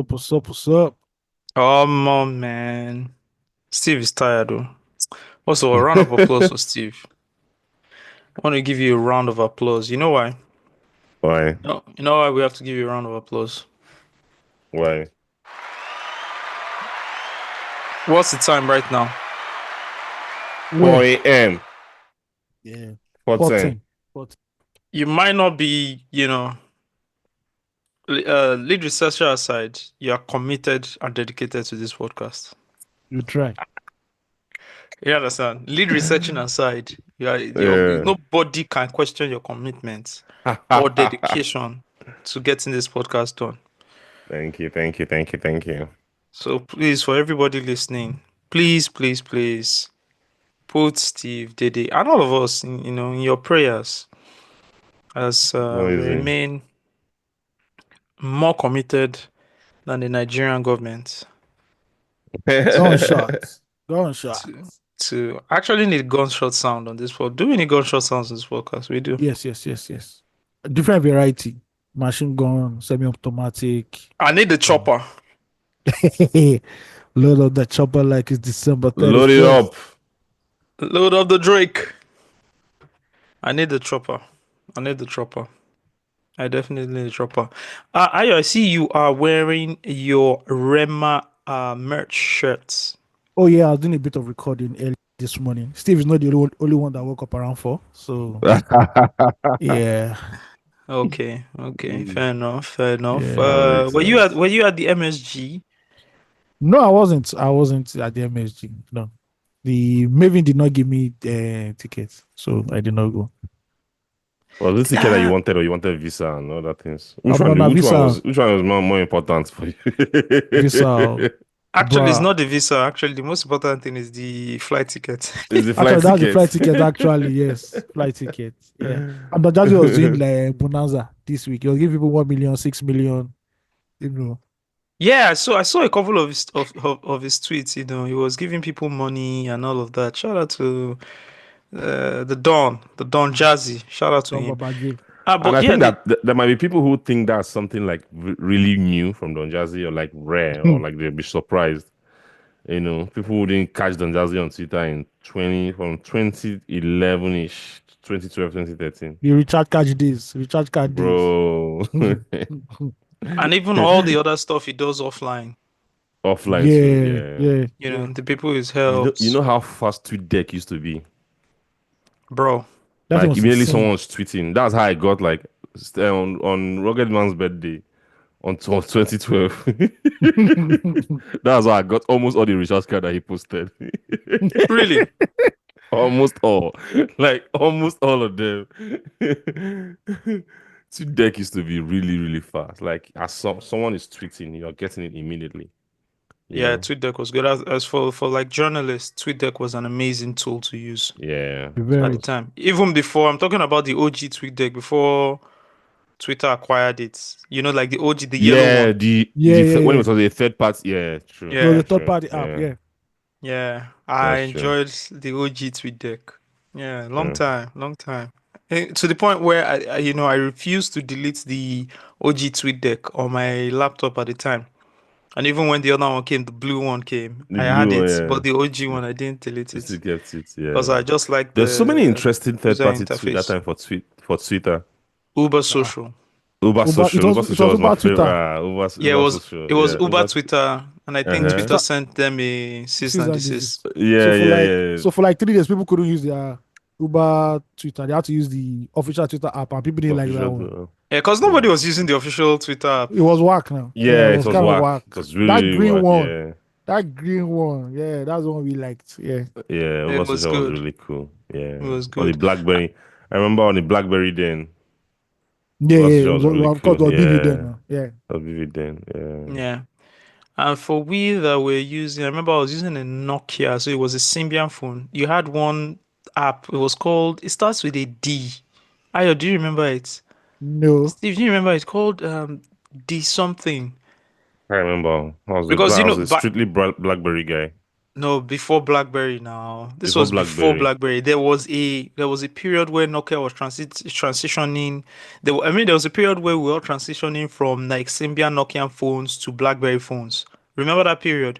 What's up? Come on, man. Steve is tired, though. Also, a round of applause for Steve. I want to give you a round of applause. You know why? Why? No, you know why we have to give you a round of applause? Why? What's the time right now? Where? 4 a.m. Yeah. 4:10. 14. 14. You might not be, lead researcher aside, you are committed and dedicated to this podcast. You try. You understand? Lead researching aside, Yeah. nobody can question your commitment or dedication to getting this podcast done. Thank you, thank you, thank you, thank you. So please, for everybody listening, please, please, please put Steve, Dede, and all of us, in your prayers as No we easy. remain more committed than the Nigerian government Gunshots. Gunshots. to to actually need gunshot sound on this podcast. Do we need gunshot sounds on this podcast? We do. Yes. Different variety. Machine gun, semi-automatic. I need the chopper. Load of the chopper like it's December Load it 31st. up. Load up the Drake. I need the chopper. I need the chopper. I definitely need the chopper. Ayo, I see you are wearing your Rema merch shirts. Oh yeah, I was doing a bit of recording early this morning. Steve is not the only one that woke up around 4. So yeah. Okay, fair enough, fair enough. Yeah. That makes sense. Were you at the MSG? No, I wasn't. I wasn't at the MSG. No. The Maven did not give me tickets, so I did not go. Well, this ticket that you wanted, or you wanted visa and other things. Which I'm one? on a Which one visa. was more important for you? Visa, Actually, it's bruh. not the visa. Actually, the most important thing is the flight ticket. It's the Actually, flight that's the flight ticket. ticket. Actually, yes, flight ticket. Yeah, and Bajaji was doing like bonanza this week. He was giving people 1 million, 6 million. You know. Yeah, so I saw a couple of his tweets. He was giving people money and all of that. Shout out to the Don Jazzy. Shout out to From him. Babajide. And But I yeah, think that there might be people who think that's something like really new from Don Jazzy, or like rare, or like they'll be surprised. People who didn't catch Don Jazzy on Twitter from 2011 ish, 2012, 2013. The recharge card days. Recharge card days. Bro. and even all the other stuff he does offline. Offline too, Yeah, yeah. yeah, You know, the people he's You helped, know how fast TweetDeck used to be? bro. that Like was immediately insane. someone was tweeting. That's how I got like on Rugged Man's birthday on 2012. That's how I got almost all the recharge card that he posted. Really? Almost all. Like almost all of them. TweetDeck used to be really, really fast. Like as someone is tweeting, you're getting it immediately. You Yeah, know? TweetDeck was good. As for like journalists, TweetDeck was an amazing tool to use Yeah. at the Very. time. Even before, I'm talking about the OG TweetDeck before Twitter acquired it. Like the OG, the yellow Yeah, one. when it Yeah. was on the third party, yeah, true, It was Yeah, a third true, party app. yeah, Yeah. yeah. I that's true. enjoyed the OG TweetDeck. Yeah, long True. time, long time. To the point where I refused to delete the OG TweetDeck on my laptop at the time. And even when the other one came, the blue one came, The I had blue, it, yeah, but the OG one I didn't delete you still it kept it, because yeah. I just like There's so many the interesting third user party tweet that interface. time for Twitter. Uber Ah. Social. It Uber was Social was my about favorite. Twitter. Yeah, Uber Social, it was yeah, Uber Twitter, and I think uh-huh. Twitter Twitter sent them a cease and season desist. this. Yeah, So for yeah, like yeah. so for like 3 days, people couldn't use their Uber Twitter. They had to use the official Twitter app, and people didn't like that one. Official, Yeah, because nobody yeah. was using the official Twitter app. It was whack now. Yeah, Yeah, it it was was kind of whack. whack. It was That really, really green whack. one, Yeah, that's the one we liked. Yeah. yeah. It Uber was Social was good. really cool. It Yeah, was on the good. BlackBerry. I remember on the BlackBerry then. Yeah. Uber It Social was, was really of course, cool. it was BV then. Yeah, Now. Yeah. that was vivid then. Yeah. Yeah. And for we that were using, I remember I was using a Nokia, so it was a Symbian phone. You had one app, it starts with a D. Ayo, do you remember it? No. Steve, do you remember it's called D something? I remember. Because I was a strictly BlackBerry guy. No, before BlackBerry now. This Before was before BlackBerry. BlackBerry. There was a period where Nokia was transitioning. There was a period where we were transitioning from like Symbian Nokian phones to BlackBerry phones. Remember that period?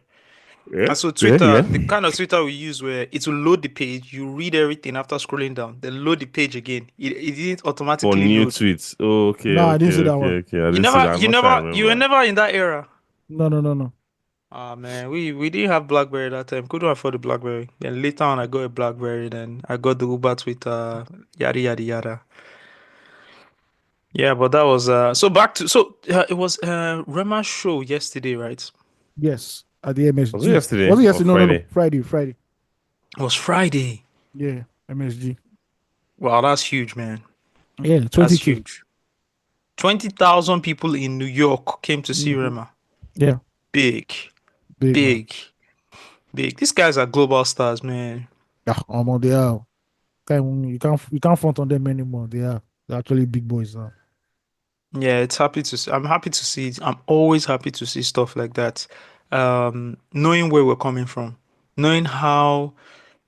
Yeah, And so yeah, Twitter, yeah. the kind of Twitter we use where it will load the page, you read everything after scrolling down, then load the page again. It didn't For automatically new load. tweets. Oh, okay, No, I didn't okay, see that okay, one. okay. I You didn't see never, that. I'm you not sure I never, you were remember. never in that era. No, no, no, no. Ah man, we didn't have BlackBerry that time. Couldn't afford the BlackBerry. Then later on, I got a BlackBerry. Then I got the Uber Twitter, yada yada yada. Yeah, but that was so back to it was Rema's show yesterday, right? Yes, at the Was it MSG. Was yesterday it or yesterday? No, no, no. Friday? Friday, Friday. It was Friday. Yeah, MSG. Wow, that's huge, man. Yeah, That's 20K. huge. 20,000 people in New York came to see Mm-hmm. Rema. Yeah, Big, big man. big, big. These guys are global stars, man. Yeah, they are. You can't front on them anymore. They're actually big boys now. Yeah, it's happy to see. I'm happy to see it. I'm always happy to see stuff like that. Knowing where we're coming from, knowing how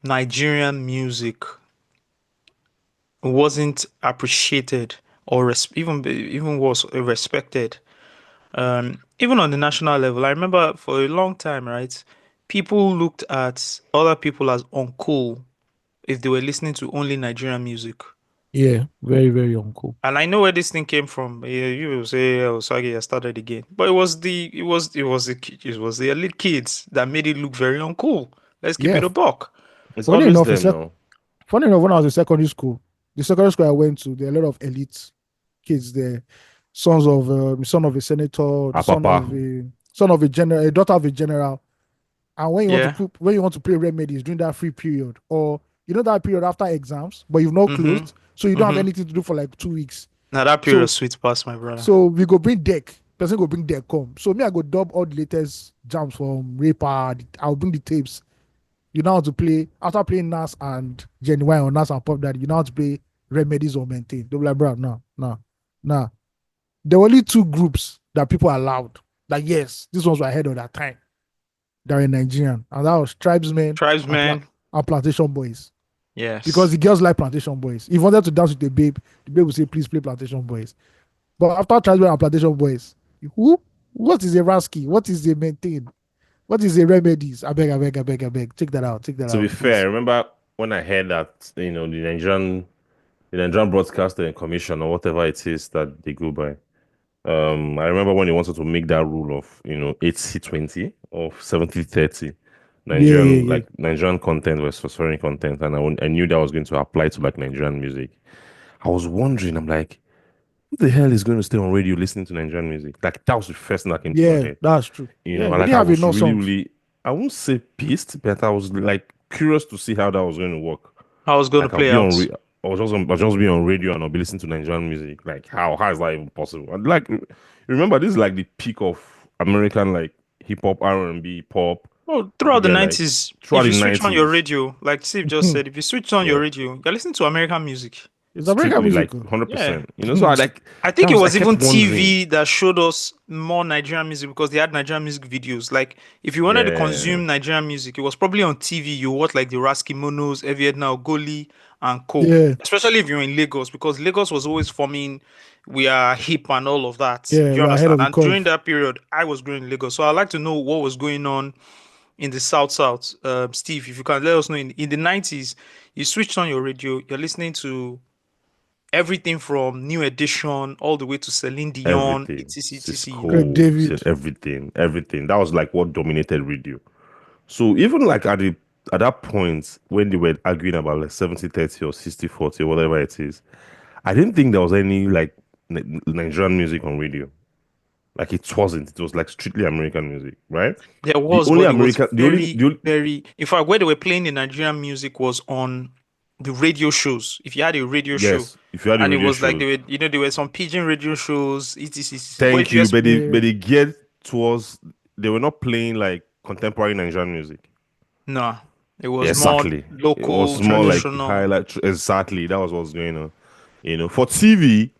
Nigerian music wasn't appreciated or even was respected. Even on the national level, I remember for a long time, right? People looked at other people as uncool if they were listening to only Nigerian music. Yeah, very, very uncool. And I know where this thing came from. Yeah, you will say, "Oh, Sagi, I started again," but it was the elite kids that made it look very uncool. Let's keep Yeah, it a buck. It's funny always enough, them now. funny enough, when I was in secondary school, the secondary school I went to, there are a lot of elite kids there, son of a senator, the Apapa. son of a general, a daughter of a general. And Yeah. when you want to play remedies during that free period, or that period after exams, but you've not Mm-hmm. closed, so you don't have Mm-hmm. anything to do for like 2 weeks. Now that period So was sweet past my brother. so we go bring deck. Person go bring deck come. So me, I go dub all the latest jams from Rapper. I'll bring the tapes. You know how to play after playing Nas and Genuine or Nas and Pop Daddy. You know how to play remedies or maintain. They'll be like, bro, no, no, no. There were only two groups that people allowed. That yes, these ones were ahead of that time. They're in Nigerian, and that was Tribesmen Tribesman. and Plantation Boys. Yes. Because the girls like Plantation Boys. If you wanted to dance with the babe would say, please play Plantation Boys. But after Tribesmen and Plantation Boys, who? What is a Rasky? What is a maintain? What is a remedies? I beg, I beg, I beg, I beg. Take that out. Take that To out. be Please. fair, I remember when I heard that, the Nigerian Broadcaster Commission or whatever it is that they go by. I remember when they wanted to make that rule of 80/20 or 70/30. Yeah, yeah, yeah. Nigerian content versus foreign content, and I knew that was going to apply to like Nigerian music. I was wondering, I'm like, who the hell is going to stay on radio listening to Nigerian music? Like that was the first thing that came to my Yeah, head. that's true. You Yeah, know, we and like didn't I have was enough really, songs. really, I won't say pissed, but I was like curious to see how that was going to work. I was going Like to I'll play be out. I'll just be on radio and I'll be listening to Nigerian music. Like how is that even possible? And like remember this is like the peak of American like hip hop, R&B, pop. Oh, You throughout the get like 90s, throughout if the you switch on your 90s. radio, like Steve just said, if you switch on your Yeah. radio, you're listening to American music. It's American Strictly like music. Yeah. 100%. You know, so I like I think it I was kept even wondering. TV that showed us more Nigerian music because they had Nigerian music videos. Like, if you wanted to Yeah. consume Nigerian music, it was probably on TV. You watch like the Raskimonos, Eviedna Ogoli, and Co. Yeah, Especially if you're in Lagos, because Lagos was always forming. We are hip and all of that. yeah, Do you we're ahead understand? of the And during curve. that period, I was growing in Lagos, so I'd like to know what was going on in the South South. Steve, if you can let us know, in the 90s, you switched on your radio, you're listening to everything from New Edition all the way to Celine Dion, Everything. etc, etc. Craig Cisco, David. everything. That was like what dominated radio. So even like at that point when they were arguing about like 70/30 or 60/40 or whatever it is, I didn't think there was any like Nigerian music on radio. Like it wasn't. It was like strictly American music, right? There The was, only but it was American, very, very. In fact, where they were playing the Nigerian music was on the radio shows. If you had a radio show, yes, if you had the and it radio was like shows, there were some pigeon radio shows, etc. But thank if you you. Yeah, They geared towards they were not playing like contemporary Nigerian music. no, it was more Exactly. It local, was more like traditional. highlight. Exactly. That was what was going on. For TV,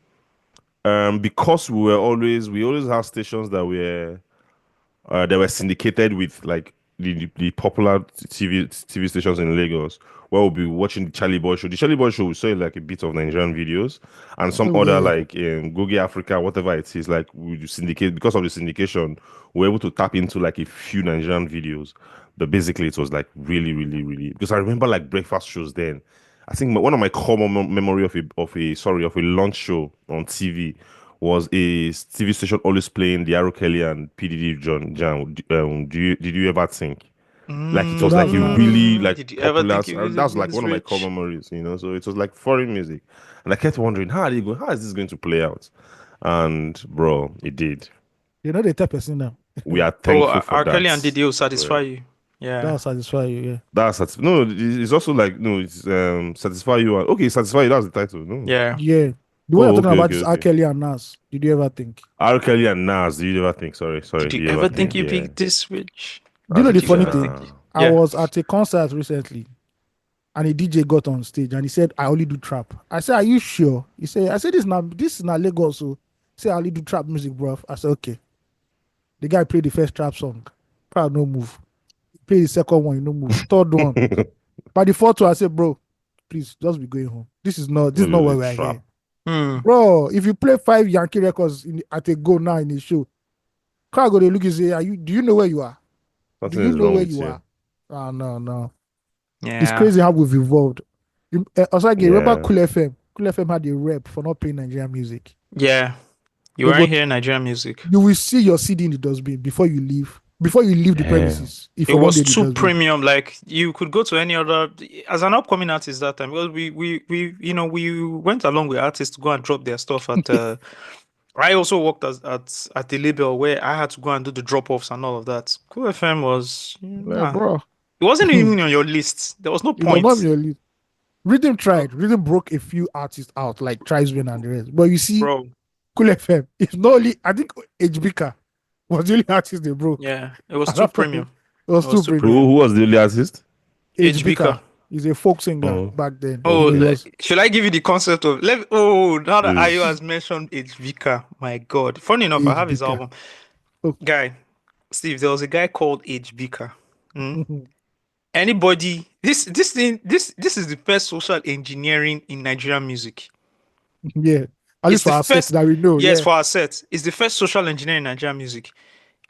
because we always have stations that were syndicated with like the popular TV stations in Lagos where we'll be watching the Charlie Boy show. The Charlie Boy show we saw like a bit of Nigerian videos and some Oh other yeah. like Google Africa, whatever it is, like we syndicate because of the syndication, we're able to tap into like a few Nigerian videos. But basically it was like really, really, really because I remember like breakfast shows then. I think one of my common memory of a lunch show on TV was a TV station always playing the R. Kelly and PDD John Jam. Did you ever think? Like it was like That's a nice. really like Did you ever popular. think you would That's be like this one of my core rich? memories, you know. So it was like foreign music, and I kept wondering how are they going? How is this going to play out? And bro, it did. You know the type person now. We are Oh, thankful for R. that. Kelly and Diddy will satisfy Well, you. Yeah. That'll satisfy you, yeah. no. It's also like no. It's satisfy you. Okay, satisfy you. That's the title. No. Yeah. Yeah. The one you're Oh, talking okay, about okay, is R. okay. Kelly and Nas. Did you ever think? R. Kelly and Nas. Do you ever think? Sorry. Did Do you you ever ever think think? you'd Yeah. be this rich? Do you know the Did you funny ever thing? think? I Yeah. was at a concert recently and a DJ got on stage and he said, I only do trap. I said, are you sure? He said, I said, this is not Lagos. So he said, I only do trap music, bro. I said, okay. The guy played the first trap song. Proud no move. Play the second one, no move. Third one. By the fourth one, I said, bro, please just be going home. This is not why Really we're trap. here. Hmm. Bro, if you play 5 Yankee records at a go now in a show, crowd go they look and say, do you know where you are? Do Nothing you is know wrong where with you you. are? Oh, no. It's Yeah. crazy how we've evolved. Also, again, remember Yeah. Cool FM? Cool FM had a rep for not playing Nigerian music. Yeah. You They weren't go, hearing Nigerian music. you will see your CD in the dustbin before you leave. Before you leave the Yeah. premises, if It you don't was do the too dustbin. premium. Like you could go to any other as an upcoming artist that time. Well, we went along with artists to go and drop their stuff at I also worked at the label where I had to go and do the drop offs and all of that. Cool FM was Bro, it wasn't it even on your list. There was no was not point. your lead. Rhythm tried. Rhythm broke a few artists out, like Triswin and the rest. But you see, Bro, Cool FM, it's not only, I think HBK was the only artist they broke. yeah, it was And too after premium. it was It was too too premium. Who was the only artist? HBK HBK. is a folk singer Oh. back then. Oh, He was should I give you the concept of now that Ayo Please. has mentioned HBK, my God. Funny enough, I have his HBK. album. Oh. Guy, Steve, there was a guy called HBK. Anybody, this is the first social engineering in Nigerian music. Yeah. At least It's for the our first set that we know. Yes, Yeah. for our set. It's the first social engineering in Nigerian music.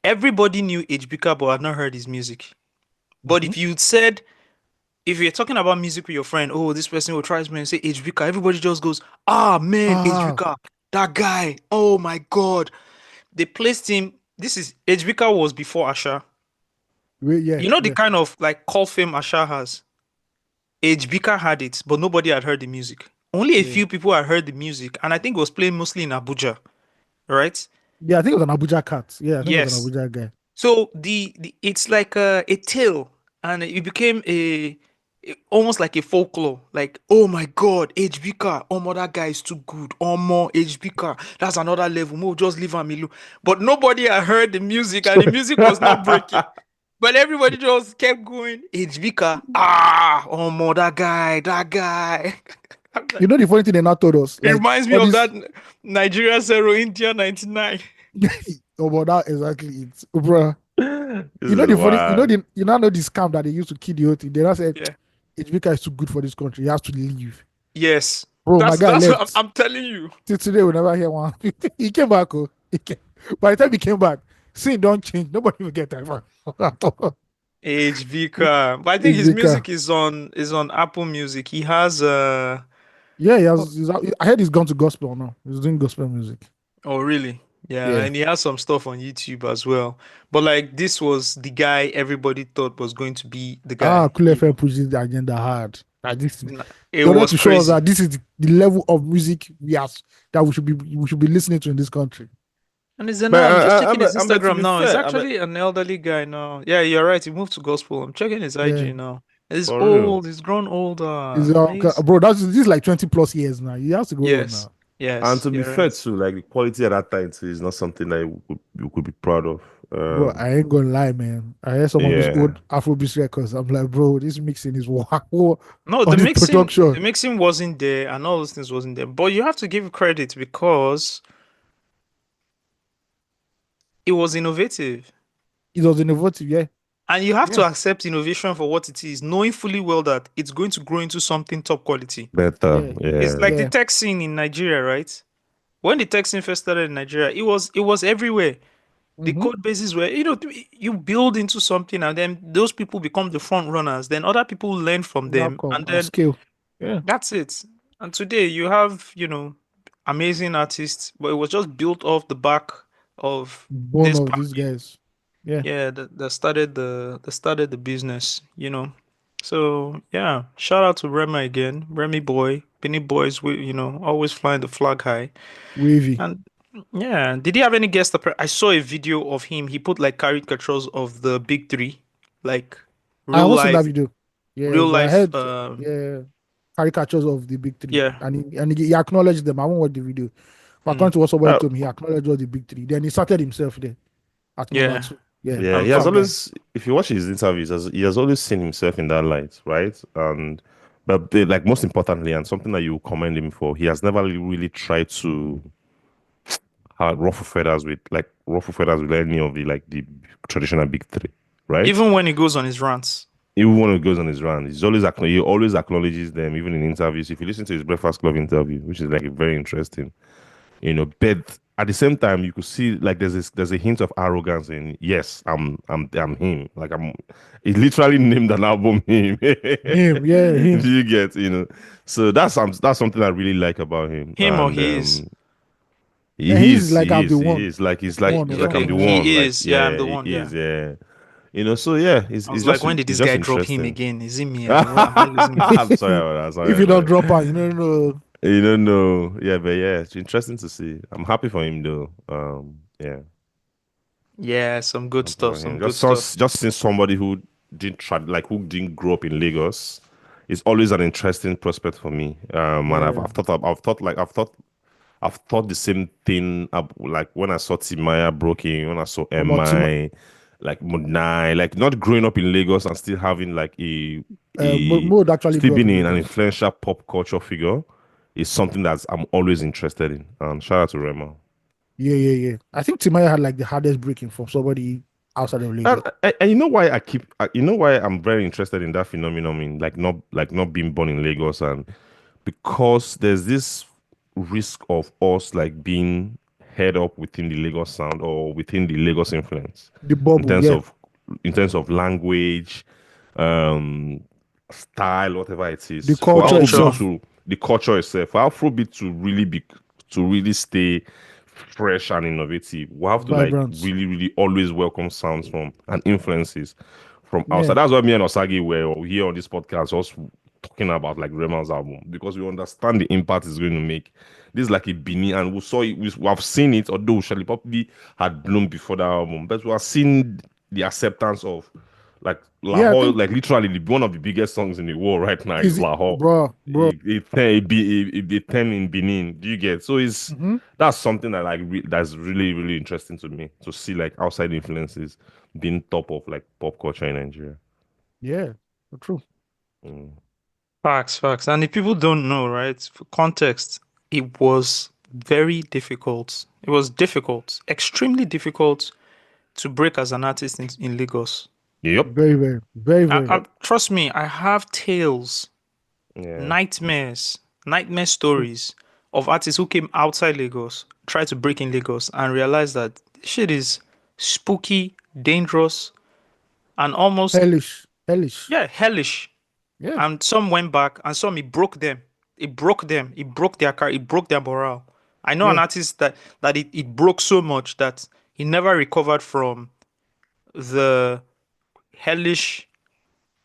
Everybody knew HBK, but had not heard his music. But if you're talking about music with your friend, oh, this person will try to say HBK, everybody just goes, man, HBK, that guy, oh my God. They placed him, HBK was before Asha. Yeah. You know the kind of like cult fame Asha has? HBK had it, but nobody had heard the music. Only a few people had heard the music, and I think it was playing mostly in Abuja, right? Yeah, I think it was an Abuja cat. Yeah, I think it was Yes. an Abuja guy. So it's like a tale, and it became almost like a folklore. Like, oh my God, HBK, oh that guy is too good. Oh more HBK, that's another level. More just leave him alone. But nobody had heard the music, and the music was not breaking. But everybody just kept going. HBK, oh more that guy. You know the funny thing they now told us? It Like, reminds me all of this- that Nigeria 0 India 99. Oh, but that exactly it, bro. This You know is the funny, wild. you now know the scam that they used to kill the whole thing. They now said, Yeah. HBK is too good for this country. He has to leave. Yes. Bro, my guy That's left. what I'm telling you. Till today, we never hear one. He came back. By the time he came back, scene don't change. Nobody will get that one. HBK. But I think his HBK. music is on Apple Music. He has Yeah, I heard he's gone to gospel now. He's doing gospel music. oh really? Yeah, Yeah. and he has some stuff on YouTube as well. But like this was the guy everybody thought was going to be the guy. Cool FM pushes the agenda hard. Like this, It in order was to show us crazy. that this is the level of music that we should be listening to in this country. And he's an But, I'm just checking his but to Instagram be now. He's fair, actually an elderly guy now. Yeah, you're right. He moved to gospel. I'm checking his IG Yeah. now. He's For real. old. He's grown older. Is Amazing. bro, this is like 20+ years now. He has to go on Yes. now. Yes. and to be you're fair right. too, like the quality at that time too is not something that you could be proud of. Bro, I ain't gonna lie, man. I heard some of those Yeah. old Afrobeat records. I'm like, bro, this mixing is wow. No, on the this production. mixing wasn't there, and all those things wasn't there. But you have to give credit because it was innovative. It was innovative, yeah. And you have Yeah. to accept innovation for what it is, knowing fully well that it's going to grow into something top quality. Better. Yeah. It's Yeah. like the Yeah. tech scene in Nigeria, right? When the tech scene first started in Nigeria, it was everywhere. The Mm-hmm. code bases were, you build into something and then those people become the front runners. Then other people learn from Now them, come and and then scale. Yeah. that's it. And today you have, amazing artists, but it was just built off the back of Bone this of these pioneer. guys. Yeah. Yeah, that started the business, So yeah, shout out to Rema again, Remy boy, Benny boys. We always flying the flag high. Wavy. And yeah, did he have any guest appearance? I saw a video of him. He put like caricatures of the big three, like I real haven't seen that life, video. Yeah, real but I life. heard yeah caricatures of the big three. Yeah, And he acknowledged them. I won't watch the video. But mm, according to what somebody Uh, told me, he acknowledged all the big three. Then he started himself there at number yeah. 2. Yeah. yeah, he I'm, has Fab I'm, guy. always, if you watch his interviews, he has always seen himself in that light, right? And but like most importantly, and something that you commend him for, he has never really tried to ruffle feathers with any of the like the traditional big three, right? even when he goes on his rants. Even when he goes on his run, he always acknowledges them, even in interviews. If you listen to his Breakfast Club interview, which is like very interesting, but at the same time, you could see like there's a hint of arrogance in yes, I'm him. Like he literally named an album him. Him. Yeah, Do him. you get? So that's something I really like about him, Him or and he is. And he's like I'm the one. he's like One he's or like I'm Okay, the something like that. one. he Like is. Yeah, I'm yeah, the he one. Yeah. is. Yeah. So yeah, I was like, when did it's this just guy drop him interesting. again? Is it me? Am I losing my? I'm sorry about that. Sorry If you don't about drop that. out, you don't know. You don't know. Yeah, but yeah, it's interesting to see. I'm happy for him though. Yeah, Yeah, some good happy stuff. for him. Some good stuff. Just since somebody who didn't try, like who didn't grow up in Lagos, it's always an interesting prospect for me. And Yeah. I've thought the same thing. Like when I saw Timaya broken, when I saw About Tim, MI, like Mudnai, like not growing up in Lagos and still having like a Mo actually still grew up being in an Lagos. influential pop culture figure is something that I'm always interested in. Shout out to Rema. Yeah, yeah, yeah. I think Timaya had like the hardest breaking from somebody outside of Lagos. And you know why you know why I'm very interested in that phenomenon, in like not being born in Lagos, and because there's this risk of us like being head up within the Lagos sound or within the Lagos influence The in bubble, terms yeah. of language, um, style, whatever it The is, for culture Culture. Afrobeat itself, to the culture itself, for Afrobeat to really stay fresh and innovative, we have to like vibrance. really, really always welcome sounds from and influences from outside. Yeah. That's what me and Osagi were here on this podcast, us talking about like Rema's album, because we understand the impact it's going to make. This is like a Bini, and we saw it, we have seen it, although Shelly Poppy had bloomed before that album, but we have seen the acceptance of like Yeah, I Lahore, think like literally one of the biggest songs in the world right now is is it, Lahore. bro. They ten in Benin. Do you get? So it's Hmm. that's something that that's really really interesting to me to see like outside influences being top of like pop culture in Nigeria. Yeah, true. Mm. Facts. And if people don't know, right, for context, it was very difficult. It was difficult, extremely difficult to break as an artist in Lagos. Yep. Very, very, very, very. Trust me, I have tales, Yeah. nightmare stories of artists who came outside Lagos, tried to break in Lagos, and realized that this shit is spooky, dangerous, and almost, Hellish. Hellish. yeah, hellish. Yeah. And some went back, and some it broke them. It broke them. It broke their car. It broke their morale. I know an Yeah. artist that it broke so much that he never recovered from the hellish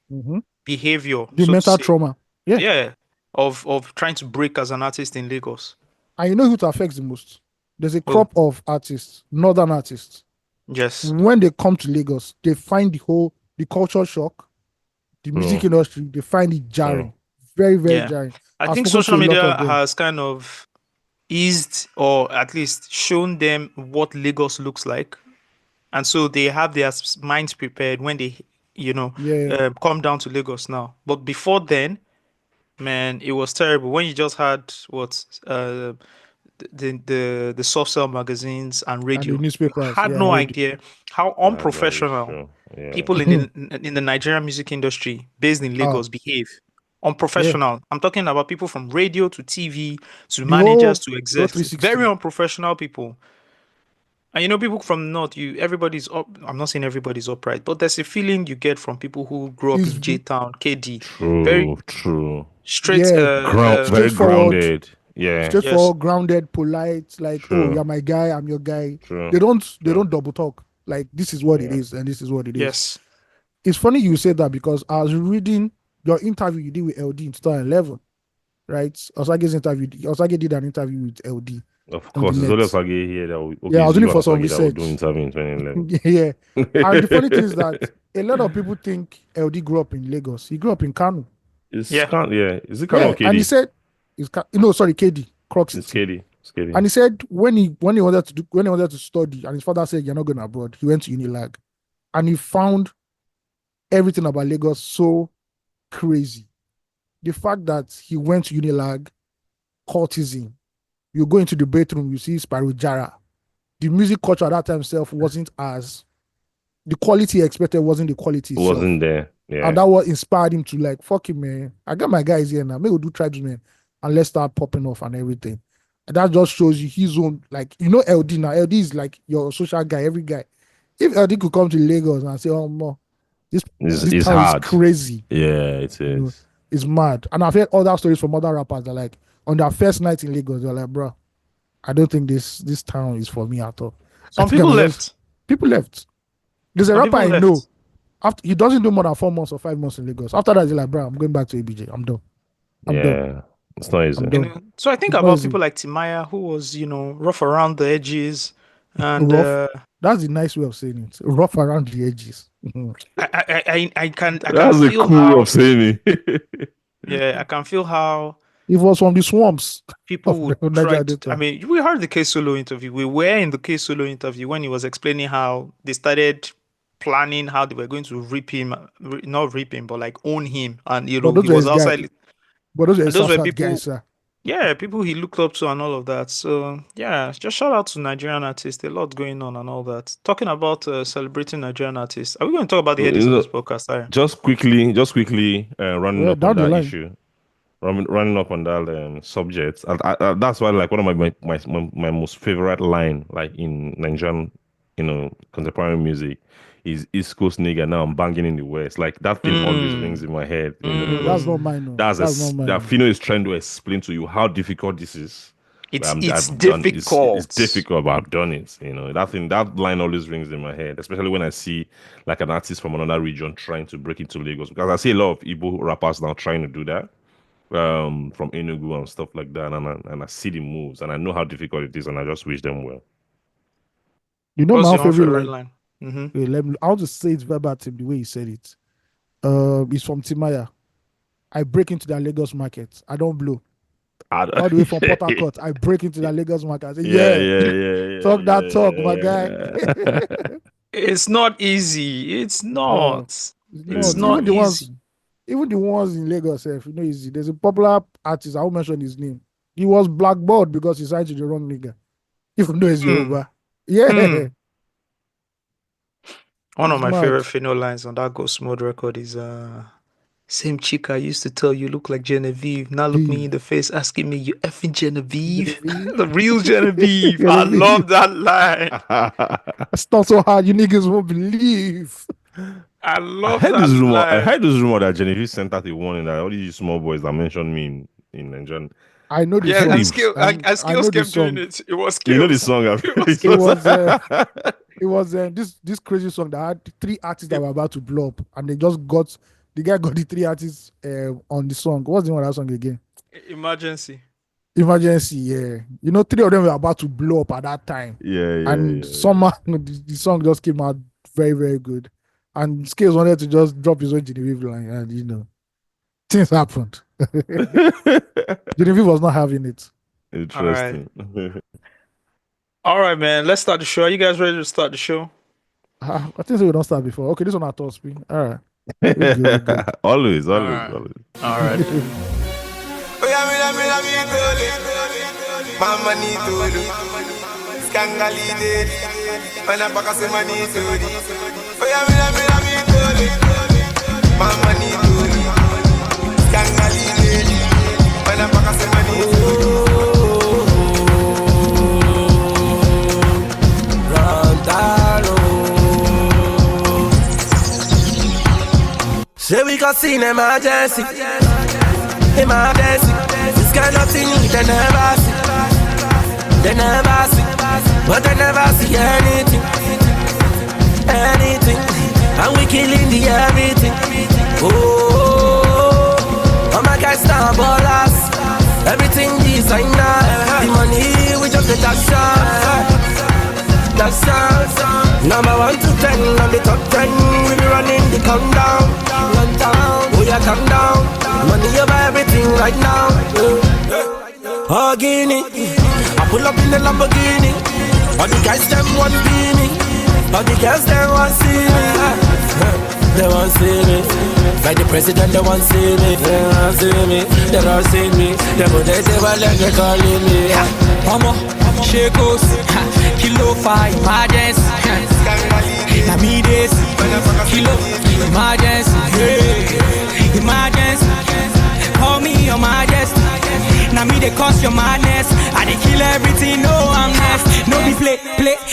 Hmm. behavior, The so to mental say. trauma. Yeah. Yeah, of trying to break as an artist in Lagos. And you know who it affects the most? There's a Oh, crop of artists, northern artists. yes. When they come to Lagos, they find the culture shock, the music True. industry, they find it True. jarring. Very, very Yeah. jarring. I I've think spoken to social a lot media of them. has kind of eased or at least shown them what Lagos looks like. And so they have their minds prepared when they, Yeah. come down to Lagos now. But before then, man, it was terrible. When you just had the soft cell magazines and And radio. the newspapers, Had yeah, no radio. idea how That is unprofessional true. Yeah. people in the Nigerian music industry based in Lagos behave. Unprofessional. I'm talking about people from radio to TV to The managers whole to whole execs. Very 360 unprofessional people. And people from North, everybody's up. I'm not saying everybody's upright, but there's a feeling you get from people who grew up is in J Town, KD. Very True. straight. yeah, Very straightforward, grounded. Yeah. Yes. grounded, polite. Like, oh, True. you're my guy, I'm your guy. True. They don't True. double talk. Like, this is what it Yeah. is, and this is what it is. Yes. It's funny you say that because I was reading your interview you did with LD in 2011, right? Osage did an interview with LD. Of on course, the it's net. always again here that Yeah, I was doing you for some Asagi that will research. do interview in 2011. Yeah. And the funny thing is that a lot of people think LD grew up in Lagos. He grew up in Kano. Is Yeah. it kind of KD? And he said, KD, Crocs. It's KD. It's KD. And he said when he wanted to study, and his father said you're not going abroad, he went to Unilag, and he found everything about Lagos so crazy. The fact that he went to Unilag, cultism. You go into the bedroom, you see Spyro Jara. The music culture at that time itself wasn't as the quality he expected wasn't the quality It itself. wasn't there. Yeah. And that what inspired him to like, fuck him, man. I got my guys here now. Maybe we'll do tribesmen and let's start popping off and everything. And that just shows you his own, like, LD now. LD is like your social guy, every guy. If LD could come to Lagos and say, oh, more, this It's town hard. is crazy. Yeah, it is. It's mad. And I've heard other stories from other rappers that like, on their first night in Lagos, they're like, bro, I don't think this town is for me at all. Some people left. People left. There's a Some rapper I people know. left. After he doesn't do more than 4 months or 5 months in Lagos. After that, he's like, bro, I'm going back to ABJ. I'm done. I'm done. It's not easy. I'm done. So I think It's about noisy. people like Timaya, who was, rough around the edges, and Rough. That's the nice way of saying it. Rough around the edges. I can That's a feel cool how, way of saying it. yeah, I can feel how It was from the swamps. people Of would the Niger try to. Delta. I mean, we heard the K Solo interview. We were in the K Solo interview when he was explaining how they started planning how they were going to rip him, not rip him, but like own him, and But those he were was his guys. outside. But those are And those were Southside people. guys, sir. Yeah, people he looked up to and all of that. So yeah, just shout out to Nigerian artists. A lot going on and all that. Talking about celebrating Nigerian artists. Are we going to talk about the edges of this podcast? Sorry. Just quickly, running Yeah, up down on the that line. issue, running up on that subject, and that's why like one of my most favorite line like in Nigerian, contemporary music is East Coast nigga. Now I'm banging in the West. Like that thing always rings in my head. That's not mine. No. That's not mine. that Fino is trying to explain to you how difficult this is. It's I've difficult. It's difficult, but I've done it. That line always rings in my head, especially when I see like an artist from another region trying to break into Lagos. Because I see a lot of Igbo rappers now trying to do that, from Enugu and stuff like that, and I see the moves, and I know how difficult it is, and I just wish them well. What's my your favorite line? Wait, I'll just say it verbatim the way he said it. It's from Timaya. I break into the Lagos market. I don't blow. All the way from Port Harcourt, I break into the Lagos market. I say, yeah. Talk that talk, my guy. It's not easy. It's not. It's not even the easy. Even the ones in Lagos, easy. There's a popular artist, I won't mention his name. He was blackballed because he signed to the wrong nigga. Even though he's Yoruba. Yeah. One of It's my mad. favorite Fino lines on that Ghost Mode record is same chick I used to tell you look like Genevieve. Now look me in the face asking me, you effing Genevieve? The real Genevieve. I love that line. It's not so hard, you niggas won't believe. I love I heard that this rumor. line. I heard this rumor that Genevieve sent out a warning that all these small boys that mentioned me in Nigerian. I know the Yeah, song. and Skills I know Skills the kept doing song. it. It was You know the Skills. song. It was this crazy song that had 3 artists that were about to blow up, and they just got the guy got the 3 artists on the song. What's the name of that song again? Emergency. Emergency, yeah. 3 of them were about to blow up at that time. Yeah. Somehow the song just came out very, very good. And Skills wanted to just drop his own Genevieve line, and things happened. Genevieve was not having it. Interesting. All right, man. Let's start the show. Are you guys ready to start the show? I think we don't start before. Okay, this one I thought speak. All right. We're good. Always. All right. All right. Mama ni tolu, skangali dedi. Mana baka se mani tolu. Oya mi tolu. Mama ni tolu, skangali dedi. Mana baka se mani tolu. Say we can see an emergency. Emergency. This kind of thing they never see. They never see. But they never see anything. Anything. And we killing the everything. Oh my guys now ballers. Everything designer. The money we just get that shot. That's number 1 to 10 on the top 10. We be running the countdown. Run down, oh yeah, calm down. Money over everything right now. Oh Guinea, I pull up in the Lamborghini. All the guys them want beanie. All the girls them want see me. They want see me. Like the president they want see me. They want see me. They don't see me. They want like they calling me. Mama, shakos, kilo for emergency. Na me this, kilo emergency. Hey, emergency. Call me your majesty. Now me they cause your madness. I they kill everything, no I'm next. No be play.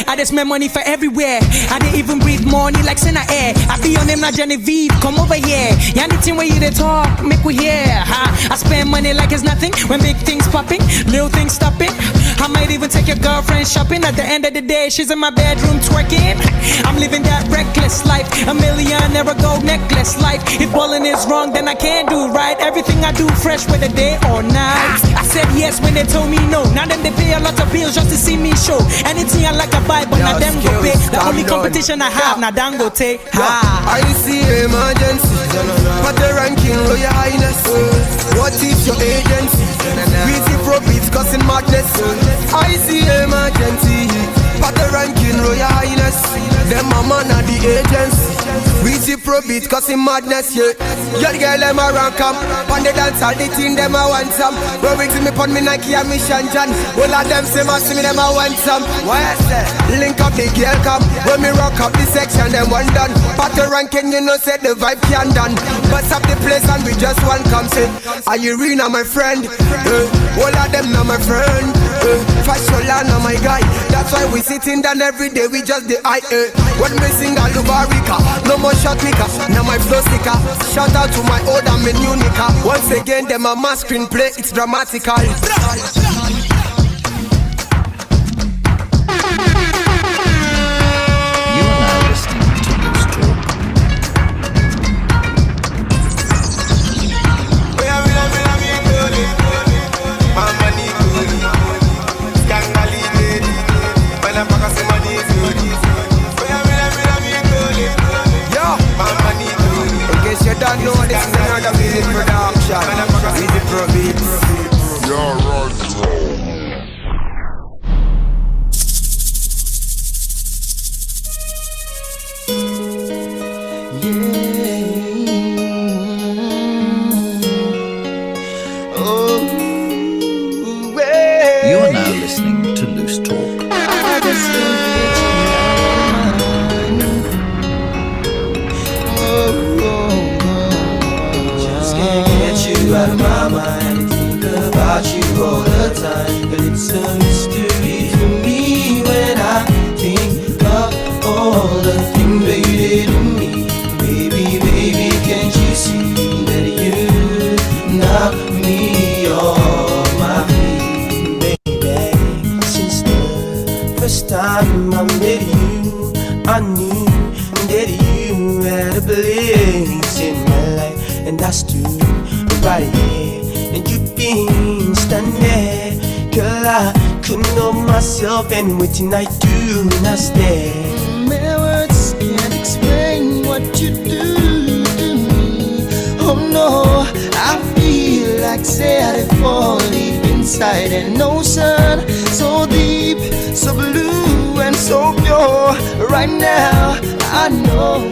I just spend money for everywhere. I they even breathe money like Senna air. I be on them like Genevieve, come over here. Yeah, anything where you they talk, make we hear. I spend money like it's nothing. When big things popping, little things stopping. I might even take your girlfriend shopping. At the end of the day, she's in my bedroom twerking. I'm living that reckless life. $1 millionaire gold necklace life. If ballin' is wrong, then I can't do right. Everything I do fresh, whether day or night. I said yes when they told me no. Now then they pay a lot of bills just to see me show. Anything I like I buy, but now them go pay. The only competition I have, now Dangote. I see emergency. But the ranking, Royal Highness. What is your agency? Busy profits causing madness. I see emergency. But the ranking, Royal Highness. Them a man at the agency. Busy profits causing madness, yeah. Your girl them a rank up. On the dance all the team them a want some. Rowing to me pon me Nike and me Shanjan. All of them say must see me them a want some. Why I say? Link up the girl come. When me rock up the section them one done. But the ranking you know say the vibe can done. Bust up the place and we just one come say. Are you Rena my friend? All of them now my friend. Fashola now my guy. That's why we sitting down every day. We just the eye. When me sing a Lubarika, no more shot maker. Now my flow sticker. Shout out to my old and my new nika. Once again them a mass screenplay. It's dramatical. Don't know this is another music production. Music pro beats. You're You are now listening to Loose Talk. Out of my mind, I think about you all the time. But it's a mystery for me when I think of all the things that you did to me. Baby, can't you see that you knock me off my feet, baby? Since the first time I met you, I knew that you had a place in my life, and that's true. Right here, and you've been standing. Girl, I couldn't know myself and waiting I do not stay. My words can't explain what you do to me. Oh no, I feel like say I fall deep inside an ocean, so deep, so blue and so pure. Right now, I know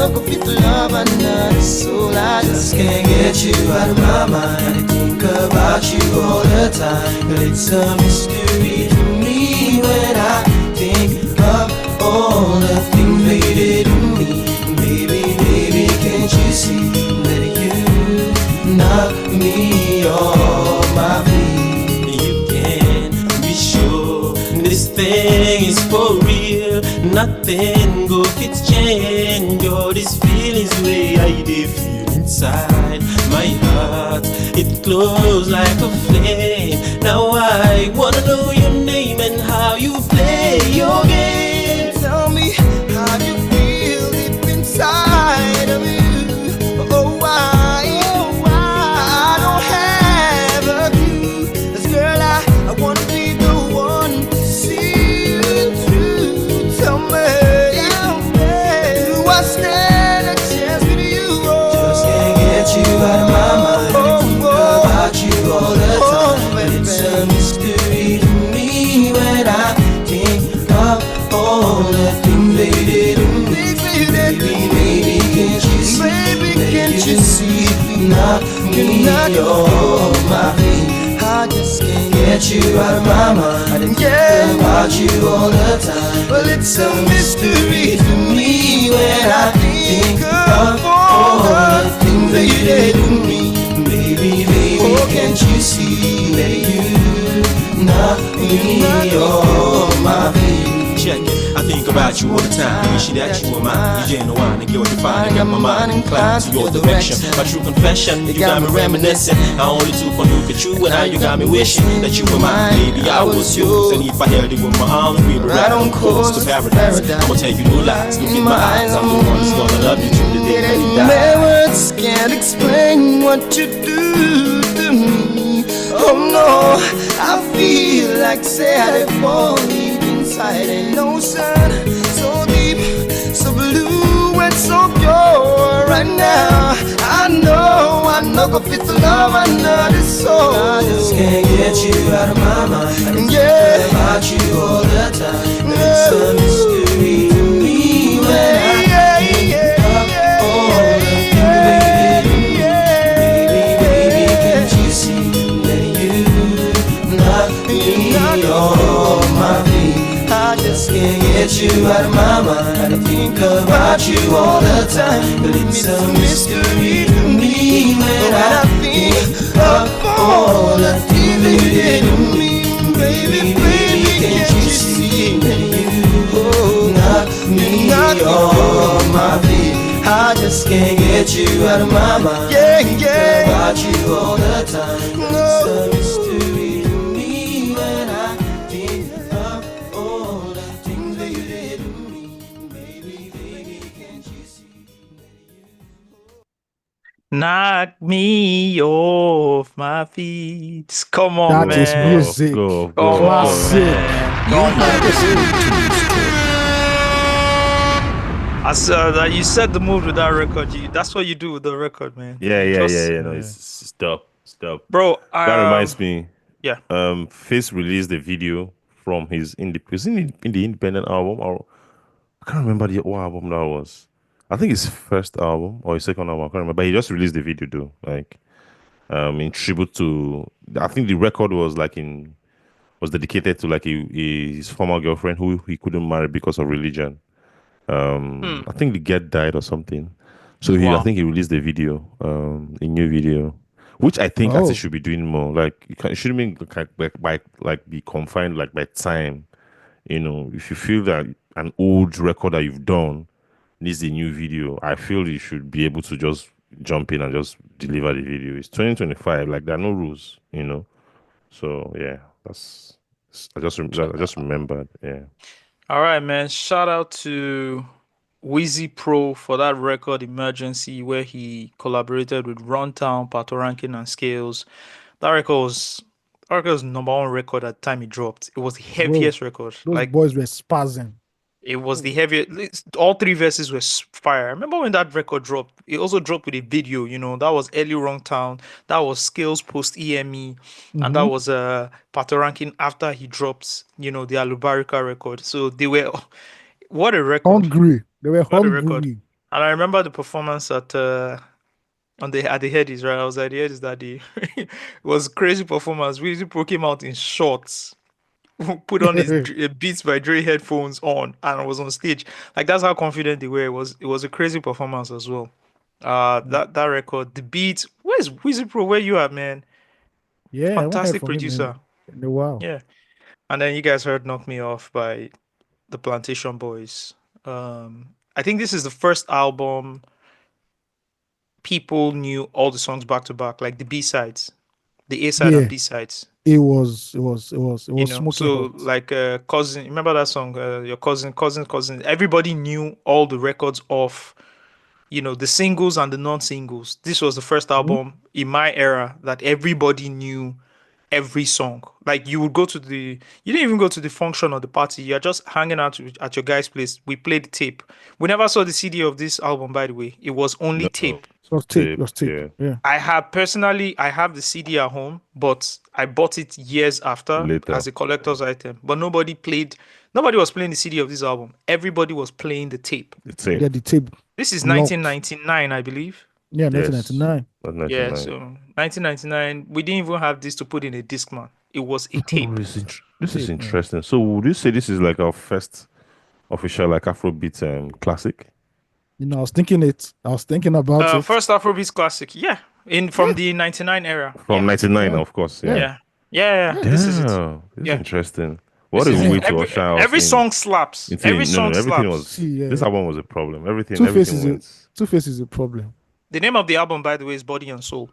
go fit love another soul. I just can't get you out of my mind. I think about about you all the time, but it's a mystery to me when I think of all the things that you did to me. Baby, can't you see that you knock me off my feet? You can be sure this thing is for real. Nothing go fit change all these feelings the way I did feel inside my heart. It glows like a flame. Now I wanna know your name and how you play your game. Tell me how you feel deep inside of you. Oh, why I don't have a clue. 'Cause girl, I wanna be the one to see you through. Tell me, do I stand a chance with you? Just can't get you out of my mind. Think about you all the time. It's a mystery to me when I think of all the things that you did to me. Baby, can't you see? Baby, can't you see? Knock me off my feet. I just can't get you out of my mind. I think about you all the time. Well, it's a mystery to me when I think of all the things that you did to me. Baby, can't you see that you knock me off my feet? Check it, I think about you all the time. Wish that you were mine. You genuine and you're defined. Got my mind inclined to your direction. My true confession, you got me reminiscing. I only took one look at you and now you got me wishing that you were mine. Baby, I was yours, and if I held you with my arms, we were right on course to paradise. I'ma tell you no lies, look in my eyes. I'm the one that's gonna love you to the day that you die. My words can't explain what you do to me. Oh no, I feel like say I fall deep inside an ocean, so deep, so blue and so pure. Right now, I know, go fit to love another soul. I just can't get you out of my mind. Yeah, about you all the time. It's a mystery to me when I think of all the things that you did to me. Baby, can't you see that you knock me off my feet? I just can't get you out of my mind. I think about you all the time, but it's a mystery to me when I think of all the things that you did to me. Baby, can't you see that you knock me off my feet? I just can't get you out of my mind. Yeah, think about you all the time. It's a mystery to me when I think of all the things that you did to me. Baby, can't you see? Knock me off my feet. Come on, That man. is music. Go, Classic. You are listening to Loose Talk. I said you set the mood with that record. That's what you do with the record, man. Yeah. Just- No, it's dope. It's dope. Bro, That reminds me. yeah. Face released a video from his in the independent album, or I can't remember what album that was. I think his first album or his second album. I can't remember. But he just released the video though, like in tribute to. I think the record was dedicated to like his former girlfriend who he couldn't marry because of religion. I think the girl died or something. So I Wow. think he released a video, a new video, which I think Oh. actually should be doing more. Like it shouldn't be confined like by time. You know, if you feel that an old record that you've done needs a new video, I feel you should be able to just jump in and just deliver the video. It's 2025, like there are no rules, you know. So yeah, I just remembered. Yeah. All right, man. Shout out to Wheezy Pro for that record Emergency, where he collaborated with Runtown, Pato Rankin, and Scales. That record was number one record at the time it dropped. It was the heaviest record. Those Like boys were spazzing. it was the heaviest. All three verses were fire. I remember when that record dropped. It also dropped with a video. You know, that was early Runtown. That was Scales post EME, and that was Pato Rankin after he dropped. You know, the Alubarika record. So they were. What a record! Hungry. They were What a record. hungry. And I remember the performance at on the at the headies, right? I was at the headies that day. It was crazy performance. Weezy Pro came out in shorts, put on his Beats by Dre headphones on, and was on stage. Like that's how confident they were. It was a crazy performance as well. That record, the beats. Where's Weezy Pro? Where you at, man? Yeah, I won't hear Fantastic from him producer. in a while. Yeah. And then you guys heard "Knock Me Off" by the Plantation Boys. I think this is the first album people knew all the songs back to back, like the B sides, the A side Yeah. and B sides. It was You smoking so hot. like cousin. Remember that song? Your cousin. Everybody knew all the records of the singles and the non-singles. This was the first album in my era that everybody knew every song. Like you would you didn't even go to the function or the party. You're just hanging out at your guy's place. We played the tape. We never saw the CD of this album, by the way. It was only tape. It was tape. Yeah. I have the CD at home, but I bought it years after Later. as a collector's item. But nobody was playing the CD of this album. Everybody was playing the tape. The tape. Yeah, the tape. This is Locked. 1999, I believe. Yeah, Yes. 1999. That's Yeah, 99. so 1999, we didn't even have this to put in a disc, man. It was a tape. Oh, this is Tape, interesting. So would you say this is like our first official like Afrobeat classic? I was thinking about it. First Afrobeat classic, yeah, from the 99 era. From yeah. 99, of course. Yeah. Yeah. This is it. Damn, this is Yeah. interesting. What This a is way it. to usher out Every in- song slaps. into- Every song everything slaps. was. See, yeah. This album was a problem. Everything went. Two-Face is a problem. The name of the album, by the way, is Body and Soul.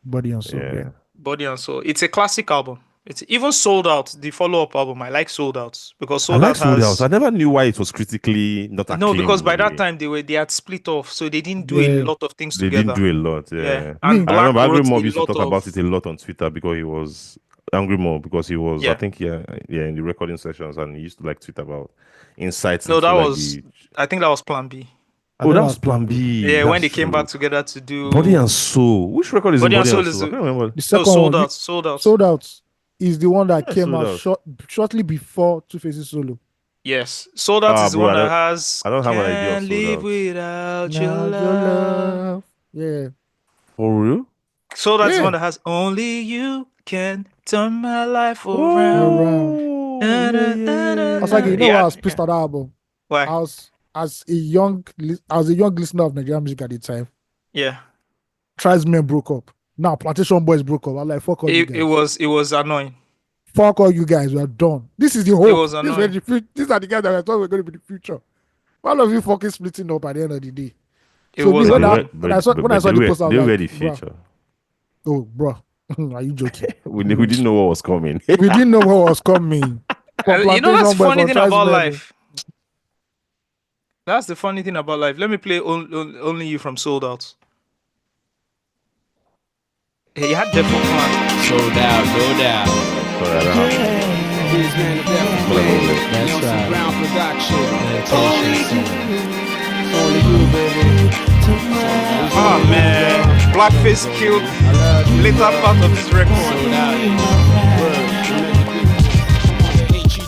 Body and soul. Yeah. Yeah. Body and Soul. It's a classic album. It's even Sold Out, the follow-up album. I like Sold Out because I Sold like Out Sold has... Out. I never knew why it was critically not No, acclaimed. because by that really. time they had split off, so they didn't do Yeah. a lot of things They together. didn't do a lot. Yeah. And Me- Black I remember Angry wrote Mob a used to lot talk of- about it a lot on Twitter because he was Angry Mob because he was Yeah. I think in the recording sessions and he used to like tweet about insights. No, into, that like, was... I think that was Plan B. I Oh, think that I was Plan B. Yeah, when That's they came true. back together to do... Body and Soul. Which record is Body in and Body Soul and is Soul? I the- can't remember. The second Sold one, Out. Sold Out. Sold Out is the one that Yeah, came Sold out Out. shortly before Two-Face's solo. Yes. Sold Out Ah, is the bro, one I that don't- has... I don't have an idea of Can't Sold live Out. without Now your love. Yeah. For real? Sold Out is the Yeah. one that has Only You Can Turn My Life Oh, Around. yeah, Na, yeah, na, yeah, na, I was yeah. like, why I was Yeah. pissed at that album. Why? I was as a young listener of Nigerian music at the time. Yeah. Tribesmen broke up. Now Plantation Boys broke up. I'm like, fuck all you guys. It was annoying. Fuck all you guys. We are done. This is the hope. was annoying. These are the guys that I thought were going to be the future. All of you fucking splitting up at the end of the day. It So was me, when annoying. I saw the post, I they was were like, the bruh. future. Oh, bro, are you joking? We didn't know what was coming. We didn't know what was coming. You know that's the Plantation Boys funny from thing about Tribesmen. life. That's the funny thing about life. Let me play Only You from Sold Out. Hey, you had Defo Plan. Sold out, no doubt. Sorry, I don't have. That's right. Brown production. Meditation. Only you, baby. Oh man, Blackface killed later part of this record.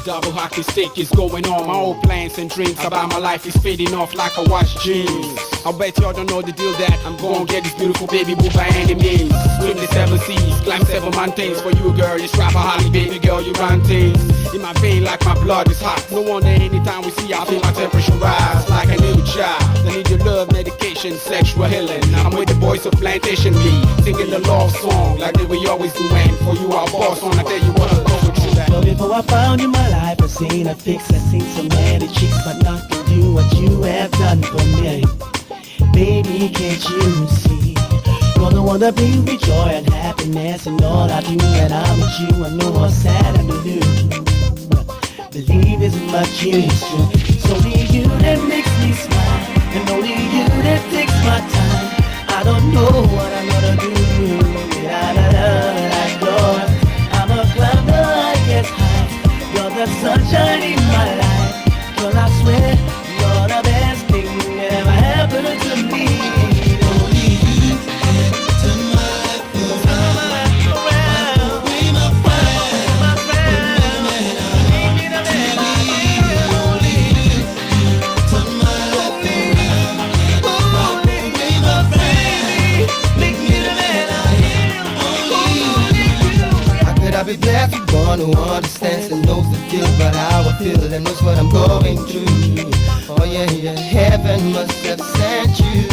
Double hockey stick is going on. My old plans and dreams about my life is fading off like a washed jeans. I bet y'all don't know the deal that I'm gonna get this beautiful baby boo by any means. Swim the 7 seas, climb 7 mountains. For you girl, you strap a holly, baby girl, you run things. In my vein like my blood is hot. No wonder anytime we see I feel my temperature rise like a new child. I need your love, medication, sexual healing. I'm with the boys of Plantation B, singing the love song like they we always do. And for you our boss on, I tell you what I'm going through that. But before I found you, my life has seen a fix. I've seen so many chicks, but not to do what you have done for me. Baby, can't you see? You're the one that brings me joy and happiness, and all I do when I'm with you, I know how sad I'm blue. Believe as much use to. It's only you that makes me smile, and only you that takes my time. I don't know what I'm gonna do without a love like yours. I'm a cloud, I guess high. You're the sunshine in my life. Girl, I swear you're the best thing that ever happened to me. Only you can turn my life around. Be my friend, my friend. Only you turn my life around. Only be my friend. Make one who understands and knows the deal about how I feel and knows what I'm going through. Oh yeah, heaven must have sent you.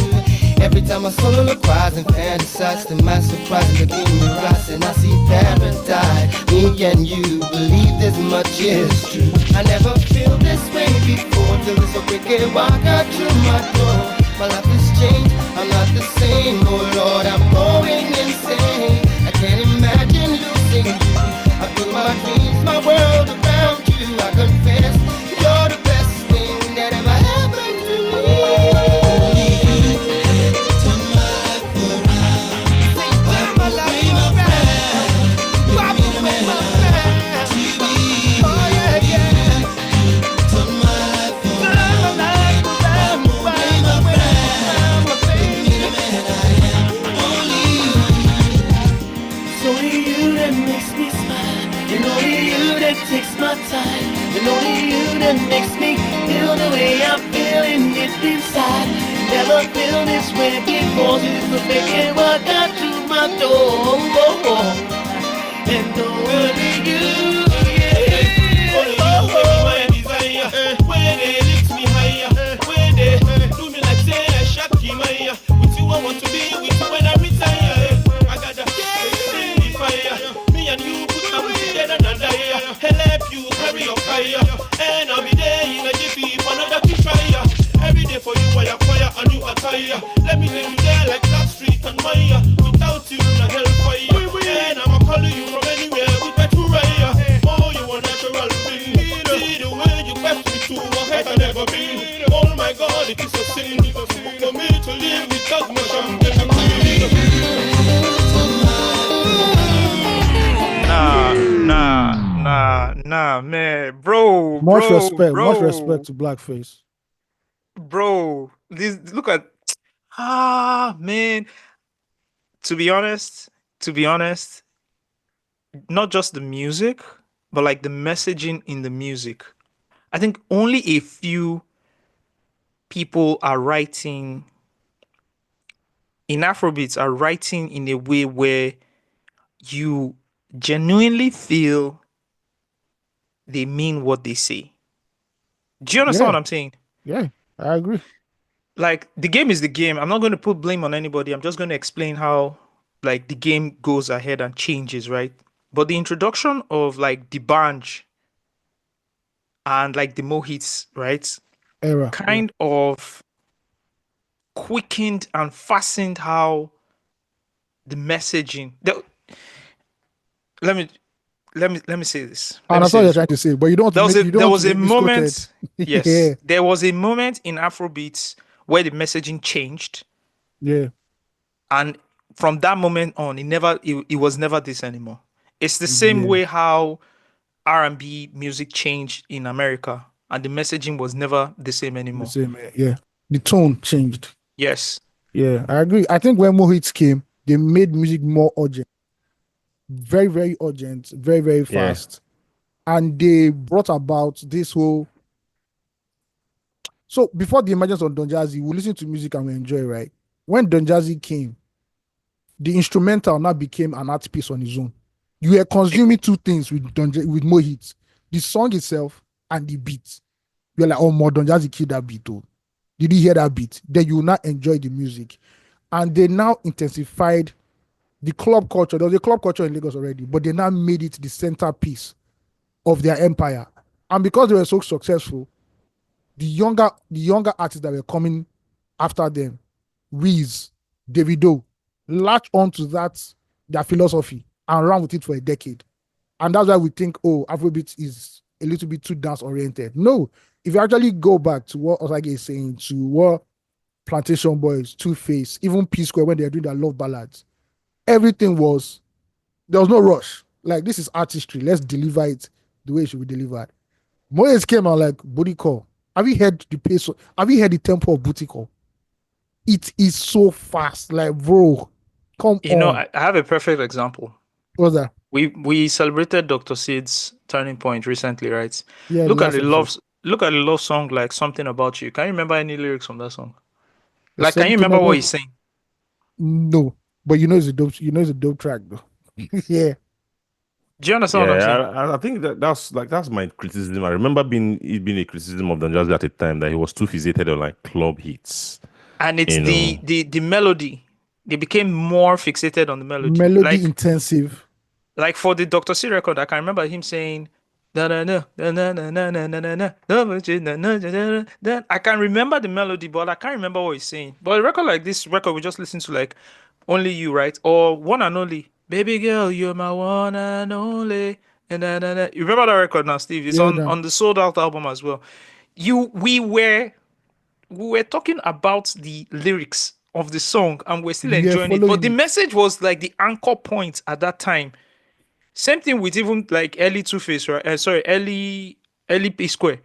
Every time I solo look cries and fantasize, to my surprise look in your eyes and I see paradise. Me and you believe this much is true. I never feel this way before till this so quickly walk out through my door. My life has changed, I'm not the same. Oh Lord, I'm going insane. I can't imagine losing you. I put my dreams, my world around you. I confess, you're the best thing that ever happened to me. Turn my life around. Turn my life around. Turn my life around. Oh yeah, yeah. Turn my life around. It's only you that makes me smile, and only you that takes my time, and only you that makes me feel the way I'm feeling it inside. Never feel this way before, since the second walk out through my door. And only you, yeah. Only you give me my desire, when they lift me higher, when they do me like say I shock him higher. With you I want to be, with you when I retire. I got the fire. Me and you put them together and die. Help you carry your fire. And I'll be there in a jiffy for another to try. Every day for you I acquire a new attire. Let me take you there like Black Street and Maya. Without you in a hellfire. And I'ma call you from anywhere with that fire. Oh, you a natural thing. See the way you best me to a head I never been. Oh my God, it is a sin for me to live without my champagne. Nah, man, bro. Much respect to Blackface. Bro. This look at man. To be honest, not just the music, but like the messaging in the music. I think only a few people are writing in Afrobeats are writing in a way where you genuinely feel they mean what they say. Do you understand what I'm saying? Yeah, I agree. Like the game is the game. I'm not going to put blame on anybody. I'm just going to explain how like the game goes ahead and changes, right? But the introduction of like the Banj and like the Mohits, right? Era. Kind of quickened and fastened how the messaging. Let me say this. And that's what you're trying to say, but you don't. There was a moment. Yes, Yeah. there was a moment in Afrobeats where the messaging changed. Yeah. And from that moment on, it was never this anymore. It's the same way how R&B music changed in America, and the messaging was never the same anymore. Yeah. The tone changed. Yes. Yeah, I agree. I think when Mohits came, they made music more urgent. Very, very urgent, very, very fast. And they brought about this whole. So before the emergence of Don Jazzy, we listen to music and we enjoy, right? When Don Jazzy came, the instrumental now became an art piece on its own. You were consuming two things with Mohits: the song itself and the beat. You're like, oh, more Don Jazzy killed that beat. Oh. Did you hear that beat? Then you will not enjoy the music. And they now intensified the club culture. There was a club culture in Lagos already, but they now made it the centerpiece of their empire. And because they were so successful, the younger artists that were coming after them, Wiz, Davido, latch onto their philosophy and ran with it for a decade. And that's why we think, oh, Afrobeat is a little bit too dance oriented. No, if you actually go back to what Osage is saying, to what Plantation Boys, Two-Face, even P-Square, when they're doing their love ballads, everything was, there was no rush. Like, this is artistry. Let's deliver it the way it should be delivered. Moyes came out like, booty call. Have you heard the pace? Have you heard the tempo of booty call? It is so fast. Like, bro, come on. You know, I have a perfect example. What's that? We celebrated Dr. Sid's turning point recently, right? Yeah. Look at the love song like Something About You. Can you remember any lyrics from that song? Like, can you remember what he's saying? No, but you know it's a dope track though. Yeah. Do you understand what I'm saying? I think that's my criticism. I remember it being a criticism of Don Jazzy at a time that he was too fixated on like club hits. And it's You know, the melody. They became more fixated on the melody. Melody intensive. Like for the Dr. C record, I can remember him saying da da da da da da da da da da da da da. I can remember the melody, but I can't remember what he's saying. But a record like this record, we just listen to like Only You, right? Or One and Only. Baby girl, you're my one and only. And da. You remember that record now, Steve? It's Yeah, on the Sold Out album as well. We were talking about the lyrics of the song and we're still Yeah, enjoying it. But following the it. message was like the anchor point at that time. Same thing with even like early Two Face, right? Early P Square.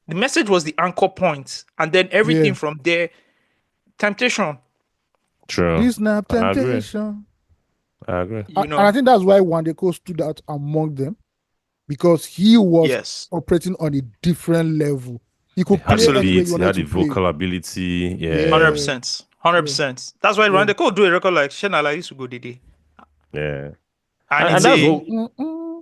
The message was the anchor point, and then everything Yeah. from there. Temptation, true. This now I agree. temptation. I agree. you know. And I think that's why Wandeko stood out among them, because he was Yes, operating on a different level. He could play Absolutely. anywhere He you wanted had the to play. vocal ability. Yeah. Yeah. 100%, 100%. That's why Yeah. when they could do a record like Shenala used to go Didi, Yeah. and And it's that's a what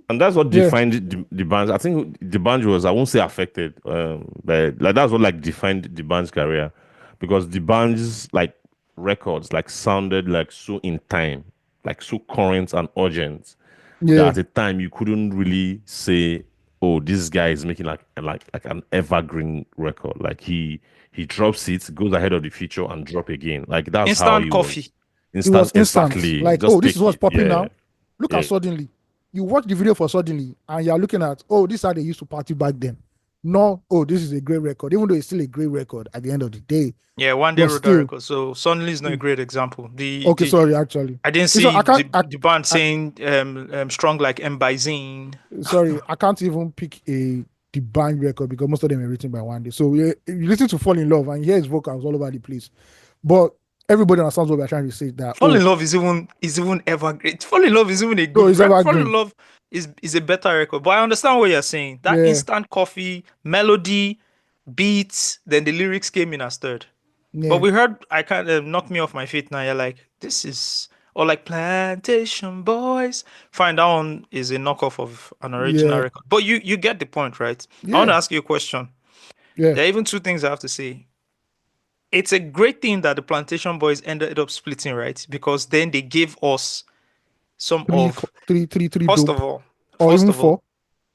and that's what Yeah. defined the band. I think the band was, I won't say affected, but like that's what like defined the band's career, because the band's like records like sounded like so in time, like so current and urgent, that Yeah. at the time you couldn't really say, oh, this guy is making like an evergreen record. Like he drops it, goes ahead of the future and drop again. Like that's how instant he coffee. was. It was instant. Exactly. Like, Just oh, this take is what's it. popping Yeah. now. Look Yeah. at Suddenly. You watch the video for Suddenly and you're looking at, oh, this is how they used to party back then. No, oh, this is a great record. Even though it's still a great record at the end of the day. Yeah, one day But wrote that still- record. So Suddenly is not a great example. Okay, sorry, actually. I didn't So see I can't- the band saying strong like Mbizine. Sorry, I can't even pick the band record because most of them are written by One Day. So you listen to Fall in Love and you hear his vocals all over the place. But everybody understands what we're trying to say, that Fall in Love is even evergreen. Fall in Love is even a good it's record. Fall evergreen. in Love is a better record. But I understand what you're saying. That Yeah. instant coffee, melody, beats, then the lyrics came in as third. Yeah. But we heard I Can't Knock Me Off My Feet now. You're like, this is, or like Plantation Boys. Fine, that one is a knockoff of an original Yeah. record. But you get the point, right? I want to Yeah. ask you a question. Yeah. There are even two things I have to say. It's a great thing that the Plantation Boys ended up splitting, right? Because then they gave us some of, three first dope. of all, Or first even of all,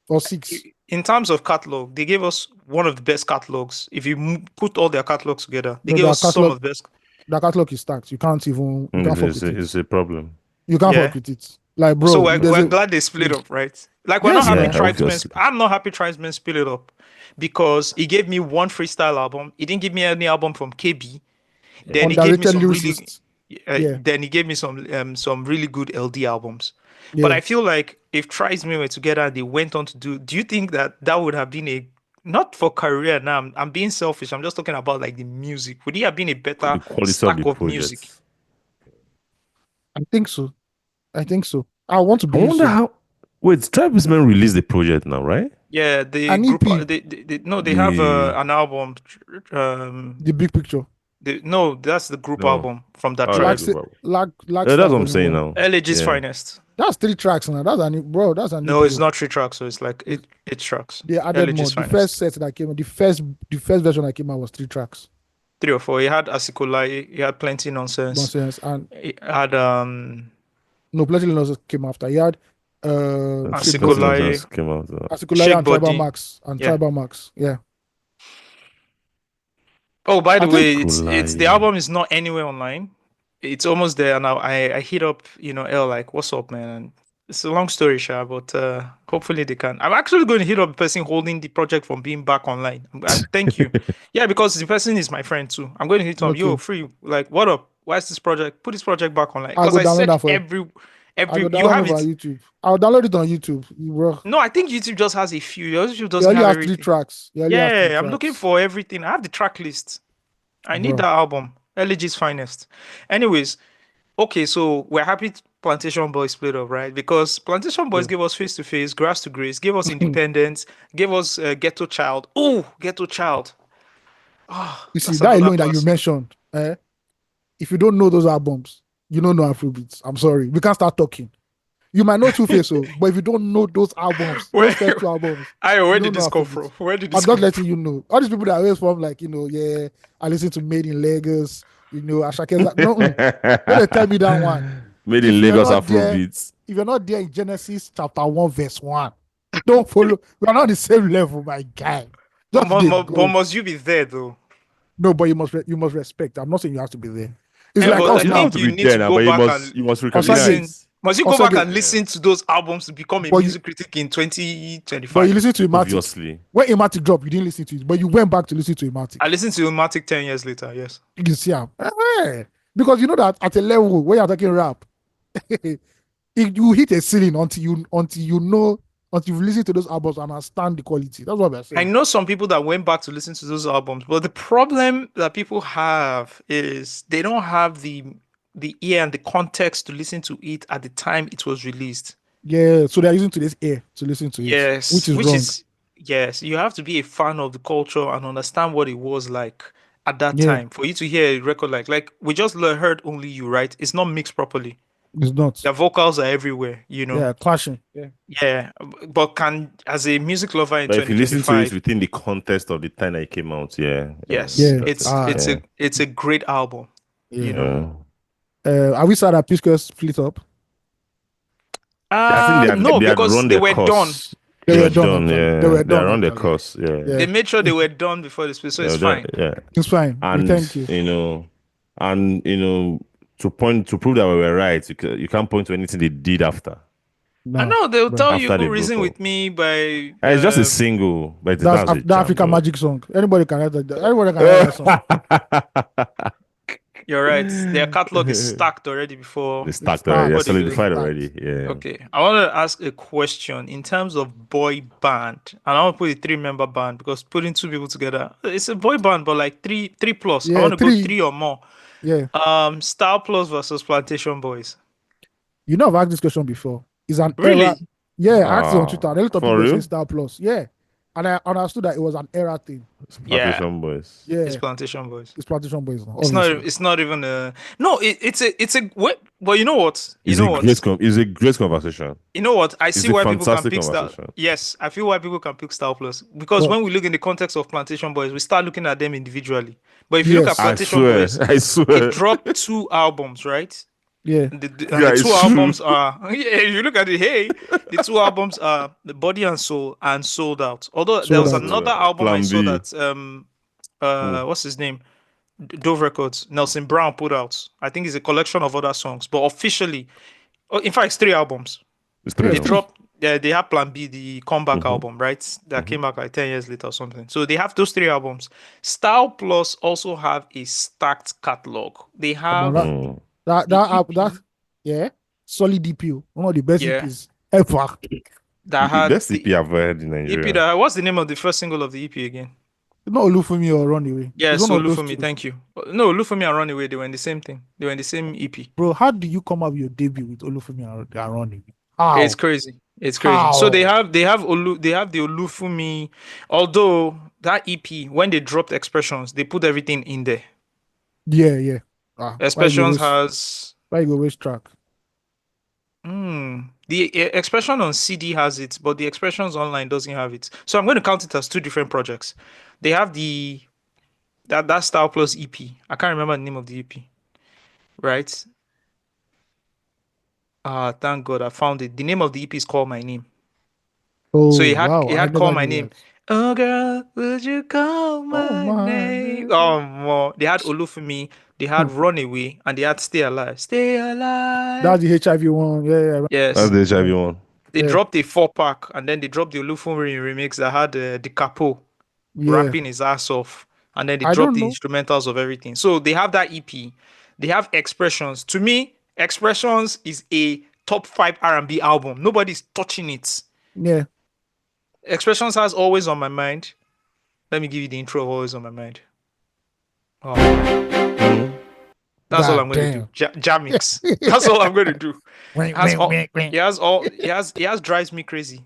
4 or 6. in terms of catalog, they gave us one of the best catalogs. If you put all their catalogs together, they No, gave their us some catalog- of the best. The catalog is stacked. You can't even you can't fuck with it. It's a problem. You can't Yeah. fuck with it. Like, bro, So we're there's a- glad they split up, right? Like we're Yes, not happy yeah. Tribesmen. Obviously. I'm not happy Tribesmen split it up because he gave me one freestyle album. He didn't give me any album from KB. Then he gave me underrated some really, lyricist. yeah. Then he gave me some really good LD albums. Yeah. But I feel like if Tribesmen were together and they went on to do you think that would have been a, not for career now, I'm being selfish, I'm just talking about like the music. Would it have been a better The quality stack of the of music? project. I think so. I want to I believe wonder so. how. Wait, Tribesmen released the project now, right? Yeah, the An group. EP. They have The- an album. The big picture. No, that's the group No. album from that Oh, track. Like, that's say- good. like Yeah, that's what I'm saying now. LAG's Yeah. finest. That's 3 tracks now. That's an bro. That's an No, EP. it's not 3 tracks, so it's like 8 tracks. They added more. LAG's The finest. first set that came out, the first version that came out was 3 tracks. 3 or 4. He had Asikolai. He had Plenty Nonsense. Nonsense. And He had no, Plenty Nonsense came after. He had Asikolai. Came out. Asikulaya Shake and Tribal Body. Max and Yeah. Tribal Max. Yeah. Oh, by the I way, think- it's the Asikolai. album is not anywhere online. It's almost there now. I hit up, L, like, what's up, man? And it's a long story, Sha, but hopefully they can. I'm actually going to hit up the person holding the project from being back online. And thank you. Yeah, because the person is my friend too. I'm going to hit him. Yo, Okay. free. Like, what up? Why is this project? Put this project back online. I'll Because go I download said that for you. every I will you download have it on it. YouTube. I'll download it on YouTube. Bro. No, I think YouTube just has a few. YouTube You doesn't only have have 3 everything. tracks. You only have 3 Yeah, I'm looking tracks. for everything. I have the track list. I need Bro. that album. LG's finest. Anyways, okay, so we're happy Plantation Boys split up, right? Because Plantation Boys gave us Face to Face, Grass to Grace, gave us Independence, gave us Ghetto Child. Oh, Ghetto Child. Oh, You see, that's that another alone that you classic. mentioned, if you don't know those albums, you don't know Afrobeats. I'm sorry. We can't start talking. You might know Two Face, but if you don't know those albums, Where- those first two albums, Where you did don't this know come Afrobeat. from? Where did I'm this not come letting from? you know. All these people that are always from like, yeah, I listen to Made in Lagos, Ashake's. No, don't tell me that one. Made If in you're Lagos not there, Afrobeats. if you're not there in Genesis chapter 1, verse 1, don't follow. We're not on the same level, my guy. But, Just dey but go. must you be there though? No, but you must respect. I'm not saying you have to be there. It's like but us I now. think to you be need to there now, go but back you must and Osage. listen. recognize. Must you go back Osage. and listen to those albums to become a But music critic in But you 2025? listen to Imatic. Obviously. When Imatic dropped, you didn't listen to it, but you went back to listen to Imatic. I listened to Ilmatic 10 years later, yes. You can see him. Because you know that at a level where you're talking rap, you hit a ceiling until you've listened to those albums and understand the quality. That's what we're I saying. know some people that went back to listen to those albums, but the problem that people have is they don't have the ear and the context to listen to it at the time it was released. Yeah, so they're using today's ear to listen to it. Yes, Which is wrong. Yes, you have to be a fan of the culture and understand what it was like at that Yeah. time for you to hear a record like we just heard Only You, right? It's not mixed properly. It's not. The vocals are everywhere, Yeah, clashing. Yeah. Yeah, but as a music lover in But if you listen to it 2025, within the context of the time that it came out, yes, Yeah. it's a great album. Yeah. You know. Are we sad that Pisco split up? I think No, they had because run they their were course. done. They were done, done, actually. yeah. They were They had done, run their actually. course, yeah. Yeah. They made sure they were done before the split, so it's They were fine. done, yeah. It's fine. And Thank you. And to prove that we were right, you can't point to anything they did after. I know they'll tell you After they who Reason broke with up. Me by. It's just a single, but That's a the African jam, Magic song. Anybody can write that. Anybody can write that song. You're right. Their catalog is stacked already before. They stacked already. They're What they do. solidified already. Yeah. Okay. I want to ask a question in terms of boy band. And I want to put a 3-member band because putting 2 people together, it's a boy band, but like three plus. Yeah, I want to go 3. 3 or more. Yeah. Style Plus versus Plantation Boys. You know, I've asked this question before. Is an Really? era. Yeah, I asked it on Twitter. A lot of for people real? say Star Plus. Yeah. And I understood that it was an era thing. Plantation Boys. Yeah. It's Plantation Boys. It's Plantation Boys. Now, It's not even a no. It's a well. You know what? It's a great conversation. You know what? I see a why people can fantastic pick Style. conversation. Yes, I feel why people can pick Style Plus because when we look in the context of Plantation Boys, we start looking at them individually. But if you look at Yes. Plantation Boys, I swear. it dropped 2 albums, right? Yeah. And the Yeah, 2 it's albums are if you look at it, the 2 albums are The Body and Soul and Sold Out. Although there was Sold Out. another album I Plan saw B. that what's his name? Dove Records, Nelson Brown put out. I think it's a collection of other songs, but officially, in fact, it's 3 albums. It's three They albums. dropped. Yeah, they have Plan B, the comeback album, right? That came back like 10 years later or something. So they have those 3 albums. Style Plus also have a stacked catalog. They have That yeah. Solid DPO. One of the best Yeah. EPs ever. that had Best the EP I've heard in EP. Nigeria. What's the name of the first single of the EP again? Not Olufumi or Runaway. Yeah, It's so one of those Olufumi. two. Thank you. No, Olufumi and Runaway. They were in the same thing. They were in the same EP. Bro, how do you come up with your debut with Olufumi and Runaway? How? It's crazy. It's crazy. So How? they have the Olufumi. Although that EP, when they dropped Expressions, they put everything in there. Yeah. Expressions has Why you go waste track? the Expression on CD has it, but the Expressions online doesn't have it. So I'm going to count it as 2 different projects. They have that Style Plus EP. I can't remember the name of the EP. Right? Thank God I found it. The name of the EP is Call My Name. Oh, So it had wow, I Call never My knew Name. that. Oh girl, would you call my my name? name. Oh more. They had Olufumi, they had Runaway, and they had Stay Alive. Stay Alive. That's the HIV one. Yeah. Yes. That's the HIV one. They Yeah. dropped a 4-pack and then they dropped the Olufumi remix that had the capo Yeah. rapping his ass off. And then they I dropped don't the know. instrumentals of everything. So they have that EP. They have Expressions. To me, Expressions is a top 5 R&B album. Nobody's touching it. Yeah. Expressions has Always on My Mind. Let me give you the intro of Always on My Mind. Oh. That's all I'm going to do. Jamix. That's all I'm going to do. It has Drives Me Crazy.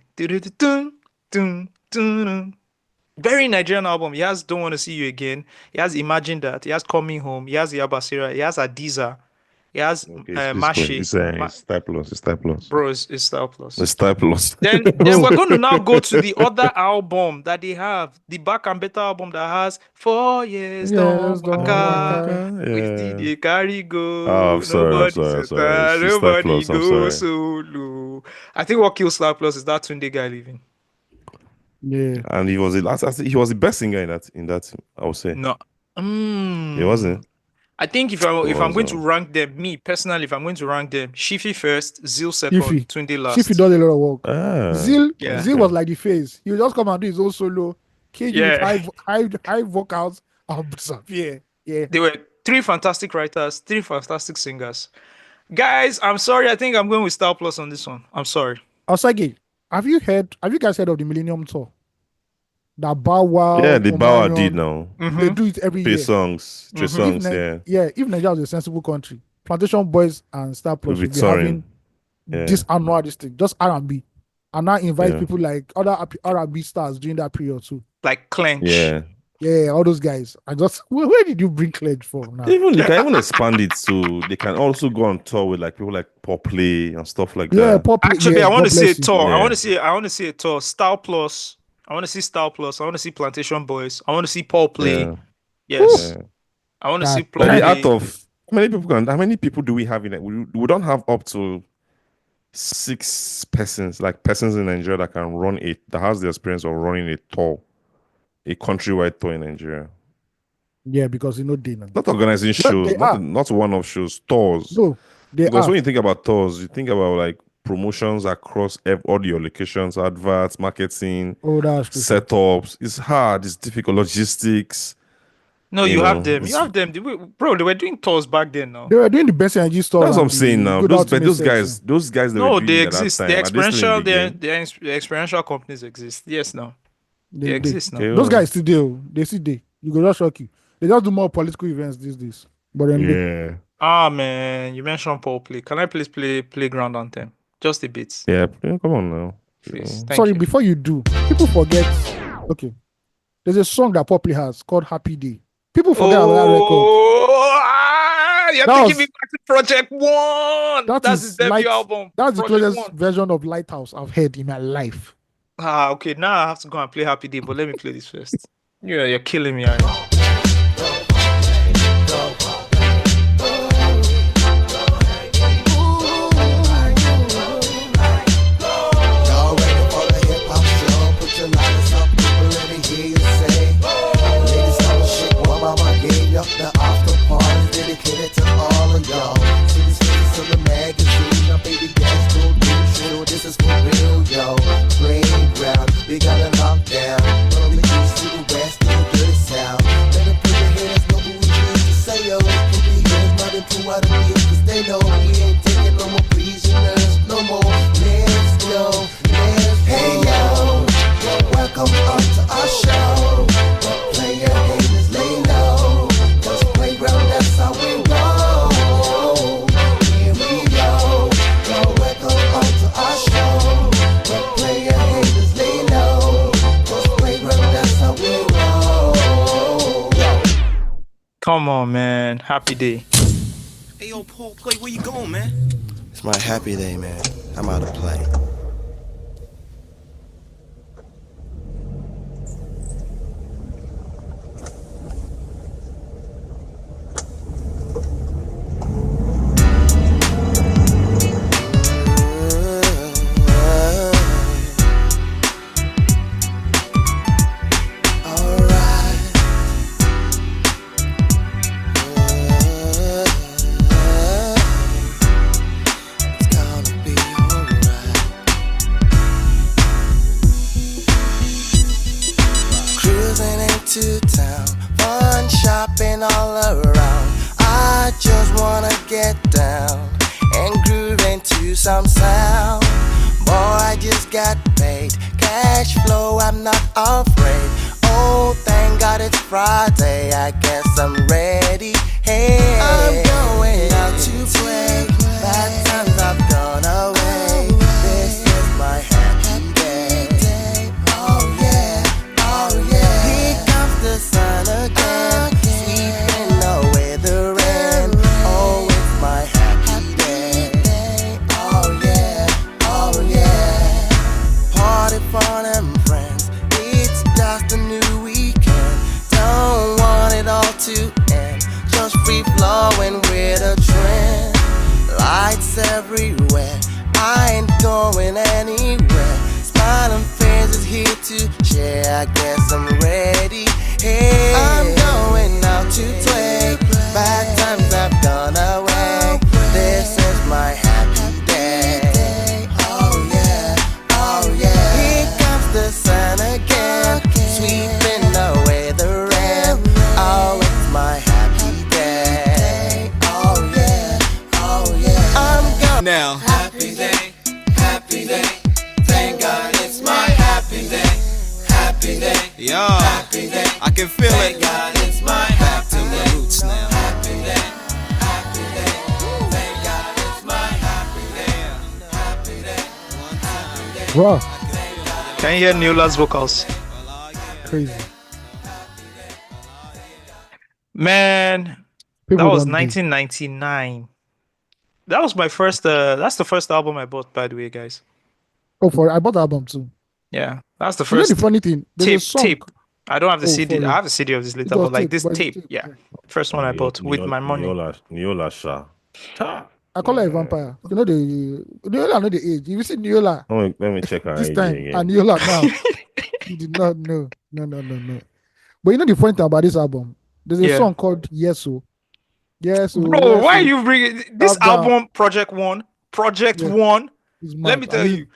Very Nigerian album. He has Don't Want to See You Again. He has Imagine That. He has Coming Home. He has Yabasira. He has Adiza. He has Okay, it's Mashi. it's type plus. It's type plus. Bro, it's Style Plus. It's type plus. Then we're going to now go to the other album that they have, the Back and Better album that has 4 years Yes, don't don't waka. waka. With the carry go. Oh, I'm sorry. It's Style Nobody Plus. I'm go sorry. solo. I think what kills Style Plus is that Tunde guy leaving. Yeah. And he was he was the best singer in that. I would say. No. He wasn't. I think if I'm going to wasn't. rank them, me personally, if I'm going to rank them, Shifi first, Zil second, Shifi. Tunde last. Shifi does a lot of work. Ah. Zil Yeah. was like the face. He would just come and do his own solo, KG Yeah. with high vocals, and disappear. Yeah. They were 3 fantastic writers, 3 fantastic singers. Guys, I'm sorry. I think I'm going with Style Plus on this one. I'm sorry. Osage, have you guys heard of the Millennium Tour? That Bow Wow. Yeah, the Bauer Omanion, did now. They do it every Three year. songs. Three songs. Yeah. If Nigeria was a sensible country, Plantation Boys and Star Plus Will will be be having Yeah. this annual thing, just R&B, and now invite Yeah. people like other R&B stars during that period too. Like Clench. Yeah. Yeah, all those guys. Where did you bring Clegg from now? Even you can even expand it so they can also go on tour with like people like Pop Play and stuff like Yeah, that. Actually, yeah, I want to God see a bless you. tour. Yeah. I want to see a tour. Style Plus. I want to see Style Plus. I want to see Plantation Boys. I want to see Paul Play. Yeah. Yes. Yeah. I want to see Like Paul Like Play. out of how many people do we have in it? We don't have up to 6 persons in Nigeria that can that has the experience of running a tour, a countrywide tour in Nigeria. Yeah, because they know. Not organizing shows, they are. not one-off shows, tours. No, they Because are. when you think about tours, you think about like promotions across all your locations, adverts, marketing, Oh, that's true. setups. It's hard. It's difficult. Logistics. No, you you have know, them. You it's- have them. Bro, they were doing tours back then now. They were doing the best energy store. That's what I'm and saying the now. good Those ultimate sex, guys. They No, were doing they it at that exist. time. The Are they still in experiential, the game? the experiential companies exist. Yes, now. They They exist now. Okay, Those well, guys still they see they. You go just shock you. They just do more political events these days. But then Yeah. Ah, man. You mentioned Paul Play. Can I please play Playground Anthem? Just a bit. Yeah. Come on now. Please. Thank sorry, you. before you do, people forget. Okay, there's a song that Poppy has called Happy Day. People forget about that record. You're That taking was- me back to Project One. That That's is his debut Light- album. That's the Project closest One. version of Lighthouse I've heard in my life. Ah, okay. Now I have to go and play Happy Day, but let me play this first. Yeah, you're killing me. I know. Y'all ready for the hip hop show? Put your lighters up, people, let me hear you say. Ladies, tell me shit, what mama gave you. The after party dedicated to all of y'all. See the streets of the magazine, now baby, that's go do show. This is for real, yo. Playground, we got it locked down. From the east to the west, to the dirty south. Let them put your hands, know who we need to say, yo. Put the hands, not into what it is, cause they know we ain't taking no more prisoners, no more. Let's go, hey yo, welcome up to our show. Play your haters, lay low. Cause Playground, that's how we roll. Here we go, welcome up to our show. Play your haters, lay low. Cause Playground, that's how we roll. Come on, man. Happy Day. Hey, yo, Paul Play, where you going, man? It's my happy day, man. I'm out of play. Cruising into town, fun shopping all around. I just wanna get down and groove into some sound. Boy, I just got paid, cash flow, I'm not afraid. Oh, thank God it's Friday, I guess I'm ready. Hey, I'm going out to play. Bad times I've gone away. This is my happy day. Oh yeah, oh yeah. Here comes the sun again, sweeping away the rain. Oh, it's my happy Ladies everywhere, I ain't going anywhere. Smiling faces here to share. I guess I'm ready. Hey, I'm going out to play. Bad times have gone away. This is my happy day. Oh yeah, oh yeah. Here comes the sun again, sweeping away the rain. Oh, it's my happy day. Oh yeah, oh yeah. I'm going Now, happy day, happy day. Thank God it's my happy day, happy day. Yo, happy day. I can feel it. Thank God it's my back to the roots now. Happy day, happy day. Thank God it's my happy day, happy day. One time. Bro, Can you hear Neola's vocals? crazy. Man, People that was don't do. 1999. That was my first. That's the first album I bought, by the way, guys. Oh, I bought the album too. Yeah, that's the You know first the funny thing? There's a song. tape. I don't have the Oh, CD. sorry. I have a CD of this It later, was but like tape, this but it's tape, tape, yeah, yeah. first one I bought with my money. Neola Shah. I call her a vampire. You know the Neola know the age. You see Neola Let me check her this ID time again. and Neola now. You did not know. No. But you know the funny thing about this album? There's a Yeah. song called Yes Oh. Yes Oh. Bro, Yes, why Oh. are you bringing this Calm down. album? Project One. Yeah. It's Let mad. me tell you,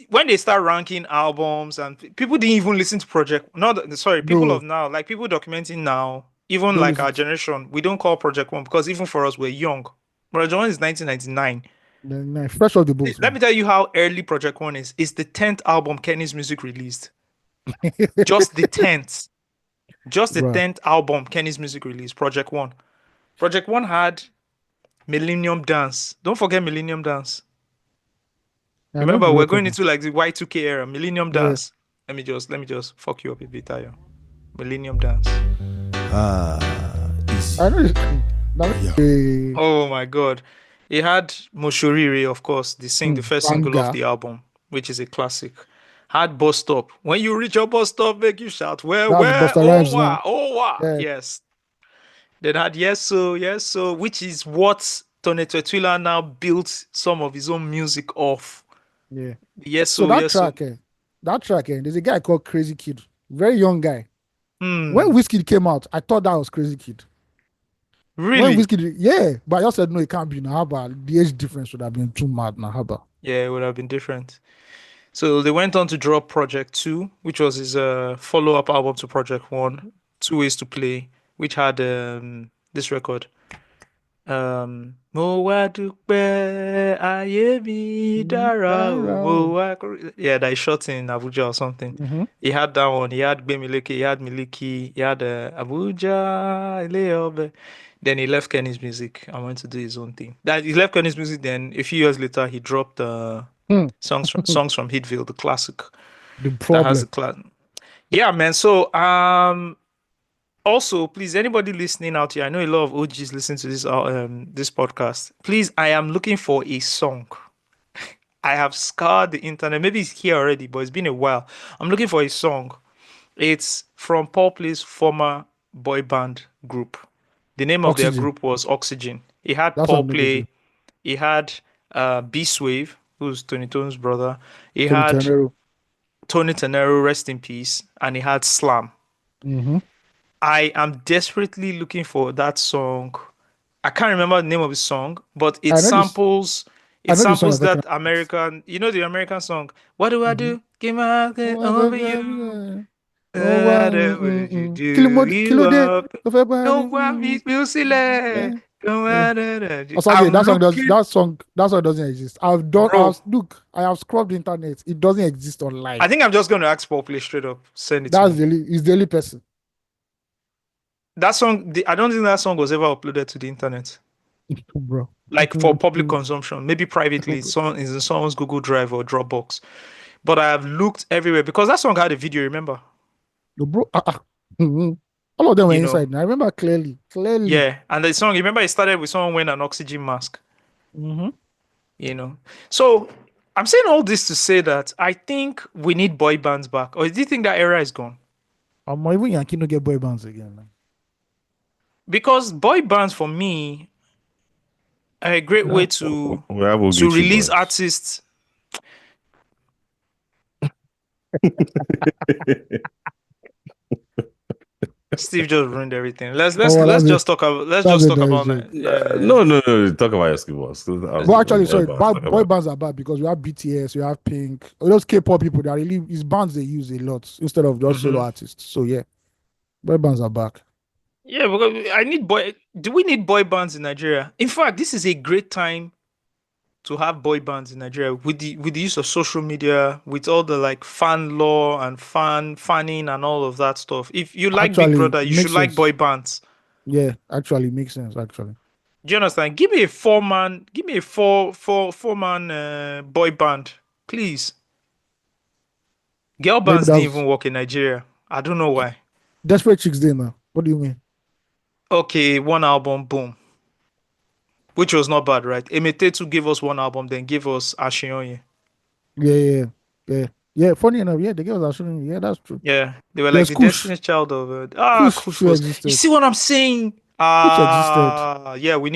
when they start ranking albums and people didn't even listen to Project. People No. of now, like people documenting now, even Don't like listen our to- generation, we don't call Project One because even for us, we're young. Project One is 1999. Nah, fresh off the books. Let me tell you how early Project One is. It's the 10th album Kenny's Music released. Just the 10th. Just the Bruh. 10th album Kenny's Music released. Project One. Project One had Millennium Dance. Don't forget Millennium Dance. I know Remember, the we're record going now. into like the Y2K era. Millennium Yeah. Dance. Let me just fuck you up a bit, Tayo. Millennium Dance. I know this. Oh my god. It had Moshoriri, of course, the first single of Banger. the album, which is a classic. Had Bus Stop. When you reach your bus stop, make you shout, where, That's Busta oh Rhymes wow, now. oh wow. Yeah. Yes. Then had Yes So, which is what Tony Tetwila now built some of his own music off. Yeah. Yes So So, Yes So. that track, there's a guy called Crazy Kid, very young guy. Hmm. When Whiskey came out, I thought that was Crazy Kid. When Really? Whiskey, yeah, but I just said no, it can't be. Now, how about the age difference would have been too mad. Now, how about? Yeah, it would have been different. So they went on to drop Project 2, which was his follow-up album to Project 1, Two Ways to Play, which had this record. Mo wá dúpẹ́ ayé mi dára o, mo wá yeah, that is shot in Abuja or something. Mm-hmm. He had that one. He had Gbemileke, he had Miliki, he had Abuja, Ile Obe. Then he left Kenny's Music and went to do his own thing. He left Kenny's Music. Then a few years later, he dropped songs from Hitville, the classic. The That has problem. yeah, man. So also, please, anybody listening out here, I know a lot of OGs listen to this this podcast. Please, I am looking for a song. I have scoured the internet. Maybe it's here already, but it's been a while. I'm looking for a song. It's from Paul Play's former boy band group. The name of their Oxygen. group was Oxygen. He had That's Paul what I'm looking Play. He had Beast Wave, who's Tony Tone's brother. He Tony had Tenero. Tony Tenero, rest in peace. And he had Slam. Mm-hmm. I am desperately looking for that song. I can't remember the name of the song, but it I know this- samples I know the song samples you're that talking American, you know the American song. What do I do? Give my heart over you. What would you do? You up? Don't want me to sílẹ̀. Osage, that song I'm doesn't exist. I've done. Bro. I have scrubbed the internet. It doesn't exist online. I think I'm just going to ask Paul Play straight up. Send it to That's me. he's the only person. That song, I don't think that song was ever uploaded to the internet. Bro. Like for public consumption, maybe privately, is in someone's Google Drive or Dropbox. But I have looked everywhere because that song had a video, remember? No, bro. All of them were You know. inside. I remember clearly. Yeah, and the song, remember it started with someone wearing an oxygen mask. Mm-hmm. You know. So I'm saying all this to say that I think we need boy bands back. Or do you think that era is gone? Even Yankee no get boy bands again. Man. Because boy bands for me, a great way to We have Ogechi release boys. artists. Steve just ruined everything. Let's just talk about No. Talk about your skateboards. But actually, sorry, boy bands are bad because we have BTS, we have Pink, those K-pop people that really is bands they use a lot instead of just solo artists. So yeah, boy bands are back. Yeah, because I need boy. Do we need boy bands in Nigeria? In fact, this is a great time to have boy bands in Nigeria with the use of social media, with all the like fan law and fanning and all of that stuff. If you like Actually, Big Brother, you makes should like sense. boy bands. Yeah, actually makes sense. Actually, Do you understand? Give me a four man boy band, please. Girl maybe bands didn't that's even work in Nigeria. I don't know why. Desperate Chicks Day now. What do you mean? Okay, one album, boom. Which was not bad, right? Emetetu gave us one album, then gave us Ashionye. Yeah. Funny enough, yeah, the girls are showing. Yeah, that's true. Yeah, they were There's like the Kush. Destiny's Child of Kush was. existed. You see what I'm saying? Kush existed. Yeah, we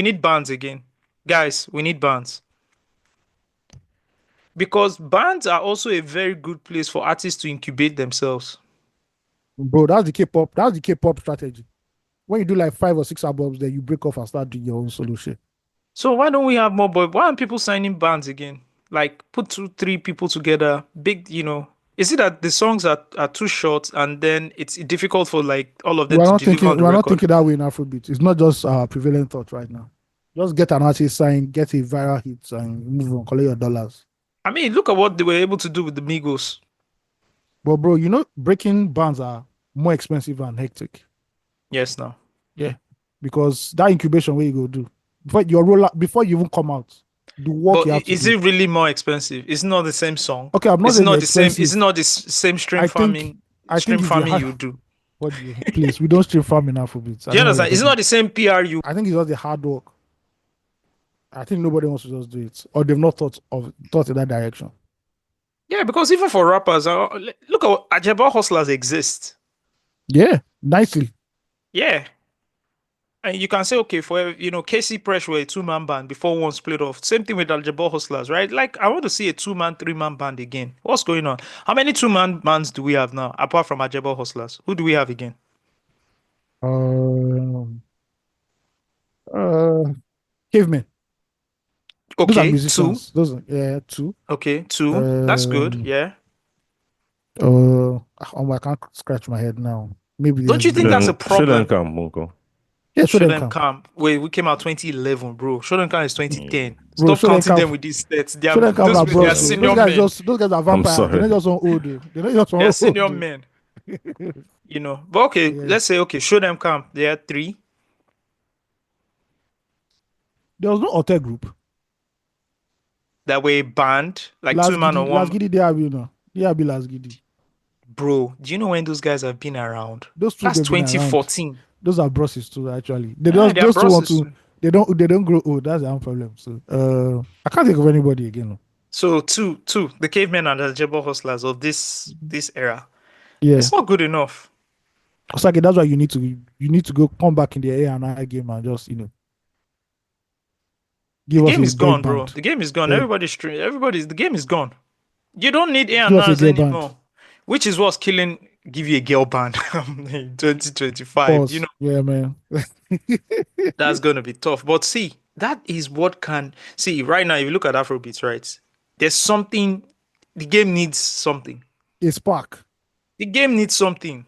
need bands again, guys. We need bands because bands are also a very good place for artists to incubate themselves. Bro, that's the K-pop. That's the K-pop strategy. When you do like 5 or 6 albums, then you break off and start doing your own solo shit. So why don't we have more boy? Why aren't people signing bands again? Like put 2-3 people together, big, Is it that the songs are too short and then it's difficult for like all of them to deliver on the We're record? not thinking that way in Afrobeat. It's not just prevalent thought right now. Just get an artist signed, get a viral hit, and move on, collect your dollars. I mean, look at what they were able to do with the Migos. But bro, breaking bands are more expensive and hectic. Yes, now. Yeah, because that incubation where you go do before you even come out, the work But you have to is do. it really more expensive? It's not the same song. Okay, I'm not It's saying not the expensive. same. It's not the same stream farming. Stream farming you do. Please, we don't stream farm in Afrobeats. Do you understand? It's not the same PRU. I think it's just the hard work. I think nobody wants to just do it, or they've not thought in that direction. Yeah, because even for rappers, look at Ajaba hustlers exist. Yeah, nicely. Yeah. And you can say, okay, for KC Fresh were a 2-man band before one split off. Same thing with Aljabal Hustlers, right? Like, I want to see a 2-man, 3-man band again. What's going on? How many 2-man bands do we have now, apart from Aljabal Hustlers? Who do we have again? Cavemen. Okay, those are musicians. Two. Okay, 2. That's good. Yeah. I can't scratch my head now. Maybe. Don't you think that's a problem? Yeah, Show them camp. Wait, we came out 2011, bro. Show them camp is 2010. Bro, Stop counting them with these stats. They are senior men. Those guys are vampires. They're not just on old. They're senior men. But okay, let's say show them camp. They are 3. There was no hotel group that were banned, like 2-man or 1. Last Giddy, they be Last Giddy. Bro, do you know when those guys have been around? That's 2014. Those are brosses too, actually. They don't they don't grow old. That's their own problem. So I can't think of anybody again. So two, the cavemen and the Jebel hustlers of this era. Yeah. It's not good enough. Osaka, that's why you need to go come back in the A&I game and just give the game is gone, bro. The game is gone. Yeah. The game is gone. You don't need A&Rs anymore. Which is what's killing give you a girl band in 2025. Yeah, man. That's gonna be tough. But see, that is what can see right now. If you look at Afrobeats, right? There's something. The game needs something. A spark. The game needs something.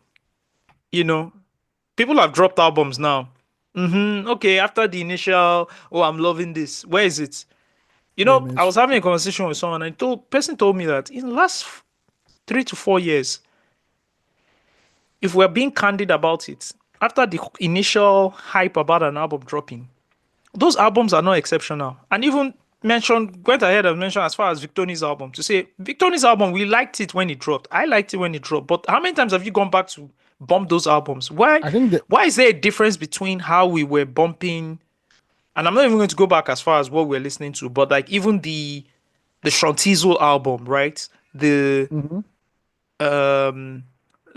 People have dropped albums now. Okay, after the initial, I'm loving this. Where is it? I was having a conversation with someone, and person told me that in the last 3 to 4 years, if we're being candid about it, after the initial hype about an album dropping, those albums are not exceptional. And even went ahead and mentioned as far as Victoni's album, to say, Victoni's album, we liked it when it dropped. I liked it when it dropped. But how many times have you gone back to bump those albums? Why is there a difference between how we were bumping, and I'm not even going to go back as far as what we're listening to, but like even the Shantizo album, right? The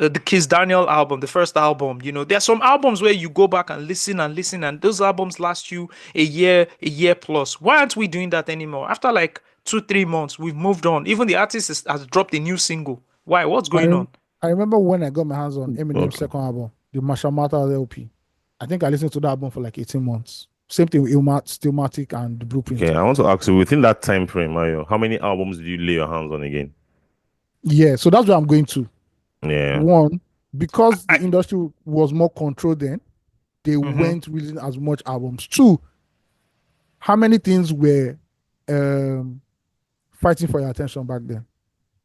the Kiss Daniel album, the first album. You know, there are some albums where you go back and listen, and those albums last you a year plus. Why aren't we doing that anymore? After like 2-3 months, we've moved on. Even the artist has dropped a new single. Why? What's going on? I remember when I got my hands on Eminem's Okay. second album, the Marshall Mathers LP. I think I listened to that album for like 18 months. Same thing with Stillmatic and the Blueprint. Okay, I want to ask you, within that time frame, Mario, how many albums did you lay your hands on again? Yeah, so that's where I'm going to. Yeah. One, because the industry was more controlled then, they Mhm. weren't releasing as much albums. Two, how many things were fighting for your attention back then?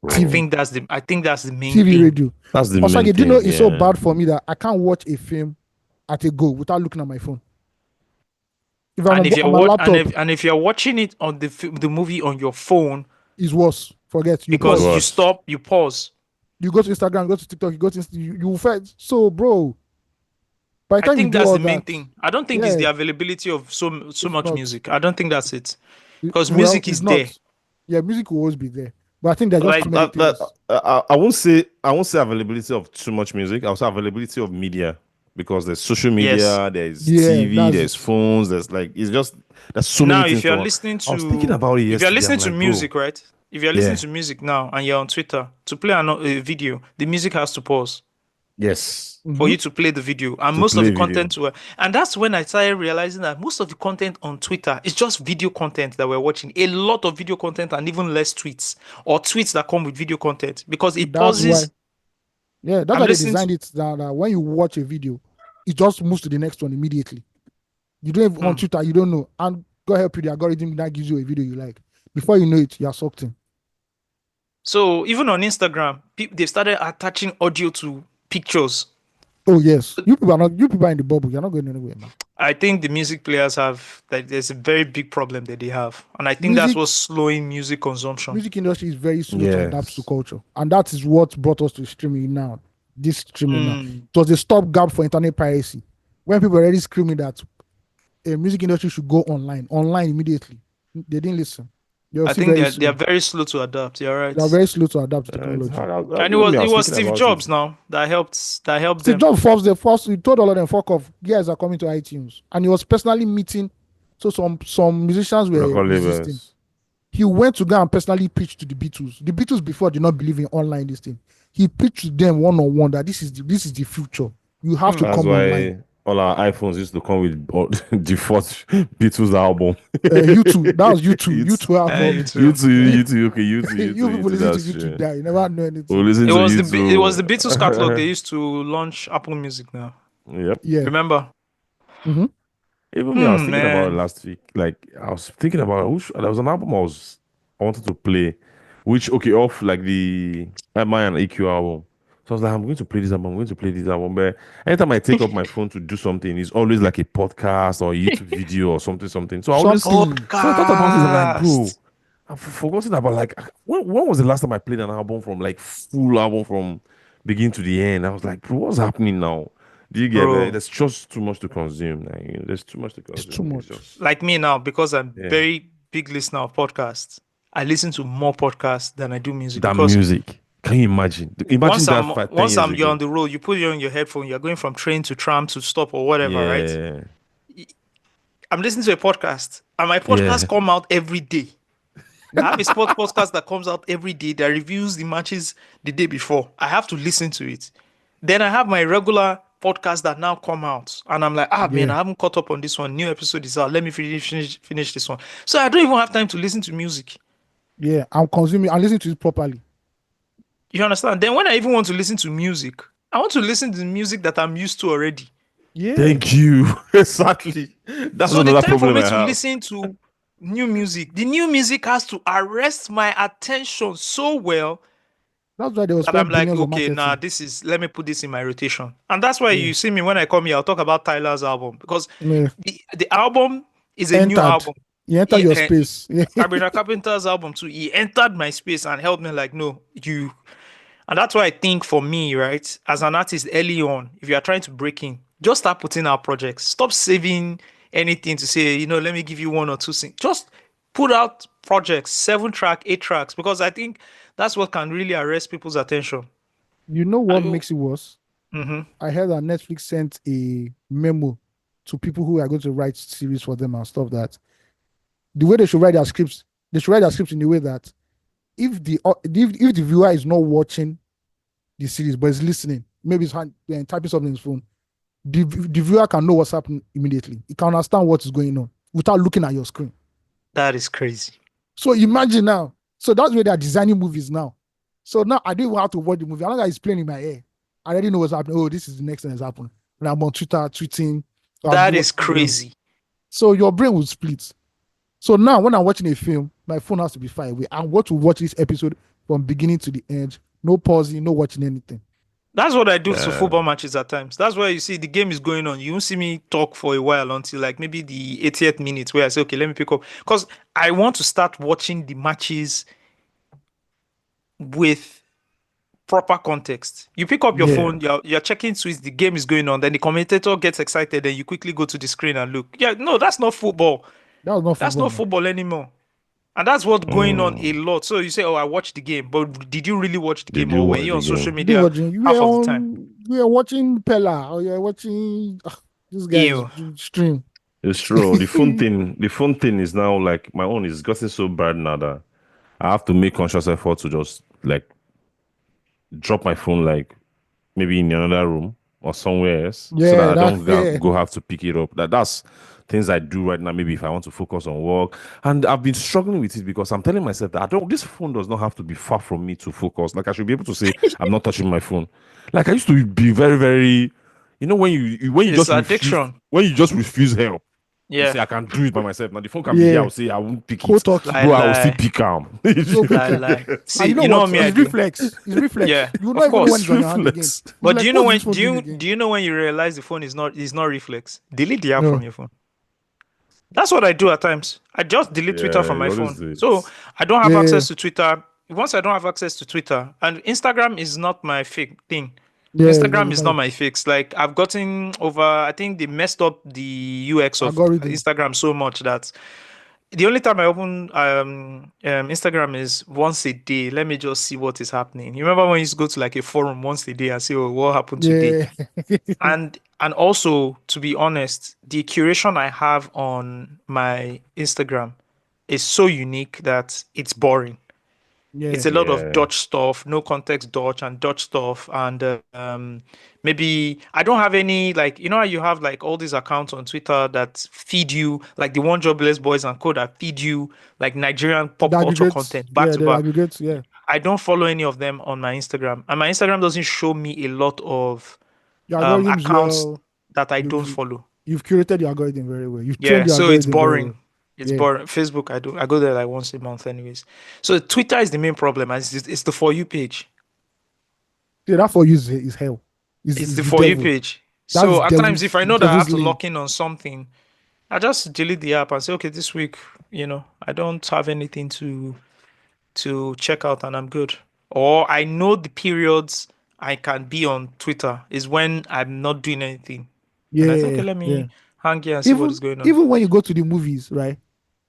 I think that's the main TV, thing. radio. That's the Also, main do you know thing, it's so yeah. bad for me that I can't watch a film at a go without looking at my phone. If I'm And if you're on my laptop, and if you're watching it on the movie on your phone, it's worse. Forget you because pause. you Worse. stop, you pause. You go to Instagram, go to TikTok, you go to you fight. So, bro, by the I time you think do that's all the main that, thing. I don't think it's the yeah. availability of so much not. music. I don't think that's it. Because well, music it's is not. there. Yeah, music will always be there. But I think there's just Like too many things. I won't say availability of too much music. I'll say availability of media, because there's social media, Yes. there's Yeah, TV, that's there's it. phones, there's so Now, many things. if you're to- listening to I was thinking about it if you're yesterday. listening I'm to like, music, bro, right? If you're listening Yeah. to music now and you're on Twitter, to play a video, the music has to pause yes, for you to play the video. And To most of play the video. content were, and that's when I started realizing that most of the content on Twitter is just video content that we're watching. A lot of video content and even less tweets, or tweets that come with video content, because it That's pauses. Yeah, that's I'm why they listening designed it that when you watch a video, it just moves to the next one immediately. You don't even on Twitter, you don't know. And God help you, the algorithm that gives you a video you like. Before you know it, you're sucked in. So even on Instagram, they've started attaching audio to pictures. Oh yes. You people are in the bubble. You're not going anywhere, man. I think the music players have that. There's a very big problem that they have, and I think that's Music- what's slowing music consumption. Music industry is very slow to Yes. adapt to culture. And that is what brought us to streaming now. This streaming now. Mm. It was a stopgap for internet piracy. When people were already screaming that a music industry should go online immediately. They didn't listen. They were I still think very they're slow. very slow to adapt. You're right. They are very slow to adapt to technology. And it was Steve Jobs now that helped Steve them. Jobs he told all of them, fuck off, guys are coming to iTunes. And he was personally meeting, so some musicians were Record resisting. labels. He went to go and personally preach to the Beatles. The Beatles before did not believe in online this thing. He preached to them one-on-one that this is the future. You have to That's come why online. all our iPhones used to come with default Beatles album. YouTube, that was YouTube. YouTube album. YouTube, okay, YouTube. You people listen to that's YouTube true. die. You never know anything. We'll listen It to was YouTube. it was the Beatles catalog they used to launch Apple Music now. Yep. Yeah. Remember? Mm-hmm. Even me, I was thinking about it Man. last week. Like, I was thinking about there was an album I wanted to play, which off like the MI and EQ album. So I was like, I'm going to play this album. I'm going to play this album. But anytime I take up my phone to do something, it's always like a podcast or a YouTube video or something. So I always Something. so I thought about it. I'm like, bro, I've forgotten about like when was the last time I played an album from like full album from beginning to the end? I was like, bro, what's happening now? Do you get Bro. it? There's just too much to consume. Like, there's too much to consume. too much. just- Like me now, because I'm Yeah. very big listener of podcasts. I listen to more podcasts than I do music. that because music. Can you imagine? Imagine once that I'm 10 once years I'm you're ago. on the road, you put it on your headphone, you're going from train to tram to stop or whatever, right? Yeah. I'm listening to a podcast, and my podcast Yeah. come out every day. I have a sports podcast that comes out every day that reviews the matches the day before. I have to listen to it. Then I have my regular podcast that now come out, and I'm like, man, I haven't caught up on this one. New episode is out. Let me finish this one. So I don't even have time to listen to music. Yeah, I'm listening to it properly. You understand? Then when I even want to listen to music, I want to listen to the music that I'm used to already. Yeah. Thank you. Exactly. That's So the another time for problem me I to have. listen to new music, the new music has to arrest my attention so well That's why they will that spend I'm like, billions on okay, marketing. let me put this in my rotation. And that's why you see me when I come here, I'll talk about Tyler's album, because Yeah. the album is a new Entered. album. You enter your Yeah. space. Yeah. Sabrina Carpenter's album too. He entered my space and helped me like, no, you. And that's why I think for me, right, as an artist early on, if you are trying to break in, just start putting out projects. Stop saving anything to say, let me give you one or two things. Just put out projects, 7 track, 8 tracks, because I think that's what can really arrest people's attention. You know what makes it worse? Mm-hmm. I heard that Netflix sent a memo to people who are going to write series for them and stuff that the way they should write their scripts, they should write their scripts in the way that if the viewer is not watching the series but is listening, maybe he's typing something in his phone, the viewer can know what's happening immediately. He can understand what is going on without looking at your screen. That is crazy. So imagine now. So that's where they are designing movies now. So now I don't even have to watch the movie. I know that it's playing in my ear. I already know what's happening. Oh, this is the next thing that's happening. And I'm on Twitter tweeting. That is crazy. So your brain will split. So now when I'm watching a film, my phone has to be far away. I want to watch this episode from beginning to the end. No pausing, no watching anything. That's what I do to football matches at times. That's where you see the game is going on. You won't see me talk for a while until like maybe the 80th minute where I say, okay, let me pick up. Because I want to start watching the matches with proper context. You pick up your phone, you're checking tweets, the game is going on, then the commentator gets excited, then you quickly go to the screen and look. Yeah, no, that's not football. That's not football anymore. And that's what's going on a lot. So you say, oh, I watched the game, but did you really watch the game, or were you on social media half of the time? You are watching Pella, or you're watching this guy's stream. It's true. The phone thing is now like my own is getting so bad now that I have to make conscious effort to just like drop my phone like maybe in another room or somewhere else, so that I don't have to pick it up. That's things I do right now. Maybe if I want to focus on work, and I've been struggling with it because I'm telling myself that this phone does not have to be far from me to focus. Like I should be able to say I'm not touching my phone. Like I used to be very, very, when you it's addiction. When you just refuse help. Yeah, you say I can do it by myself. Now the phone can be here. I'll say I won't pick it. Talk I will still pick calm. See, you know what me? It's reflex. It's reflex. Yeah, you know, of course. It's reflex. But do you know when? Do you know when you realize the phone is not reflex? Delete the app from your phone. That's what I do at times. I just delete Twitter from my phone, so I don't have access to Twitter. Once I don't have access to Twitter, and Instagram is not my fake thing. Instagram is not my fix. Like I've gotten over, I think they messed up the UX of Instagram so much that the only time I open Instagram is once a day. Let me just see what is happening. You remember when you used to go to like a forum once a day and see what happened today? And also, to be honest, the curation I have on my Instagram is so unique that it's boring. It's a lot of Dutch stuff, no context Dutch and Dutch stuff, and maybe I don't have any, like, how you have like all these accounts on Twitter that feed you, like the One Jobless Boys and Co that feed you like Nigerian pop culture content back to back. I don't follow any of them on my Instagram, and my Instagram doesn't show me a lot of accounts that I don't follow. You've curated your algorithm very well. You've trained your so it's boring. Well. It's boring. Facebook, I go there like once a month anyways. So Twitter is the main problem. It's the For You page. Yeah, that For You is hell. It's the For You page. So at times, if I know that I have to lock in on something, I just delete the app and say, okay, this week, I don't have anything to check out and I'm good. Or I know the periods I can be on Twitter is when I'm not doing anything. And I think, okay, let me hang here and see what is going on. Even when you go to the movies, right?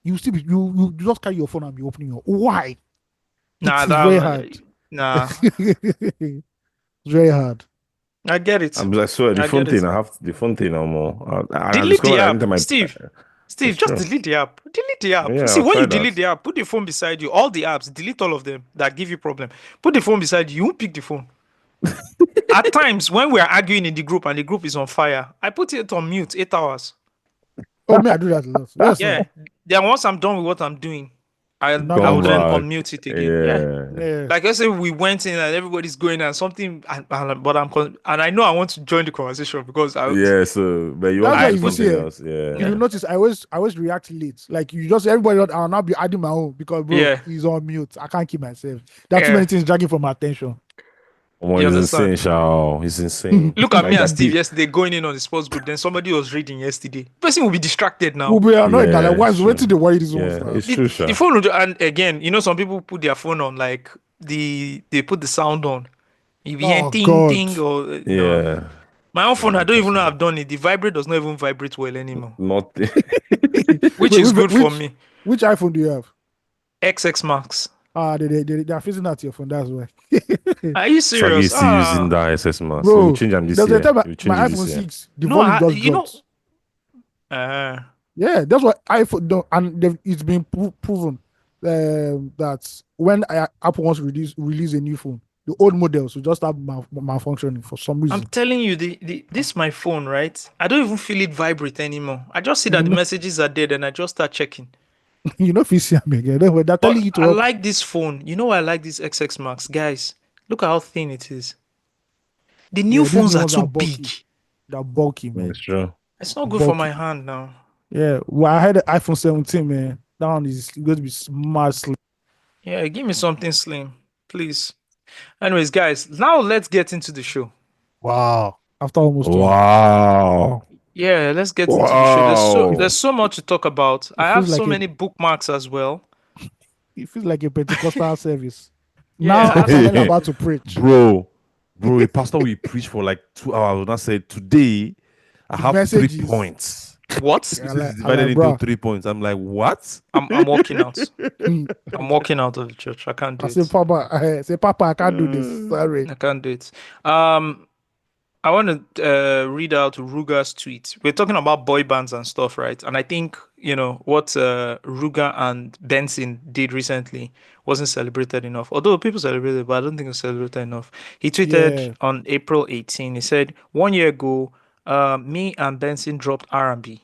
You still you just carry your phone and be opening your. Why? It's very hard. It's very hard. I get it. I swear the phone thing. I have the phone thing no more. Delete the app, Steve. Just delete the app. Delete the app. Yeah, see, when you delete the app, put the phone beside you. All the apps, delete all of them that give you problem. Put the phone beside you. You won't pick the phone. At times, when we are arguing in the group and the group is on fire, I put it on mute 8 hours. Oh, me, I do that a lot. Then once I'm done with what I'm doing, I will then unmute it again. Like I said, we went in and everybody's going and something, but I know I want to join the conversation because but you want to do something else. You notice I always react late. Like everybody, I'll not be adding my own because he's on mute. I can't keep myself. There are too many things dragging from my attention. He's insane, Shao. He's insane. Look at me and Steve yesterday going in on the sports group. Then somebody was reading yesterday. Person will be distracted now. We'll be annoyed now. Like, why is waiting to worry this one? It's true, Shao. The phone, and again, some people put their phone on like they put the sound on. You be hearing ting or My own phone, I don't even know I've done it. The vibrate does not even vibrate well anymore. Nothing. Which is good for me. Which iPhone do you have? XX Max. They are phasing out your phone. That's why. Are you Shaggy serious? is still using that SS mask. So Bro, you change them this there's a year. time You change my it this iPhone year. 6, the No, volume just you know. dropped. Uh, Yeah, that's what iPhone don't, and it's been proven that when Apple wants to release a new phone, the old models will just start malfunctioning for some I'm reason. telling you, this my phone, right? I don't even feel it vibrate anymore. I just see that the messages are dead, and I just start checking. You know, if you see them again, they're telling But you to I up. like this phone. You know why I like this XX Max, guys? Look at how thin it is. The new Yeah, these phones new are ones too are big. bulky. They're bulky, man. That's true. It's not good for Bulky. my hand now. Yeah, well, I had an iPhone 17, man. That one is going to be smart slim. Yeah, give me something slim, please. Anyways, guys, now let's get into the show. Wow. After almost 20. Wow. Yeah, let's get into the show. Wow. There's so much to talk about. I It have feels so like many bookmarks as well. it feels like a Pentecostal service. Yeah, Now I have I'm some- about to preach. Bro, a pastor will preach for like 2 hours. And I said, today I The have 3 message is points. what? This I is like, divided into bro. 3 points. I'm like, what? I'm walking out. I'm walking out of the church. I can't do I say, it. Papa, I can't do this. Sorry. I can't do it. I want to read out Ruga's tweet. We're talking about boy bands and stuff, right? And I think, what Ruga and Benson did recently wasn't celebrated enough. Although people celebrated, but I don't think it was celebrated enough. He tweeted Yeah. on April 18, he said, 1 year ago, me and Benson dropped R&B.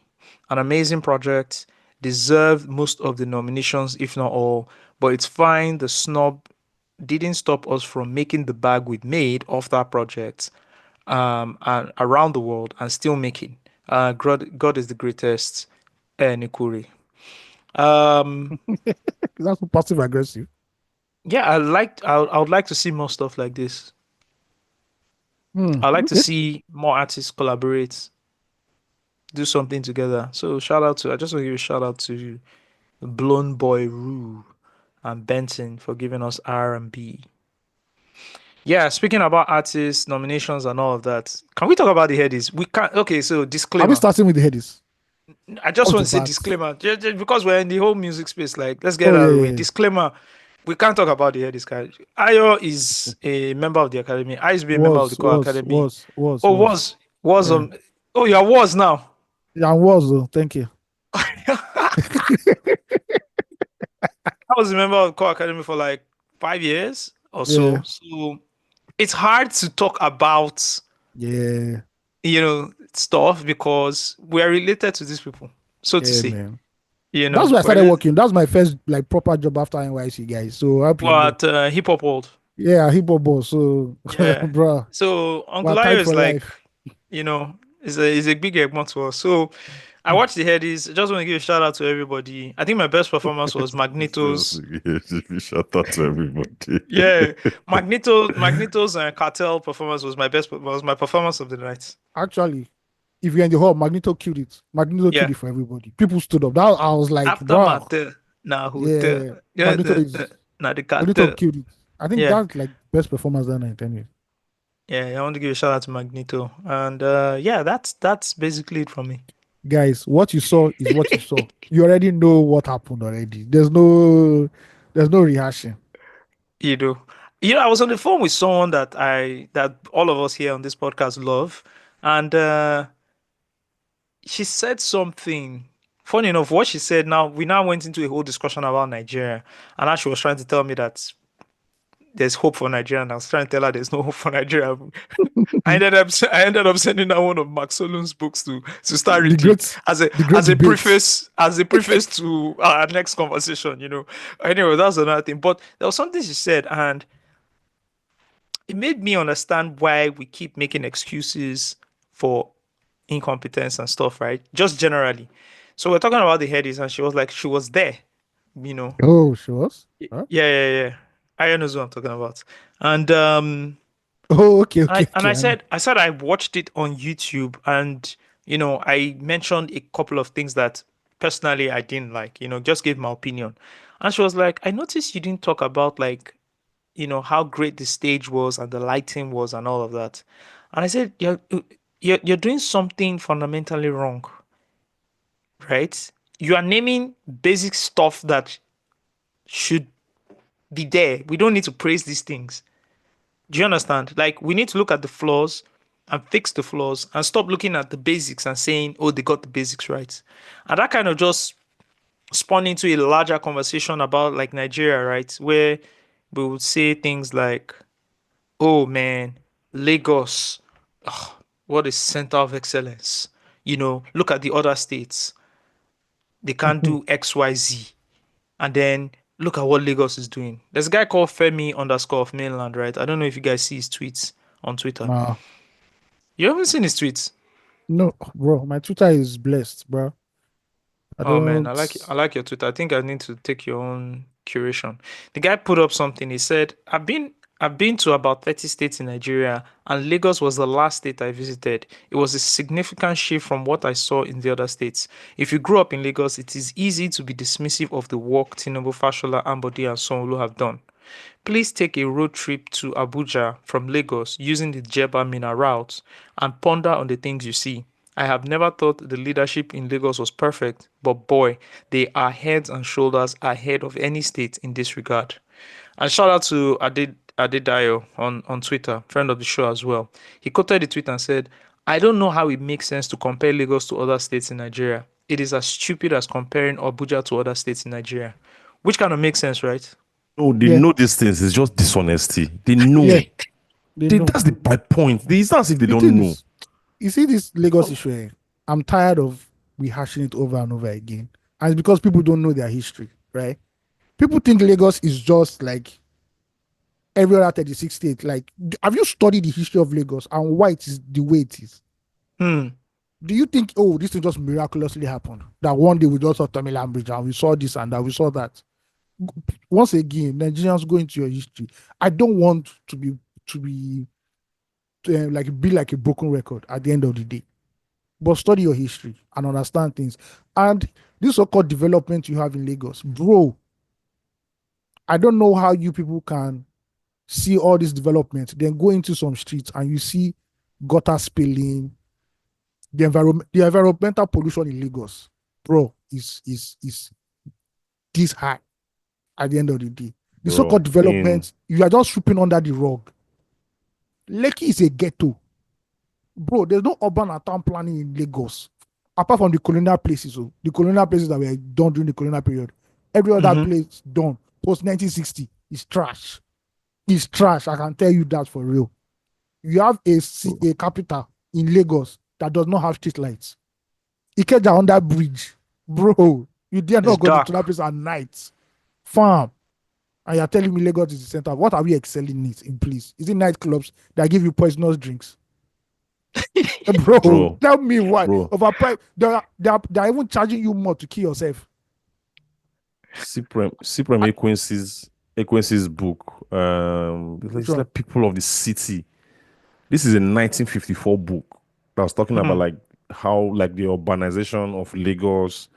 An amazing project, deserved most of the nominations, if not all, but it's fine. The snub didn't stop us from making the bag we made off that project and around the world and still making. God is the greatest. Nikuri. That's so passive aggressive. Yeah, I would like to see more stuff like this. I'd like to Okay. see more artists collaborate, do something together. So I just want to give a shout out to Blown Boy Rue and Benson for giving us R&B. Yeah, speaking about artists, nominations, and all of that, can we talk about the headies? We can't. Okay, so Are we disclaimer. starting with the headies? I just Off want the to say bat. disclaimer, just because we're in the whole music space. Like, let's get Oh, out of the yeah, way. yeah. Disclaimer: we can't talk about the headies guy. Ayo is a member of the academy. I used to be a member of the core academy. Was Yeah. Oh, yeah, was now. Yeah, was though. Thank you. I was a member of the core academy for like 5 years or so. Yeah. So it's hard to talk about Yeah. stuff because we are related to these people, so to Yeah, say. man. You know, That's where I started whereas- working. That's my first like proper job after NYC, guys. So happy. But hip hop world. Yeah, hip hop boss. So Yeah. bro. So Uncle We're tied Ayo is for like, life. is a big egg to us. So I watched the headies. I just want to give a shout out to everybody. I think my best performance was Magneto's. Shout out to everybody. Yeah, Magneto's cartel performance was my performance of the night. Actually, if you're in the hall, Magneto killed it. Magneto Yeah. killed it for everybody. People stood up. That I was like, After bro. matter, now who Yeah. Magneto is now the Magneto cartel. killed it. I think Yeah. that's like best performance that night anyway. Yeah, I want to give a shout out to Magneto, and yeah, that's basically it from me. Guys, what you saw is what you saw. You already know what happened already. There's no rehashing. I was on the phone with someone that all of us here on this podcast love, and she said something. Funny enough, what she said, we now went into a whole discussion about Nigeria, and now she was trying to tell me that there's hope for Nigeria, and I was trying to tell her there's no hope for Nigeria. I ended up sending her one of Max Solon's books to start reading as a debates. preface to our next conversation. Anyway, that's another thing. But there was something she said, and it made me understand why we keep making excuses for incompetence and stuff, right? Just generally. So we're talking about the headies, and she was like, she was there, Oh, she was? Huh? Yeah. I knows what I'm talking about. And Oh, okay. I said I watched it on YouTube, and I mentioned a couple of things that personally I didn't like. Just gave my opinion, and she was like, "I noticed you didn't talk about like, how great the stage was and the lighting was and all of that." And I said, "You're doing something fundamentally wrong, right? You are naming basic stuff that should be there. We don't need to praise these things." Do you understand? Like, we need to look at the flaws and fix the flaws and stop looking at the basics and saying, oh, they got the basics right. And that kind of just spun into a larger conversation about like Nigeria, right? Where we would say things like, oh man, Lagos, ugh, what a center of excellence. You know, look at the other states. They can't do XYZ. And then look at what Lagos is doing. There's a guy called Femi underscore of mainland, right? I don't know if you guys see his tweets on Twitter. Nah, You haven't seen his tweets? no, bro. My Twitter is blessed, bro. I Oh man, don't. I like your Twitter. I think I need to take your own curation. The guy put up something. He said, I've been to about 30 states in Nigeria, and Lagos was the last state I visited. It was a significant shift from what I saw in the other states. If you grew up in Lagos, it is easy to be dismissive of the work Tinubu, Fashola, Ambode, and Sanwo-Olu have done. Please take a road trip to Abuja from Lagos using the Jeba Mina route and ponder on the things you see. I have never thought the leadership in Lagos was perfect, but boy, they are heads and shoulders ahead of any state in this regard. And shout out to Adedayo on Twitter, friend of the show as well. He quoted the tweet and said, I don't know how it makes sense to compare Lagos to other states in Nigeria. It is as stupid as comparing Abuja to other states in Nigeria. Which kind of makes sense, right? No, they Yeah. know these things. It's just dishonesty. They know. Yeah, they know. That's my point. It's not as if they The don't thing know. is, you see this Lagos issue, I'm tired of rehashing it over and over again. And it's because people don't know their history, right? People think Lagos is just like every other 36 state. Like, have you studied the history of Lagos and why it is the way it is? Hmm. Do you think, oh, this thing just miraculously happened? That one day we just saw Tamil Bridge and we saw this and that, we saw that. Once again, Nigerians go into your history. I don't want to be like a broken record at the end of the day. But study your history and understand things. And this so-called development you have in Lagos, bro, I don't know how you people can see all this development, then go into some streets and you see gutter spilling, the environmental pollution in Lagos, bro, is this high at the end of the day. The Bro, so-called development, you are just sweeping under the rug. Lekki is a ghetto. Bro, there's no urban and town planning in Lagos. Apart from the colonial places, the colonial places that were done during the colonial period. Every other place done post 1960 is trash. It's trash. I can tell you that for real. You have a capital in Lagos that does not have street lights. Ikeja on that bridge. Bro, you dare not It's go dark. to that place at night. Farm. And you're telling me Lagos is the center. What are we excelling in, please? Is it nightclubs that give you poisonous drinks? Bro, tell me why. Bro. Overpriced. They're even charging you more to kill yourself. Cyprian Equence's book, it's one? like People of the City. This is a 1954 book that was talking about like how like the urbanization of Lagos,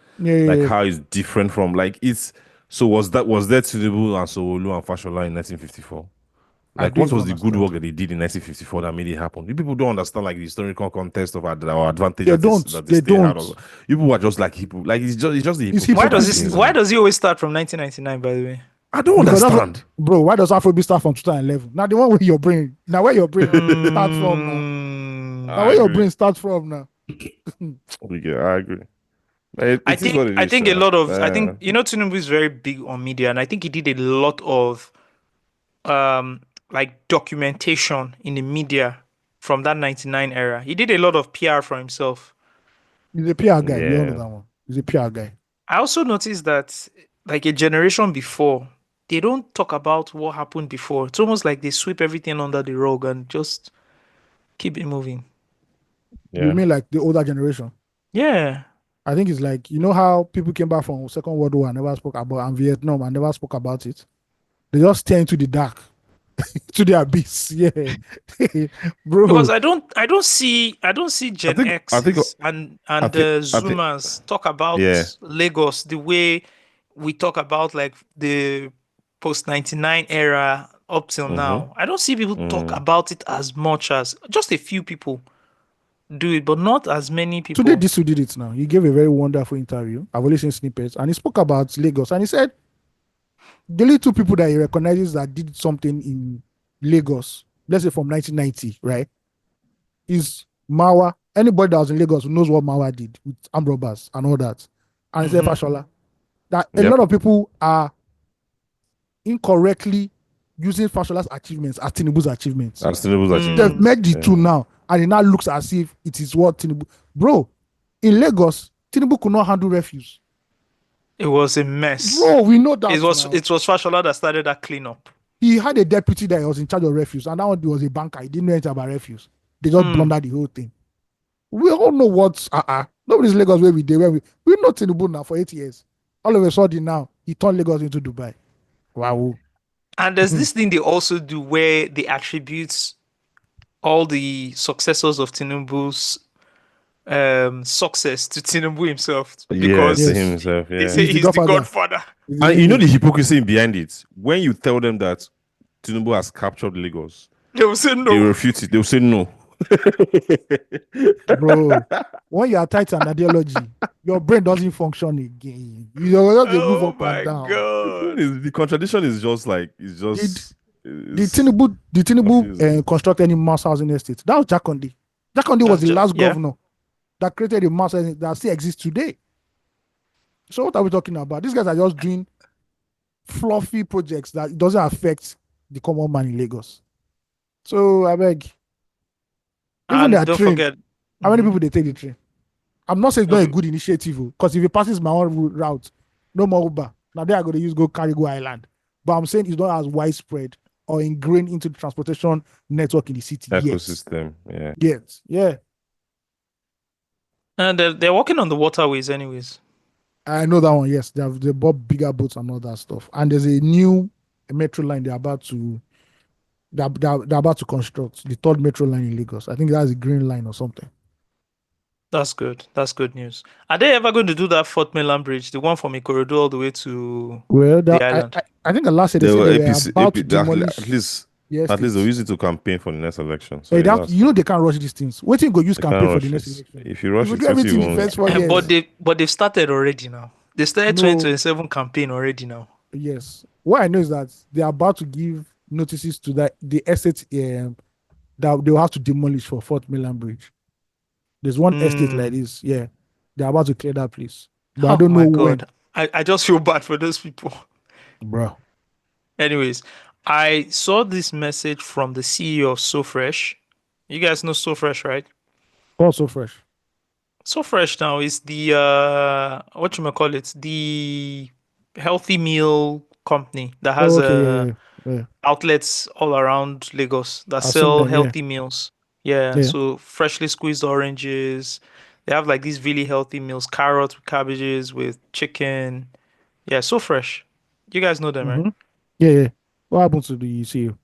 how it's different from like it's. So was there Tinubu and Sanwo-Olu and Fashola in 1954? Like what was the good work that they did in 1954 that made it happen? You people don't understand like the historical context of our advantage. They don't. They don't. You people are just like people. Like it's just the It's Why does he always start from 1999? By the way, I don't understand. Bro, why does Afrobeat start from 2011? Now the one with your brain. Now where your brain starts from now. Now where your brain starts from now. Okay, I agree. I think a lot of Tinubu is very big on media, and I think he did a lot of like documentation in the media from that 99 era. He did a lot of PR for himself. He's a PR guy. You all know that one. He's a PR guy. I also noticed that like a generation before, they don't talk about what happened before. It's almost like they sweep everything under the rug and just keep it moving. You mean like the older generation? Yeah. I think it's like, you know how people came back from Second World War and never spoke about, and Vietnam and never spoke about it? They just stare into the dark, to the abyss. Yeah. Bro. Because I don't see Gen X and the Zoomers talk about Lagos the way we talk about like the post 99 era up till now. I don't see people talk about it as much as just a few people do it, but not as many people. Today, this who did it now. He gave a very wonderful interview. I've only seen snippets, and he spoke about Lagos, and he said the only two people that he recognizes that did something in Lagos let's say from 1990, right, is Mawa. Anybody that was in Lagos who knows what Mawa did with armed robbers and all that, and it's Fashola. That a lot of people are incorrectly using Fashola's achievements as Tinubu's achievements. They've met the two now, and it now looks as if it is what Tinubu. Bro, in Lagos, Tinubu could not handle refuse. It was a mess. Bro, we know that. It was Fashola that started that cleanup. He had a deputy that was in charge of refuse, and that one was a banker. He didn't know anything about refuse. They just blundered the whole thing. We all know what's nobody's Lagos where we did. We know Tinubu now for 8 years. All of a sudden now, he turned Lagos into Dubai. Wow. And there's this thing they also do where they attribute all the successors of Tinubu's success to Tinubu himself. Because himself, they say he's the godfather. And you know the hypocrisy behind it. When you tell them that Tinubu has captured Lagos, they will say no. They refute it. They will say no. Bro, when you are tight on ideology, your brain doesn't function again. You just move up and down. God. The contradiction is just like the Tinubu construct any mass housing estate. That was Jakonde. Jakonde was the last governor that created a mass housing that still exists today. So what are we talking about? These guys are just doing fluffy projects that doesn't affect the common man in Lagos. So I beg. Even their train, forget. How many people they take the train? I'm not saying it's not a good initiative, because if it passes my own route, no more Uber. Now they are going to use go Carrigo Island. But I'm saying it's not as widespread or ingrained into the transportation network in the city. Ecosystem, yeah. And they're working on the waterways anyways. I know that one, yes. They bought bigger boats and all that stuff. And there's a new metro line they're about to construct, the third metro line in Lagos. I think that's a green line or something. That's good. That's good news. Are they ever going to do that Fort Mainland Bridge, the one from Ikorodu all the way to the island? I think the last year they said they were about to demolish. At least they'll use it to campaign for the next election. So they can't rush these things. Wait till you go use campaign for the next election. If you rush do everything in the first 4 years. But they've started already now. They started 2027 campaign already now. Yes. What I know is that they are about to give notices to the estate that they will have to demolish for Fort Mainland Bridge. There's one estate like this. Yeah. They're about to clear that place. But I don't know when. I just feel bad for those people. Bro. Anyways, I saw this message from the CEO of So Fresh. You guys know So Fresh, right? What's So Fresh? So Fresh now is the the healthy meal company that has outlets all around Lagos that sell healthy meals. Yeah, so freshly squeezed oranges. They have like these really healthy meals, carrots with cabbages with chicken. Yeah, So Fresh. You guys know them, right? Yeah. What happened to the CEO?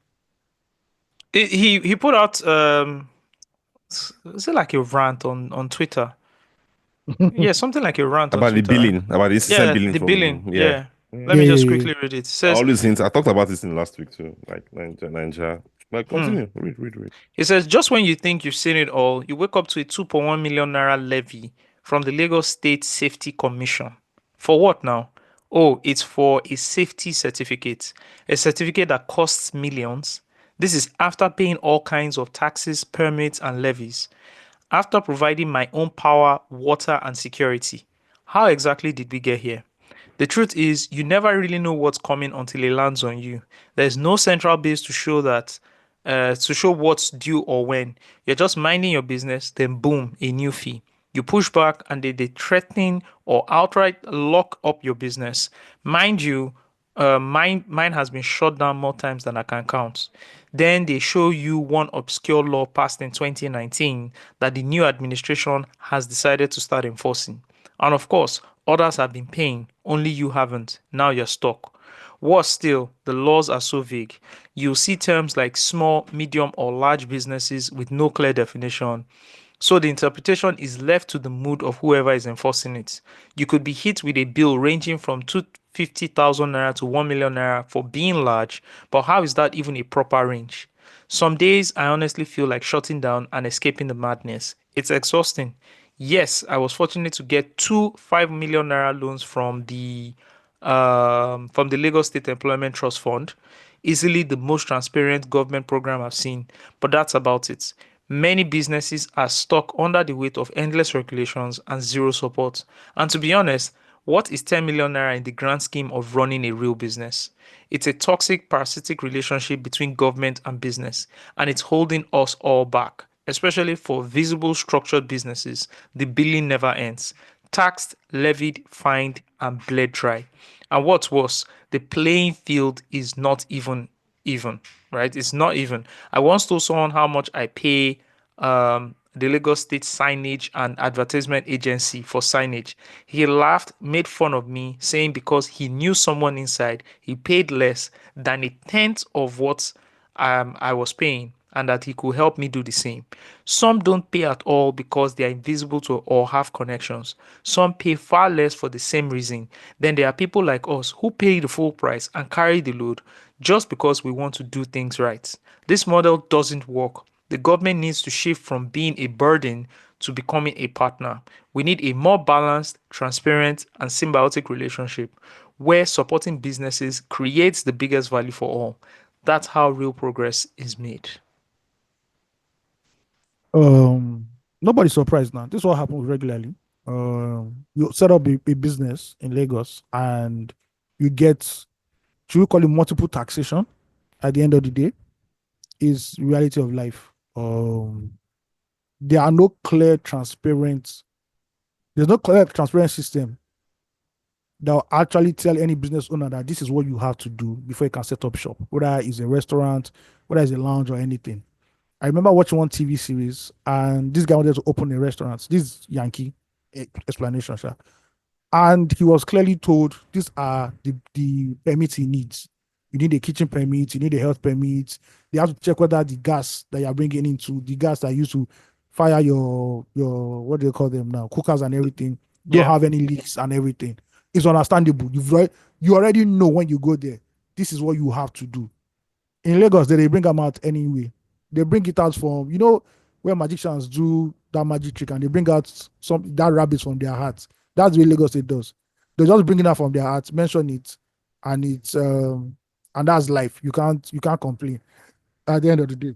He put out is it like a rant on Twitter? Yeah, something like a rant about the billing, about the system billing. The billing. Yeah. Let me just quickly read it. It says, all these things I talked about this in last week too, like Nigeria. But continue, read. It says, just when you think you've seen it all, you wake up to a 2.1 million naira levy from the Lagos State Safety Commission. For what now? Oh, it's for a safety certificate, a certificate that costs millions. This is after paying all kinds of taxes, permits, and levies. After providing my own power, water, and security. How exactly did we get here? The truth is, you never really know what's coming until it lands on you. There's no central base to show what's due or when. You're just minding your business, then boom, a new fee. You push back and they threaten or outright lock up your business. Mind you, mine has been shut down more times than I can count. Then they show you one obscure law passed in 2019 that the new administration has decided to start enforcing. And of course, others have been paying, only you haven't. Now you're stuck. Worse still, the laws are so vague. You'll see terms like small, medium, or large businesses with no clear definition. So the interpretation is left to the mood of whoever is enforcing it. You could be hit with a bill ranging from 250,000 naira to 1 million naira for being large, but how is that even a proper range? Some days I honestly feel like shutting down and escaping the madness. It's exhausting. Yes, I was fortunate to get 2 5 million naira loans from the Lagos State Employment Trust Fund. Easily the most transparent government program I've seen, but that's about it. Many businesses are stuck under the weight of endless regulations and zero support. And to be honest, what is 10 million naira in the grand scheme of running a real business? It's a toxic, parasitic relationship between government and business, and it's holding us all back, especially for visible, structured businesses. The billing never ends. Taxed, levied, fined, and bled dry. And what's worse, the playing field is not even, right? It's not even. I once told someone how much I pay the Lagos State Signage and Advertisement Agency for signage. He laughed, made fun of me, saying because he knew someone inside, he paid less than a tenth of what I was paying, and that he could help me do the same. Some don't pay at all because they are invisible to or have connections. Some pay far less for the same reason. Then there are people like us who pay the full price and carry the load just because we want to do things right. This model doesn't work. The government needs to shift from being a burden to becoming a partner. We need a more balanced, transparent, and symbiotic relationship where supporting businesses creates the biggest value for all. That's how real progress is made. Nobody's surprised now. This is what happens regularly. You set up a business in Lagos and you get, should we call it multiple taxation at the end of the day, is reality of life. There are no clear, transparent, there's no clear, transparent system that will actually tell any business owner that this is what you have to do before you can set up shop, whether it's a restaurant, whether it's a lounge or anything. I remember watching one TV series and this guy wanted to open a restaurant. This Yankee explanation, sir. And he was clearly told these are the permits he needs. You need a kitchen permit, you need a health permit. They have to check whether the gas that you're bringing into, the gas that used to fire your what do you call them now, cookers and everything, don't have any leaks and everything. It's understandable. You already know when you go there, this is what you have to do. In Lagos, they bring them out anyway. They bring it out from, where magicians do that magic trick and they bring out that rabbit from their hearts. That's what Lagos State does. They just bring it out from their hearts, mention it, and it's and that's life. You can't complain at the end of the day.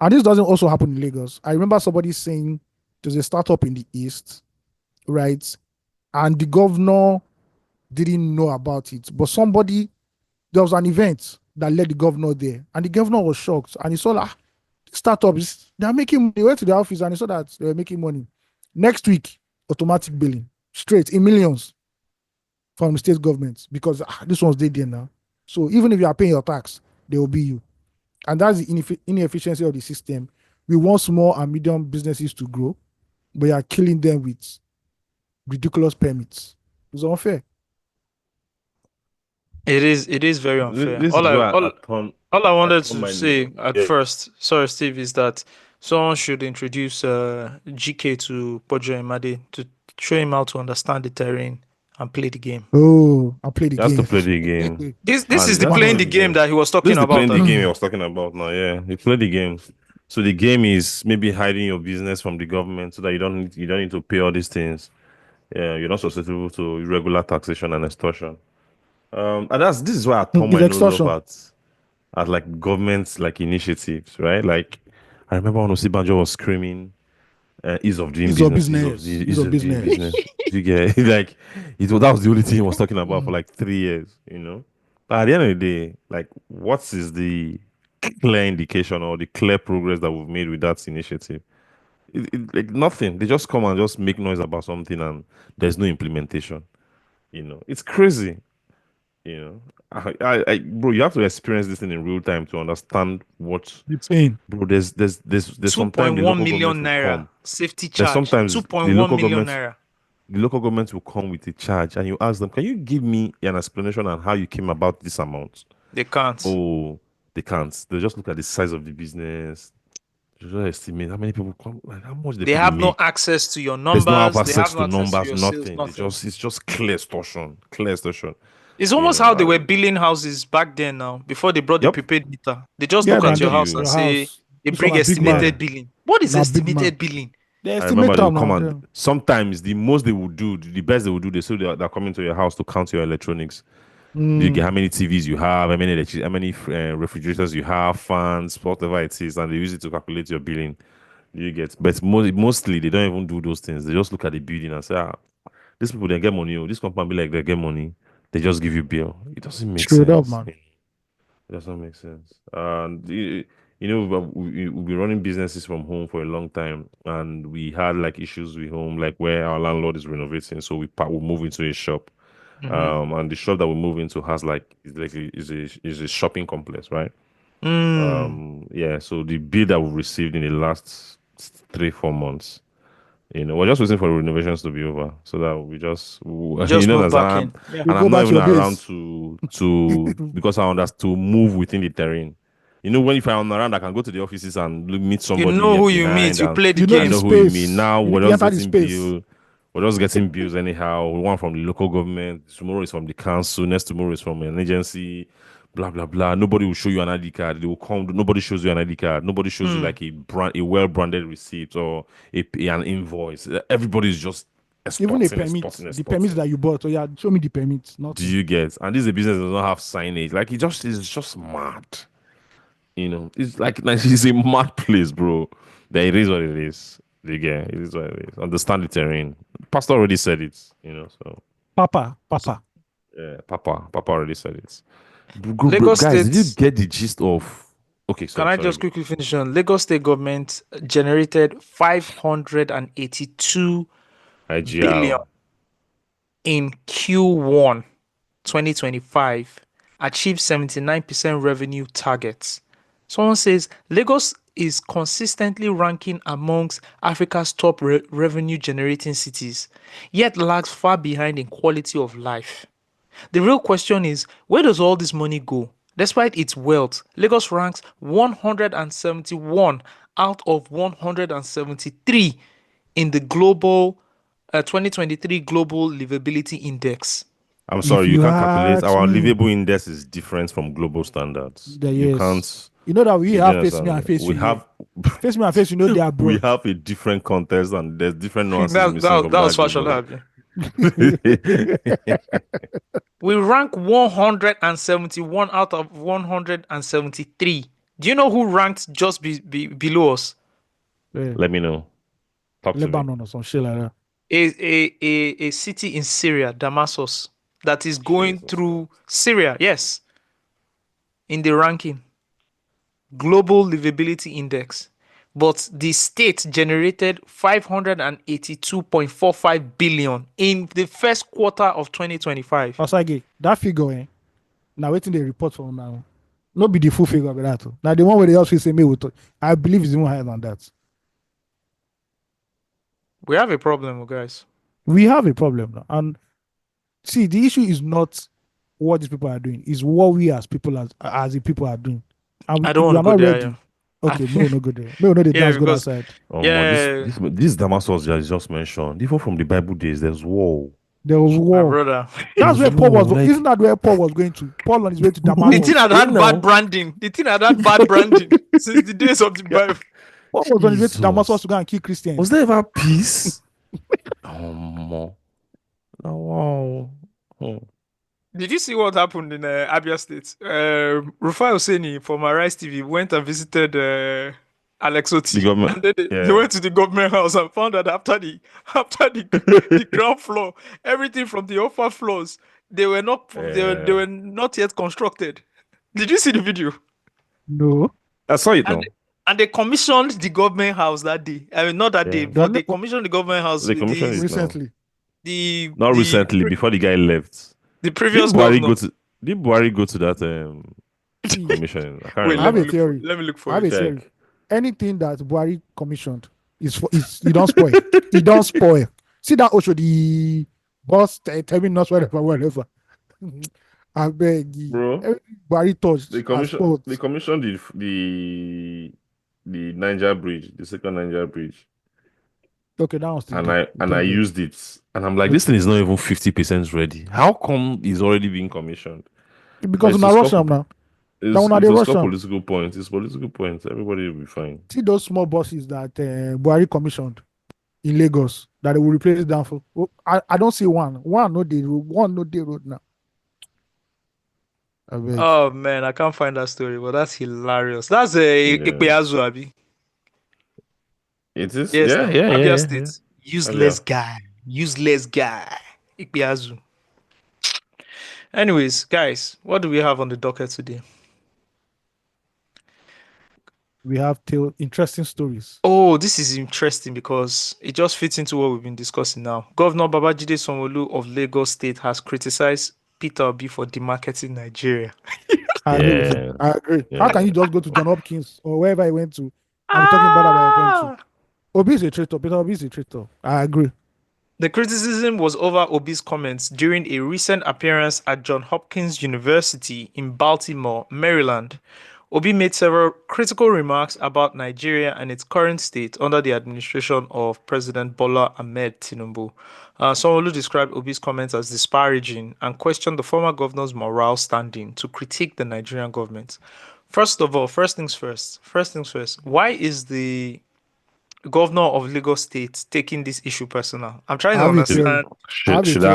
And this doesn't also happen in Lagos. I remember somebody saying there's a startup in the East, right? And the governor didn't know about it. But there was an event that led the governor there. And the governor was shocked. And he saw startups, they're making money. He went to the office and he saw that they were making money. Next week, automatic billing, straight in millions from the state government, because this one's dead there now. So even if you are paying your tax, they will be you. And that's the inefficiency of the system. We want small and medium businesses to grow, but you are killing them with ridiculous permits. It's unfair. It is very unfair. All I wanted to say at first, sorry, Steve, is that someone should introduce GK to Pojo Imade to show him how to understand the terrain and play the game. Oh, I'll play the game. He has to play the game. This is the playing the game that he was talking about. This is playing the game he was talking about now. Yeah, he played the game. So the game is maybe hiding your business from the government so that you don't need to pay all these things. Yeah, you're not susceptible to irregular taxation and extortion. And this is why I turn my nose up at like government like initiatives, right? Like I remember when Osibanjo was screaming, ease of doing business. Ease of business. You get like that was the only thing he was talking about for like 3 years, But at the end of the day, like what is the clear indication or the clear progress that we've made with that initiative? Like nothing. They just come and just make noise about something and there's no implementation. It's crazy. Bro, you have to experience this thing in real time to understand what it's pain. Bro, there's 2.1 million naira safety charge. Sometimes 2.1 million naira. The local government will come with a charge and you ask them, can you give me an explanation on how you came about this amount? They can't. Oh, they can't. They just look at the size of the business. They just estimate how many people come, like how much they have no access to your numbers. They don't have access to numbers, nothing. It's just clear extortion. It's almost how they were billing houses back then now, before they brought the prepaid meter. They just look at your house and say, they bring estimated billing. What is estimated billing? I remember they will come and sometimes the most they will do, the best they will do, they say they're coming to your house to count your electronics. Do you get how many TVs you have, how many refrigerators you have, fans, whatever it is, and they use it to calculate your billing. Do you get? But mostly they don't even do those things. They just look at the building and say, these people they get money. Oh, this company be like they get money. They just give you bill. It doesn't make Straight up, sense. man. It doesn't make sense. And we've been running businesses from home for a long time, and we had like issues with home, like where our landlord is renovating, so we move into a shop. And the shop that we move into has is a shopping complex, right? Yeah. So the bill that we received in the last 3-4 months, we're just waiting for the renovations to be over, so that we just move back in. and You go I'm back not to even your around base. to because I understand to move within the terrain. When if I'm around, I can go to the offices and meet somebody. You know who you behind meet. You and play the You know I game. the know who you mean. space. Now You we're just enter the getting space. bills. We're just getting bills anyhow. One from the local government. Tomorrow is from the council. Next tomorrow is from an agency. Blah blah blah. Nobody will show you an ID card. They will come. Nobody shows you an ID card. Nobody shows you like a well-branded receipt or an invoice. Everybody's just Even a exporting, permit, the permits that you bought. So yeah, show me the permits. Do Nothing. you get? And this is a business that does not have signage. Like it's just mad. It's like it's a mad place, bro. But it is what it is. You get? It is what it is. Understand the terrain. Pastor already said it. So Papa. yeah, Papa already said it. Lagos Guys, did you State. get the gist of? Okay, Can I just quickly finish on? Lagos State government generated 582 billion IGL. in Q1 2025, achieved 79% revenue targets. Someone says Lagos is consistently ranking amongst Africa's top revenue generating cities, yet lags far behind in quality of life. The real question is, where does all this money go? Despite its wealth, Lagos ranks 171 out of 173 in the global 2023 Global Livability Index. I'm sorry, If you you can't calculate. ask Our me- livable index is different from global standards. Yeah, You yes. can't. You know that we You have don't face me and understand. face We you. have Face me and face you. Know they are we broad. have a different context and there's different nuances That missing from was that fashion. global. We rank 171 out of 173. Do you know who ranked just below us? Yeah. Let me know. Talk to me. Lebanon or some shit like that. A city in Syria, Damascus, that is going Jesus. through Syria, yes, in the ranking. Global Livability Index. But the state generated 582.45 billion in the first quarter of 2025. Osage, that figure, now waiting the report from now. Not be the full figure of that. Now the one where they also say me with, I believe is even higher than that. We have a problem, guys. We have a problem now. And see, the issue is not what these people are doing, is what we as people as the people are doing. And I don't we want are to go not there. ready. Yeah. Okay, no good there. No, they Yeah, dance good because- outside. Yeah. This Damascus just mentioned, even from the Bible days, there's war. There was My war. brother. That's where Paul was. Like- Isn't that where Paul was going to? Paul on his way to The Damascus. thing had now. bad branding. The thing had bad branding since the days of the Bible. Paul was on his way to Jesus. Damascus to go and kill Christians. Was there ever peace? Oh, wow. Oh. Did you see what happened in Abia State? Rufai Hosseini from Arise TV went and visited Alex Oti. The government- And then they yeah. went to the government house and found that after the the ground floor, everything from the upper floors, they were not yet constructed. Did you see the video? No. I saw it now. And they commissioned the government house that day. I mean, not that Yeah. day, but they commissioned the government house They commissioned it. Recently. Not recently, before the guy left. The previous Did Buhari governor. Did Buhari go to that commission? I can't Wait, I have remember. a theory. let me look I for have it. a Check. theory. Anything that Buhari commissioned is you don't spoil. You don't spoil. See that also the boss terminus whatever. I beg you. Bro, Everything Buhari touched. they commissioned the Niger Bridge, the second Niger Bridge. Okay, that was And I used it. And I'm like, this thing is not even 50% ready. How come it's already being commissioned? because It's now to rush stop- them now. It's, Now, it's they to rush stop am. political points. It's political points. Everybody will be fine. See those small buses that Buhari commissioned in Lagos that they will replace them for. I don't see one. One no day road. One no day road now. I beg. Oh man, I can't find that story, but that's hilarious. That's a Yeah. Ekpe Abi. It is. Yes, Yeah, now yeah, yeah, Abia yeah, yeah. State. Useless Abia. guy. Useless guy. Ikpeazu. Anyways, guys, what do we have on the docket today? We have interesting stories. Oh, this is interesting because it just fits into what we've been discussing now. Governor Babajide Sanwo-Olu of Lagos State has criticized Peter Obi for demarketing Nigeria. I agree with him. Yeah. I agree. Yeah. How can you just go to John Hopkins or wherever he went to and be talking bad about your country? Obi is a traitor. Peter Obi is a traitor. I agree. The criticism was over Obi's comments during a recent appearance at Johns Hopkins University in Baltimore, Maryland. Obi made several critical remarks about Nigeria and its current state under the administration of President Bola Ahmed Tinubu. Sanwo-Olu described Obi's comments as disparaging and questioned the former governor's moral standing to critique the Nigerian government. First of all, first things first. Why is the governor of Lagos State taking this issue personal? I'm trying I to have a understand. theory. I have Should a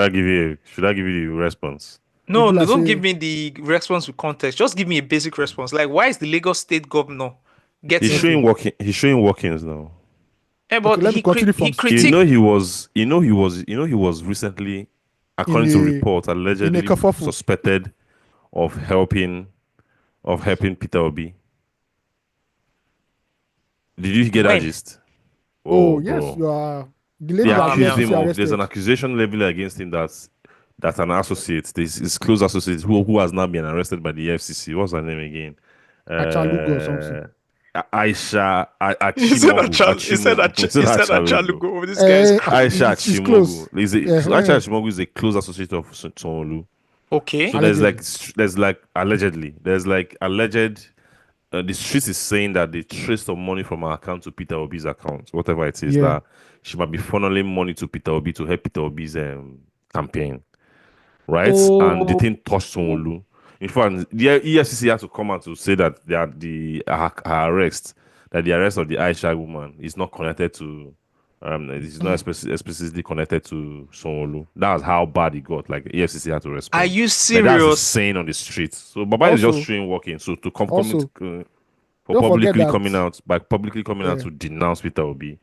I theory. should I give you the response? No, People are don't saying give me the response with context. Just give me a basic response. Like, why is the Lagos State governor He's getting? showing working. He's showing workings now. Yeah, okay, but let me continue from he You critiqued. know he was recently, according to reports, in a allegedly kerfuffle. suspected of helping Peter Obi. Did you get that When? gist? Oh, yes, bro. you are. The lady They that accused EFCC him of. There's arrested. an accusation leveled against him that's an associate. This is close associate who has now been arrested by the FCC. What's her name again? Achalugo or something. Aisha He said Achimogu. he said Achalugo. Achalugo. This guy's Aisha it's close. Achimogu. Aisha Achimogu is a close associate of Sanwo-Olu. okay. So there's like allegedly alleged. The street is saying that they traced some money from her account to Peter Obi's account, whatever it is, Yeah. that she might be funneling money to Peter Obi to help Peter Obi's campaign, right? And the thing touched Sanwo-Olu. In fact, the EFCC had to come out to say that her arrest, that the arrest of the Aisha woman is not connected to, it's not explicitly connected to Sanwo-Olu. That's how bad it got. Like EFCC had to respond. Are you Like, that's serious? saying on the streets. So Baba is just Also- showing working. So to come also, for don't forget publicly that- coming out Yeah. to denounce Peter Obi,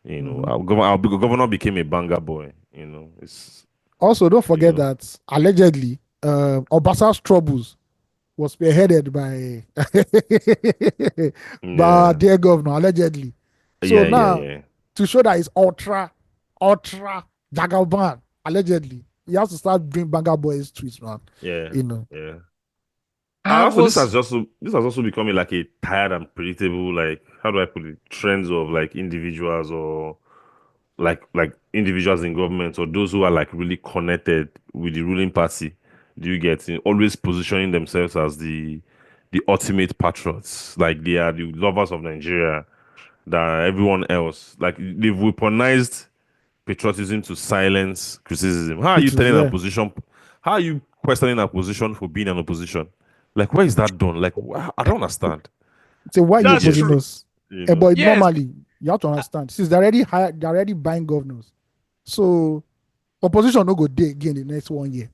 our governor became a banger boy. It's Also, don't forget know. that allegedly, Obasa's troubles was spearheaded by yeah, their governor, allegedly. So now, yeah. to show that it's ultra Jagaban, allegedly, he has to start bringing banger boys tweets, man. Yeah. You know. Yeah. I Also, was- this has also become like a tired and predictable, like, how do I put it, trends of like individuals or like individuals in government or those who are like really connected with the ruling party. Do you get it? Always positioning themselves as the ultimate patriots, like they are the lovers of Nigeria than everyone else. Like they've weaponized patriotism to silence criticism. How are you telling Yeah. opposition? How are you questioning opposition for being an opposition? Like, where is that done? Like, I don't understand. So why you That's opposing true. us? You know? But Yes. normally, you have to understand, since they're already buying governors. So opposition no go there again in the next 1 year.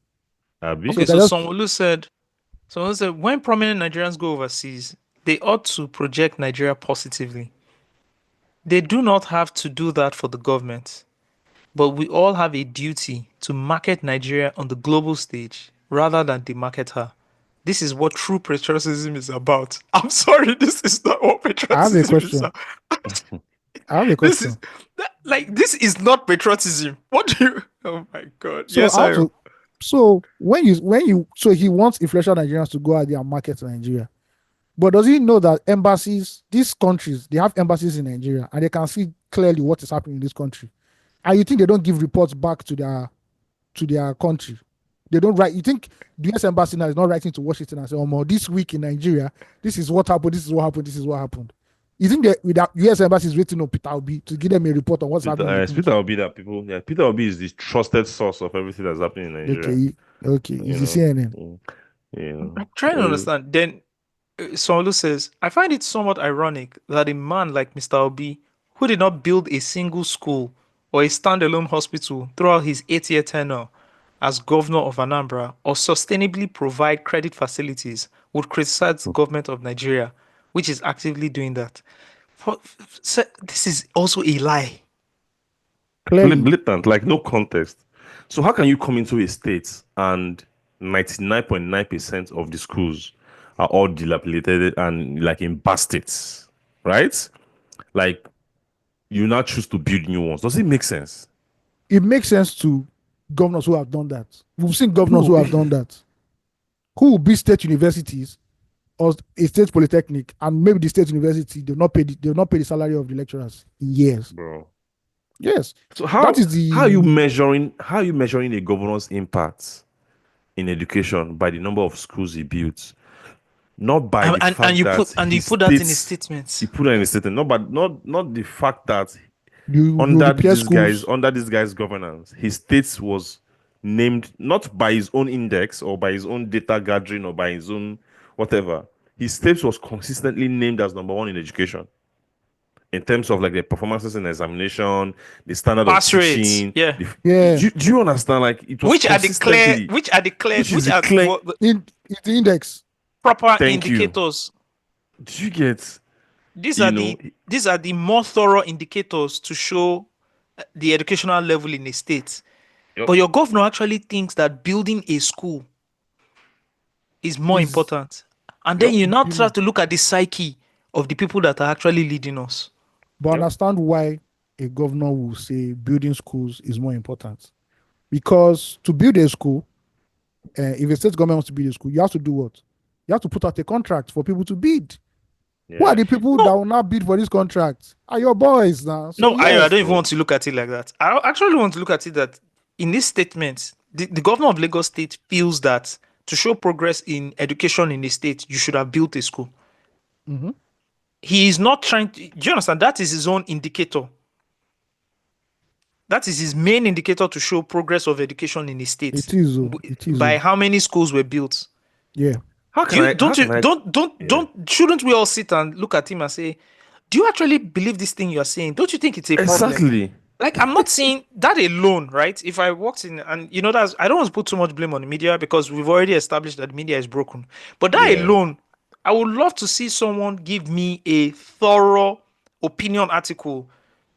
Abi? Okay, So so they're just- Sanwo-Olu said when prominent Nigerians go overseas, they ought to project Nigeria positively. They do not have to do that for the government, but we all have a duty to market Nigeria on the global stage rather than demarket her. This is what true patriotism is about. I'm sorry, this is not what patriotism is question. about. I have a question. This is not patriotism. What do you? Oh my God! So Yes, I. so when you so he wants influential Nigerians to go out there and market to Nigeria. But does he know that embassies, these countries, they have embassies in Nigeria and they can see clearly what is happening in this country? And you think they don't give reports back to their country? They don't write. You think the US embassy now is not writing to Washington and say, "Oh, this week in Nigeria, this is what happened, this is what happened, this is what happened." You think that with that US embassy is waiting on Peter Obi to give them a report on what's happening? in the country? Peter Obi that people. Yeah, Peter Obi is the trusted source of everything that's happening in Nigeria. Okay. You Is he CNN? I'm trying to understand. Then Sanwo-Olu says, I find it somewhat ironic that a man like Mr. Obi, who did not build a single school or a standalone hospital throughout his 8-year tenure, as governor of Anambra or sustainably provide credit facilities would criticize the government of Nigeria, which is actively doing that. This is also a lie. Clearly, Blatant, like no contest. So how can you come into a state and 99.9% of the schools are all dilapidated and like in bad states, right? Like you now choose to build new ones. Does it make sense? it makes sense to governors who have done that. We've seen governors who have done that, who will be state universities or a state polytechnic, and maybe the state university they'll not pay the salary of the lecturers in years. Bro. Yes. So how are you measuring a governor's impact in education by the number of schools he built? Not by the fact that you put that in his statements. He put that in a statement. Not the fact that you under this guy's governance, his state was named not by his own index or by his own data gathering or by his own whatever. His state was consistently named as number one in education in terms of like the performances in examination, the standard pass of teaching. Rates. Do you understand? Like it was which are the index proper indicators. Do you get? These are the more thorough indicators to show the educational level in a state. Yep. But your governor actually thinks that building a school is more important. And then you now try to look at the psyche of the people that are actually leading us. But understand why a governor will say building schools is more important. Because to build a school, if a state government wants to build a school, you have to do what? You have to put out a contract for people to bid. Yeah. Who are the people that will not bid for this contract? Are your boys now? So I don't even want to look at it like that. I actually want to look at it that in this statement, the governor of Lagos State feels that to show progress in education in the state, you should have built a school. Mm-hmm. He is not trying to, do you understand? That is his own indicator. That is his main indicator to show progress of education in the state. It is by how many schools were built. Yeah. Shouldn't we all sit and look at him and say, do you actually believe this thing you're saying? Don't you think it's a problem? Exactly. Like, I'm not saying that alone, right? If I walked in and, I don't want to put too much blame on the media because we've already established that the media is broken. But that alone, I would love to see someone give me a thorough opinion article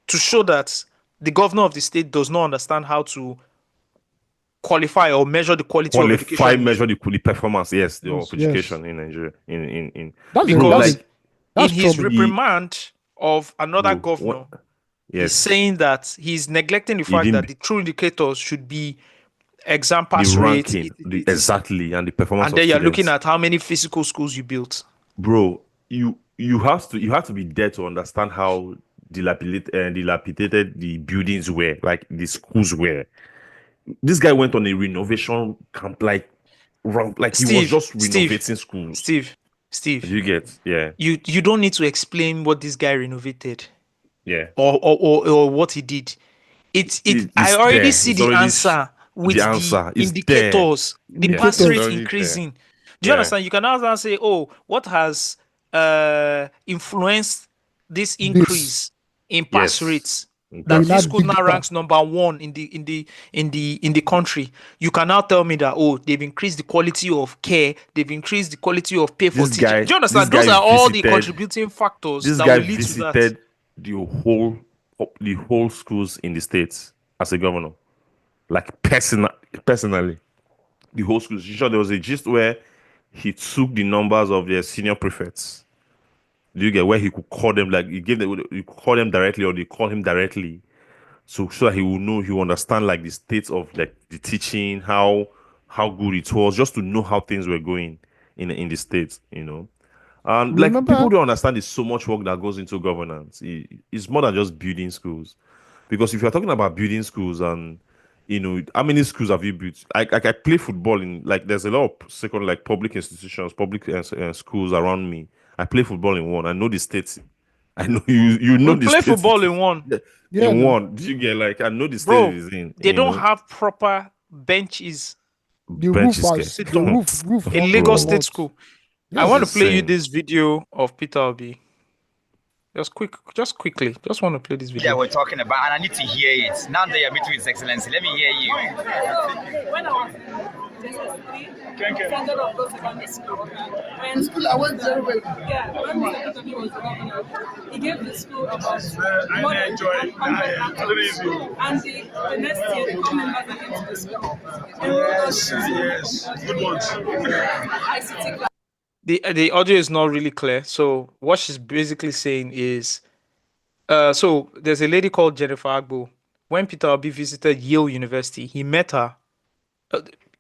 to show that the governor of the state does not understand how to qualify or measure the quality of education. Measure the performance, of education in Nigeria. In his reprimand of another governor, he's saying that he's neglecting the fact that the true indicators should be exam pass rate, exactly, and the performance. And then you're looking at how many physical schools you built. Bro, you have to be there to understand how dilapidated the buildings were, like the schools were. This guy went on a renovation camp, like Steve, he was just renovating schools. Steve, you get, You don't need to explain what this guy renovated, or what he did. I already see the answer with the indicators, the pass rate increasing. Do you understand? You can also say, "Oh, what has influenced this increase in pass rates?" That this school now ranks number 1 in the country. You can now tell me that they've increased the quality of care, they've increased the quality of pay for teaching. Do you understand? Those are all the contributing factors that will lead to that. This guy visited the whole schools in the states as a governor, like personally, the whole schools. You sure there was a gist where he took the numbers of their senior prefects. Do you get where he could call them, like he could call them directly, or they call him directly, so that he will know, he will understand like the state of like the teaching, how good it was, just to know how things were going in the states, And like people don't understand, there's so much work that goes into governance. It's more than just building schools, because if you're talking about building schools and how many schools have you built? I play football in, like, there's a lot of public institutions, public schools around me. I play football in one. I know the states. I know you know the states. Play football in one. In one. Do you get, like, I know the state is in. They don't have proper benches. The roof. In Lagos State School. I want to play you this video of Peter Obi. Just quickly. Just want to play this Yeah, video. we're talking about, and I need to hear it. Now that you're meeting with His Excellency, let me hear you. When I was standard of those secondary school. When school, I went very well. Yeah, when Mr. Peter Obi was the governor, he gave the school about more than 100 laptops. And the next year, they come members again to the school. Yes, good ones. ICT class. The audio is not really clear. So what she's basically saying is, so there's a lady called Jennifer Agbo. When Peter Obi visited Yale University, he met her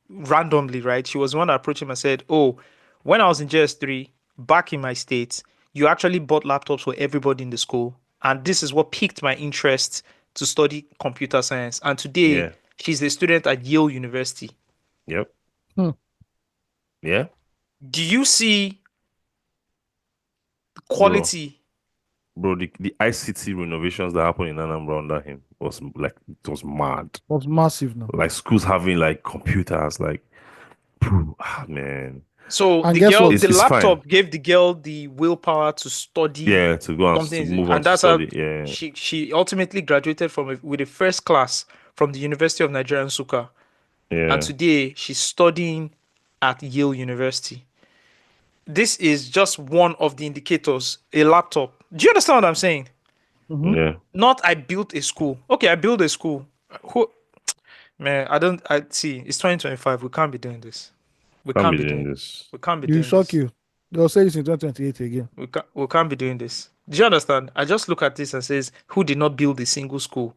randomly, right? She was the one that approached him and said, "Oh, when I was in JS3 back in my state, you actually bought laptops for everybody in the school, and this is what piqued my interest to study computer science. And today, she's a student at Yale University." Yep. Yeah. Do you see the quality? Bro, the ICT renovations that happened in Anambra under him was like, it was mad. It was massive now. Like schools having like computers, like, man. So And the guess girl, what? the It's laptop fine. gave the girl the willpower to study. Yeah, to go and something, to move on and to that's study. how Yeah. she ultimately graduated with a first class from the University of Nigeria, Nsukka. Yeah. And today she's studying at Yale University. This is just one of the indicators. A laptop. Do you understand what I'm saying? Yeah. Not I built a school. Okay, I built a school. Who, man, I see. It's 2025. We can't be doing this. We can't be doing this. We can't be You doing shock this. you. They'll say this in 2028 again. We can't be doing this. Do you understand? I just look at this and says, who did not build a single school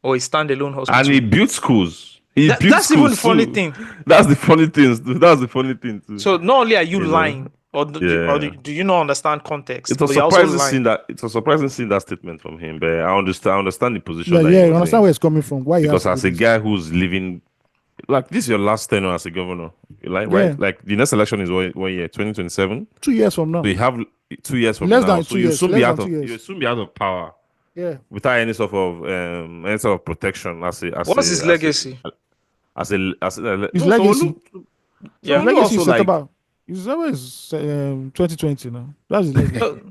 or a standalone hospital? And he built schools. That's even the funny thing. That's the funny thing. That's the funny thing too. So not only are you You know? lying, or do you not understand context? It was but you're also surprising lying. seeing that. It was surprising seeing that statement from him. But I understand the position. Yeah, that he yeah, was you understand in. where it's coming from. Why you Because have as to a do this? guy who's living, like this is your last tenure as a governor, like Yeah. right? Like the next election is what year? 2027. 2 years from now. So you have 2 years from Less now. than So 2 you years, soon less be than out 2 of years. you soon be out of power Yeah. without any sort of protection as What's his legacy? As a His no, legacy. Sanwo-Olu- Yeah. His Sanwo-Olu legacy also is set like about. It's always 2020 now. That's his legacy.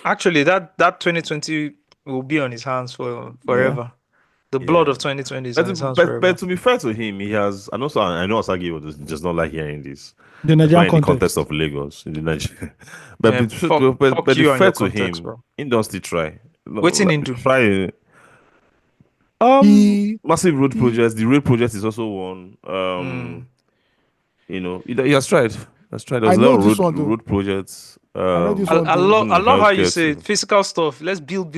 Actually, that 2020 will be on his hands forever. The blood of 2020 is on his hands forever. but to be fair to him, he has. And also, I know Asagi does not like hearing this. The Not Nigerian in the context. context of Lagos, in the Nigeria. But Yeah, fuck to be you and fair your to context, him, bro. he don't still try. No, Waiting like, into. try. He- Massive road projects. The rail project is also one. You know, he has tried. Has tried. There's I a know lot of this one, though. road projects. I know this one. I though. love how you healthcare say too. physical stuff. Let's build.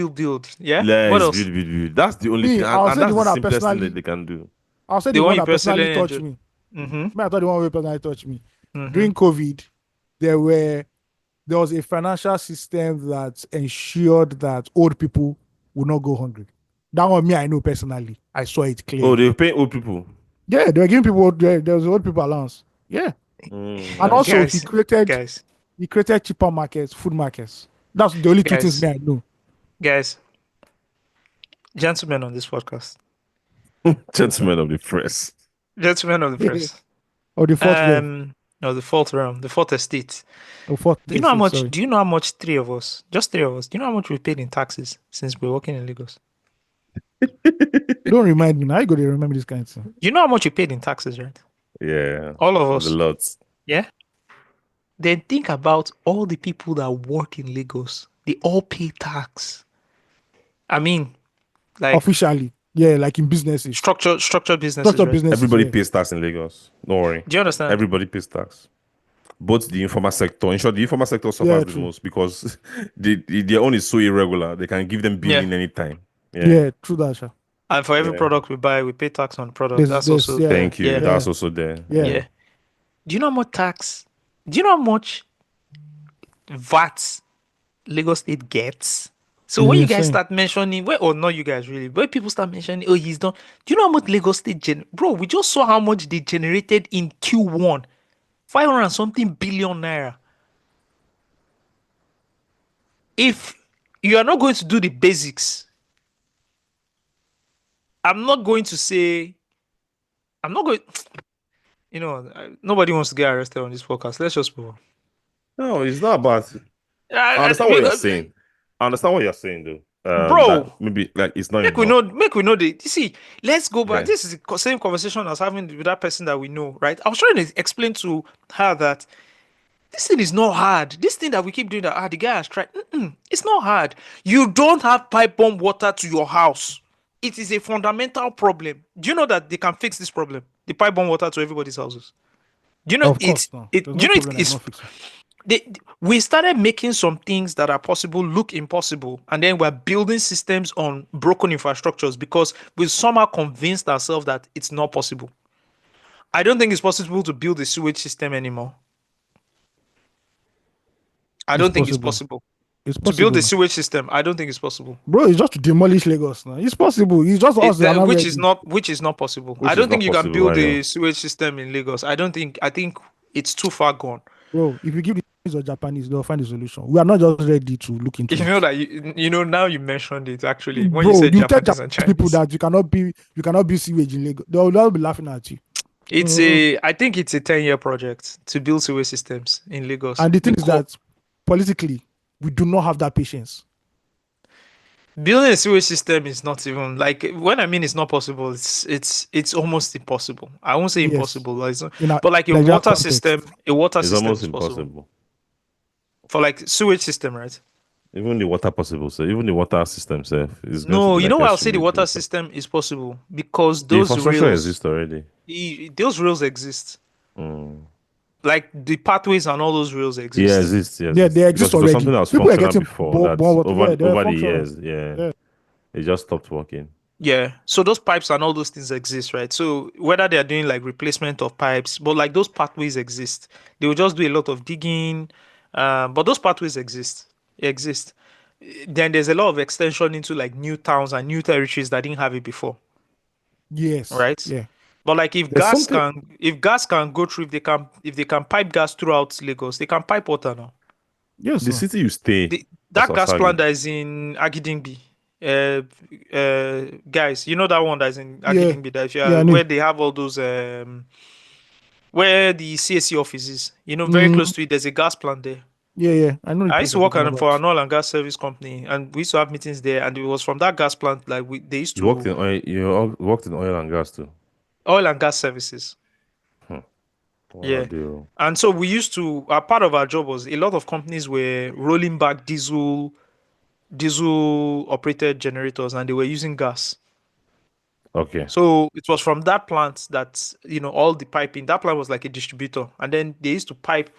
Yeah. Let's What else? build. That's the only Me, thing, I'll and say that's the one the that simplest thing personally- that they can do. I'll say The the one one you that personally personally touched enjoy. me. Mm-hmm. Me, I thought the one who personally touched me. Mhm. During COVID, there was a financial system that ensured that old people would not go hungry. That one, me, I know personally. I saw it clearly. Oh, they pay old people. Yeah, they were giving people there was old people allowance. Yeah. And also Guys, he created cheaper markets, food markets. That's the only two Guys. things me I know. Guys, gentlemen on this podcast, Gentlemen of the press. gentlemen of the press, Or the fourth realm. no, the fourth realm, the fourth estate. Or fourth Do you know how much? sorry. Do you know how much? Three of us, just three of us. Do you know how much we paid in taxes since we're working in Lagos? Don't remind me now. I got to remember this kind of thing. You know how much you paid in taxes, right? Yeah. All of us. A lot. Yeah. Then think about all the people that work in Lagos. They all pay tax. I mean, like Officially. Yeah, like in businesses. structured businesses. Structured right? businesses. Everybody yeah. pays tax in Lagos. Don't worry. Do you understand? Everybody pays tax. Both the informal sector. In short, the informal sector suffers the true. most because their own is so irregular. They can give them billing anytime. Yeah, true that, Sha. And for every Yeah. product we buy, we pay tax on the product. There's- That's there's- also yeah. Thank you. Yeah. That's also there. Yeah. Do you know how much tax? Do you know how much VAT Lagos State gets? So when you guys Insane. start mentioning, or not you guys really, when people start mentioning, oh, he's done. Do you know how much Lagos State bro? We just saw how much they generated in Q1, 500 and something billion naira. If you are not going to do the basics, I'm not going to say. I'm not going. You know, nobody wants to get arrested on this podcast. Let's just move on. No, it's not about. I I understand what you're saying. I understand what you're saying, though. Bro, That maybe like it's not make enough. we know the. You see, let's go back. Okay. This is the same conversation I was having with that person that we know, right? I was trying to explain to her that this thing is not hard. This thing that we keep doing that the guy has tried. It's not hard. You don't have pipe bomb water to your house. It is a fundamental problem. Do you know that they can fix this problem? The pipe bomb water to everybody's houses. Do you know Of course, no. it? There's Do you no know problem it's that's not fixable. we started making some things that are possible look impossible, and then we're building systems on broken infrastructures because we somehow convinced ourselves that it's not possible. I don't think it's possible to build a sewage system anymore. I don't think it's possible. It's To possible. build a sewage system, I don't think it's possible. Bro, it's just to demolish Lagos now. It's possible. It's just us that are not Which ready. is not possible. Which I don't is think not you can possible, build I a know. sewage system in Lagos. I think it's too far gone. Bro, if you give the Chinese or Japanese, they'll find a solution. We are not just ready to look into You it. know that you know now you mentioned it actually when Bro, you said you tell Japanese and Japanese people Chinese. that you cannot be sewage in Lagos. They'll be laughing at you. I think it's a 10-year project to build sewage systems in Lagos. And the thing is that politically, we do not have that patience. Building a sewage system is not even like when I mean it's not possible. It's almost impossible. I won't say Yes. impossible, like, In a but like a Nigerian water context. system, It's is almost possible. impossible. For like sewage system, right? Even the water possible, so even the water system self is going to No, be you like know why I'll say the extremely water difficult. system is possible because The those infrastructure rails exists already. those rails exist. Mm. Like the pathways and all those rails exist. Yeah, exists. Yes, Yeah, they exist because it was already. something that was People are functional getting before. That water. over Yeah, they're the functional. years, yeah, it just stopped working. Yeah. So those pipes and all those things exist, right? So whether they are doing like replacement of pipes, but like those pathways exist. They will just do a lot of digging. But those pathways exist. Then there's a lot of extension into like new towns and new territories that didn't have it before. Yes. Right? Yeah. But like if There's gas can go through, if they can pipe gas throughout Lagos, they can pipe water now. Yes. The city you stay, That gas Osage. plant that is in Agidingbi, guys, you know that one that is in Agidingbi, that if you are, Yeah, I know. where they have all those where the CSC office is, you know, very close to it, there's a gas plant there. Yeah. I know. I used to work for an oil and gas service company, and we used to have meetings there, and it was from that gas plant like they used to You worked in oil and gas too. oil and gas services. Yeah. Deal. And so we used to, part of our job was a lot of companies were rolling back diesel operated generators, and they were using gas. Okay. So it was from that plant that, you know, all the piping, that plant was like a distributor. And then we used to pipe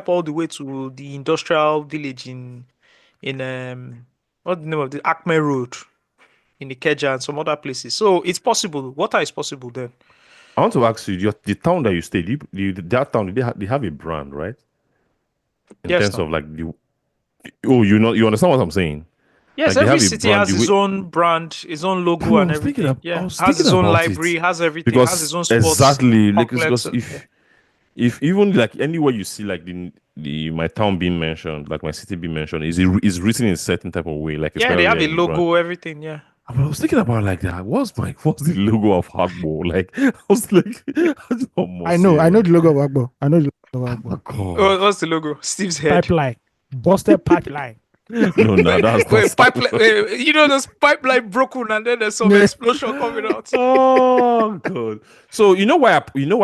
all the way to the industrial village in what's the name of the Acme Road in Ikeja and some other places. So it's possible. Water is possible then. I want to ask you, the town that you stay, that town, they have a brand, right? In Yes, terms sir. of like you understand what I'm saying? Yes, Like, they every have a city brand, has the its way- own brand, its own logo, Bro, I and was thinking everything. I Yeah, was has its thinking own about it. library, has everything, Because has its own sports exactly, like, complex. because if even like anywhere you see like the my town being mentioned, like my city being mentioned, is written in a certain type of way, like Yeah, they have a especially in the logo, everything. Yeah. brand. I was thinking about like that. What's the logo of Hardball? Like I was like, I know the logo of Agbo. I know the logo of Agbo. Oh, what's the logo? Steve's head. Pipeline. Busted pipeline. No, that's Wait, not pipeline. You know, those pipeline broken, and then there's some explosion coming out. Oh god. So you know why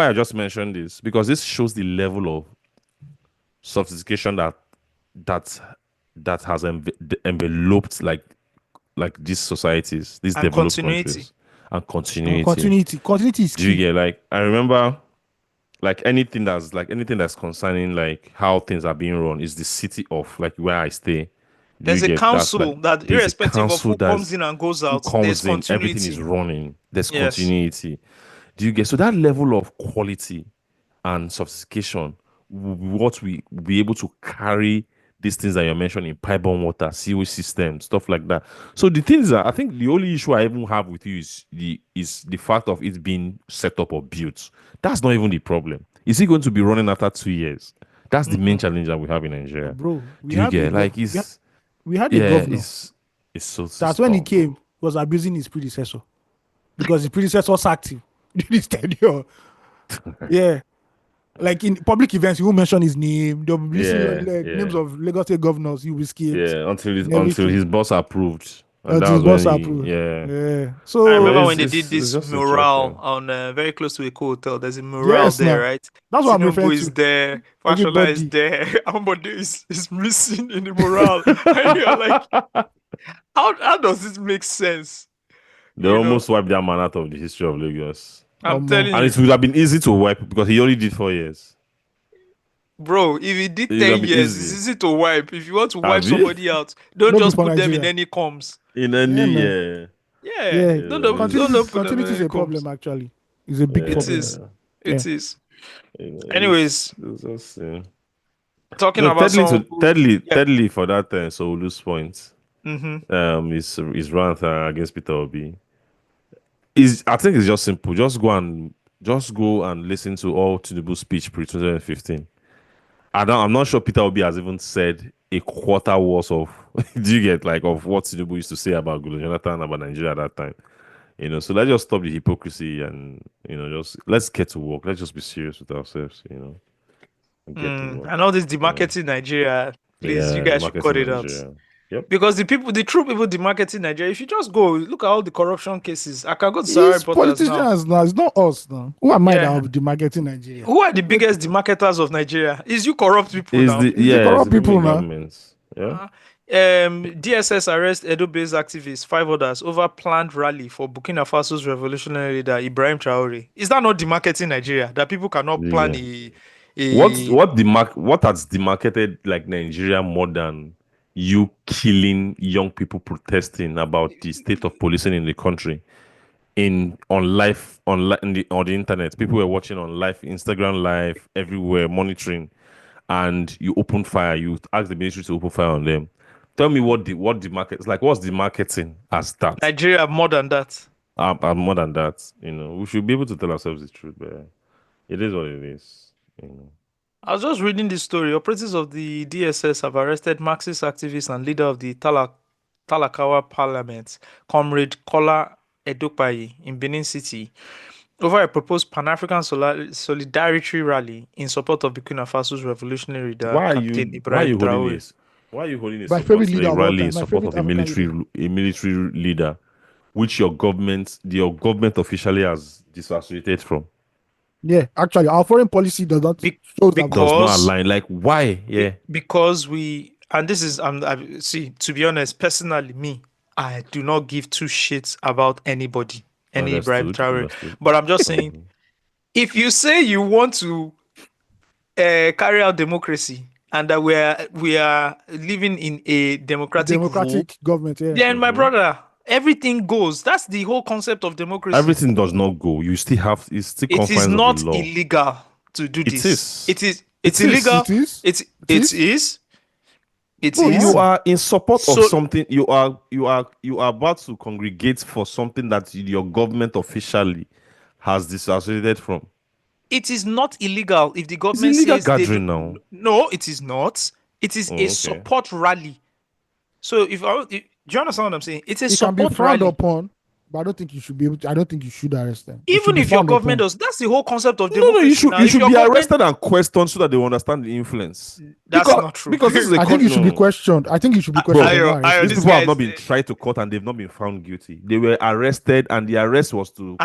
I just mentioned this? Because this shows the level of sophistication that has enveloped like these societies, these And developed continuity. countries, and continuity. Continuity is Do you key. get like I remember like anything that's concerning like how things are being run is the city of like where I stay. Do There's you a get? council that, there's a irrespective of council who comes in and goes out, there's comes in, continuity. everything is running. There's Yes. continuity. Do you get? So that level of quality and sophistication, what we be able to carry these things that you're mentioning, pipe bomb water, sewage system, stuff like that. So the things that I think the only issue I even have with you is the fact of it being set up or built. That's not even the problem. Is it going to be running after 2 years? That's the main challenge that we have in Nigeria. Bro, Do you get? Like we had a governor. It's so. That's when he stubborn. came, was abusing his predecessor. Because his predecessor sacked him during his tenure. Yeah. Like in public events, you will mention his name. They'll be listing Yeah, names yeah. of Lagos State governors. You will skip Yeah, until and until everything. his boss approved, and Until that his was when boss approved. yeah. Yeah. I So remember when it's, they it's did it's this just mural interesting. on very close to a hotel. There's a mural yes, there, now right? that's what I'm Tinubu referring is to. there, Fashola is Everybody. there, Ambode is missing in the mural. And you're like, how does this make sense? They You know, almost wiped that man out of the history of Lagos. I'm telling And you, it would have been easy to wipe because he only did 4 years. bro, if he did It would 10 have been years, it's easy. easy to wipe. If you want to wipe Abi? somebody out, don't No be just for put them in Nigeria. any comms. In any Yeah, man. year. Yeah, Yeah. don't put them in Continuity is any a problem, comms. actually. It's a big It problem. is. Yeah. It is. It's Anyways, just, yeah. talking No, about someone thirdly, yeah. thirdly, for that Sanwo-Olu's point, Mm-hmm. his rant against Peter Obi I think it's just simple. Just go and listen to all Tinubu's speech pre 2015. I'm not sure Peter Obi has even said a quarter worth of do you get like of what Tinubu used to say about Goodluck Jonathan about Nigeria at that time. So let's just stop the hypocrisy and just let's get to work. Let's just be serious with ourselves, and get to work. And all this demarketing Nigeria, please, you Yeah, guys should cut it out. Nigeria. Yep. Because the true people demarketing Nigeria, if you just go look at all the corruption cases, I can go to It's Sarah Reporters now. politicians now. It's not us now. Who am I Yeah. that will be demarketing Nigeria? Who are the biggest demarketers of Nigeria? Is you corrupt people Is now. the corrupt people now. governments. Yeah. DSS arrest Edo-based activists, 5 others, over planned rally for Burkina Faso's revolutionary leader Ibrahim Traore. Is that not demarketing Nigeria? That people cannot plan What has demarketed like Nigeria more than you killing young people protesting about the state of policing in the country on the internet? People were watching on live, Instagram live, everywhere, monitoring, and you open fire. You ask the military to open fire on them. Tell me what the market is like. What's the marketing as that? Nigeria more than that. More than that. We should be able to tell ourselves the truth, but it is what it is. I was just reading this story. Operatives of the DSS have arrested Marxist activist and leader of the Talakawa Parliament, Comrade Kola Edopayi in Benin City, over a proposed Pan-African solidarity rally in support of Burkina Faso's revolutionary leader, Captain Ibrahim Traore. Why are you holding My favorite leader of all rally time, in my support of favorite a military leader, which your government officially has disassociated from? Yeah, actually, our foreign policy does not does not align. Like, why? Yeah, because this is see, to be honest, personally, me, I do not give two shits about anybody, any Ibrahim Traore. But I'm just saying, if you say you want to carry out democracy and that we are living in a democratic government, yeah. Then, my brother, everything goes. That's the whole concept of democracy. Everything does not go. You still have it's still it is not of the law. Illegal to do this. It is. It's illegal. It is. You are in support of something. You are about to congregate for something that your government officially has disassociated from. It is not illegal if the government it's illegal says gathering now. No, it is not. It is a support rally. So do you understand what I'm saying? It's a support can be frowned rally. upon, but I don't think you should be able to. I don't think you should arrest them. Even if your government does, that's the whole concept of democracy. No, you should be arrested and questioned so that they will understand the influence. That's not true. Because this is I think you should be questioned. I think you should be questioned. These people have not been tried to court and they've not been found guilty. They were arrested and the arrest was to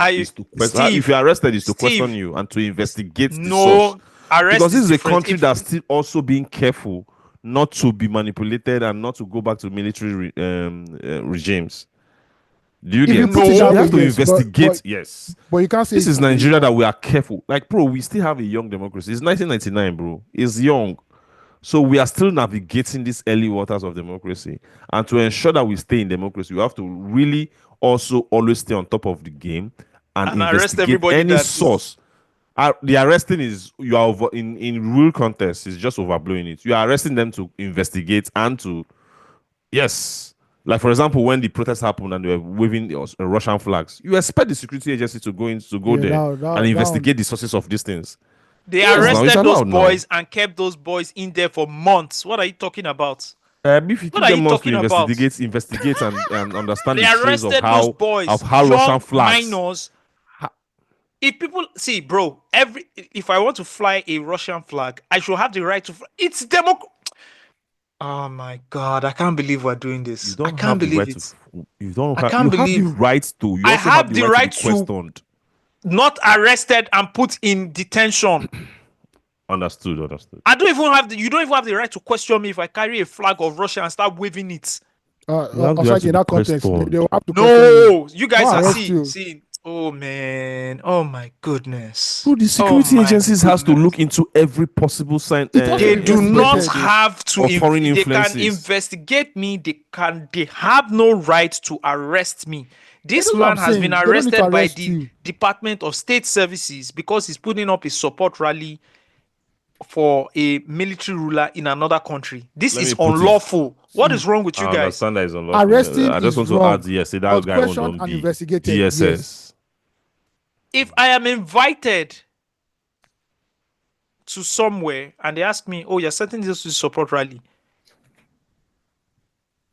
question. If you're arrested, is to question you and to investigate the source. Because this is a country that's still also being careful not to be manipulated and not to go back to military regimes. Do you get? You have to investigate. Yes, but you can't say this is Nigeria that we are careful. Like, bro, we still have a young democracy. It's 1999, bro. It's young, so we are still navigating these early waters of democracy. And to ensure that we stay in democracy, we have to really also always stay on top of the game and investigate any source. The arresting is you are in real context is just overblowing it. You are arresting them to investigate and to like for example when the protests happened and they were waving Russian flags, you expect the security agency to go there and investigate the sources of these things. They arrested those boys and kept those boys in there for months. What are you talking about? If you them months to investigate and understand the trace of how Russian flags. Minors. If people see, bro, if I want to fly a Russian flag, I should have the right to fly. It's Oh my God, I can't believe we're doing this. I can't believe it. You don't I have. can't You have the believe right to. You I also have have the the right right to be questioned. not arrested and put in detention. Understood. I don't even have you don't even have the right to question me if I carry a flag of Russia and start waving it. Aside in that context, they will have to question No, you guys Not are arrest you. seeing. Oh man, oh my goodness. So the security my agencies has to goodness. look into every possible sign. They do not have to. Of foreign They influences. can investigate me. They have no right to arrest me. This That's what man I'm has been saying. They don't need to arrested by arrest the you. Department of State Services because he's putting up a support rally for a military ruler in another country. This Let is me put it- unlawful. What is wrong with you I guys? understand that is unlawful. Arresting I just is want to wrong, add, yes, that but guy questioned on and the investigated, DSS. yes. If I am invited to somewhere and they ask me, "Oh, you're setting this to support rally,"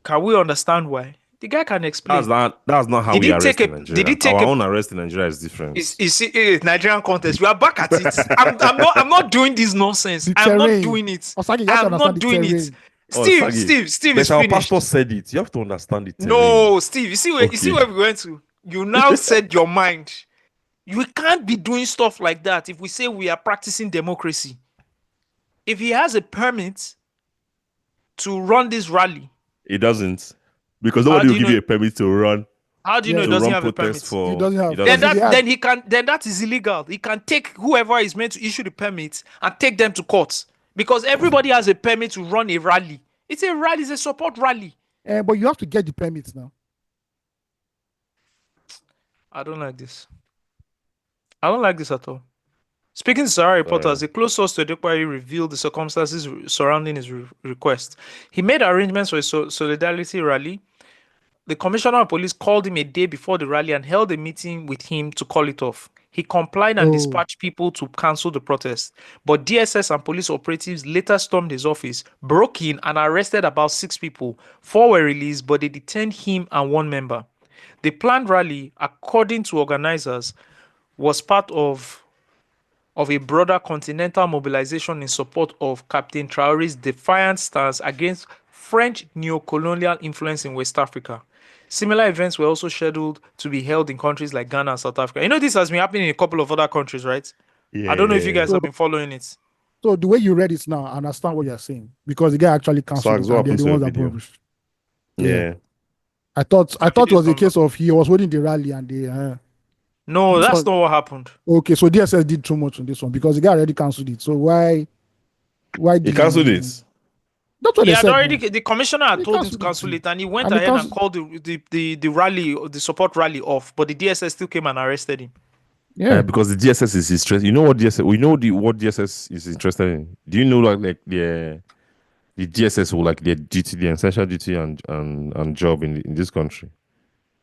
can we understand why? The guy can explain. That's not how Did we he arrest take in a- Nigeria. did he take Our a- own arrest in Nigeria is different. Nigerian contest. You are back at it. I'm not doing this nonsense. I'm not terrain. doing it. Osagi, you have to I'm understand not the doing it. terrain. Steve But is our finished. pastor said it. You have to understand it. No, Steve, you see Okay. where we went to? You now said your mind. You can't be doing stuff like that if we say we are practicing democracy. If he has a permit to run this rally, It doesn't. Because How nobody do will you give you know- a permit to run. how do you know he to doesn't run have a permit? protest for. He doesn't have- Then doesn't. that is illegal. He can take whoever is meant to issue the permit and take them to court because everybody has a permit to run a rally. It's a rally, it's a support rally. But you have to get the permits now. I don't like this. I don't like this at all. Speaking to Sahara reporters, a close source to Ekpa revealed the circumstances surrounding his request. He made arrangements for a solidarity rally. The commissioner of police called him a day before the rally and held a meeting with him to call it off. He complied and dispatched people to cancel the protest. But DSS and police operatives later stormed his office, broke in, and arrested about 6 people. 4 were released, but they detained him and 1 member. The planned rally, according to organizers, was part of a broader continental mobilization in support of Captain Traore's defiant stance against French neo-colonial influence in West Africa. Similar events were also scheduled to be held in countries like Ghana and South Africa. You know, this has been happening in a couple of other countries, right? I don't know if you guys have been following it. So the way you read it now, I understand what you're saying because the guy actually canceled it and they're the ones that published. Yeah. I thought it was a case of he was holding the rally and they. No, that's not what happened. Okay, so DSS did too much on this one because the guy already cancelled it. So why He cancelled it? That's what He they had said. already. man. The commissioner had He told him to cancelled cancel it. it, and he went And he ahead and cancelled- called the rally, the support rally off. But the DSS still came and arrested him. Yeah. Because the DSS is interested. You know what DSS? We know what DSS is interested in. Do you know like the DSS will like their duty, the essential duty and job in this country?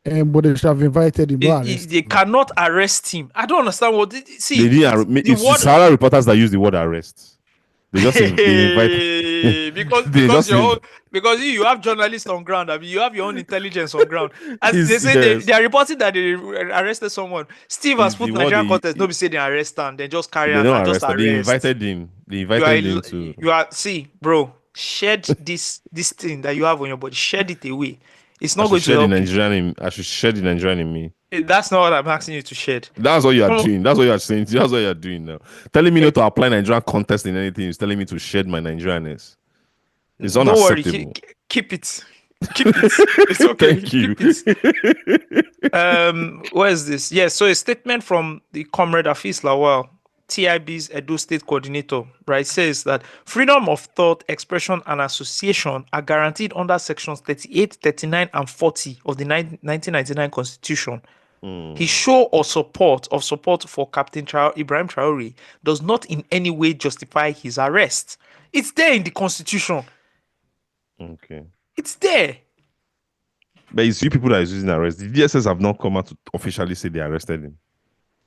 But they should have invited him. no arrest. They cannot arrest him. I don't understand what. See, They didn't. It's the Sahara reporters that use the word arrest. They just they invite because you have journalists on ground. I mean, you have your own intelligence on ground. As they say, Yes. they are reporting that they arrested someone. Steve has It's put the Nigerian word contest. Nobody say they arrest him. They just carry They on don't and just arrest. arrest. They invited him. They invited him to. You are see, bro. Shed this thing that you have on your body. Shed it away. It's not I going should to shed the help. Nigerian in. I should shed the Nigerian in me. That's not what I'm asking you to shed. That's what you are No. doing. That's what you are saying. That's what you are doing now. Telling me not to apply Nigerian contest in anything is telling me to shed my Nigerianness. It's Don't worry. unacceptable. Keep it. Keep it. It's okay. Thank you. Keep it. Where is this? Yes. So a statement from the comrade Afis Lawal, TIB's Edo State Coordinator, right, says that freedom of thought, expression, and association are guaranteed under sections 38, 39, and 40 of the 1999 Constitution. His show or support for Captain Ibrahim Traore does not in any way justify his arrest. It's there in the Constitution. Okay. It's there. But it's you people that is using arrest. The DSS have not come out to officially say they arrested him.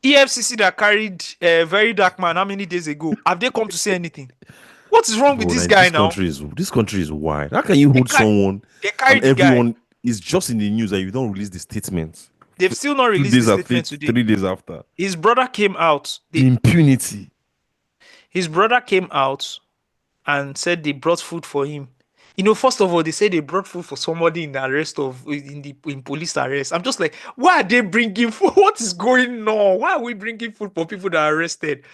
EFCC that carried a very dark man how many days ago? Have they come to say anything? What is wrong with this guy now? This country is wide. How can you hold someone They carried and the guy. everyone is just in the news and you don't release the statement They've still not 2 released days the after, statement today. 3 days after. His brother came out. Impunity. His brother came out and said they brought food for him. You know, first of all, they said they brought food for somebody in police arrest. I'm just like, why are they bringing food? What is going on? Why are we bringing food for people that are arrested?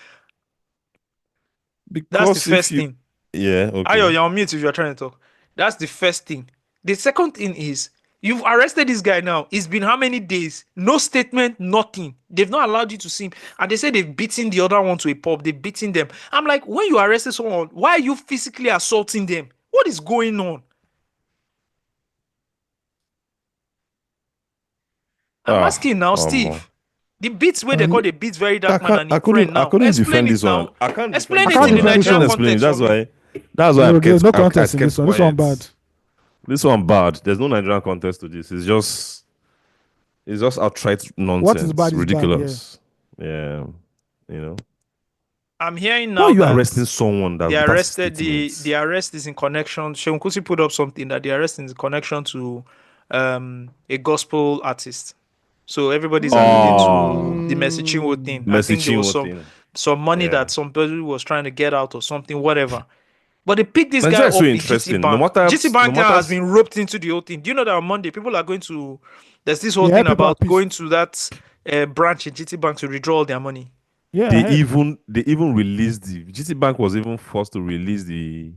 Because that's the first thing. Yeah, okay. Ayo, you're on mute if you're trying to talk. That's the first thing. The second thing is, you've arrested this guy now. It's been how many days? No statement, nothing. They've not allowed you to see him. And they say they've beaten the other one to a pub. They've beaten them. I'm like, when you arrested someone, why are you physically assaulting them? What is going on? I'm asking now, Steve. The beats where they call the beats very dark man and his friend now. I couldn't defend this now. one. I can't explain defend it in the this one. Nigerian context. That's why there's no context in this one. This one bad. This one bad. There's no Nigerian context to this. It's just outright nonsense. What is bad is ridiculous. Bad, yeah. You know. I'm hearing now. Why are you arresting someone that they arrested? The arrest is in connection. Seun Kuti put up something that the arrest is in connection to a gospel artist. So everybody's alluding to the Mercy Chinwo thing. I think there was some money that somebody was trying to get out or something, whatever. But they picked this guy up in GT Bank. GT Bank now has been roped into the whole thing. Do you know that on Monday people are going to? There's this whole thing about going to that branch in GT Bank to withdraw all their money. Yeah, they even released the GT Bank was even forced to release the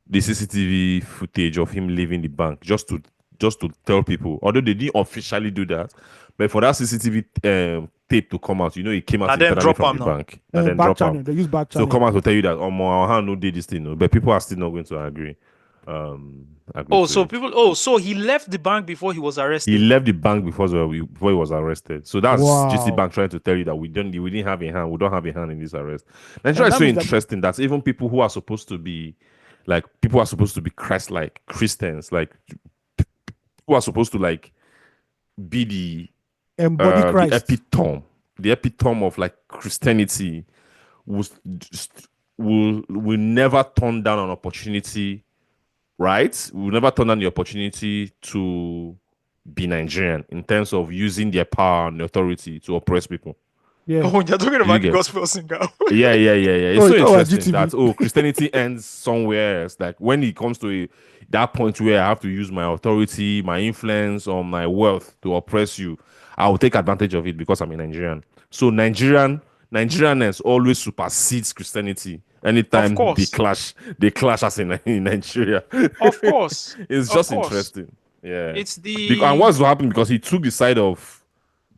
CCTV footage of him leaving the bank just to tell people. Although they didn't officially do that, but for that CCTV tape to come out, you know, it came out internally from the bank and then drop out. They use back channel. So come out to tell you that our hand no did this thing, no. But people are still not going to agree. So he left the bank before he was arrested. He left the bank before he was arrested. So that's just the bank trying to tell you that we didn't have a hand. We don't have a hand in this arrest. Nigeria is so interesting that even people who are supposed to be Christ-like Christians, like who are supposed to like be the embody Christ, the epitome of like Christianity, will never turn down an opportunity. Right? We'll never turn down the opportunity to be Nigerian in terms of using their power and authority to oppress people. Yeah. Oh, you're talking about the gospel singer. Yeah. It's so interesting that Christianity ends somewhere else. Like when it comes to that point where I have to use my authority, my influence, or my wealth to oppress you, I will take advantage of it because I'm a Nigerian. So Nigerianness always supersedes Christianity. Anytime they clash as in Nigeria. Of course. It's just interesting. Yeah. It's and what's happening because he took the side of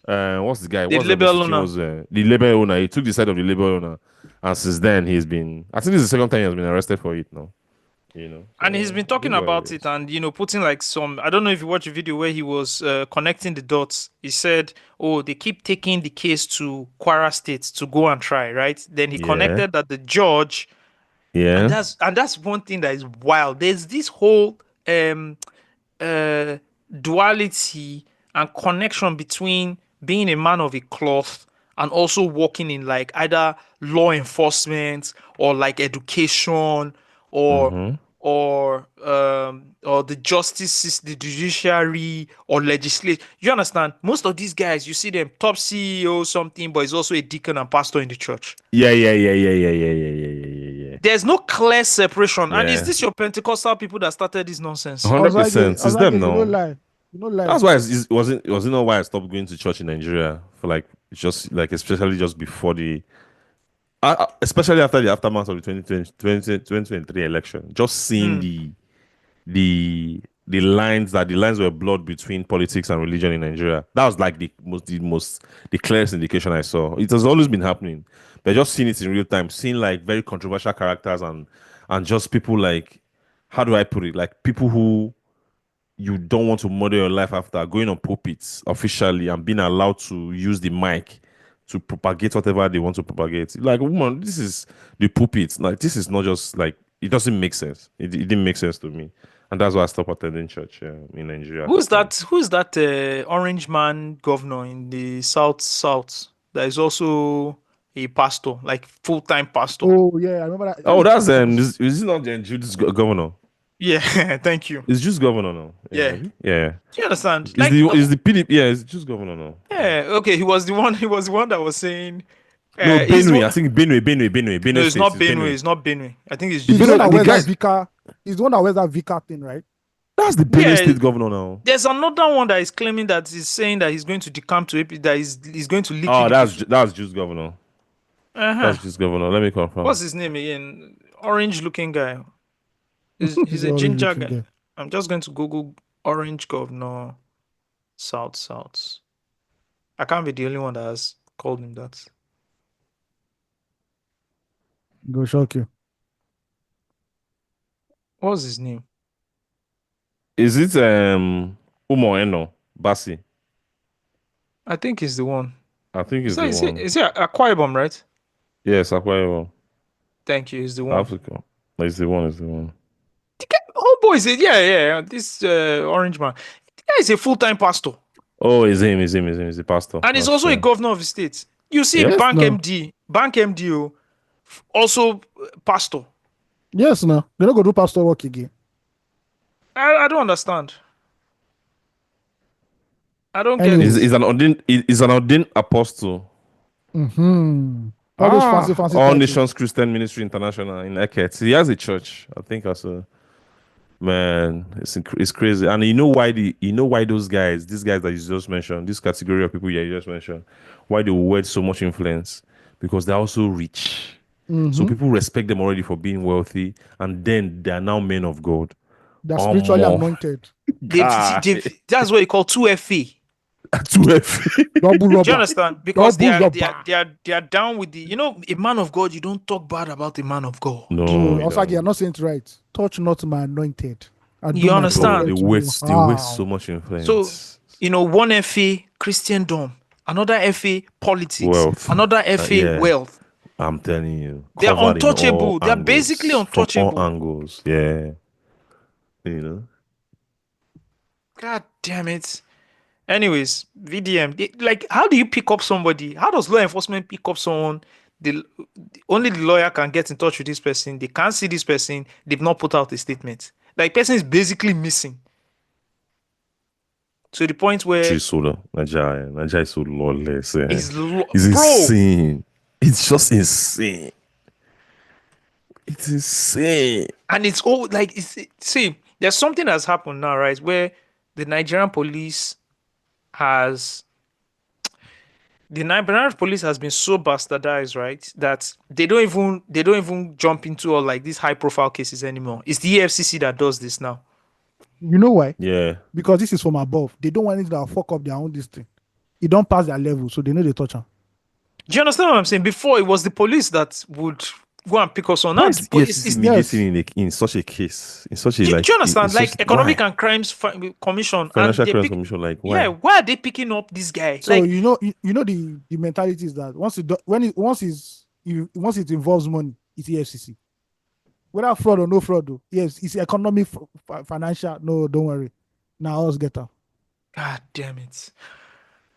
what's the guy? The label owner. The label owner. He took the side of the label owner. And since then I think this is the second time he has been arrested for it now. You know. And he's been talking about it and putting like I don't know if you watched a video where he was connecting the dots. He said, they keep taking the case to Kwara State to go and try, right? Then he connected that the judge, and that's one thing that is wild. There's this whole duality and connection between being a man of a cloth and also working in like either law enforcement or like education or the justice system, the judiciary or legislature. You understand? Most of these guys, you see them top CEO something, but he's also a deacon and pastor in the church. Yeah. There's no clear separation. And is this your Pentecostal people that started this nonsense? 100%. It's them now. You don't lie. That's why it wasn't why I stopped going to church in Nigeria for like just like especially just before especially after the aftermath of the 2023 election, just seeing the lines were blurred between politics and religion in Nigeria. That was like the clearest indication I saw. It has always been happening, but just seeing it in real time, seeing like very controversial characters and just people like, how do I put it? Like people who you don't want to model your life after, going on pulpits officially and being allowed to use the mic to propagate whatever they want to propagate. Like, woman, this is the pulpit. Like, this is not just like, it doesn't make sense. It didn't make sense to me. And that's why I stopped attending church in Nigeria. Who's that orange man governor in the south that is also a pastor, like full-time pastor? Oh, yeah, I remember that. Oh, that's is it not the Jude's governor? Yeah, thank you. It's just governor now. Yeah. Yeah. Do you understand? Is the PDP? Yeah, it's just governor now. Yeah, okay. He was the one that was saying. No, he's the Benue. one- I think Benue. No, it's State. not Benue. It's not Benue. I think it's He's just. the one that the wears guy- that Vika. He's the one that wears that Vika thing, right? That's the Benue Yeah. State governor now. There's another one that is claiming that he's saying that he's going to decamp to AP, that he's going to leak. Oh, that's just governor. Uh-huh. That's just governor. Let me confirm. What's his name again? Orange looking guy. He's a Orange ginger looking guy. guy. I'm just going to Google orange governor South. I can't be the only one that has called him that. Go shock you. What's his name? Is it Umo Eno Basi? I think he's the one. I think it's Is the one. it Akwa Ibom, right? Yes, Akwa Ibom. Thank you. He's the one. Africa. It's the one. Oh boy, is it? Yeah. This orange man. The guy is a full-time pastor. Oh, it's him. He's the pastor. And he's That's also a true. governor of the state. You see, Yes, Bank no. MD, also pastor. Yes, no. They're not going to do pastor work again. I don't understand. I don't get Anyways. it. He's an ordained apostle. Mm-hmm. All those fancy All titles. Nations Christian Ministry International in Eket. He has a church, I think, as a man. It's crazy, and you know why these guys that you just mentioned, this category of people you just mentioned, why they wield so much influence, because they're also rich. So people respect them already for being wealthy, and then they are now men of God. They're spiritually Omo. anointed. That's what you call 2FA. 2F. Double Do you rubber. understand? Because they Double are down with the a man of God. You don't talk bad about a man of God. No, Osagi, I'm not saying it right. Touch not my anointed. And You do my understand? prophet They to waste harm. so much influence. So one FA Christendom, another FA politics, Wealth. another FA Yeah. wealth. I'm telling you, They are covered in untouchable. all They are angles, basically from untouchable. all angles. Yeah, God damn it. Anyways, VDM. How do you pick up somebody? How does law enforcement pick up someone? Only the lawyer can get in touch with this person. They can't see this person. They've not put out a statement. Like, person is basically missing. To the point where Nigeria is so lawless. it's It's bro. insane. It's just insane. It's insane. And it's all like see, there's something that's happened now, right? Where the Nigerian police has been so bastardized, right? That they don't even jump into all like these high profile cases anymore. It's the EFCC that does this now. You know why? Yeah. Because this is from above. They don't want it to fuck up their own this thing. It don't pass their level, so they know they touch them. Do you understand what I'm saying? Before it was the police that would go and pick us on. Now Why it's is the police. EFCC mediating in such a case? In such a Do you understand? it's Like such- Economic why? and Crimes Commission, Financial and they Crimes pick, Commission, like why? yeah, why are they picking up this guy? So Like, you know the mentality is that once it involves money, it's EFCC. Whether fraud or no fraud, though, yes, it's economic, financial. No, don't worry. Now let's get out. God damn it.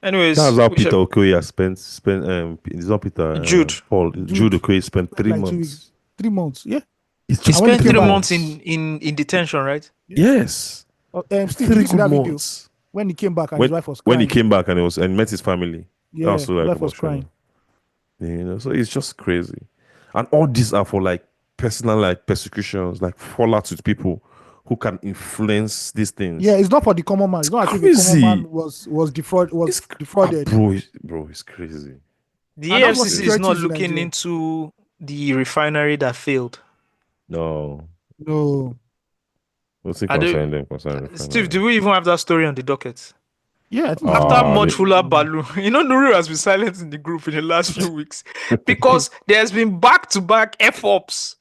Anyways, That's how we Peter shall- Okoye has spent it's not Peter Jude. Paul Jude Okoye spent 3 Like 2 months. weeks. 3 months, yeah. It's he just when he spent came 3 back- months in detention, right? Yes. Steve, 3 did you see good that video? months. When he came back and his wife was When crying. he came back and met his family. Yeah, that was so his like wife was emotional. crying. So it's just crazy. And all these are for like personal like persecutions, like fallouts with people who can influence these things. Yeah, it's not for the common man. It's not like if the Crazy. common man was defrauded. Bro, it's crazy. The And that's what AFCC is security not is in looking Nigeria. into the refinery that failed. No. No. What's it I do- concern them? Concern Steve, do we even have that story on the docket? Yeah, I think After much they- hula balu, Nuru has been silent in the group in the last few weeks because there's been back-to-back F-ops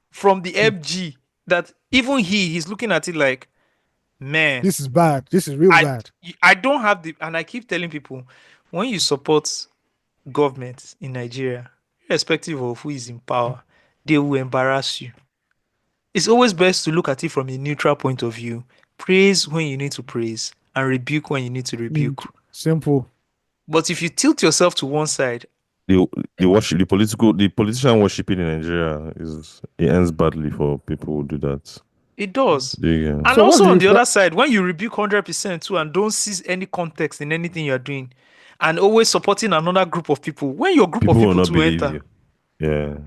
from the FG that even he's looking at it like, man, this is bad. This is real bad. I don't have and I keep telling people, when you support government in Nigeria, irrespective of who is in power, they will embarrass you. It's always best to look at it from a neutral point of view. Praise when you need to praise and rebuke when you need to rebuke. Simple. But if you tilt yourself to one side, the politician worshiping in Nigeria it ends badly for people who do that. It does. Yeah. And So what's also the on the reply? other side, when you rebuke 100% too and don't see any context in anything you're doing, and always supporting another group of people, when your group of People will people not to believe enter, you. Yeah.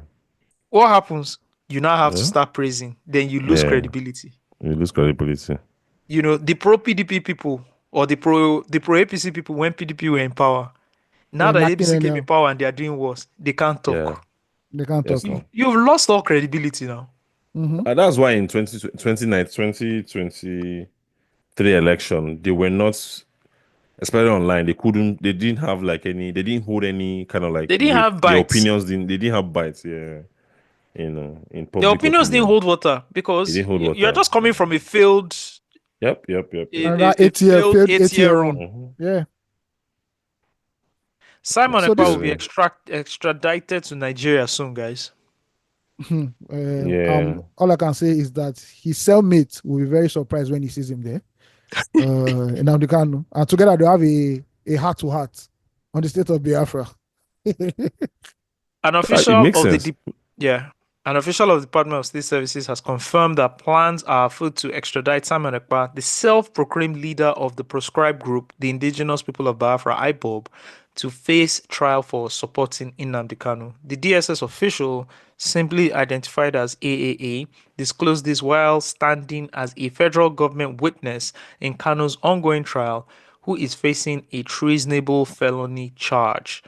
what happens? You now have to Yeah. start praising. Then you lose Yeah. credibility. You lose credibility. You know, the pro PDP people or the pro APC people when PDP were in power. Now that Enacting APC came in anyhow. power and they are doing worse, they can't talk. Yeah. They can't Yes, talk. no. You've lost all credibility now. Mm-hmm. And that's why in 2023 election, they were not, especially online, they didn't have like they didn't hold any kind of like They didn't have their bites. opinions, they didn't have bites, yeah. You know, in public Their opinions opinion. didn't hold water because It didn't hold you're water. just coming from a failed, Yep. Another 8-year failed failed 8-year 8-year run. run. Yeah. Simon So Ekpa this will be extradited to Nigeria soon, guys. Yeah. All I can say is that his cellmate will be very surprised when he sees him there. In Amdekano. And together they have a heart-to-heart on the state of Biafra. An official makes of sense. an official of the Department of State Services has confirmed that plans are afoot to extradite Simon Ekpa, the self-proclaimed leader of the proscribed group, the Indigenous People of Biafra (IPOB), to face trial for supporting Nnamdi Kanu. The DSS official, simply identified as AAA, disclosed this while standing as a federal government witness in Kanu's ongoing trial, who is facing a treasonable felony charge.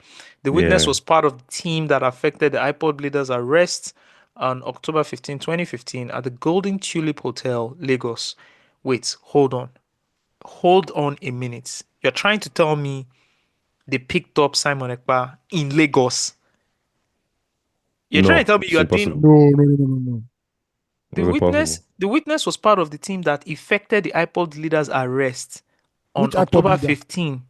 The witness Yeah. was part of the team that affected the iPod leader's arrest on October 15, 2015 at the Golden Tulip Hotel, Lagos. Wait, hold on. Hold on a minute. You're trying to tell me they picked up Simon Ekpa in Lagos? You're trying to tell me you are doing... No. The witness was part of the team that effected the iPod leader's arrest on Which iPod October leader? 15.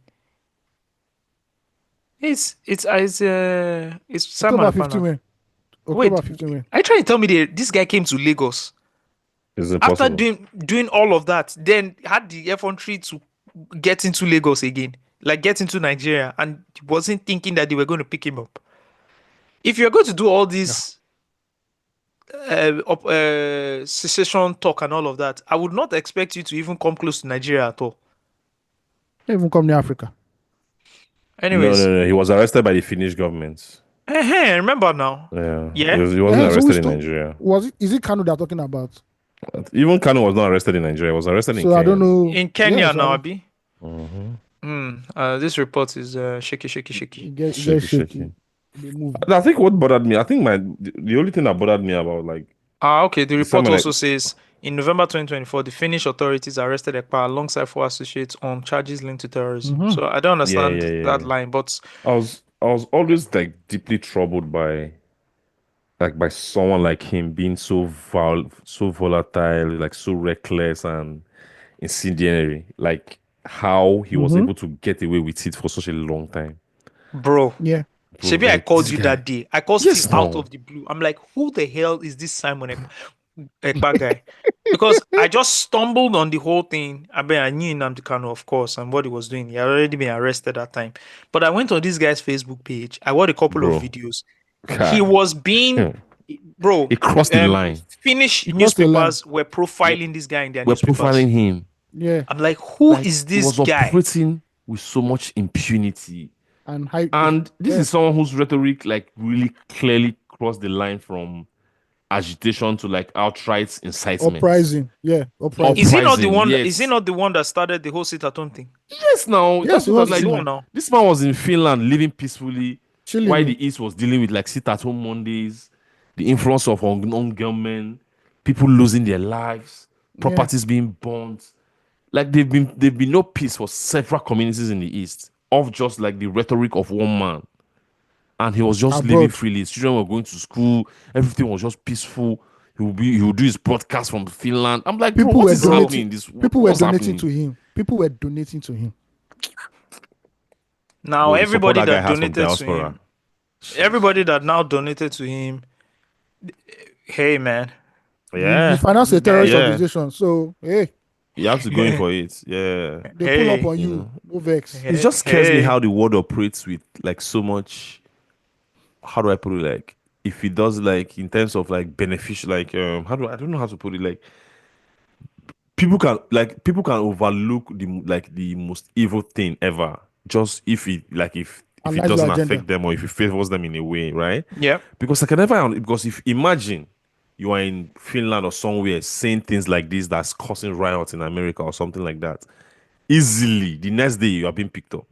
It's Simon October 15 Ekpa. when? Wait, October 15 when? I trying to tell me this guy came to Lagos Is it after possible? doing all of that, then had the effrontery to get into Lagos again, like get into Nigeria, and wasn't thinking that they were going to pick him up. If you're going to do all this secession talk and all of that, I would not expect you to even come close to Nigeria at all. They even come near Africa. Anyways, No. He was arrested by the Finnish government. remember now? Yeah. Yeah? He wasn't So arrested in Nigeria. Is it Kanu they're talking about? Even Kanu was not arrested in Nigeria. He was arrested in So Kenya. I don't know. In Kenya Yeah, so now, I Abi. Mhm. This report is shaky. It gets Shaky. shaky. They move. I think what bothered me, the only thing that bothered me about like Okay. The report Simon also says in November 2024, the Finnish authorities arrested Ekpa alongside 4 associates on charges linked to terrorism. So I don't understand that line, but I was always like deeply troubled by someone like him being so volatile, like so reckless and incendiary, like how he was able to get away with it for such a long time. bro, Yeah. Shebi, I like, called this you guy- that day. I called Yes, Steve out no. of the blue. I'm like, who the hell is this Simon Ekpa guy? Because I just stumbled on the whole thing. I knew Nnamdi Kanu, of course, and what he was doing. He had already been arrested that time. But I went on this guy's Facebook page. I watched a couple Bro. of videos. God. He was being, bro. He crossed the line. Finnish He crossed the line. newspapers were profiling this guy in their We're newspapers. profiling him. Yeah. I'm like, who Like, is he this was guy? operating with so much impunity. And this is someone whose rhetoric like really clearly crossed the line from agitation to like outright incitement. Uprising. Yeah. Uprising. Is he not the Uprising, one? yes. Is he not the one that started the whole sit-at-home thing? Yes, now. Yes, That's he what was like the one now. this man was in Finland living peacefully Chilling. while the East was dealing with like sit-at-home Mondays, the influence of unknown gunmen, people losing their lives, properties being burnt. Like they've been no peace for several communities in the East of just like the rhetoric of one man. And he was just living freely. His children were going to school. Everything was just peaceful. He would do his broadcast from Finland. I'm like, bro, what is happening? People were donating to him. People were donating to him. Now Bro, the everybody support that guy that has from donated to diaspora. him, everybody that now donated to him, hey man, You finance a terrorist organization, so hey, you have to go in for it. Yeah. they pull up on you. No vex. It just scares me how the world operates with like so much. How do I put it? Like if it does like in terms of like beneficial, like I don't know how to put it. Like people can overlook the most evil thing ever just if it Aligns with doesn't agenda. affect them or if it favors them in a way, right? Yeah. Because I can never because if imagine you are in Finland or somewhere saying things like this that's causing riots in America or something like that, easily the next day you are being picked up.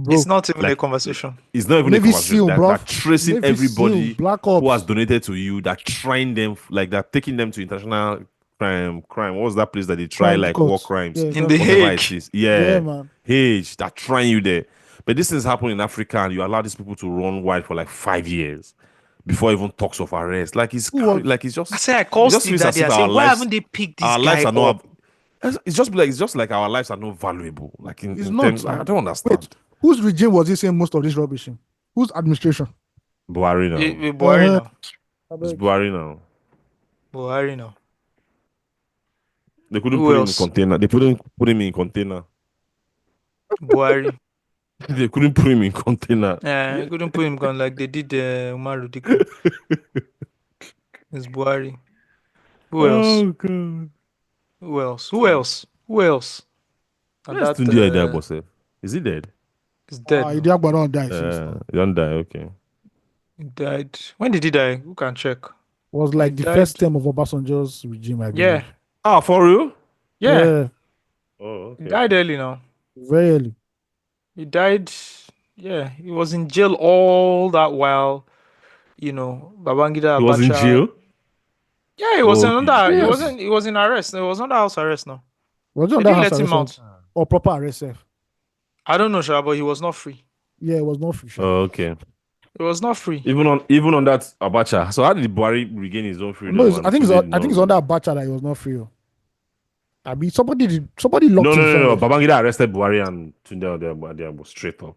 It's Bro, not even a Like conversation. it's not even a Navy conversation. SEAL, bro. That tracing Navy SEAL, everybody Black who has Ops. donated to you, that trying them like that, taking them to international crime. What was that place that they try Crimes like war court. crimes, Yeah, In The exactly. whatever Hague. it is? Yeah, Yeah, man. Hage that trying you there. But this things happen in Africa, and you allow these people to run wild for like 5 years before even talks of arrest. Like Who was it's I just say I it called just Steve feels that as day. I if say, why haven't they picked this our lives guy are not. up? It's just like our lives are not valuable. Like It's in not. terms, I don't understand. Wait, whose regime was he saying most of this rubbish in? Whose administration? Buhari now. Buhari now. It's Buhari now. Buhari now. They couldn't Who put him in else? container. They couldn't put him in container. Buhari. They couldn't put him in container. I couldn't put him gone like they did Umaru Diko. It's Buhari. Who else? Oh god. Who else? Who else? Who else? And Where's that Tunde Ediagbo, sef? Is he dead? is dead. now. Idiagba don't die since now. He don't die. Okay. He died. When did he die? Who can check? Was like the died- first term of Obasanjo's regime, I believe. Yeah. Ah, for real? Yeah. Oh, He okay. died early now. Very early. He died. Yeah. He was in jail all that while. Babangida He was in Abacha. jail. Yeah, he was Okay. under. He Yes. wasn't. He was in arrest. He was under house arrest now. Was it They under didn't house let him arrest out. or proper arrest? Sef? I don't know, Sha, but he was not free. Yeah, it was not free. Sha. Oh, okay. He was not free. Even on that Abacha. So how did Buhari regain his own freedom? No, and I think Tunde did it's not? under Abacha that he was not free. I mean, somebody locked No. him somewhere. Babangida arrested Buhari and Tunde Ediagbo straight up.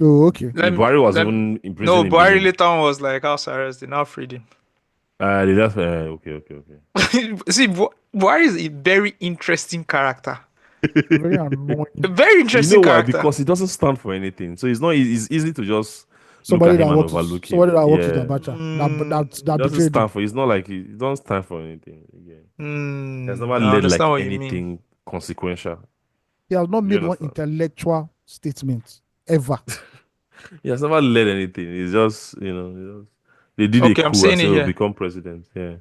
Oh, okay. Buhari was even in prison. No, in Buhari Benin. later on was like house arrest. They now freed him. They just okay. See, Buhari is a very interesting character. Very annoying. A very interesting You know why? character. Because he doesn't stand for anything. So it's not. It's easy to just Somebody look at that him and works, overlook him. somebody that works with Yeah. Abacha. That He doesn't betrayed him. stand for. It's not like he doesn't stand for anything. Again. He has never I led like understand what you mean. anything consequential. He has not made one understand? intellectual statement ever. He has never led anything. It's just they did Okay, a I'm coup saying and it said he'll here. become president. Yeah.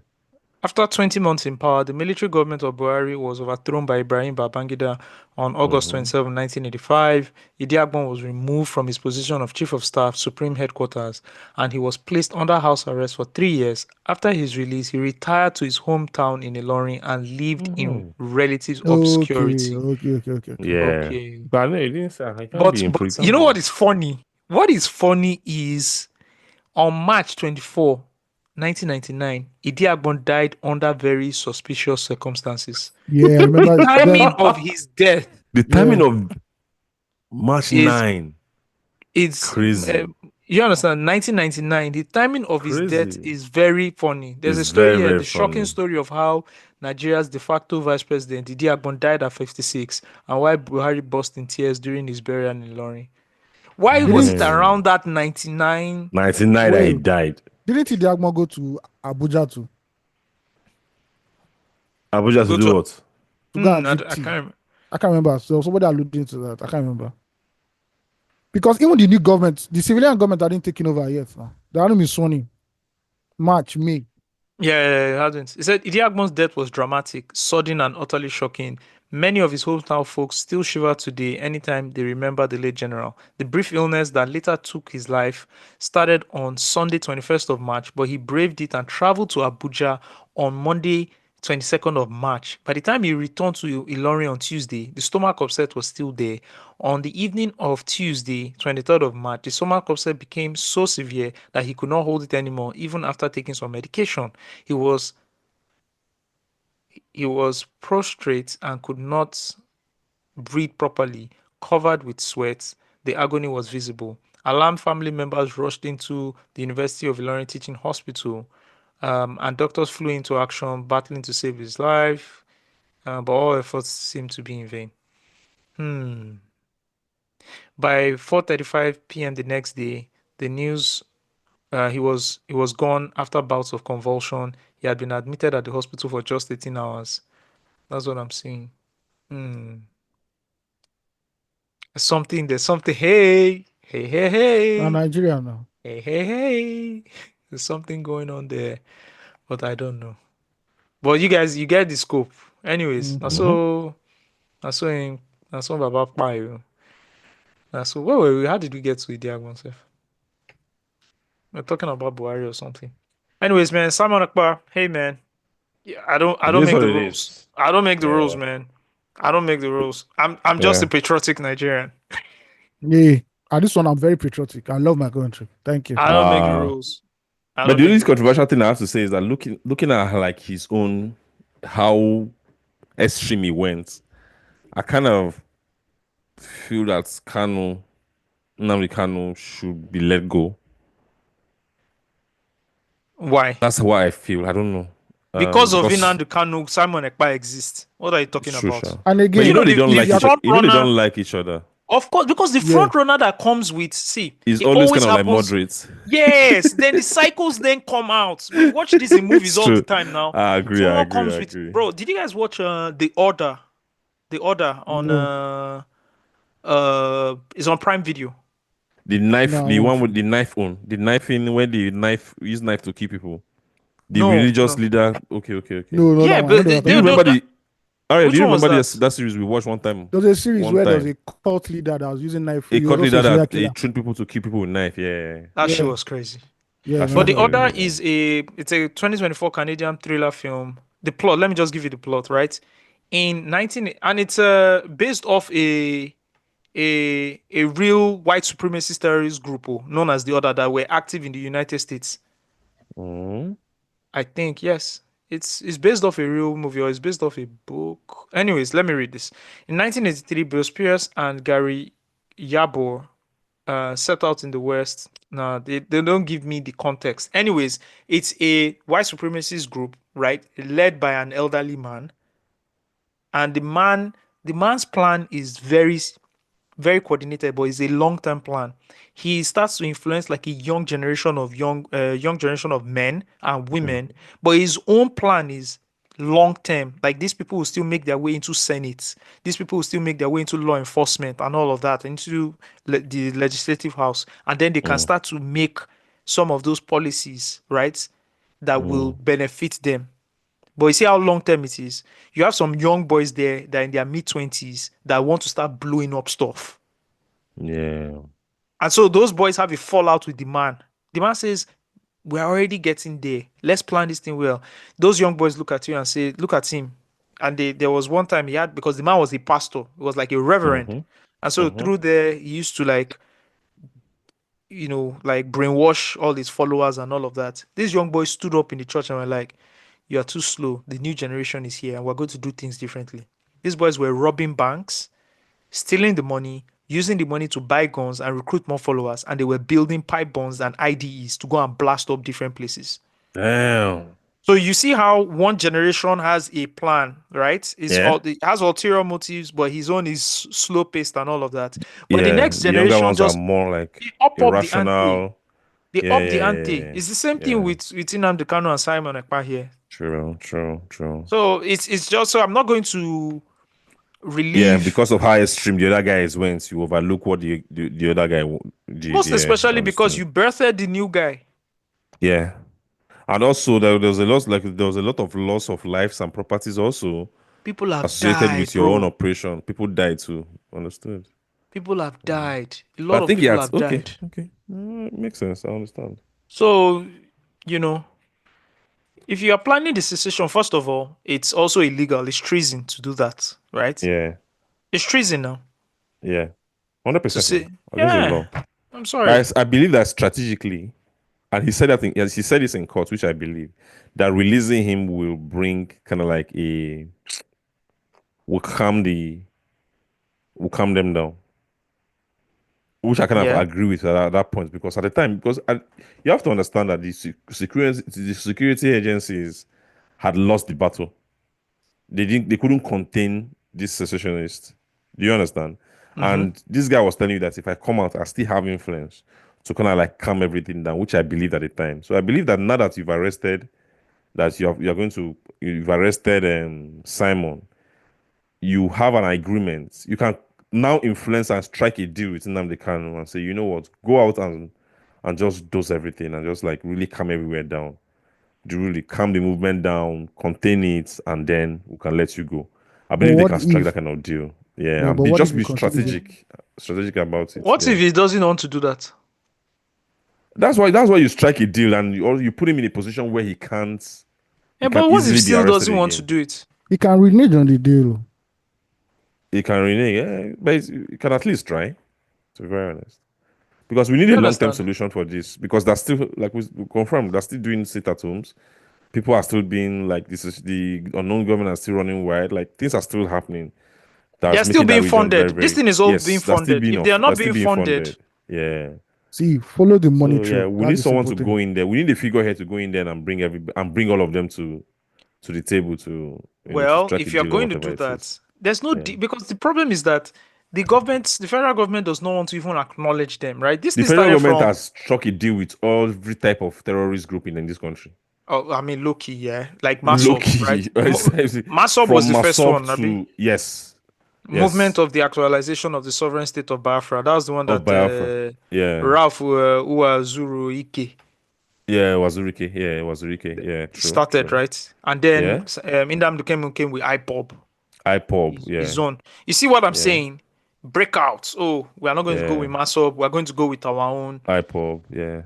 After 20 months in power, the military government of Buhari was overthrown by Ibrahim Babangida on August 27, 1985. Idi Agbon was removed from his position of Chief of Staff, Supreme Headquarters, and he was placed under house arrest for 3 years. After his release, he retired to his hometown in Ilorin and lived in relative obscurity. Okay. Yeah. Okay. But no, he didn't say. I can't But be in prison. you know what is funny? What is funny is on March 24, 1999, Idi Agbon died under very suspicious circumstances. Yeah, I remember The timing then, of his death The timing of March 9. is Crazy. you understand? 1999. The timing of his death Crazy. is very funny. There's It's a story very, here, very the shocking funny. story of how Nigeria's de facto vice president Idi Agbon died at 56, and why Buhari burst in tears during his burial in Ilorin. Why was it Yeah. around that 99? 99 that he Well, died. didn't Idiagbo go to Abuja to Abuja to do what? go and I drink tea? can't remember. I can't remember. So somebody alluding to that. I can't remember. Because even the new government, the civilian government, hadn't taken over yet. Now they hadn't been sworn in. March, May. Yeah, it hadn't. He said Idi Agbon's death was dramatic, sudden, and utterly shocking. Many of his hometown folks still shiver today anytime they remember the late general. The brief illness that later took his life started on Sunday, 21st of March, but he braved it and traveled to Abuja on Monday, 22nd of March. By the time he returned to Ilorin on Tuesday, the stomach upset was still there. On the evening of Tuesday, 23rd of March, the stomach upset became so severe that he could not hold it anymore, even after taking some medication. He was prostrate and could not breathe properly, covered with sweat. The agony was visible. Alarmed family members rushed into the University of Ilorin Teaching Hospital, and doctors flew into action, battling to save his life, but all efforts seemed to be in vain. By 4:35 p.m. the next day, the news he was gone after bouts of convulsion. He had been admitted at the hospital for just 18 hours. That's what I'm seeing. Hmm. There's something. Hey, hey, hey, Now hey, Nigeria now. hey, hey, hey. There's something going on there, but I don't know. But you guys, you get the scope. Anyways, Mm-hmm. that's so in, that's so Baba Payo. That's so. Where were we? How did we get to Idiagbon, Sef? We're talking about Buhari or something. Anyways, man, Simon Ekpa, hey man. Yeah, I It don't is make what the it rules. is. I don't make the rules, Yeah. man. I don't make the rules. I'm just a Yeah. patriotic Nigerian. Yeah. At this one, I'm very patriotic. I love my country. Thank you. I don't make the rules. I But don't the make only the rules. controversial thing I have to say is that looking at like his own how extreme he went, I kind of feel that Nnamdi Kanu should be let go. Why? That's what I feel. I don't know. Because of Because Nnamdi Kanu, Simon Ekpa exists. What are you talking it's true, about? sure. And But again, you know they The, don't the like each other. front You know they runner, don't like each other. of course, because the yeah. front runner that comes with, see, It's it always always kind of like happens. moderate. Yes, then the cycles then come out. We watch this in movies It's all the true. time now. I agree. I Someone agree. comes I with, agree. bro. Did you guys watch The Order? The Order on No. is on Prime Video. The knife, No, I the won't. one with the knife on, the knife in where the knife use knife to kill people. The No, religious no. leader. Okay. No, no, that Yeah, one. I know but what you're Do you talking remember about. the? All right. Do Which you one was remember that? that series we watched one time? There was a series One where there was time, a cult leader that was using knife. a He was cult also leader a serial that killer. trained people to kill people with knife. Yeah. That shit Yeah. was crazy. Yeah, I That shit But was The remember that. Order crazy. is it's a 2024 Canadian thriller film. The plot, let me just give you the plot, right? In 19 and it's based off a real white supremacist terrorist group known as The Order that were active in the United States. Mm. I think, yes. It's based off a real movie or it's based off a book. Anyways, let me read this. In 1983, Bill Spears and Gary Yabor set out in the West. No, they don't give me the context. Anyways, it's a white supremacist group, right? Led by an elderly man. And the man's plan is very coordinated, but it's a long-term plan. He starts to influence like a young generation of men and women, but his own plan is long term. Like these people will still make their way into Senate. These people will still make their way into law enforcement and all of that, into the legislative house, and then they can Mm. start to make some of those policies, right, that will Mm. benefit them. But you see how long term it is. You have some young boys there that are in their mid 20s that want to start blowing up stuff. Yeah. And so those boys have a fallout with the man. The man says, we're already getting there. Let's plan this thing well. Those young boys look at you and say, look at him. And there was one time he had, because the man was a pastor, it was like a reverend. Mm-hmm. And so Mm-hmm. through there, he used to like, like brainwash all his followers and all of that. These young boys stood up in the church and were like, you are too slow. The new generation is here and we're going to do things differently. These boys were robbing banks, stealing the money, using the money to buy guns and recruit more followers, and they were building pipe bombs and IDEs to go and blast up different places. Damn. So you see how one generation has a plan, right? Yeah. It has ulterior motives, but his own is slow paced and all of that. But the Yeah. next The younger generation ones are just more like they up the ante. irrational. They Yeah. up the Yeah. ante. Yeah. It's the same thing Yeah. with Nnamdi Kanu and Simon Ekpa here. True. So it's just so I'm not going to Yeah, relieve. because of how extreme the other guys went, you overlook what the other guy did. Most Yeah, especially because understood. you birthed the new guy. Yeah, and also there was a lot of loss of lives and properties also People have associated died, with your own bro. operation. People died too. Understood. People have died. A But lot I of think people yeah, have okay, died. makes sense. I understand. So, if you are planning the secession, first of all, it's also illegal. It's treason to do that, right? Yeah, It's treason now. yeah, To 100% say, now. Against the yeah, law. I'm sorry. I believe that strategically, and he said that yes, he said this in court, which I believe that releasing him will bring kind of like will calm them down. Which I kind of Yeah. agree with at that point, because at the time, you have to understand that the security agencies had lost the battle. They couldn't contain this secessionists. Do you understand? Mm-hmm. And this guy was telling you that if I come out, I still have influence to kind of like calm everything down, which I believed at the time. So I believe that now that you've arrested Simon, you have an agreement, you can now influence and strike a deal with Nnamdi Kanu and say, you know what, go out and just dose everything and just like really calm everywhere down. Do really calm the movement down, contain it, and then we can let you go. I believe they what can strike if? that kind of deal. Yeah, No, and but be what just if be you consider? strategic about it. What yeah. if he doesn't want to do that? That's why you strike a deal and you put him in a position where he can't Yeah, can but what if easily he be still arrested doesn't want to again. do it? He can renege on the deal. He can renege, yeah, but he can at least try, to be very honest. Because we need You a long-term understand? solution for this. Because that's still, like we confirmed, they're still doing sit-at-homes. People are still being like, this is the unknown government are still running wild. Like things are still happening. They That's are still making that being region very, funded. This very, thing is all being yes, funded. If they are they're not still being being funded, funded. Yeah. See, follow the money So yeah, trail. we That's need the someone simple to thing. go in there. We need a figurehead to go in there and bring all of them to the table to to well, strike a if you are deal or going to whatever do it is. that, there's no Yeah. because the problem is that the federal government does not want to even acknowledge them, right? This The thing federal started government from, has struck a deal with every type of terrorist group in this country. oh, I mean, low key, yeah, like Low Masob, right? key. Masob was From the first Masop one, Abi. to yes. Movement of the actualization of the sovereign state of Biafra. That was the one Of that Biafra. Yeah. Ralph Uwazuru Ike Yeah, Wazurike. Yeah, Wazurike. Yeah, started, true. right? And then Yeah. Indam came with IPOB, IPOB, yeah. his own. You see what I'm Yeah. saying? Breakouts. Oh, we are not going to go Yeah. with Masob. We are going to go with our own. IPOB, yeah.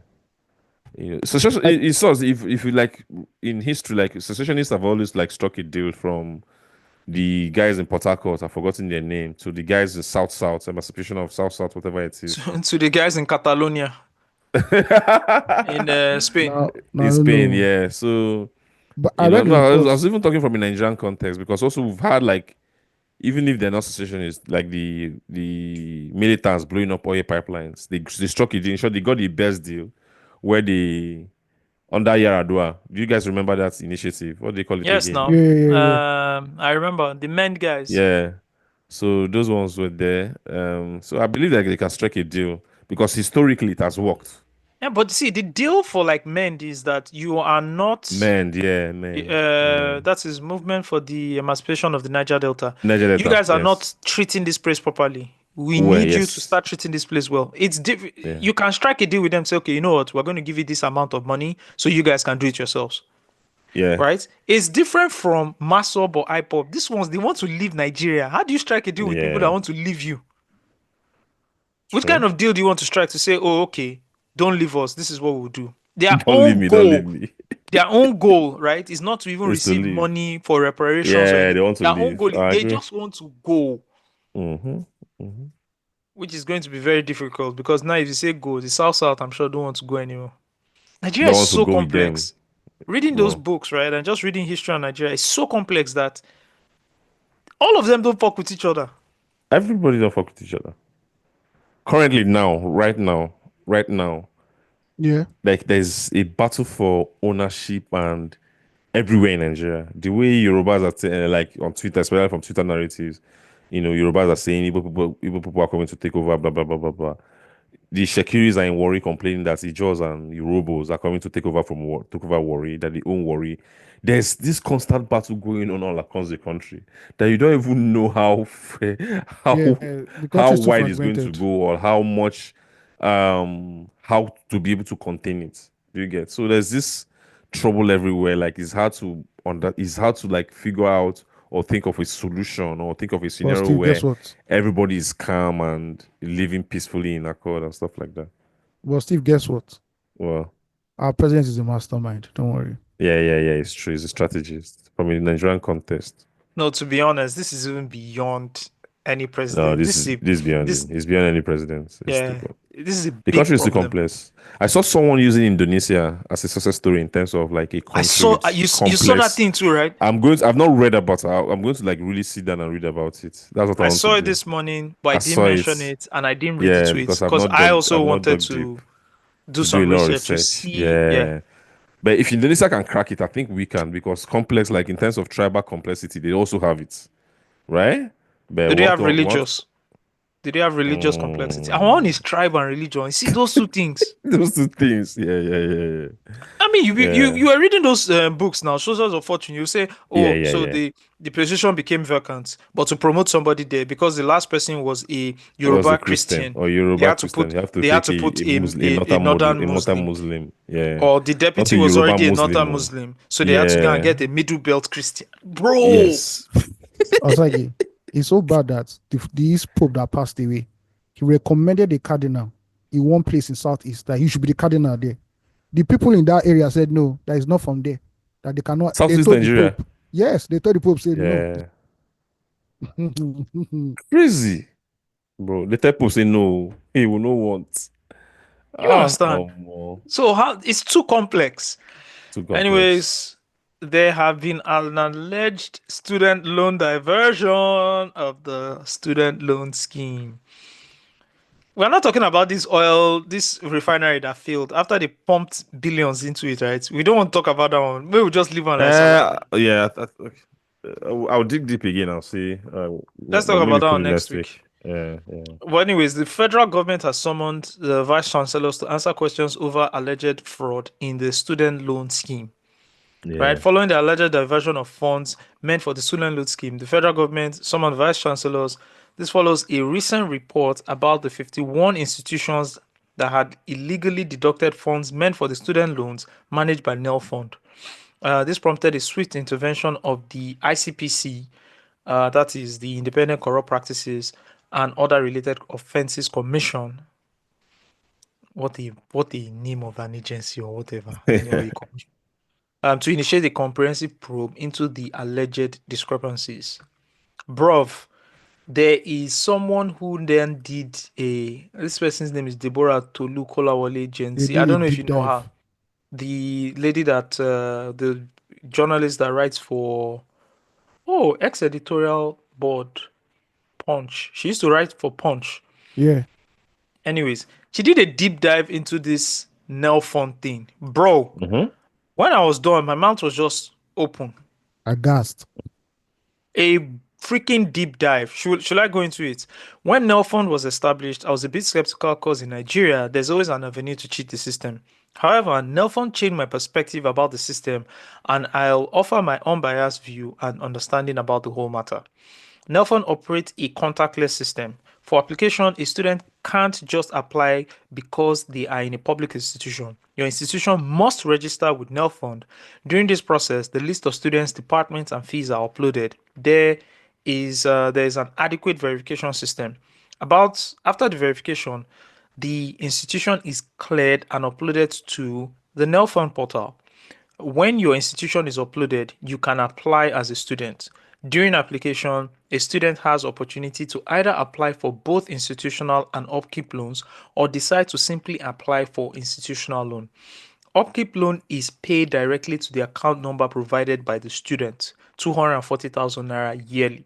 So it says if you like in history, like secessionists have always like struck a deal from the guys in Port Harcourt, I've forgotten their name, to the guys in South, emancipation of South, whatever it is. To the guys in Catalonia, in Spain. In Spain, yeah. So, but I read a I report. was even talking from a Nigerian context because also we've had like, even if they're not secessionists, like the militants blowing up oil pipelines, they struck a deal. In short, they got the best deal where they under Yaradua. Do you guys remember that initiative? What do they call it Yes, again? now. I remember the men guys. Yeah. So those ones were there. So I believe that they can strike a deal because historically it has worked. Yeah, but see, the deal for like MEND is that you are not MEND. that is movement for the emancipation of the Niger Delta. Niger Delta, You guys are yes. not treating this place properly. We Well, need you yes. to start treating this place well. It's Yeah. You can strike a deal with them, say, okay, you know what, we're going to give you this amount of money so you guys can do it yourselves. Yeah. Right? It's different from Masob or IPOB. These ones, they want to leave Nigeria. How do you strike a deal with people that want to leave you? Which kind of deal do you want to strike to say, oh, okay, don't leave us. This is what we'll do. Their Don't leave me, don't leave me. Their own goal, right, is not to even Is to receive leave. money for reparations. Yeah, they want to their leave. own goal, I they agree. just want to go. Which is going to be very difficult because now if you say go, the South, I'm sure don't want to go anymore. Nigeria Don't is want to so go with them. complex. Reading those Wow. books, right, and just reading history on Nigeria is so complex that all of them don't fuck with each other. Everybody don't fuck with each other. Currently right now, Yeah. like there's a battle for ownership and everywhere in Nigeria. The way Yorubas are like on Twitter, especially from Twitter narratives, Yorubas are saying Igbo people are coming to take over, blah blah blah blah blah. The Shekiris are in worry, complaining that Ijos and Yorubos are coming to take over worry, that they own worry. There's this constant battle going on all across the country that you don't even know how The how country's too wide it's going to fragmented. go or how much how to be able to contain it. Do you get? So there's this trouble everywhere. Like it's hard to like figure out or think of a solution or think of a scenario Steve, where guess what? everybody is calm and living peacefully in accord and stuff like that. Well, Steve, guess what? Well, Our president is a mastermind. Don't worry. yeah, it's true. He's a strategist from a Nigerian context. No, to be honest, this is even beyond any president. No, this is beyond him. He's beyond any president. This is a The big country is too problem. complex. I saw someone using Indonesia as a success story in terms of like a country. I saw with you saw that thing too, right? I've not read about it. I'm going to like really sit down and read about it. That's what I want saw to it do. this morning, but I didn't saw mention it and I didn't read the tweets because because I also wanted to do do some a lot of research to see. Yeah. But if Indonesia can crack it, I think we can because complex, like in terms of tribal complexity, they also have it, right? But Do they have religious? Did they have religious complexity? And one is tribe and religion. You see those two things. Those two things. Yeah. I mean, Yeah. you are reading those books now, Soldiers of Fortune. You say, oh, so Yeah. the position became vacant, but to promote somebody there because the last person was a Was a Yoruba Christian Christian, or they Yoruba had to Christian. put You have to they had take to put a Muslim, a northern a northern Muslim, Muslim. Yeah. or the Not deputy a was Yoruba already a Muslim. northern Muslim, so they had to go and get a middle belt Christian, bro. Yes. Osage, it's so bad that this pope that passed away, he recommended a cardinal in one place in Southeast that he should be the cardinal there. The people in that area said no, that is not from there. That they cannot. They Southeast told Nigeria. the Pope. Yes, they told the Pope said Yeah. no. Crazy. Bro, the type of say no, he will not want. You understand? So how it's too complex. Too complex. Anyways, there have been an alleged student loan diversion of the student loan scheme. We're not talking about this refinery that failed after they pumped billions into it, right? We don't want to talk about that one. Maybe we'll just leave on like Yeah, I'll dig deep again. I'll see. Let's talk about that one next week. Yeah. Well, anyways, the federal government has summoned the vice chancellors to answer questions over alleged fraud in the student loan scheme. Yeah. Right, following the alleged diversion of funds meant for the student loan scheme, the federal government summoned vice chancellors. This follows a recent report about the 51 institutions that had illegally deducted funds meant for the student loans managed by NEL Fund. This prompted a swift intervention of the ICPC, that is the Independent Corrupt Practices and Other Related Offences Commission. What the name of an agency or whatever. Anyway, to initiate a comprehensive probe into the alleged discrepancies. Bruv, there is someone who then did this person's name is Deborah Tolu Kolawole Jensi. I don't know if you know her. The lady that, the journalist that writes for, ex-editorial board, Punch. She used to write for Punch. Yeah. Anyways, she did a deep dive into this NEL Fund thing. Bro, when I was done, my mouth was just open. Aghast. A freaking deep dive. Should I go into it? When NEL Fund was established, I was a bit skeptical because in Nigeria, there's always an avenue to cheat the system. However, NEL Fund changed my perspective about the system, and I'll offer my unbiased view and understanding about the whole matter. NEL Fund operates a contactless system. For application, a student can't just apply because they are in a public institution. Your institution must register with NEL Fund. During this process, the list of students, departments, and fees are uploaded. There is an adequate verification system. After the verification, the institution is cleared and uploaded to the NEL Fund portal. When your institution is uploaded, you can apply as a student. During application, a student has opportunity to either apply for both institutional and upkeep loans or decide to simply apply for institutional loan. Upkeep loan is paid directly to the account number provided by the student, 240,000 naira yearly.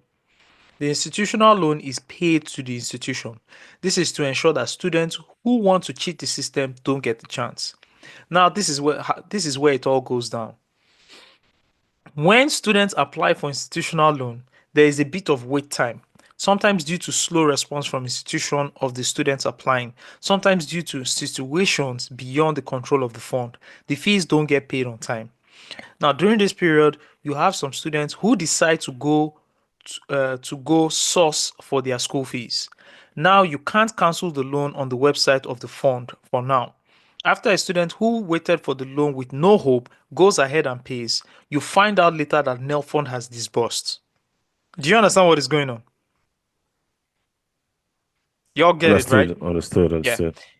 The institutional loan is paid to the institution. This is to ensure that students who want to cheat the system don't get the chance. Now, this is where it all goes down. When students apply for institutional loan, there is a bit of wait time, sometimes due to slow response from institution of the students applying, sometimes due to situations beyond the control of the fund. The fees don't get paid on time. Now, during this period, you have some students who decide to go source for their school fees. Now, you can't cancel the loan on the website of the fund for now. After a student who waited for the loan with no hope goes ahead and pays, you find out later that NEL Fund has disbursed. Do you understand what is going on? Y'all get it, right? Understood.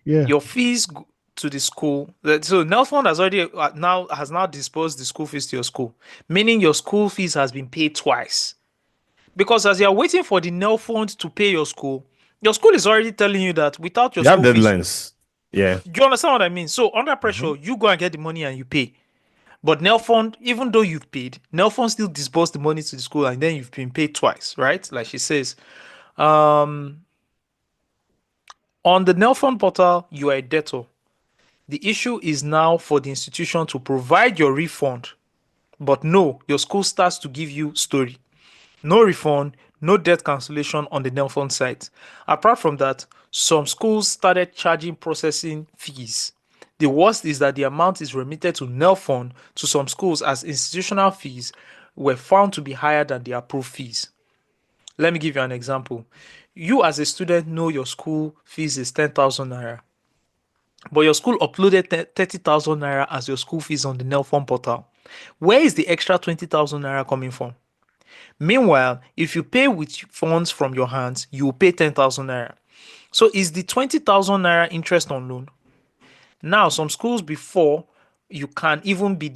Yeah. Your fees to the school. So NEL Fund has already now disbursed the school fees to your school, meaning your school fees has been paid twice. Because as you're waiting for the NEL Fund to pay your school is already telling you that without your you school have fees, deadlines. Yeah. Do you understand what I mean? So under pressure, you go and get the money and you pay. But NEL Fund, even though you've paid, NEL Fund still disburse the money to the school and then you've been paid twice, right? Like she says. On the NEL Fund portal, you are a debtor. The issue is now for the institution to provide your refund. But no, your school starts to give you story. No refund, No debt cancellation on the Nelfon site. Apart from that, some schools started charging processing fees. The worst is that the amount is remitted to Nelfon to some schools as institutional fees were found to be higher than the approved fees. Let me give you an example. You as a student know your school fees is 10,000 naira, but your school uploaded 30,000 naira as your school fees on the Nelfon portal. Where is the extra 20,000 naira coming from? Meanwhile, if you pay with funds from your hands, you will pay 10,000 naira. So is the 20,000 naira interest on loan? Now, some schools, before you can even be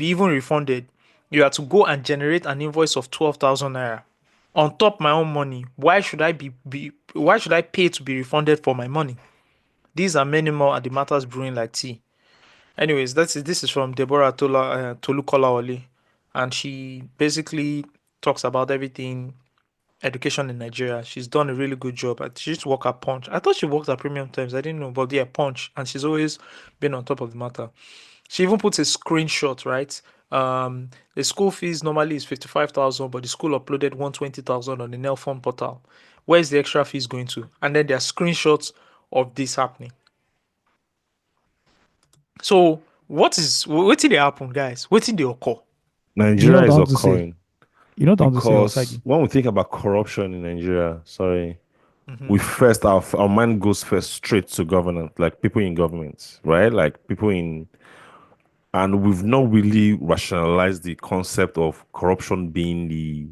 even refunded, you have to go and generate an invoice of 12,000 naira on top my own money. Why should I why should I pay to be refunded for my money? These are many more at the matters brewing like tea. Anyways, this is from Deborah Tolu Kolawole, and she basically talks about everything education in Nigeria. She's done a really good job. She used to work at Punch. I thought she worked at Premium Times. I didn't know, but yeah, Punch, and she's always been on top of the matter. She even puts a screenshot, right? The school fees normally is 55,000, but the school uploaded 120,000 on the Nelfon portal. Where's the extra fees going to? And then there are screenshots of this happening. So what did they happen, guys? What did they occur? Nigeria is what to say? occurring. You know what I want to say, Because Osagi? when we think about corruption in Nigeria, Mm-hmm. we first our mind goes first straight to governance, like people in government, right? Like people in, and we've not really rationalized the concept of corruption being the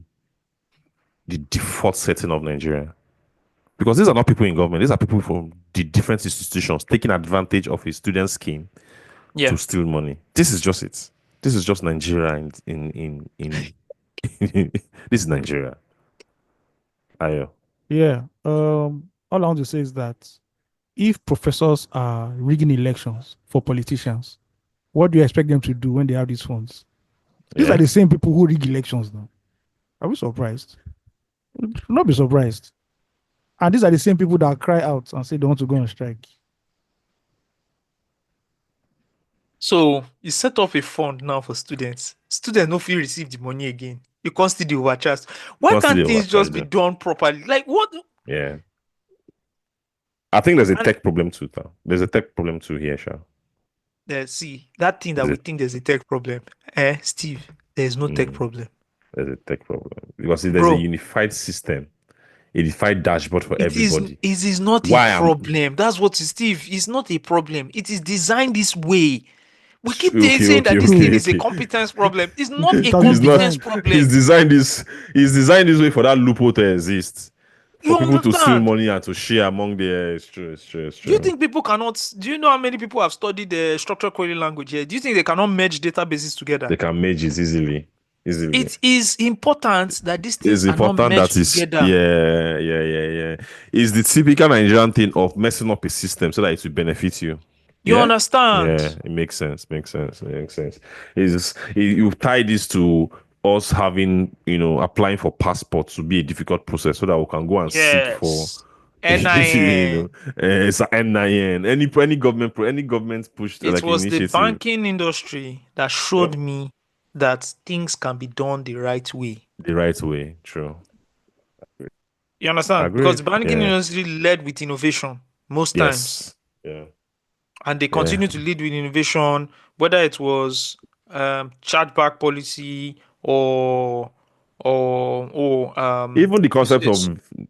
default setting of Nigeria. Because these are not people in government; these are people from the different institutions taking advantage of a student scheme to steal money. This is just it. This is just Nigeria in this is Nigeria. Ayo. Yeah. All I want to say is that if professors are rigging elections for politicians, what do you expect them to do when they have these funds? These are the same people who rig elections now. Are we surprised? Should not be surprised. And these are the same people that cry out and say they want to go on strike. So you set up a fund now for students. Students no feel receive the money again. You can't still the overcharge. Why can't things just be done properly? Like what? Yeah. I think there's a tech problem too, though. There's a tech problem too here, Sha. See, that thing that we think there's a tech problem. Steve, there's no tech problem. There's a tech problem. Because if there's a unified system, a unified dashboard for everybody. It is not a problem. That's what Steve. It's not a problem. It is designed this way. We keep saying that this thing is a competence problem. It's not a competence problem. He's designed this way for that loophole to exist. For people to steal money and to share among the it's true. Do you think people cannot? Do you know how many people have studied the structured query language here? Do you think they cannot merge databases together? They can merge it easily. It is important that these things are not merged together. Yeah. It's the typical Nigerian thing of messing up a system so that it will benefit you. You understand? Yeah, it makes sense. You tie this to us having, applying for passports to be a difficult process so that we can go and seek for NIN. It's an NIN. Any government pushed it was initiative. The banking industry that showed me that things can be done the right way. The right way, true. You understand? Because the banking industry led with innovation most times. Yeah. And they continue to lead with innovation, whether it was chargeback policy or even the concept of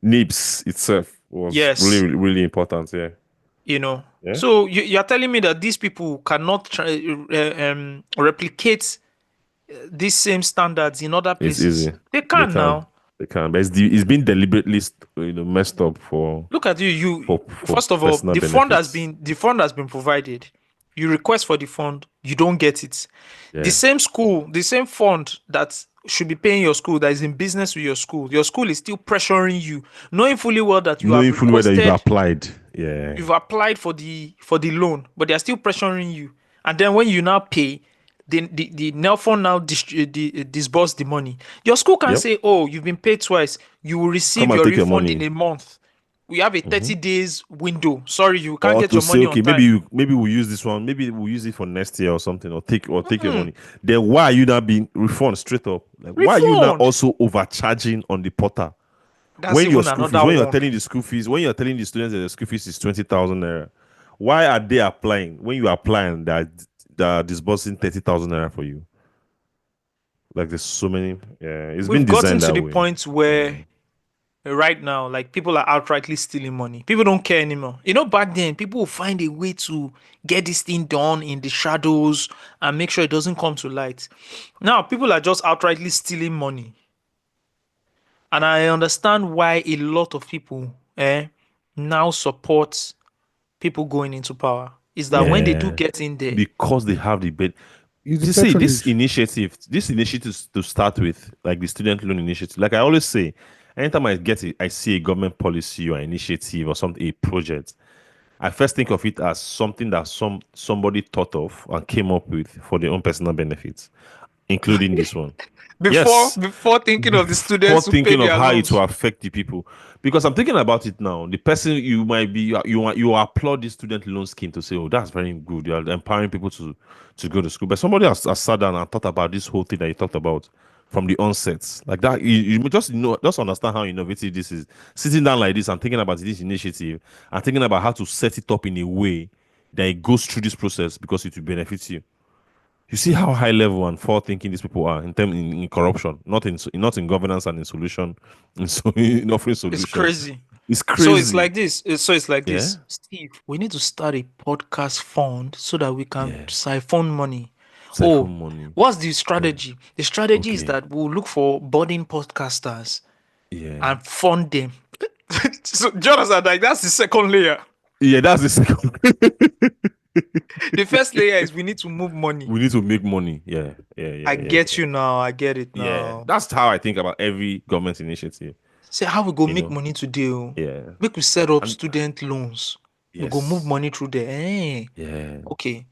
NIPS itself was really, really important. Yeah. So you're telling me that these people cannot replicate these same standards in other places? It's easy. They can now. They can, but it's been deliberately, messed up for. Look at you. First of all, the fund has been provided. You request for the fund, you don't get it. Yeah. The same school, the same fund that should be paying your school, that is in business with your school is still pressuring you, knowing fully well that you've applied. Yeah, you've applied for the loan, but they are still pressuring you. And then when you now pay, the Nelfon now disburse the money. Your school can say, "Oh, you've been paid twice. You will receive your refund in a month." we have a 30 days window. Sorry, you can't Or get to your say, money okay, on time. maybe we'll use this one, maybe we'll use it for next year or something, or take your money. Then why are you not being refunded straight up? Like, why are you not Refund. also overcharging on the portal? That's When your even school fees, another when you're one. telling the school fees, when you're telling the students that the school fees is 20,000 naira, why are they applying? When you are applying, that they're disbursing 30,000 naira for you. Like there's so many. Yeah, it's been We've gotten designed to that the way. point where right now, like people are outrightly stealing money. People don't care anymore. You know, back then, people will find a way to get this thing done in the shadows and make sure it doesn't come to light. Now, people are just outrightly stealing money. And I understand why a lot of people now support people going into power. Is that when they do get in there, because they have the bed. It's the You see, this patronage. initiative to start with, like the student loan initiative, like I always say, anytime I see a government policy or initiative or something, a project, I first think of it as something that somebody thought of and came up with for their own personal benefits, including this one. before thinking of the students Before who pay thinking of their how loans. it will affect the people, because I'm thinking about it now. The person you might be, you applaud the student loan scheme to say, oh, that's very good. You are empowering people to go to school. But somebody has sat down and thought about this whole thing that you talked about from the onset, like that. You just understand how innovative this is. Sitting down like this and thinking about this initiative and thinking about how to set it up in a way that it goes through this process because it will benefit you. You see how high level and forward thinking these people are in corruption, not in governance and in solution, in offering solutions. It's crazy. It's crazy. So it's like this. Yeah? Steve, we need to start a podcast fund so that we can siphon money. Money. What's the strategy? Yeah. The strategy is that we'll look for budding podcasters and fund them. So Jonathan, like that's the second layer. Yeah, that's the second. The first layer is we need to move money. We need to make money. Yeah. I get you now. I get it now. Yeah, that's how I think about every government initiative. Say how we go make money today. Yeah. Make we set up student loans. Yes. We go move money through there. Yeah. Okay.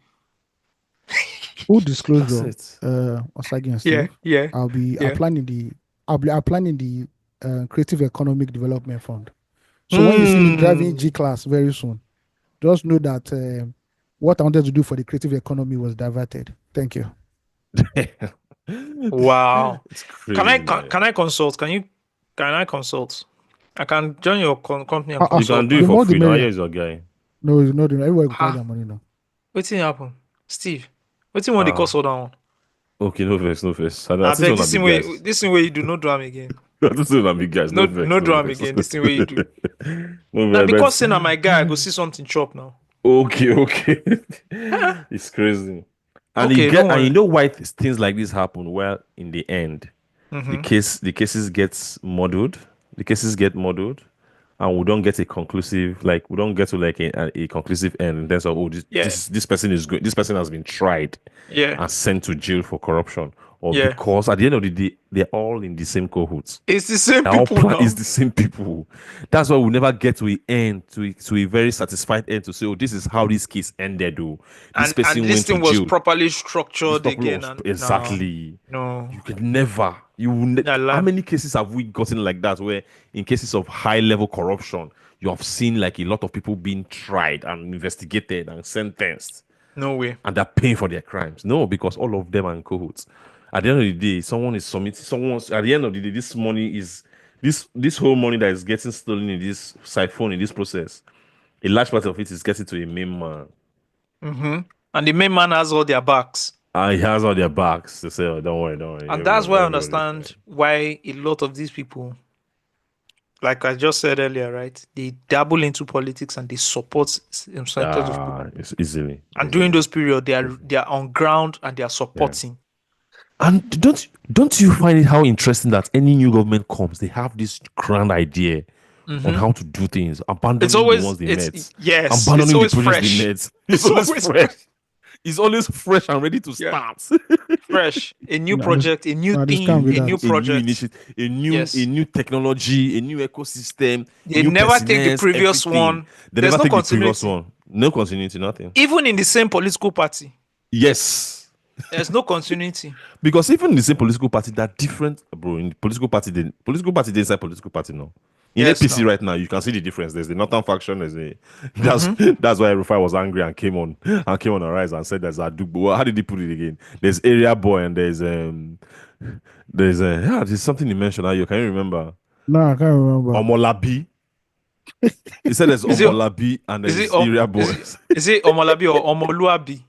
Full disclosure. Yeah. Steve, I'll be applying the Creative Economic Development Fund. So when you see me driving G class very soon, just know that what I wanted to do for the creative economy was diverted. Thank you. Wow. It's crazy, can I consult? Can I consult? I can join your company and you consult. can do it for free. Now is your guy. No, it's not. Everybody will pay their money now. What's happen? Steve, what's want the cost hold on? Okay, no face. I beg this thing where you do no drama again. This is not big guys. No drama again. This thing where you do. Now because saying my guy, I go see something chop now. Okay. It's crazy. And you know why things like this happen? Well, in the end, the cases get muddled. The cases get muddled, and we don't get a conclusive. Like we don't get to like a conclusive end in terms of this person is good. This person has been tried, and sent to jail for corruption, or because at the end of the day they're all in the same cohorts. It's the same people now. It's the same people. That's why we never get to an end, to a very satisfied end to say, oh, this is how this case ended. This and person this went thing to was jail. properly structured again. Exactly. No. You can never. How many cases have we gotten like that where in cases of high level corruption, you have seen like a lot of people being tried and investigated and sentenced? No way. And they're paying for their crimes. No, because all of them are in cohorts. At the end of the day, someone is submitting. At the end of the day, this money is this whole money that is getting stolen in this siphon in this process. A large part of it is getting to a main man. And the main man has all their backs. He has all their backs to say, oh, don't worry. And that's why I understand why a lot of these people, like I just said earlier, right? They dabble into politics and they support it's easily. And during those periods, they are on ground and they are supporting. And don't you find it how interesting that any new government comes, they have this grand idea on how to do things, abandoning the ones they met. Yes, abandoning it's the projects fresh. they met. It's always fresh. It's always fresh and ready to start. Fresh, a new project, a new thing, a new project, a new technology, a new ecosystem. They never take the previous one. They never take the previous one. No continuity, nothing. Even in the same political party. Yes. There's no continuity. Because even in the same political party, they're different, bro. In the political party, inside political party, no. In Yes, APC no. right now, you can see the difference. There's the northern faction. That's why Rufai was angry and came on a rise and said there's a Well, how did he put it again? There's area boy and there's something he mentioned. You can you remember? No, I can't remember. Omolabi. He said there's Is it- Omolabi and Is there's it area is boys. it Omolabi or Omoluabi?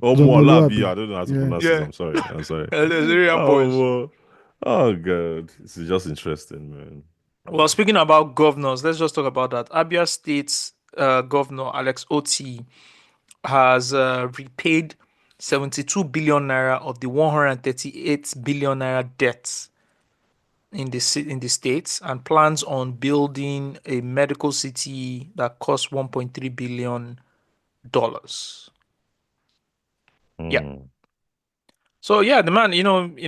Omolabi. I don't know how to Yeah. pronounce Yeah. it. I'm sorry. There's area boys. Oh god, this is just interesting, man. Well, speaking about governors, let's just talk about that. Abia State's governor Alex Oti has repaid 72 billion naira of the 138 billion naira debts in the states, and plans on building a medical city that costs 1.3 billion dollars. Yeah. So yeah, the man,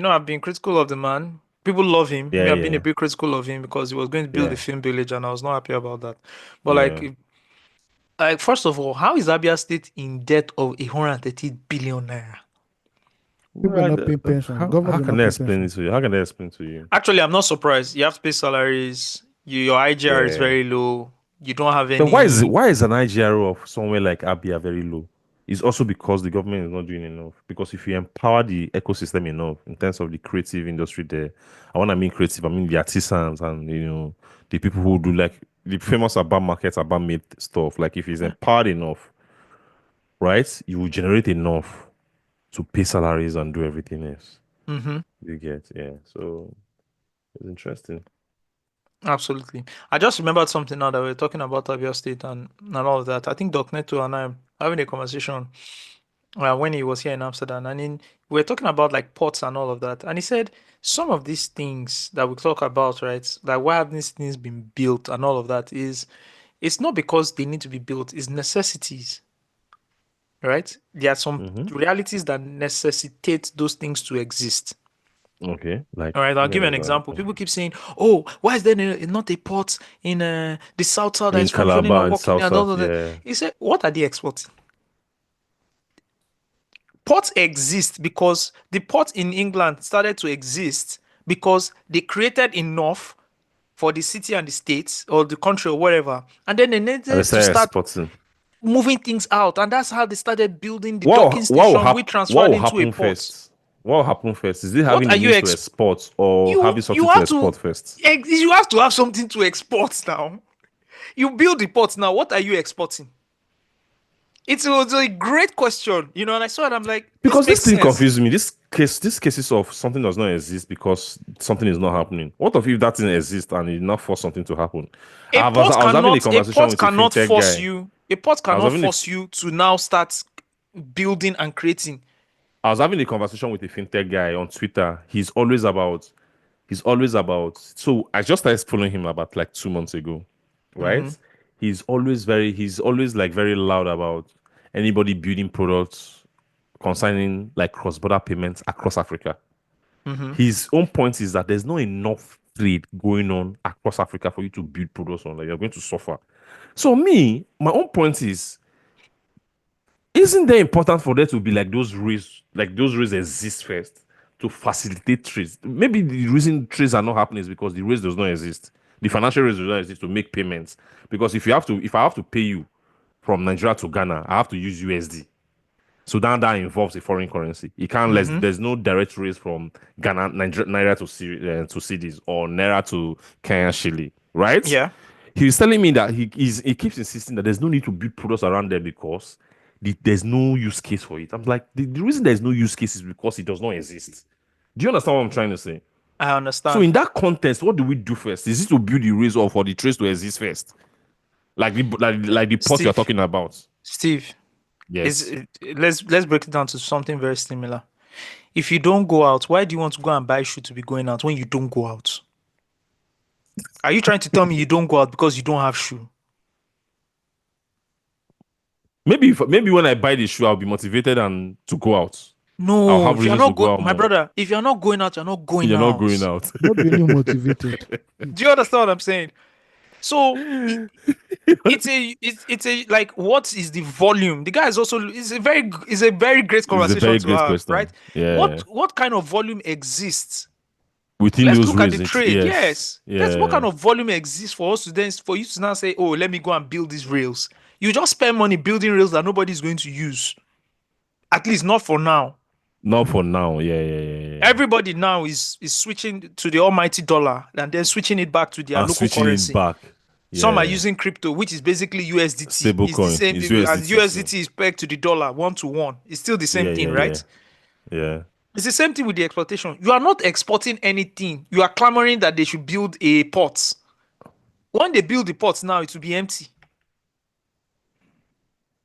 I've been critical of the man. People love him. Yeah, I've been yeah. a bit critical of him because he was going to build Yeah. a film village, and I was not happy about that. But Yeah. like first of all, how is Abia State in debt of 130 billion naira? People are not paying pension. How Government can will they not pay explain pension. it to you? How can they explain to you? Actually, I'm not surprised. You have to pay salaries. Your IGR is Yeah. very low. You don't have any. Then why is an IGR of somewhere like Abia very low? It's also because the government is not doing enough. Because if you empower the ecosystem enough in terms of the creative industry there, I mean creative, I mean the artisans and the people who do like the famous Aba markets, Aba made stuff. Like if it's empowered enough, right, you will generate enough to pay salaries and do everything else. Mm-hmm. You get, yeah. So it's interesting. Absolutely. I just remembered something now that we are talking about Abia State and all of that. I think Doc Neto and I having a conversation when he was here in Amsterdam, and we were talking about like ports and all of that. And he said some of these things that we talk about, right? Like why have these things been built and all of that it's not because they need to be built, it's necessities. Right? There are some realities that necessitate those things to exist. Okay, like all right, I'll give you an example. People keep saying, "Oh, why is there not a port in the south that is functioning Calabar and and working?" And all of yeah. that. He said, "What are they exporting?" Ports exist because the port in England started to exist because they created enough for the city and the states or the country or whatever, and then they needed to start moving things out, and that's how they started building the docking station, which transferred into a port. First? What will happen first? Is it having the means to export or having something to export first? You have to have something to export now. You build the port now. What are you exporting? It was a great question, and I saw it. I'm like, because this thing confuses me. This cases of something does not exist because something is not happening. What if that thing exists and it not force something to happen? A port cannot force you. A port cannot force you to now start building and creating. I was having a conversation with a fintech guy on Twitter. He's always about. So I just started following him about like 2 months ago, right? Mm-hmm. He's always like very loud about anybody building products concerning like cross-border payments across Africa. Mm-hmm. His own point is that there's not enough trade going on across Africa for you to build products on. Like you're going to suffer. So my own point is, isn't it important for there to be like those rates exist first to facilitate trades? Maybe the reason trades are not happening is because the rates does not exist. The financial rates does not exist to make payments. Because if I have to pay you from Nigeria to Ghana, I have to use USD. So that involves a foreign currency. You can't there's no direct rates from Ghana, Naira to cedis or Naira to Kenya shilling, right? Yeah. He's telling me that he keeps insisting that there's no need to build products around there because there's no use case for it. I'm like, the reason there's no use case is because it does not exist. Do you understand what I'm trying to say? I understand. So in that context, what do we do first? Is it to build the race or for the trades to exist first? Like the port you're talking about. Steve. Yes. Let's break it down to something very similar. If you don't go out, why do you want to go and buy shoe to be going out when you don't go out? Are you trying to tell me you don't go out because you don't have shoe? Maybe when I buy the shoe, I'll be motivated and to go out. No, I'll have reasons to go out my brother, if you're not going out, you're not going out. You're not going out. Not being motivated. Do you understand what I'm saying? So it's a like, what is the volume? The guy is also is a very great conversation to have, right? Yeah. What kind of volume exists Within Let's those look at the rates, trade. yes. Let's what Yeah. kind of volume exists for us to then for you to now say, oh, let me go and build these rails. You just spend money building rails that nobody's going to use. At least not for now. Not for now. Yeah. Everybody now is switching to the almighty dollar and then switching it back to their And local switching currency. it back. Some are Yeah. using crypto, which is basically USDT. Stable It's coin. the same It's thing, and USDT, USDT is pegged to the dollar 1-to-1. It's still the same thing, right? Yeah. It's the same thing with the exportation. You are not exporting anything. You are clamoring that they should build a port. When they build the port now, it will be empty.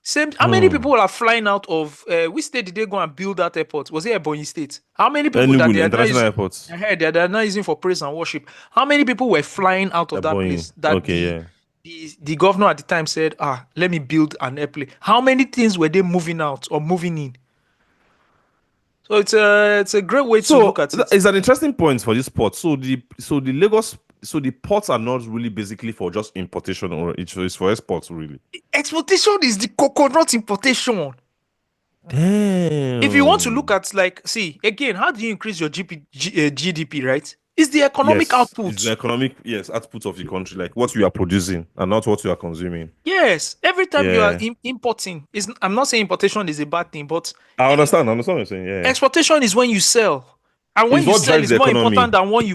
Same. How many people are flying out of which state did they go and build that airport? Was it Ebonyi State? How many people that they are now international using, airports. they are now using for praise and worship? How many people were flying out of that Ebonyi. place? That Okay, the governor at the time said, let me build an airplane. How many things were they moving out or moving in? So it's a great way to look at it. It's an interesting point for this port. So the Lagos, so the ports are not really basically for just importation, or it's for exports really. Exportation is the coconut importation. Damn. If you want to look at see again, how do you increase your GDP? Right? It's the economic output. It's the economic output of the country, like what you are producing and not what you are consuming. Yes, every time you are importing, I'm not saying importation is a bad thing, but I understand what you're saying. Yeah, exportation is when you sell, and when It's you what sell, drives it's the more economy. important than what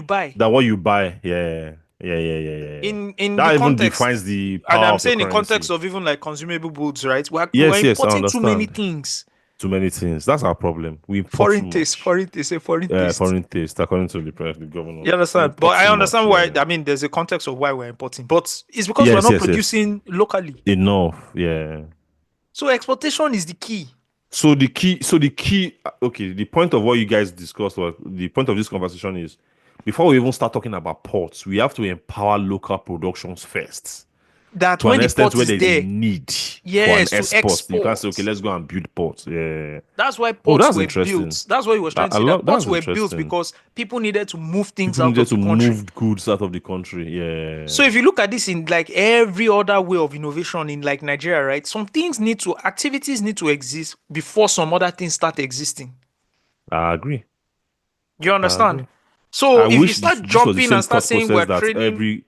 you buy. Yeah. In that the even context, defines the power and I'm of saying the in currency. context of even like consumable goods, right? We're I importing too many understand. things. Too many things. That's our problem. We import Foreign too taste, much. foreign taste. Foreign taste, according to the governor. You understand? But I understand why. I mean, there's a context of why we're importing, but it's because we're not producing locally enough. Yeah. So exportation is the key. So the key. Okay, the point of what you guys discussed, or the point of this conversation is, before we even start talking about ports, we have to empower local productions first. That to when an the extent port where is there's there, a need yes, for an to export. You can't export. say, okay, let's go and build ports. Yeah. That's why ports that's were interesting. built. That's what he was trying to say. That ports were built because people needed to move things People out of the country. move goods out of the country. Yeah. So if you look at this in like every other way of innovation in like Nigeria, right? Some things activities need to exist before some other things start existing. I agree. You understand? So if you start jumping and start saying we're that trading,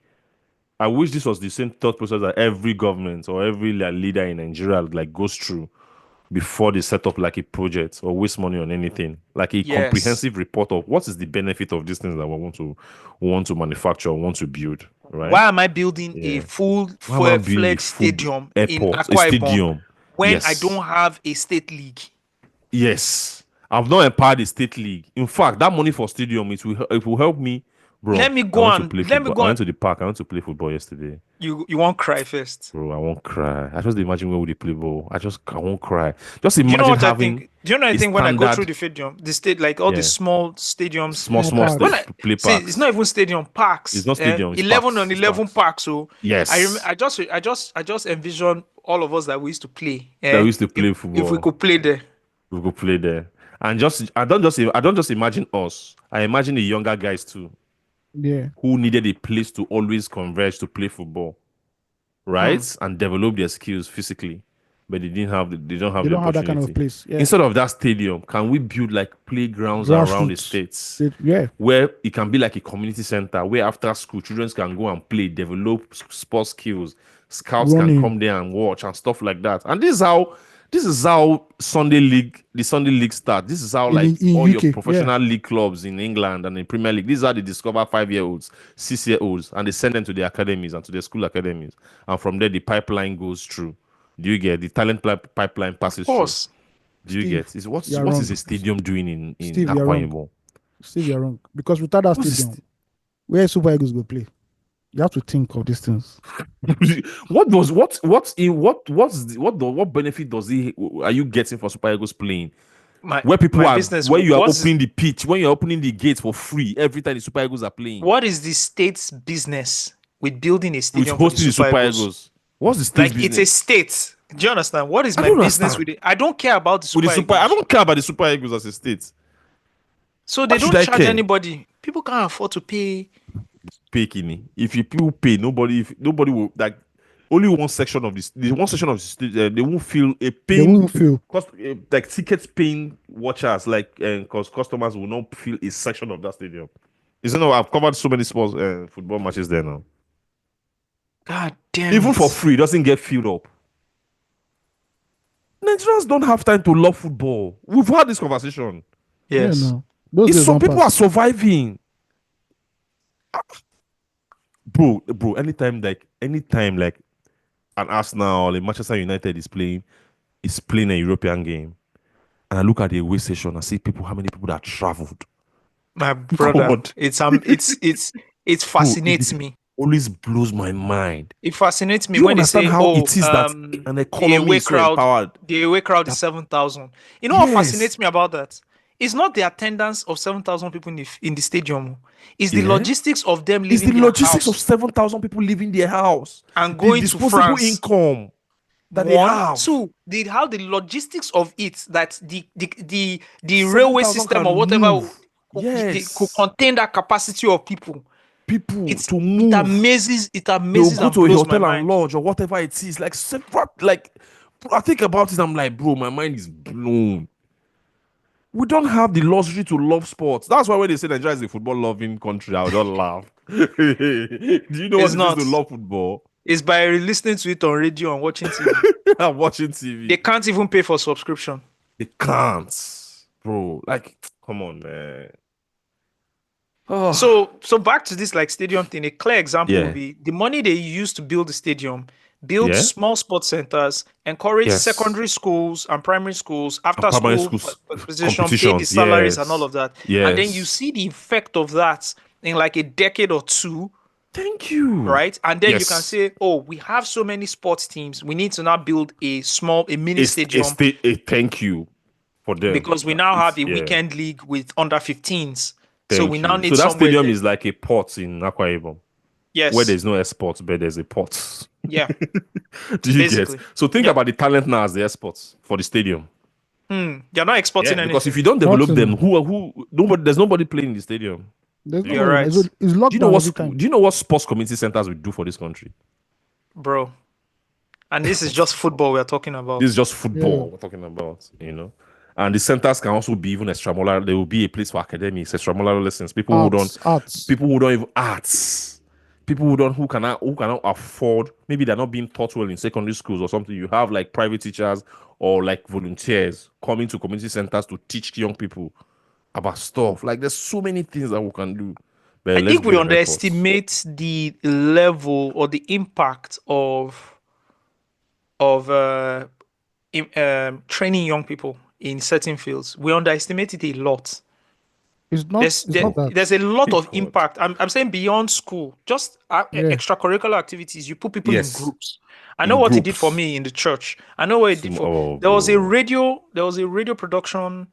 I wish this was the same thought process that every government or every leader in Nigeria like goes through before they set up like a project or waste money on anything. Like a comprehensive report of what is the benefit of these things that we want to manufacture or want to build. Right? Why am I building a full-fledged stadium in Akwa Ibom when I don't have a state league? Yes. I've not empowered the state league. In fact, that money for stadium, it will help me. Bro, I went to the park. I went to play football yesterday. You won't cry first. Bro, I won't cry. I just imagine where would they play ball. I won't cry. Just imagine you know what having. I think? Do you know what I think when I go through the stadium, the state, like all the small stadiums, small play parks. See, it's not even stadium, parks. It's not stadium. 11 on 11 parks. So yes, I just envision all of us that we used to play. That we used to play football. If we could play there, we could play there. And I don't just imagine us. I imagine the younger guys too. Yeah. Who needed a place to always converge to play football, right? And develop their skills physically, but they don't have the opportunity. That kind of place. Yeah. Instead of that stadium, can we build like playgrounds around the states? Where it can be like a community center where after school children can go and play, develop sports skills. Scouts can come there and watch and stuff like that. And this is how the Sunday League starts. This is how in all UK, your professional league clubs in England and in Premier League, these are they discover 5-year-olds, 6-year-olds, and they send them to their academies and to their school academies. And from there, the pipeline goes through. Do you get the talent pipeline passes through? Do you get? What is a stadium doing in Akwa Ibom? Steve, you're wrong. Because without that stadium, where Super Eagles go play? You have to think of these things. What benefit are you getting for Super Eagles playing? Where you are opening the pitch, when you are opening the gates for free every time the Super Eagles are playing. What is the state's business with building a stadium with hosting the Super Eagles? What's the state's business? It's a state. Do you understand? What is my business with it? I don't care about the Super Eagles. I don't care about the Super Eagles as a state. So they don't charge anybody. People can't afford to pay. Kini. If people pay, nobody will like. Only one section of this. One section of this. They won't feel a pain. They won't feel like tickets paying watchers, like because customers will not feel a section of that stadium. Isn't it? I've covered so many sports, football matches there now. God damn Even it. for free, it doesn't get filled up. Nigerians don't have time to love football. We've had this conversation. Yes. Yeah, no. Those days Some don't people pass. are surviving. Bro, anytime like an Arsenal, a Manchester United is playing a European game, and I look at the away station and see how many people that traveled. My brother, God. it fascinates me. Always blows my mind. It fascinates me Do you when they say, understand how it is that an the economy away is so crowd, empowered? the away crowd is 7,000. You know what fascinates me about that? It's not the attendance of 7,000 people in the stadium. It's the logistics of them It's leaving the their logistics house of 7,000 people leaving their house and the going to disposable France. income that they have. Two, how the logistics of it, that the 7,000 railway system or can whatever move. could contain that capacity of people. To move. It amazes They'll and go to a blows my hotel mind. and lodge or whatever it is. Like separate, bro, I think about it, I'm like, bro, my mind is blown. We don't have the luxury to love sports. That's why when they say Nigeria is a football-loving country, I would not laugh. Do you know what it is to love football? It's by listening to it on radio and watching TV. I'm watching TV. They can't even pay for subscription. They can't, bro. Like, come on, man. Oh. So back to this stadium thing. A clear example would be the money they use to build the stadium, build small sports centers, encourage secondary schools and primary schools, after school competition, pay the salaries and all of that. And then you see the effect of that in a decade or two. Thank you. Right? And then you can say, we have so many sports teams. We need to now build a mini stadium. Thank you for them. Because we now have a weekend league with under 15s. So we now need that stadium is like a port in Akwa Ibom. Yes. Where there's no airport, but there's a port. Yeah. Do you get? So think about the talent now as the exports for the stadium. You're not exporting anything. Because if you don't develop them, there's nobody playing in the stadium. You're right. It's locked do you know what sports community centers would do for this country? Bro. And this is just football we're talking about. This is just football we're talking about, And the centers can also be even extramural. There will be a place for academics, extramural lessons. People who cannot afford. Maybe they're not being taught well in secondary schools or something. You have private teachers or volunteers coming to community centers to teach young people about stuff. There's so many things that we can do. But I think we underestimate the level or the impact of training young people in certain fields. We underestimate it a lot. There's a lot of impact. I'm saying beyond school, just extracurricular activities. You put people in groups. I know what it did for me in the church. I know what it did for. There was a radio production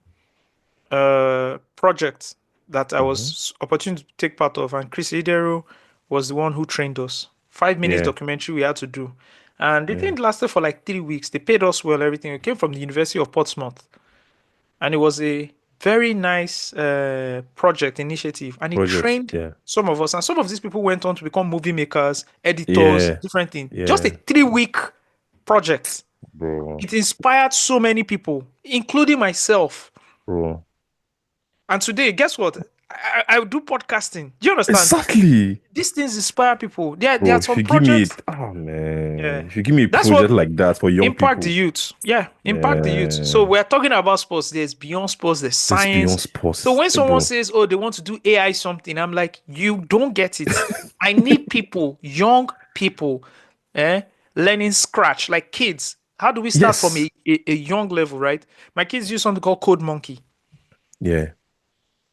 project that I was opportunity to take part of, and Chris Idero was the one who trained us. 5 minutes documentary we had to do. And the thing lasted for 3 weeks. They paid us well, everything. We came from the University of Portsmouth. And it was a very nice project initiative. And it trained some of us. And some of these people went on to become movie makers, editors, different things. Just a 3-week project. Bro. It inspired so many people, including myself. Bro. And today, guess what? I do podcasting. Do you understand? Exactly. These things inspire people. There are some projects. If you give me a project like that for young impact people. the youth. Yeah, impact the youth. So we're talking about sports. There's beyond sports. There's science. Beyond sports. So when someone says, they want to do AI something, I'm like, you don't get it. I need people, young people, learning Scratch, like kids. How do we start from a young level, right? My kids use something called Code Monkey. Yeah.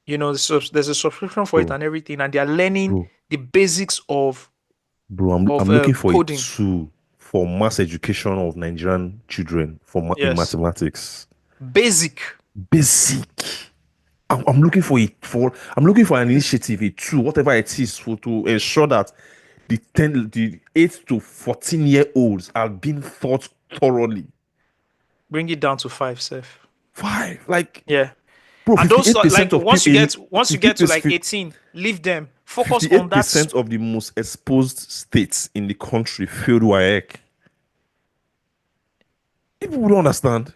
There's a subscription for it and everything, and they are learning the basics of. Bro, I'm looking for coding. a tool for mass education of Nigerian children in mathematics. Basic. I'm looking for an initiative, a tool, whatever it is, to ensure that the 8 to 14-year-olds are being taught thoroughly. Bring it down to 5, Seth. 5, Bro, and those once you get to 18, leave them. Focus on that. 58% of the most exposed states in the country failed WAEC. People don't understand.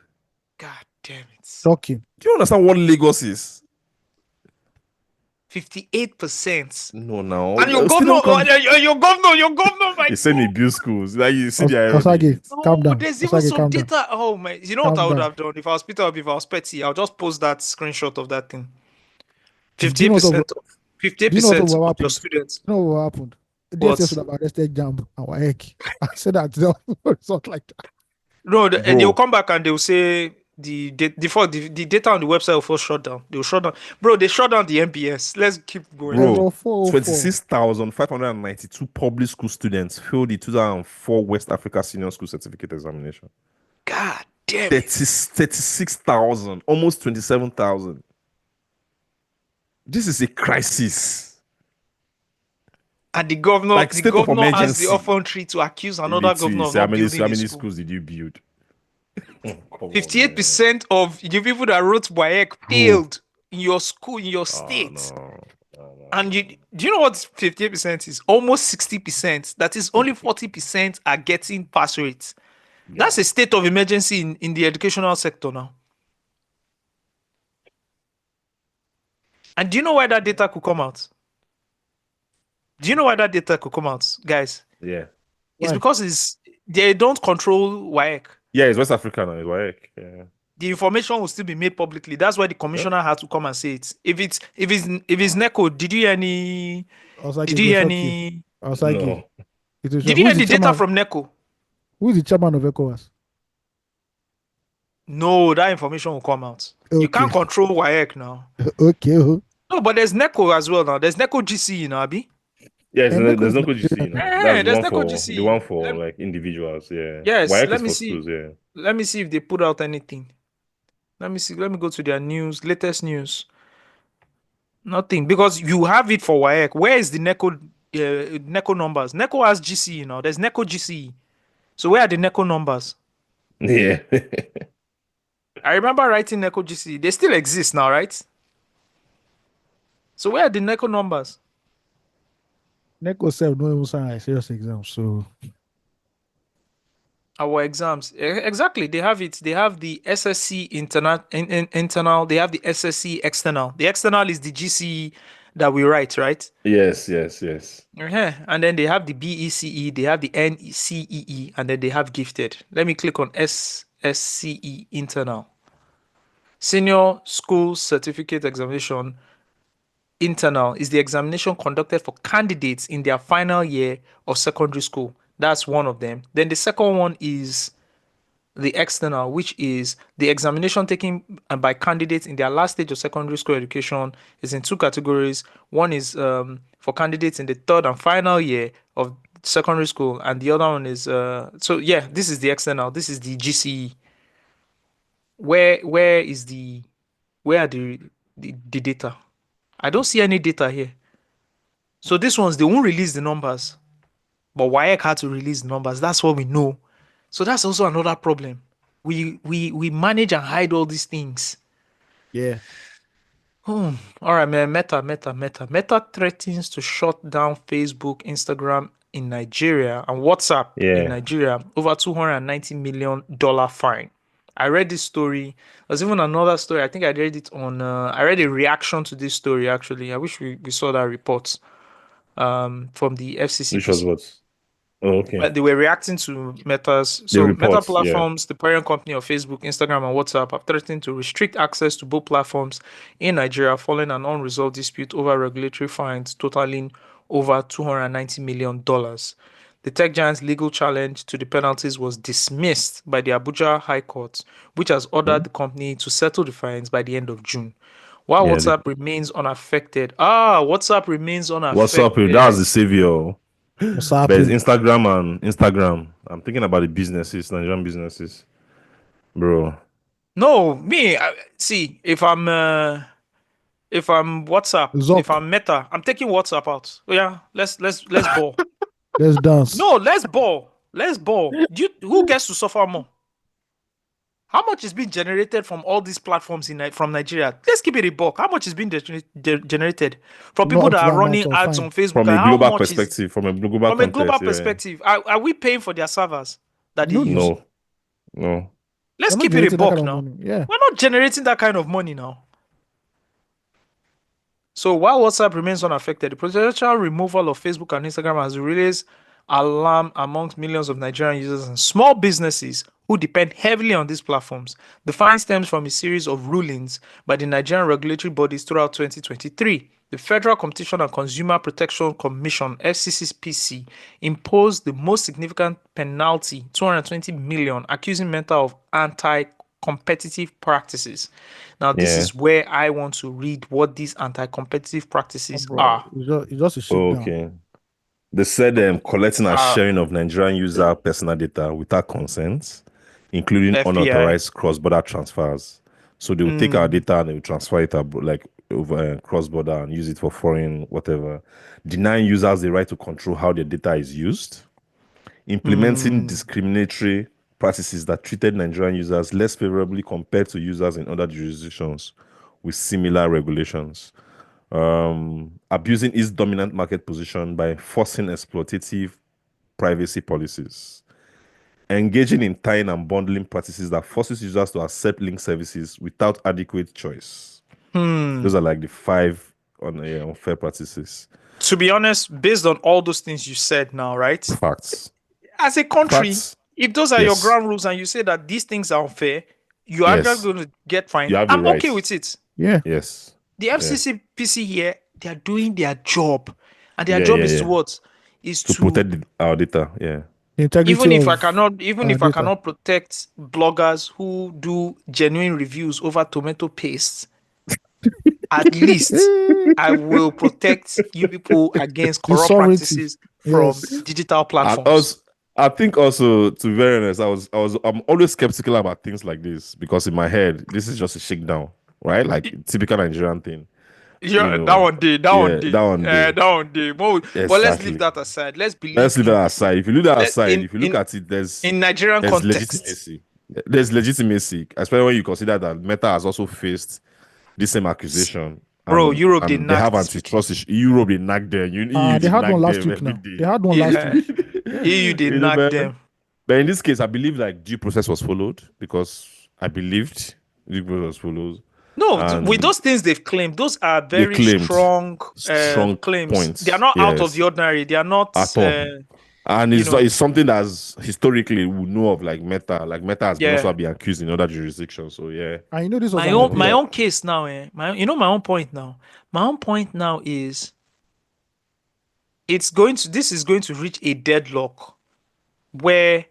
God damn it. Shocking. Do you understand what Lagos is? 58%. No, now. And your Student governor, con- your governor, my He sent me bill schools. Like you see the irony. Osage, calm No, down. there's even Osage, some calm down. data. Oh my, you know what Calm I would down. have done if I was Peter Obi, if I was petty, I'll just post that screenshot of that thing. Do you know what 58% of 58% will of happen? your students. You know what happened? What? DSS would have arrested Jam our heck. I said that it's not like that. No, and Bro. they'll come back and they'll say the data on the website will first shut down. They'll shut down. Bro, they shut down the MPS. Let's keep going. Bro, 404. 26,592 public school students failed the 2004 West Africa Senior School Certificate Examination. God damn it. 36,000, almost 27,000. This is a crisis. And the governor, Like the state of governor has the emergency. effrontery to accuse another governor of Say, not how building many a school. schools did you build? Come on, 58% of the people that wrote WAEC failed in your school, in your state. no. And do you know what 58% is? Almost 60%. That is only 40% are getting pass rates. That's a state of emergency in the educational sector now. And do you know why that data could come out? Do you know why that data could come out, guys? Yeah. It's because they don't control WAEC. Yeah, it's West Africa now. It's WAEC. Yeah. The information will still be made publicly. That's why the commissioner had to come and say it. If it's NECO, did you hear any? Did you hear any? No. Did you hear the data from NECO? Who is the chairman of ECOWAS? No, that information will come out. Okay. You can't control WAEC now. Okay. No, but there's NECO as well now. There's NECO GCE now, Abi. Yeah, there's no good GC. There's no good The one for like individuals. Yeah. Yes. WAEC Let is me for see. schools, yeah. Let me see if they put out anything. Let me see. Let me go to their news, latest news. Nothing, because you have it for WAEC. Where is the NECO numbers? NECO has GCE now. There's NECO GCE. So where are the NECO numbers? Yeah. I remember writing NECO GCE. They still exist now, right? So where are the NECO numbers? NECO self no even sign a serious exam, so Our exams. Exactly. They have it. They have the SSC internal. They have the SSC external. The external is the GCE that we write, right? Yes. And then they have the BECE, they have the NCEE, and then they have gifted. Let me click on SSCE internal. Senior School Certificate Examination internal is the examination conducted for candidates in their final year of secondary school. That's one of them. Then the second one is the external, which is the examination taken by candidates in their last stage of secondary school education. Is in two categories. One is for candidates in the third and final year of secondary school, and the other one is this is the external. This is the GCE. Where are the data? I don't see any data here. So these ones, they won't release the numbers, but WAEC had to release the numbers. That's what we know. So that's also another problem. We manage and hide all these things. yeah. All right, man. Meta threatens to shut down Facebook, Instagram in Nigeria, and WhatsApp in Nigeria over $290 million fine. I read this story. There's even another story. I think I read it on. I read a reaction to this story. Actually, I wish we saw that report. From the FCC. Which was what? Oh, okay. But they were reacting to Meta's. So reports, Meta Platforms, the parent company of Facebook, Instagram, and WhatsApp, have threatened to restrict access to both platforms in Nigeria following an unresolved dispute over regulatory fines totaling over $290 million. The tech giant's legal challenge to the penalties was dismissed by the Abuja High Court, which has ordered the company to settle the fines by the end of June. While WhatsApp remains unaffected. WhatsApp remains unaffected. WhatsApp, that's the savior. WhatsApp. But it's Instagram. I'm thinking about the businesses, Nigerian businesses, bro. No, me. See, if I'm WhatsApp, if I'm Meta, I'm taking WhatsApp out. Oh, yeah, let's ball. Let's dance. No, let's ball. Who gets to suffer more? How much is being generated from all these platforms from Nigeria? Let's keep it a buck. How much is being generated from people that are running ads on Facebook? From a global perspective, from a global perspective, are we paying for their servers that they use? No. Let's keep it a buck now. Yeah. We're not generating that kind of money now. So while WhatsApp remains unaffected, the potential removal of Facebook and Instagram has raised alarm amongst millions of Nigerian users and small businesses who depend heavily on these platforms. The fine stems from a series of rulings by the Nigerian regulatory bodies throughout 2023. The Federal Competition and Consumer Protection Commission (FCCPC) imposed the most significant penalty, 220 million, accusing Meta of anti-competitive practices. Now, this is where I want to read what these anti-competitive practices are. It's just a shakedown. Okay. They said collecting and sharing of Nigerian user personal data without consent, including FBI. unauthorized cross-border transfers. So they will take our data and they will transfer it like over cross-border and use it for foreign whatever. Denying users the right to control how their data is used. Implementing discriminatory practices that treated Nigerian users less favorably compared to users in other jurisdictions with similar regulations. Abusing its dominant market position by forcing exploitative privacy policies, engaging in tying and bundling practices that forces users to accept link services without adequate choice. Those are like the 5 unfair practices. To be honest, based on all those things you said now, right? Facts. As a country, if those are your Yes. ground rules and you say that these things are unfair, you are Yes. actually going to get fined. You have the I'm right. okay with it. Yeah. Yes. The FCCPC here, they are doing their job, and their Yeah, job yeah, is yeah. to what? Is To protect our data. Yeah. The integrity even if of I cannot, even if I data. cannot protect bloggers who do genuine reviews over tomato paste, at least I will protect you people against The corrupt sovereignty. practices from Yes. digital And platforms. I think also, to be very honest, I'm always skeptical about things like this because in my head, this is just a shakedown, right? Like typical Nigerian thing. Yeah, you know. that one day, that Yeah, one day, that one day. that one day. But let's Exactly. leave that aside. Let's believe. Let's leave that aside. If you leave that aside, if you look in- at it, there's in Nigerian there's context. legitimacy. There's legitimacy, especially when you consider that Meta has also faced the same accusation. Bro, And- Europe, and they they have nagged. antitrust issue. Europe, they nag them. EU, They they had nag one last them week every now. day. They had one last week. EU did You know, not man. them. But in this case, I believe like due process was followed because I believed due process was followed. No, And with those things they've claimed, those are very claimed strong strong claims. points. They are not out of Yes. the ordinary. They are not At all. And you it's, know. it's something that's historically we know of, like Meta. Like Meta has been Yeah. also been accused in other jurisdictions. So yeah. And you know this was my own case now, my own point now. My own point now is this is going to reach a deadlock where,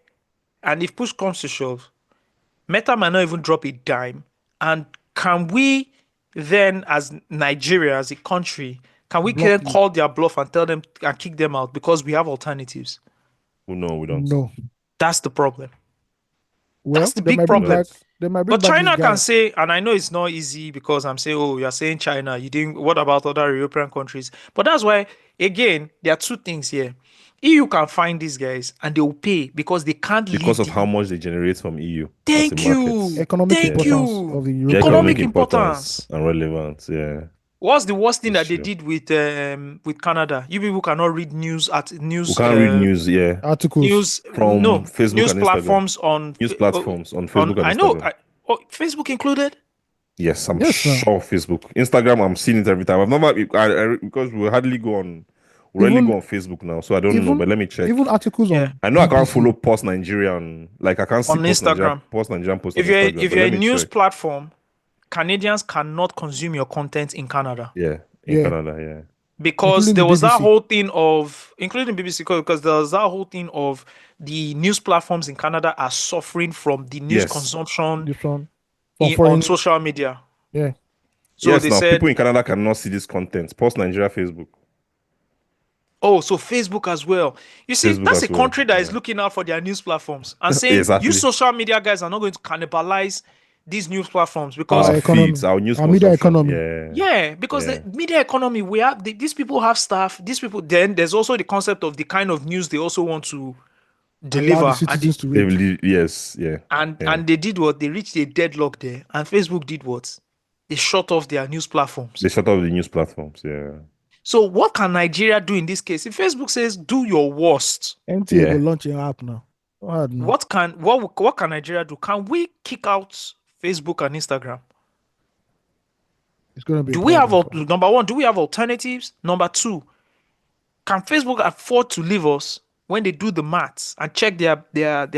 and if push comes to shove, Meta might not even drop a dime. And can we then, as Nigeria, as a country, can we Block then call their bluff and tell them and kick them out because we have alternatives? No, we don't. No. That's the problem. Well, That's the they big might bring problem. back- they might bring But back China this guy. can say, and I know it's not easy because I'm saying, oh, you're saying China, you didn't. What about other European countries? But that's why, again, there are two things here. EU can find these guys and they will pay because they can't Because leave of how much they generate from EU. Thank as a you. market. Economic Thank importance you. of the The European Economic importance. and relevance. Yeah. What's the worst thing That's that they true. did with Canada? You people cannot read news at news. We can't read news. Yeah. articles. News From no Facebook news and Instagram. platforms on News platforms on Facebook and I know. Instagram. Facebook included. Yes, I'm Yes, sir. sure Facebook. Instagram, I'm seeing it every time. I've never because we hardly go on. We rarely Even- go on Facebook now, so I don't know. But let me check. Even articles Yeah. on I know I can't BBC. follow Post Nigerian. Like I can't see On Instagram. Post Nigerian post If on you're Instagram. if but you're let a me news check. platform, Canadians cannot consume your content in Canada. Yeah, in Yeah. Canada. Yeah. Because Including there the was that BBC. whole thing of, including BBC, because there was that whole thing of the news platforms in Canada are suffering from the news Yes. consumption This one. on social media. Yeah. So yes, they now said, people in Canada cannot see this content. Post Nigeria Facebook. oh, so Facebook as well. You see, Facebook that's as a well, country that is yeah. looking out for their news platforms and saying, Exactly. you social media guys are not going to cannibalize these news platforms because Our economy. feeds, our news Our media consumption. economy. Yeah. yeah, because Yeah. the media economy, we have these people have staff. These people, then there's also the concept of the kind of news they also want to deliver. Allow the And citizens to They read. believe, yes, yeah. and Yeah. they did what? They reached a deadlock there. And Facebook did what? They shut off their news platforms. They shut off the news platforms. Yeah. So what can Nigeria do in this case? If Facebook says do your worst, NTA Yeah. will launch your app now. Hard now. what can Nigeria do? Can we kick out Facebook and Instagram? It's going to be Do a we have problem. number one? Do we have alternatives? Number two, can Facebook afford to leave us when they do the maths and check their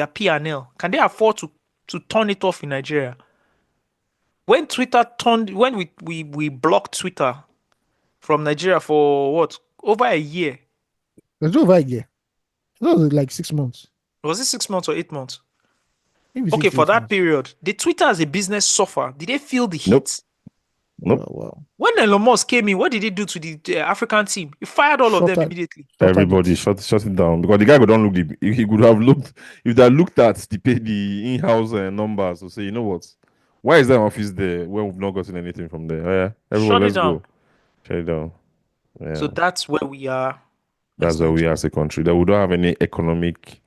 P&L? Can they afford to turn it off in Nigeria? When we blocked Twitter from Nigeria for what, over a year? It's over a year. It was like 6 months. Was it 6 months or 8 months? Maybe Okay, 6 to for 8 that months. period, did Twitter as a business suffer? Did they feel the heat? Nope. Nope. Well. When Elon Musk came in, what did he do to the African team? He fired all of them immediately. Everybody shut it down because the guy could don't look. He could have looked if they had looked at the in-house numbers to say, you know what, why is there an office there when we've not gotten anything from there? Oh, yeah, everyone, Shut it let's down. go. Shut it down. Yeah. So that's where we are. That's where we are as a country. That we don't have any economic.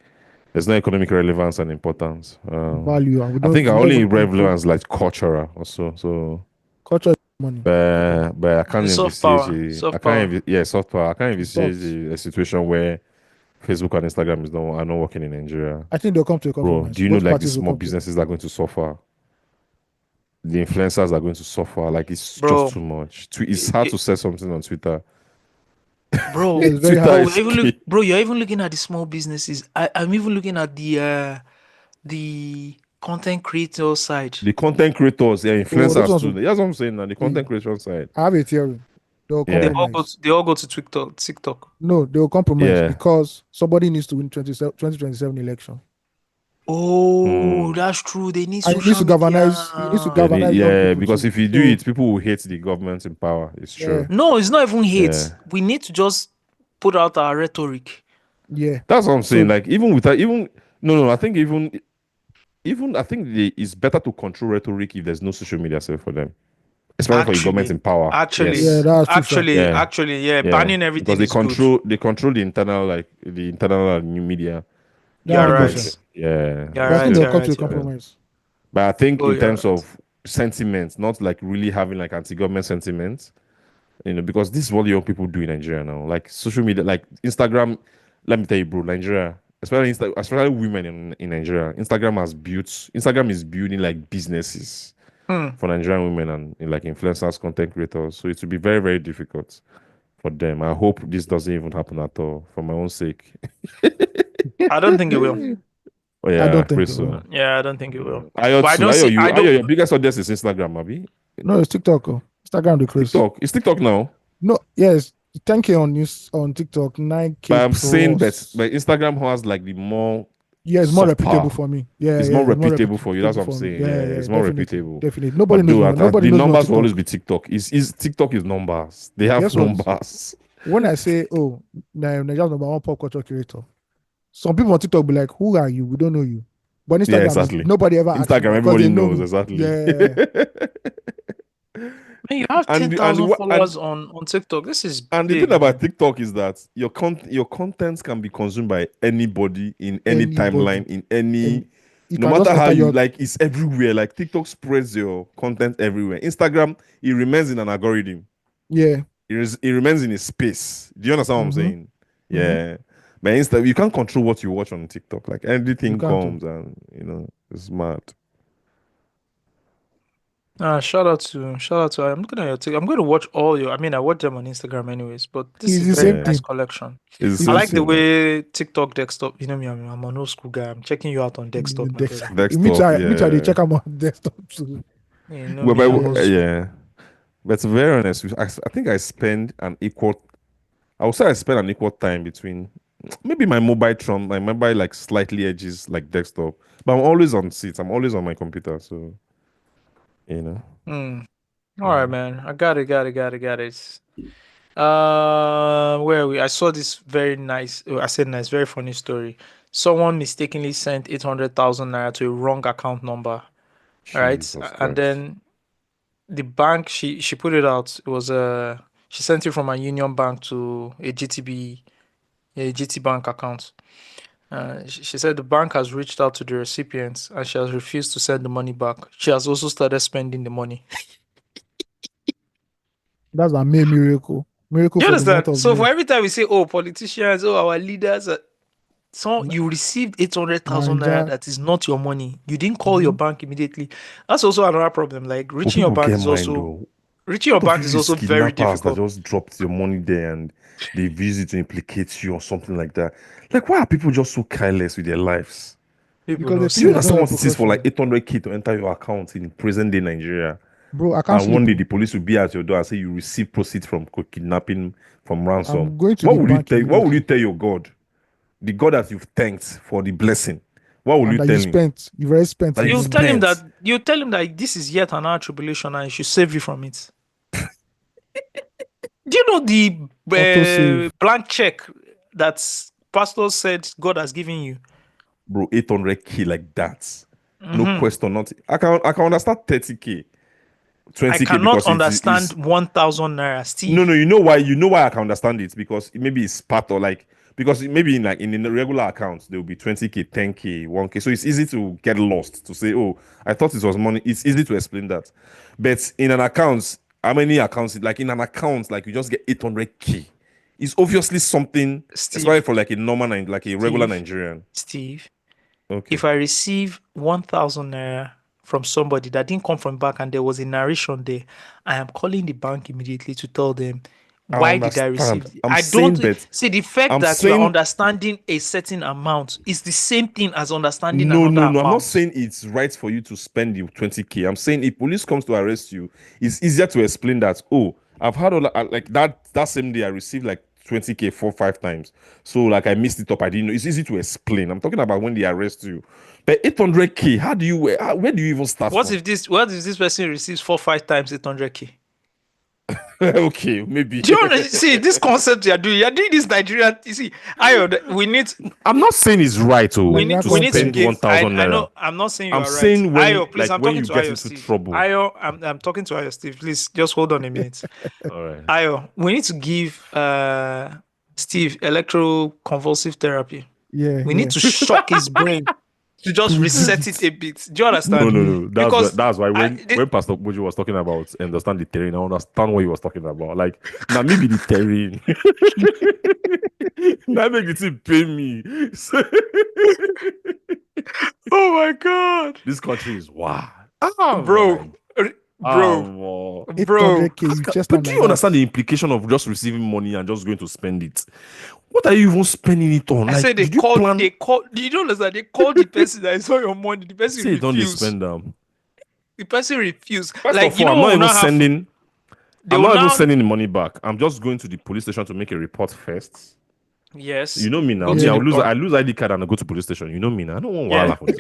There's no economic relevance and importance. Value. And I think our we only don't even relevance like cultural also. So culture money. but I can't Soft power. envisage Soft power. soft power. I can't envisage Soft. a situation where Facebook and Instagram are not working in Nigeria. I think they'll come to a compromise. Bro, do you know Both like the parties will small come to- businesses are going to suffer? The influencers are going to suffer. Like it's Bro, just too much. It's hard to say something on Twitter. Bro, It's very Twitter hard. is you're even looking at the small businesses. I'm even looking at the content creator side. the content creators, yeah, those influencers ones too. will- That's what I'm saying now. The content creation side. I have a theory. They'll Yeah. compromise. They all go to TikTok. No, they'll compromise Yeah. because somebody needs to win 2027 election. Oh, that's true. They need And social you need to galvanize. media. You need to galvanize. young Yeah, people because too. if you do So, it, people will hate the government in power. It's true. No, it's not even hate. Yeah. We need to just put out our rhetoric. yeah, That's what I'm saying. So- Like even without I think I think it's better to control rhetoric if there's no social media self for them, especially for the government in power. Actually, Yes. Yeah, that's true, sir. actually, Yeah. banning everything because is good. they control the internal new media. You're That's right. good, sir. Yeah. But I think you're they'll come to a right, you're right. compromise. But I think Oh, in you're terms right. of sentiments, not like really having like anti-government sentiments, because this is what young people do in Nigeria now. Like social media, like Instagram. Let me tell you, bro, Nigeria, especially women in Nigeria, Instagram is building like businesses for Nigerian women and like influencers, content creators. So it will be very, very difficult for them. I hope this doesn't even happen at all, for my own sake. I don't think it will. Oh yeah, I don't think pray it so. will. Yeah, I don't think it will. Ayo But I too. don't Ayo, see- you, I Ayo, don't- your biggest audience is Instagram, Abi. No, it's TikTok. Oh. Instagram the close. It's TikTok now. No, yes, 10K on TikTok, 9K. But I'm saying plus. but Instagram has like the more Yeah, it's more soft reputable power. for me. Yeah, It's yeah, more reputable for you. That's what I'm for me. saying. Yeah, it's more definitely, reputable. Definitely, nobody But knows. dude, me. Nobody the knows me on numbers will always TikTok. be TikTok. TikTok is numbers. They have Guess what? numbers. When I say, "Oh, Nigeria's number one pop culture creator," some people on TikTok be like, "Who are you? We don't know you." But Instagram, Yeah, exactly. nobody ever asks me Instagram, because everybody they know knows me. exactly. Yeah, Man, you have And the- 10,000 and the- followers on TikTok. This is And the big, thing about man. TikTok is that your content can be consumed by anybody in any Anybody. timeline, in any. And you No can just matter how enter you your- like, it's everywhere. Like TikTok spreads your content everywhere. Instagram, it remains in an algorithm. yeah, It remains in a space. Do you understand what I'm Mhm. saying? Yeah. But you can't control what you watch on TikTok. Like everything You can't, comes and it's mad. Shout out to. I'm looking at your TikTok. I'm going to watch all your. I mean, I watch them on Instagram anyways, but this It's is the very same nice thing. collection. It's I like the same thing. way TikTok desktop. You know me, I'm an old school guy. I'm checking you out on desktop, my brother. Desktop, me too. They yeah. check out my desktop too. You know Well, me, I'm but, old school. yeah. But to be very honest, I think I spend an equal. I would say I spend an equal time between maybe my mobile like slightly edges like desktop, but I'm always on seats. I'm always on my computer, so All right, man. I got it. Where are we? I saw this very nice. I said nice, very funny story. Someone mistakenly sent 800,000 naira to a wrong account number. All right, Jesus and Christ. then the bank she put it out. It was she sent it from a Union Bank to a GT Bank account. She said the bank has reached out to the recipients and she has refused to send the money back. She has also started spending the money. That's a miracle. Miracle You for the understand? month of So May. for every time we say, "Oh, politicians, oh, our leaders," you received 800,000 naira Naija. that is not your money. You didn't call your bank immediately. That's also another problem. Like reaching your people bank get is mind, also though. Reaching your What of bank you is also very kidnappers that difficult. just dropped your money there and they've used it to implicate you or something like that? Like, why are people just so careless with their lives? People Because know they Do you feel there's no understand what it is for like repercussion. 800k to enter your account in present day Nigeria? Bro, I can't And one sleep. day the police will be at your door and say you receive proceeds from kidnapping, from ransom. I'm going to What the will you bank tell? What will you immediately. tell your God? The God that you've thanked for the blessing. What will And you that tell you him? spent, you've already spent That for you You them. tell him spent. that this is yet another tribulation and he should save you from it. Do you know the Autosave. blank check that pastor said God has given you? Bro, 800k like that. No Mhm. question, not. I can understand 30k, I 20k cannot because it's understand 1,000 naira, Steve. no, you know why I can understand it, because maybe it's part or like, because maybe in like in the regular accounts there will be 20k, 10k, 1k, so it's easy to get lost to say, oh, I thought it was money. It's easy to explain that, but in an account, how many accounts, like in an account, like you just get 800k, it's obviously something, especially Steve, for like a normal like a regular Nigerian. Steve, Okay. if I receive 1,000 naira from somebody that didn't come from bank and there was a narration there, I am calling the bank immediately to tell them I why did I understand. receive it? I'm I saying don't that. see the fact I'm that you are saying understanding a certain amount is the same thing as understanding no, another no. I'm not amount. saying it's right for you to spend the 20k. I'm saying if police comes to arrest you, it's easier to explain that. Oh, I've had all like that same day I received like 20k 4 5 times. So like I missed it up. I didn't know. It's easy to explain. I'm talking about when they arrest you. But 800k, where do you even start What from? if this person receives 4 5 times 800k? Okay, maybe. Do you see this concept you're doing this Nigerian? You see, we need. I'm not saying it's right to Nigerian We need to spend concept. give. 1,000 I know. naira. I'm not saying you I'm are right. saying when Please. I'm when talking you to get Ayo, into Steve. trouble. I'm talking to Ayo, Steve. Please just hold on a minute. All right. Ayo, we need to give Steve electroconvulsive therapy. Yeah, We yeah. need to shock his brain to just To reset reset it it. a bit. Do you understand? No. Because That's why when Pastor Boji was talking about understand the terrain, I understand what he was talking about. Like now maybe the terrain. Now make the thing pay me. oh my god, This country is wild. bro, bro, bro. 800k, you just But am do like you that. understand the implication of just receiving money and just going to spend it? What are you even spending it on? I Like, said did you plan? they called. You don't understand? They called the person that saw your money. The person Say don't they refused. spend them. The person refused. First Like, of you all, know, I'm not we'll even not have. sending. They I'm will not even now. sending the money back. I'm just going to the police station to make a report first. Yes. You know me now. Go Me, to Yeah. the I lose ID card and I go to police station. You know me now. I don't want Yeah. wahala for this.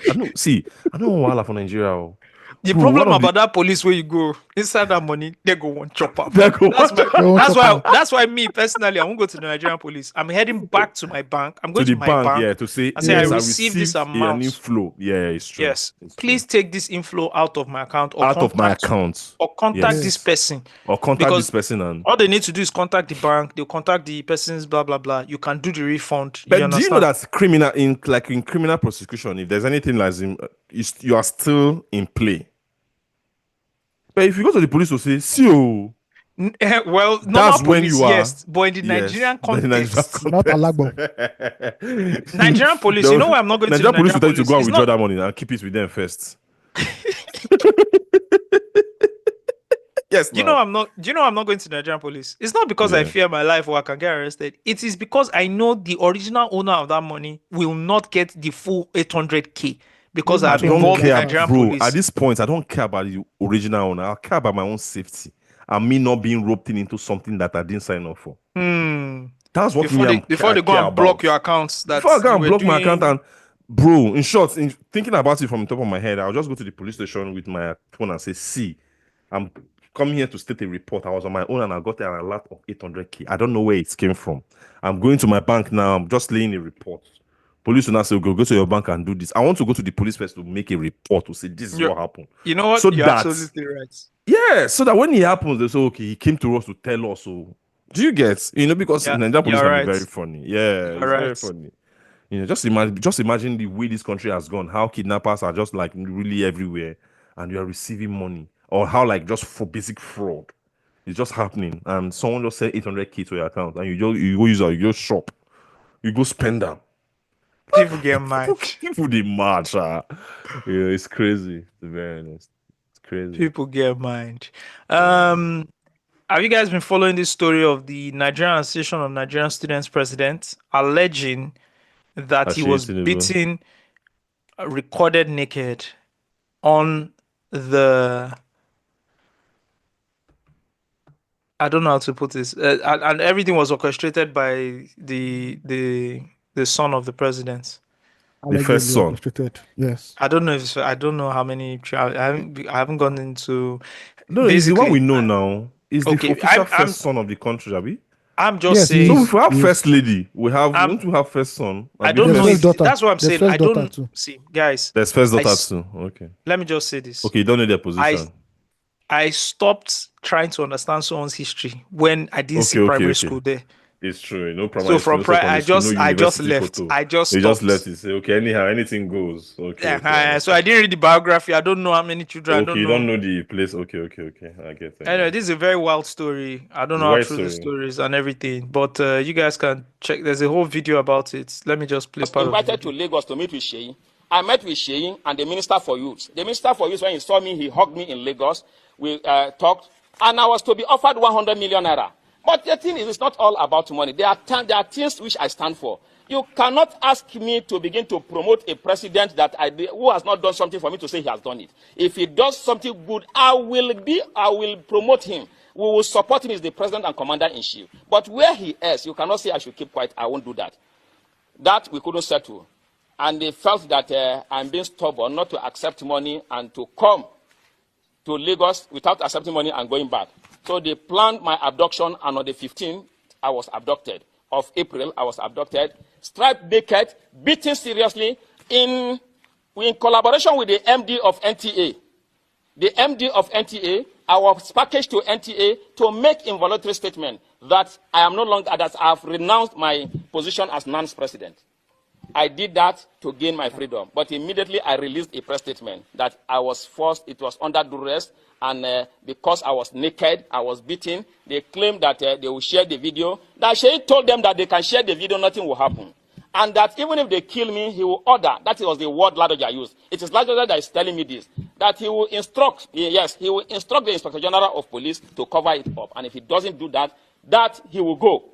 I don't want wahala for Nigeria. Oh. The Bro, problem one of about that police where you go inside that money, they go one chop up. They go That's one my. They won't chop am. That's why me personally, I won't go to the Nigerian police. I'm heading back to my bank. I'm to going the to my bank, bank. yeah, to say I say I yes, I received this received an amount. inflow. Yeah, it's true. Yes. It's Please true. take this inflow out of my account or Out of my contact account. or contact Yes. this person. Or contact Because this person and all they need to do is contact the bank. They'll contact the person's blah blah blah. You can do the refund. but You do you know understand? that criminal in criminal prosecution, if there's anything like you are still in play. But if you go to the police to say, see oh, Well, normal that's when police, you are. yes, but in the Yes, Nigerian but in Nigerian context, Not Alagbo. Nigerian police. You know why I'm not going to the Nigerian police will Nigerian tell you to police? go and It's withdraw not. that money and keep it with them first. Yes, Do you know I'm not? Do you know I'm not going to the Nigerian police? It's not because I Yeah. fear my life or I can get arrested. It is because I know the original owner of that money will not get the full 800k because Maybe I've I don't 200 involved the care, like Nigerian bro. police. At this point, I don't care about the original owner. I care about my own safety and me not being roped into something that I didn't sign up for. That's what Before I they go care and block about. your accounts, that Before I go you and were block my account, doing. and bro, in short, thinking about it from the top of my head, I'll just go to the police station with my phone and say, see, I'm coming here to state a report. I was on my own and I got an alert of 800k. I don't know where it came from. I'm going to my bank now. I'm just laying a report. Police will now say, go to your bank and do this. I want to go to the police first to make a report to say this is what happened. You know what? So You're that, absolutely right. yeah, so that when it happens, they say, okay, he came to us to tell us. So, do you get? Because Yeah, Nigerian police you're can be right. very funny. Yeah, it's You're very right. funny. Just imagine the way this country has gone. How kidnappers are just like really everywhere, and you are receiving money, or how like just for basic fraud, it's just happening, and someone just send 800k to your account, and you go use it, you go shop, you go spend them. People get mad. People they mad, yeah, it's crazy. To be very honest, it's Crazy. People get mind. Have you guys been following this story of the Nigerian Association of Nigerian Students president alleging that he was beaten, recorded naked on the... I don't know how to put this. And everything was orchestrated by the son of the president. The first son. Orchestrated. Yes. I don't know how many. I haven't gone into. No, it's the one we know now. Is the official first son of the country, Abi? I'm just saying. So if we have first lady, don't we have first son? I don't know. That's what I'm saying. I don't too. see, guys. There's first daughter too. Okay. Let me just say this. Okay, you don't know their position. I stopped trying to understand someone's history when I didn't see primary school there. It's true. No primary So from I just left. I just stopped. You just left it. Say, okay, anyhow, anything goes. Okay. So I didn't read the biography. I don't know how many children. Okay, you don't know the place. Okay. I get it. Anyway, this is a very wild story. I don't know how true the story is and everything, but you guys can check. There's a whole video about it. Let me just play part of it. I was invited to Lagos to meet with Sheyi. I met with Sheyi and the Minister for Youth. The Minister for Youth, when he saw me, he hugged me in Lagos. We talked, and I was to be offered 100 million naira. But the thing is, it's not all about money. There are things which I stand for. You cannot ask me to begin to promote a president who has not done something for me to say he has done it. If he does something good, I will promote him. We will support him as the president and commander-in-chief. But where he is, you cannot say I should keep quiet. I won't do that. That we couldn't settle. And they felt that I'm being stubborn not to accept money and to come to Lagos without accepting money and going back. So they planned my abduction, and on the 15th, I was abducted. Of April, I was abducted, stripped naked, beaten seriously, in collaboration with the MD of NTA. The MD of NTA, I was packaged to NTA to make involuntary statement that I am no longer, that I have renounced my position as NAN's president. I did that to gain my freedom, but immediately I released a press statement that I was forced, it was under duress, and because I was naked, I was beaten. They claimed that they will share the video. That Sheikh told them that they can share the video, nothing will happen. And that even if they kill me, he will order. That was the word Ladoja used. It is Ladoja that is telling me this. That he will instruct, yes, he will instruct the Inspector General of Police to cover it up. And if he doesn't do that, that he will go.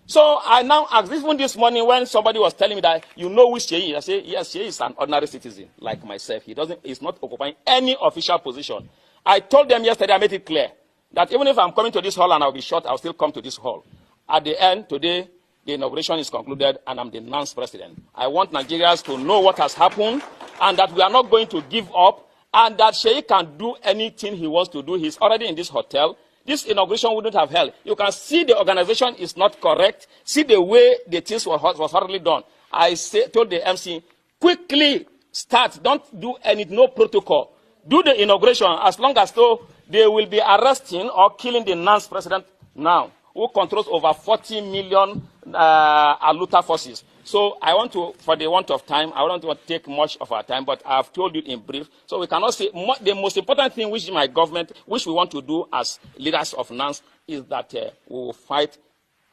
So I now asked, even this morning when somebody was telling me that, you know who Sheyi is, I say, yes, Sheyi is an ordinary citizen like myself. He's not occupying any official position. I told them yesterday, I made it clear, that even if I'm coming to this hall and I'll be shot, I'll still come to this hall. At the end, today, the inauguration is concluded and I'm the NAN's president. I want Nigerians to know what has happened and that we are not going to give up and that Sheyi can do anything he wants to do. He's already in this hotel. This inauguration wouldn't have held. You can see the organization is not correct. See the way the things was hardly done. Told the MC, quickly start. Don't do no protocol. Do the inauguration as long as though they will be arresting or killing the NAN's president now, who controls over 40 million Aluta forces. So I want to, for the want of time, I don't want to take much of our time, but I've told you in brief. So we cannot say, the most important thing which my government, which we want to do as leaders of NANS, is that we will fight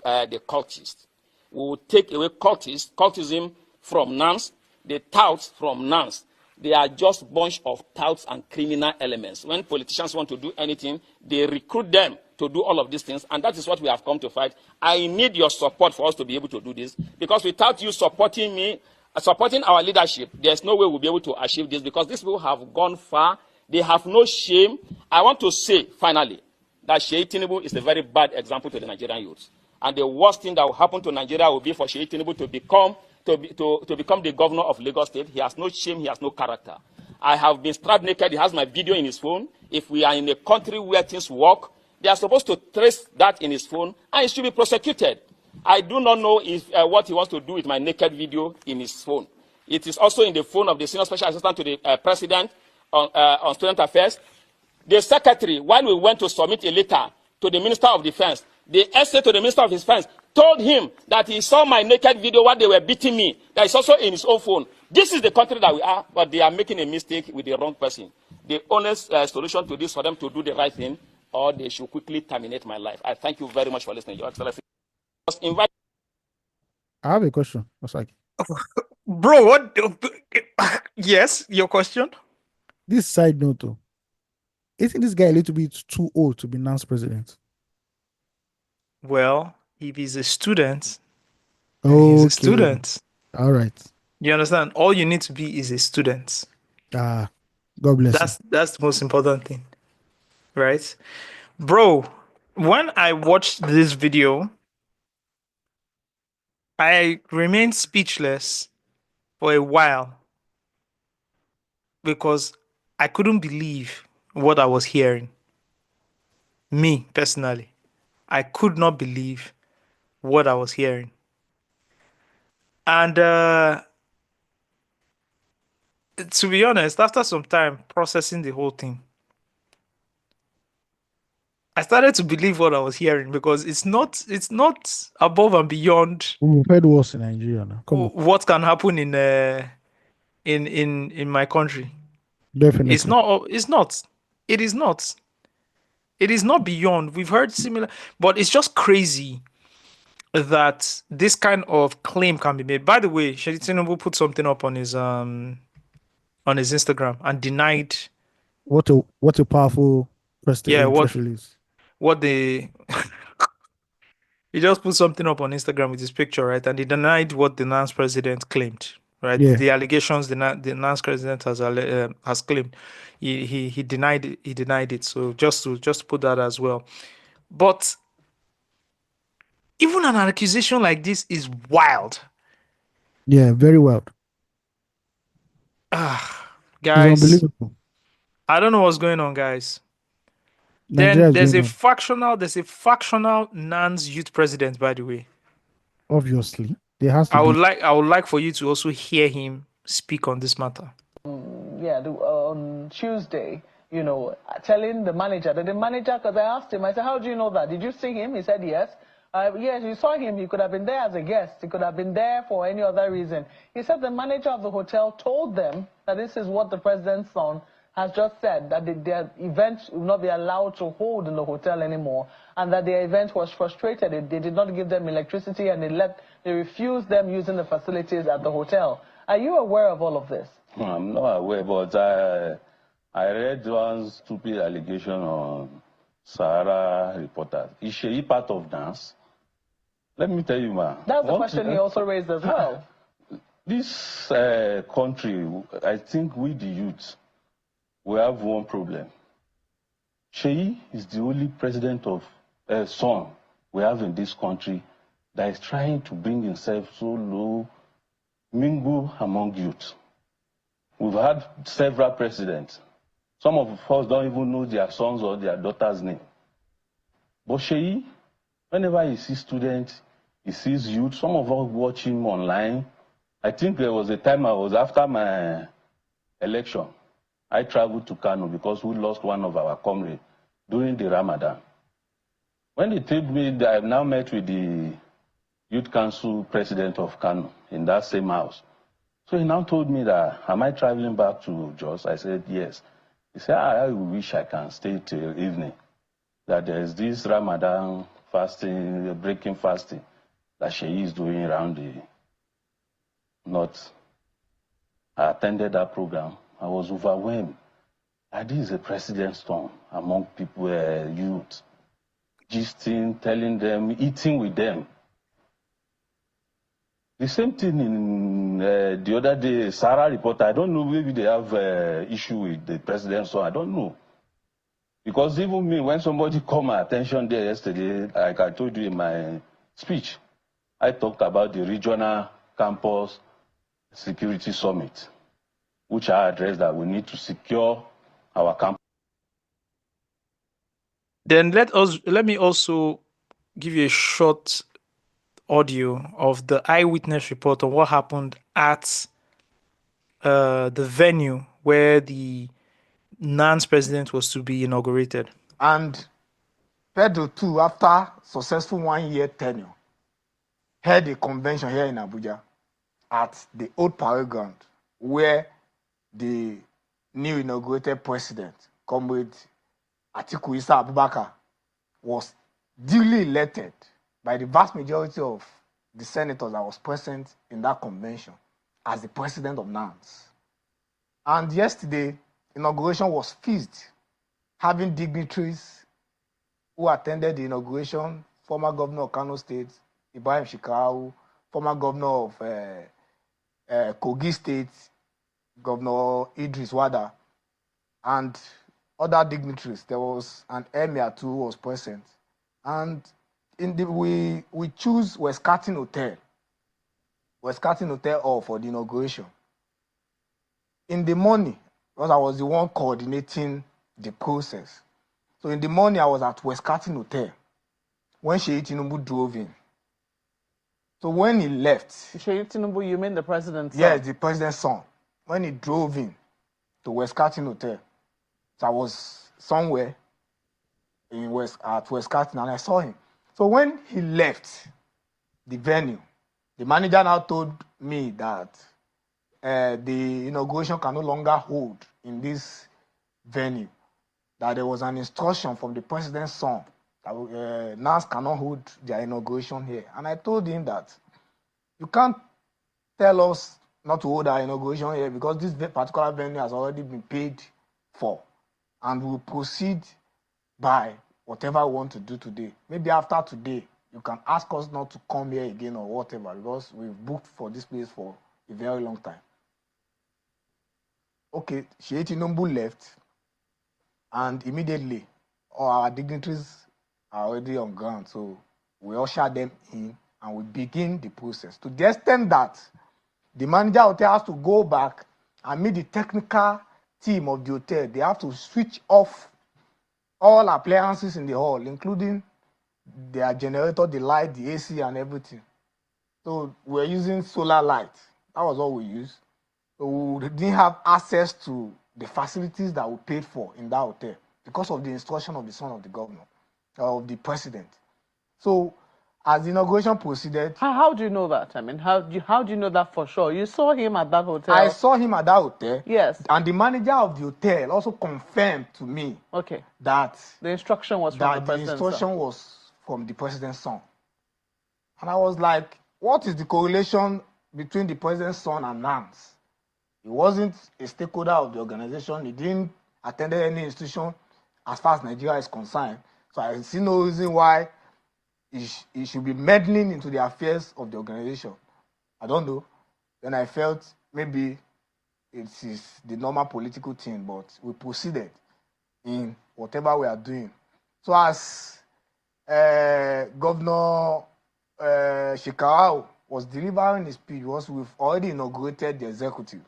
the cultists. We will take away cultism from NANS, the touts from NANS. They are just a bunch of touts and criminal elements. When politicians want to do anything, they recruit them to do all of these things, and that is what we have come to fight. I need your support for us to be able to do this, because without you supporting me, supporting our leadership, there's no way we'll be able to achieve this, because these people have gone far. They have no shame. I want to say, finally, that Sheyi Tinubu is a very bad example to the Nigerian youths. And the worst thing that will happen to Nigeria will be for Sheyi Tinubu to become the governor of Lagos State. He has no shame, he has no character. I have been stripped naked, he has my video in his phone. If we are in a country where things work, they are supposed to trace that in his phone, and he should be prosecuted. I do not know if what he wants to do with my naked video in his phone. It is also in the phone of the Senior Special Assistant to the President on Student Affairs. The Secretary, while we went to submit a letter to the Minister of Defense, the essay to the Minister of Defense told him that he saw my naked video while they were beating me. That is also in his own phone. This is the country that we are, but they are making a mistake with the wrong person. The honest solution to this for them to do the right thing, or they should quickly terminate my life. I thank you very much for listening, Your Excellency. I have a question. Bro, what? Yes, your question? This side note, Isn't this guy a little bit too old to be NAN's president? Well, if he's a student, then he's a Okay. student. All right. You understand? All you need to be is a student. God bless him. That's the most important thing, right? Bro, when I watched this video, I remained speechless for a while because I couldn't believe what I was hearing. Me, personally, I could not believe what I was hearing. And to be honest, after some time processing the whole thing, I started to believe what I was hearing because it's not above and beyond We've heard worse in Nigeria now. Come on. what can happen in my country. Definitely. It's not. It is not. It is not beyond. We've heard similar, but it's just crazy that this kind of claim can be made. By the way, Shedi Tinubu put something up on his Instagram and denied. What a powerful press release. What they he just put something up on Instagram with his picture, right? And he denied what the NAN's president claimed, right? Yeah. The allegations the NAN's president has claimed. He denied it. He denied it. So just to put that as well. But even an accusation like this is wild. Yeah, very wild. Guys, it's unbelievable. I don't know what's going on, guys. Nigeria Then there's a factional NAN's youth president, by the way. Obviously, there has to I be. would like for you to also hear him speak on this matter. On Tuesday, telling the manager, because I asked him, I said, how do you know that? Did you see him? He said, yes. Yes, you saw him. He could have been there as a guest. He could have been there for any other reason. He said the manager of the hotel told them that this is what the president's son has just said, that their event will not be allowed to hold in the hotel anymore, and that their event was frustrated. They did not give them electricity, and they refused them using the facilities at the hotel. Are you aware of all of this? I'm not aware, but I read one stupid allegation on Sahara Reporters. Is she part of dance? Let me tell you, man. That's the question he also raised as well. This country, I think we the youth, we have one problem. Sheyi is the only president of son we have in this country that is trying to bring himself so low, mingle among youth. We've had several presidents. Some of us don't even know their sons or their daughters' name. But Sheyi, whenever he sees students, he sees youth, some of us watch him online. I think there was a time I was after my election. I traveled to Kano because we lost one of our comrades during the Ramadan. When they told me that I've now met with the Youth Council president of Kano in that same house. So he now told me that, am I traveling back to Jos? I said, yes. He said, I wish I can stay till evening. That there's this Ramadan fasting, breaking fasting, that Sheyi is doing around the north. I attended that program. I was overwhelmed. This is a president's son among people, youth, gisting, telling them, eating with them. The same thing in the other day, Sarah reporter, I don't know, maybe they have issue with the president's son, I don't know. Because even me, when somebody called my attention there yesterday, like I told you in my speech, I talked about the regional campus security summit, which I addressed that we need to secure our campus. Then let me also give you a short audio of the eyewitness report on what happened at the venue where the NAN's president was to be inaugurated. And Pedro too, after successful 1 year tenure, held a convention here in Abuja at the old parade ground where the new inaugurated president, Comrade Atiku Issa Abubakar, was duly elected by the vast majority of the senators that was present in that convention as the president of NANS. And yesterday, inauguration was fizzed having dignitaries who attended the inauguration, former governor of Kano State, Ibrahim Shekau, former governor of Kogi State, Governor Idris Wada, and other dignitaries. There was an emir too who was present. And we choose Westcarton Hotel Hall for the inauguration. In the morning, because I was the one coordinating the process. So in the morning, I was at Westcarton Hotel when Sheyi Tinubu drove in. So when he left... Sheyi Tinubu, you mean the president's son? Yes, the president's son. When he drove in to Westcarton Hotel, so I was somewhere at Westcarton and I saw him. So when he left the venue, the manager now told me that the inauguration can no longer hold in this venue, that there was an instruction from the president's son that NAS cannot hold their inauguration here. And I told him that you can't tell us not to hold our inauguration here because this particular venue has already been paid for and we'll proceed by whatever we want to do today. Maybe after today, you can ask us not to come here again or whatever because we've booked for this place for a very long time. Okay, Sheyi Tinubu left and immediately all our dignitaries are already on ground. So we usher them in and we begin the process to the extent that the manager hotel has to go back and meet the technical team of the hotel. They have to switch off all appliances in the hall, including their generator, the light, the AC, and everything. So we're using solar light. That was all we used. So we didn't have access to the facilities that we paid for in that hotel because of the instruction of the son of the governor, of the president. So as the inauguration proceeded... How do you know that? I mean, how do you know that for sure? You saw him at that hotel? I saw him at that hotel. Yes. And the manager of the hotel also confirmed to me that the instruction was from the president's son. The instruction was from the president's son. And I was like, what is the correlation between the president's son and NANS? He wasn't a stakeholder of the organization. He didn't attend any institution as far as Nigeria is concerned. So I see no reason why he should be meddling into the affairs of the organization. I don't know. Then I felt maybe it is the normal political thing, but we proceeded in whatever we are doing. So as Governor Shekau was delivering his speech, we've already inaugurated the executive.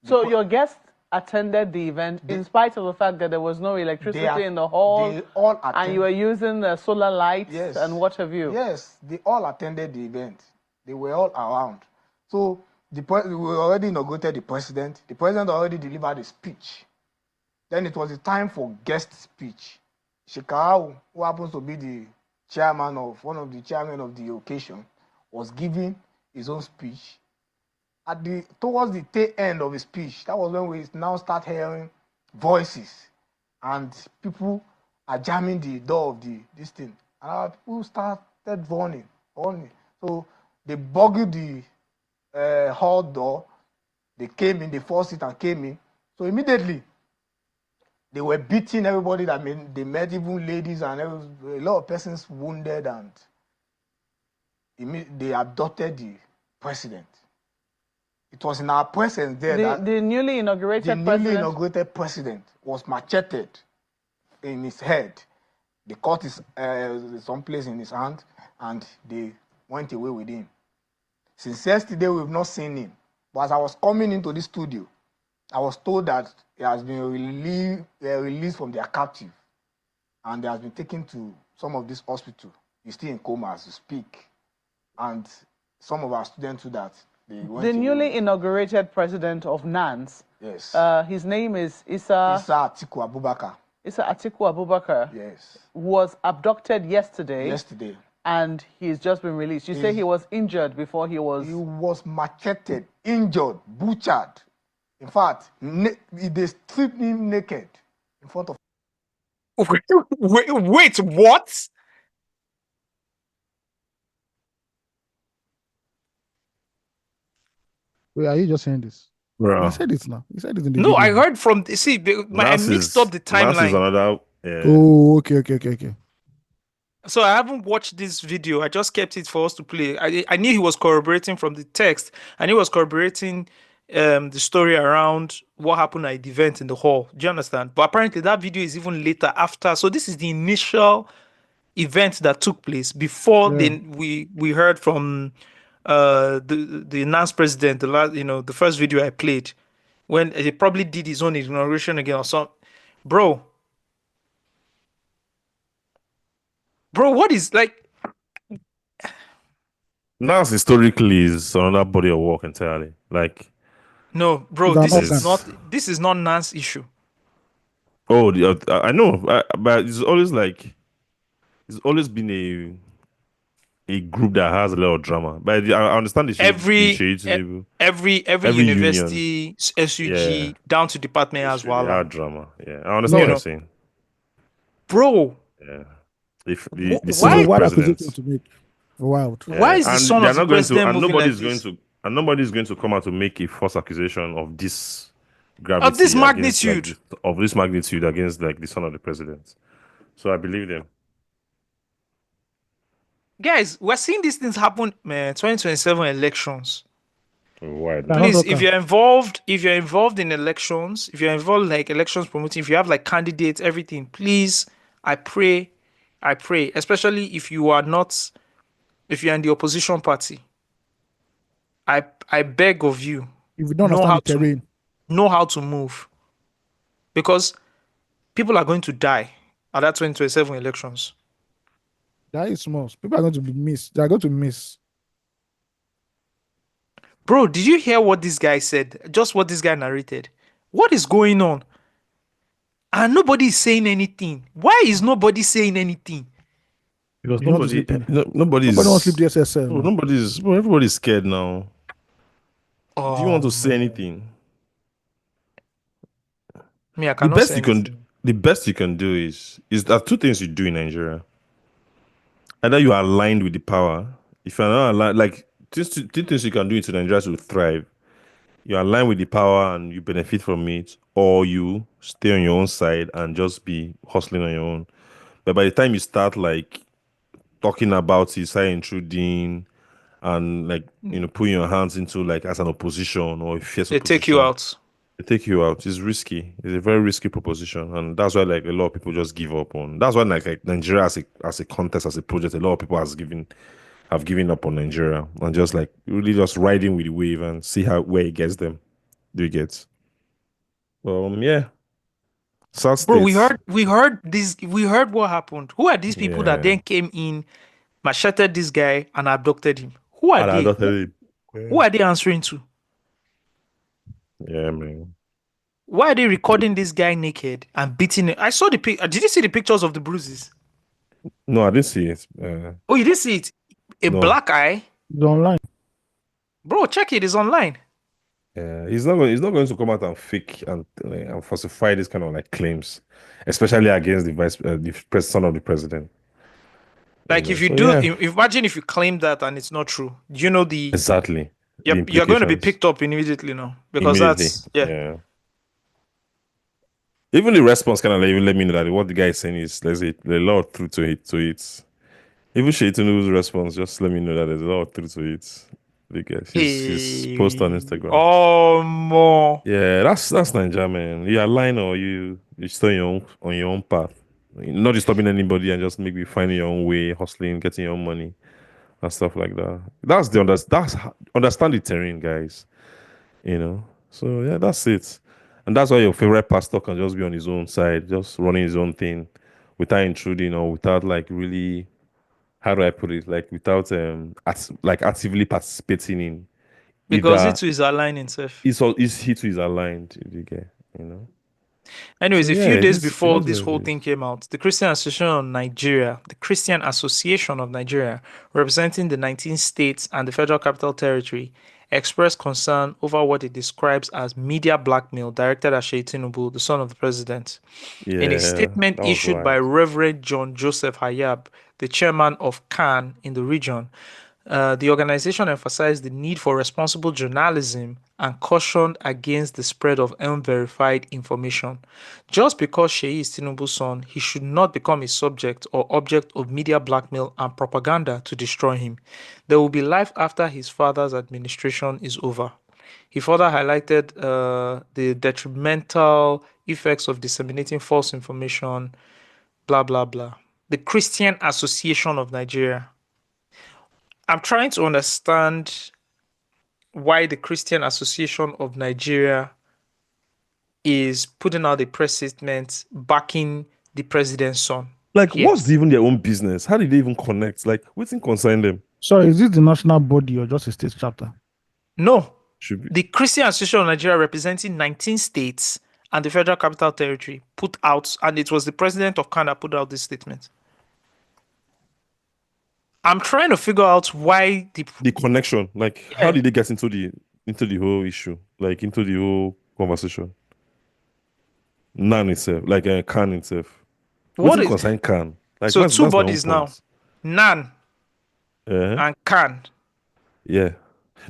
So your guests attended the event in spite of the fact that there was no electricity in the hall, they all and you were using the solar lights and what have you? Yes, they all attended the event. They were all around. So we already inaugurated the president. The president already delivered a speech. Then it was the time for guest speech. Shekau, who happens to be the chairman of one of the chairmen of the occasion, was giving his own speech. Towards the tail end of his speech, that was when we now start hearing voices and people are jamming the door of this thing. And our people started warning. So they burgled the hall door. They came in, they forced it and came in. So immediately, they were beating everybody they met, even ladies and a lot of persons wounded, and they abducted the president. It was in our presence there that the newly inaugurated president was macheted in his head. They caught someplace in his hand and they went away with him. Since yesterday, we've not seen him. But as I was coming into the studio, I was told that he has been released from their captive and he has been taken to some of this hospital. He's still in coma as we speak. And some of our students do that. The newly inaugurated president of NANS, yes, his name is Issa Atiku Abubakar. Issa Atiku Abubakar, yes, was abducted yesterday. Yesterday. And he's just been released. You say he was injured before he was... He was macheted, injured, butchered. In fact, they stripped him naked in front of... Wait, what? Wait, are you just saying this? Bro. He said it now. He said it in the No, video. I heard from I mixed up the Nas is timeline. another. Oh, okay. So I haven't watched this video. I just kept it for us to play. I knew he was corroborating from the text, and he was corroborating the story around what happened at the event in the hall. Do you understand? But apparently that video is even later after. So this is the initial event that took place before Yeah. then we heard from the announced president, the first video I played when he probably did his own inauguration again or something. Bro, what is like? Nas historically is another body of work entirely. Like, No, bro, It's an this is not Nan's issue. oh, I know, but it's always been a group that has a lot of drama. But I understand the shade. Every university, SUG down to department as well. They had drama. Yeah, I understand what you're saying, bro. Yeah, if the Why president to make wild? Why is the son of the president moving like this? And nobody's going to come out to make a false accusation of this gravity, of this magnitude, against like the son of the president. So I believe them. Guys, we're seeing these things happen, man. 2027 elections. Why? Please, if you're involved in elections, if you're involved like elections promoting, if you have like candidates, everything, please, I pray, especially if you're in the opposition party, I beg of you, if you don't understand the terrain, know how to move, because people are going to die at that 2027 elections. That is small. People are going to be missed. They are going to miss. Bro, did you hear what this guy said? Just what this guy narrated. What is going on? And nobody is saying anything. Why is nobody saying anything? Because nobody nobody's wants to sleep the SSL. Everybody's scared now. Oh, do you want to say anything? Me, I cannot say anything. The best you can do is there are two things you do in Nigeria. Either you are aligned with the power. If you're not aligned, like two things you can do in Nigeria to thrive. You align with the power and you benefit from it, or you stay on your own side and just be hustling on your own. But by the time you start like talking about it, start intruding, and like putting your hands into like as an opposition or a fierce they opposition, take you out. They take you out. It's risky. It's a very risky proposition, and that's why like a lot of people just give up on. That's why like Nigeria as a contest, as a project, a lot of people have given up on Nigeria and just like really just riding with the wave and see where it gets them. Do you get? Yeah. South Bro, States. we heard what happened. Who are these people that then came in, macheted this guy and abducted him? Who are they? Who are they answering to? Yeah, man. Why are they recording this guy naked and beating him? I saw the pic. Did you see the pictures of the bruises? No, I didn't see it. Oh, you didn't see it? Black eye? It's online. Bro, check it. It's online. He's not going to come out and fake and falsify this kind of like claims, especially against the son of the president. Like if you imagine if you claim that and it's not true. Do you know exactly? You're going to be picked up immediately now because that's Even the response kind of even let me know that what the guy is saying is there's a lot of truth to it. Even Shaitunu's response just let me know that there's a lot of truth to it. His post on Instagram. Oh, more. Yeah, that's Nigeria, man. You align or you stay on your own path. Not disturbing anybody and just maybe finding your own way, hustling, getting your own money and stuff like that. That's understand the terrain, guys. So yeah, that's it. And that's why your favorite pastor can just be on his own side, just running his own thing without intruding or without like really, how do I put it? Like without actively participating in. Because he too is aligned himself. He too is aligned, Anyways, a few days before this whole thing came out, the Christian Association of Nigeria, representing the 19 states and the Federal Capital Territory, expressed concern over what it describes as media blackmail directed at Tinubu, the son of the president. In a statement issued by Reverend John Joseph Hayab, the chairman of CAN in the region, The organization emphasized the need for responsible journalism and cautioned against the spread of unverified information. Just because Sheyi is Tinubu's son, he should not become a subject or object of media blackmail and propaganda to destroy him. There will be life after his father's administration is over. He further highlighted the detrimental effects of disseminating false information, blah, blah, blah. The Christian Association of Nigeria. I'm trying to understand why the Christian Association of Nigeria is putting out a press statement backing the president's son. Like, here. what's even their own business? How did they even connect? Like, what's in concern them? Sorry, is this the national body or just a state chapter? No. Should be. The Christian Association of Nigeria, representing 19 states and the Federal Capital Territory, put out, and it was the president of Canada put out this statement. I'm trying to figure out why the connection. Like, how did they get into the whole issue? Like, into the whole conversation? Nan itself, like Khan itself. What is is concern Khan? Like, so that's two my own bodies now, point. Nan and Khan. Yeah.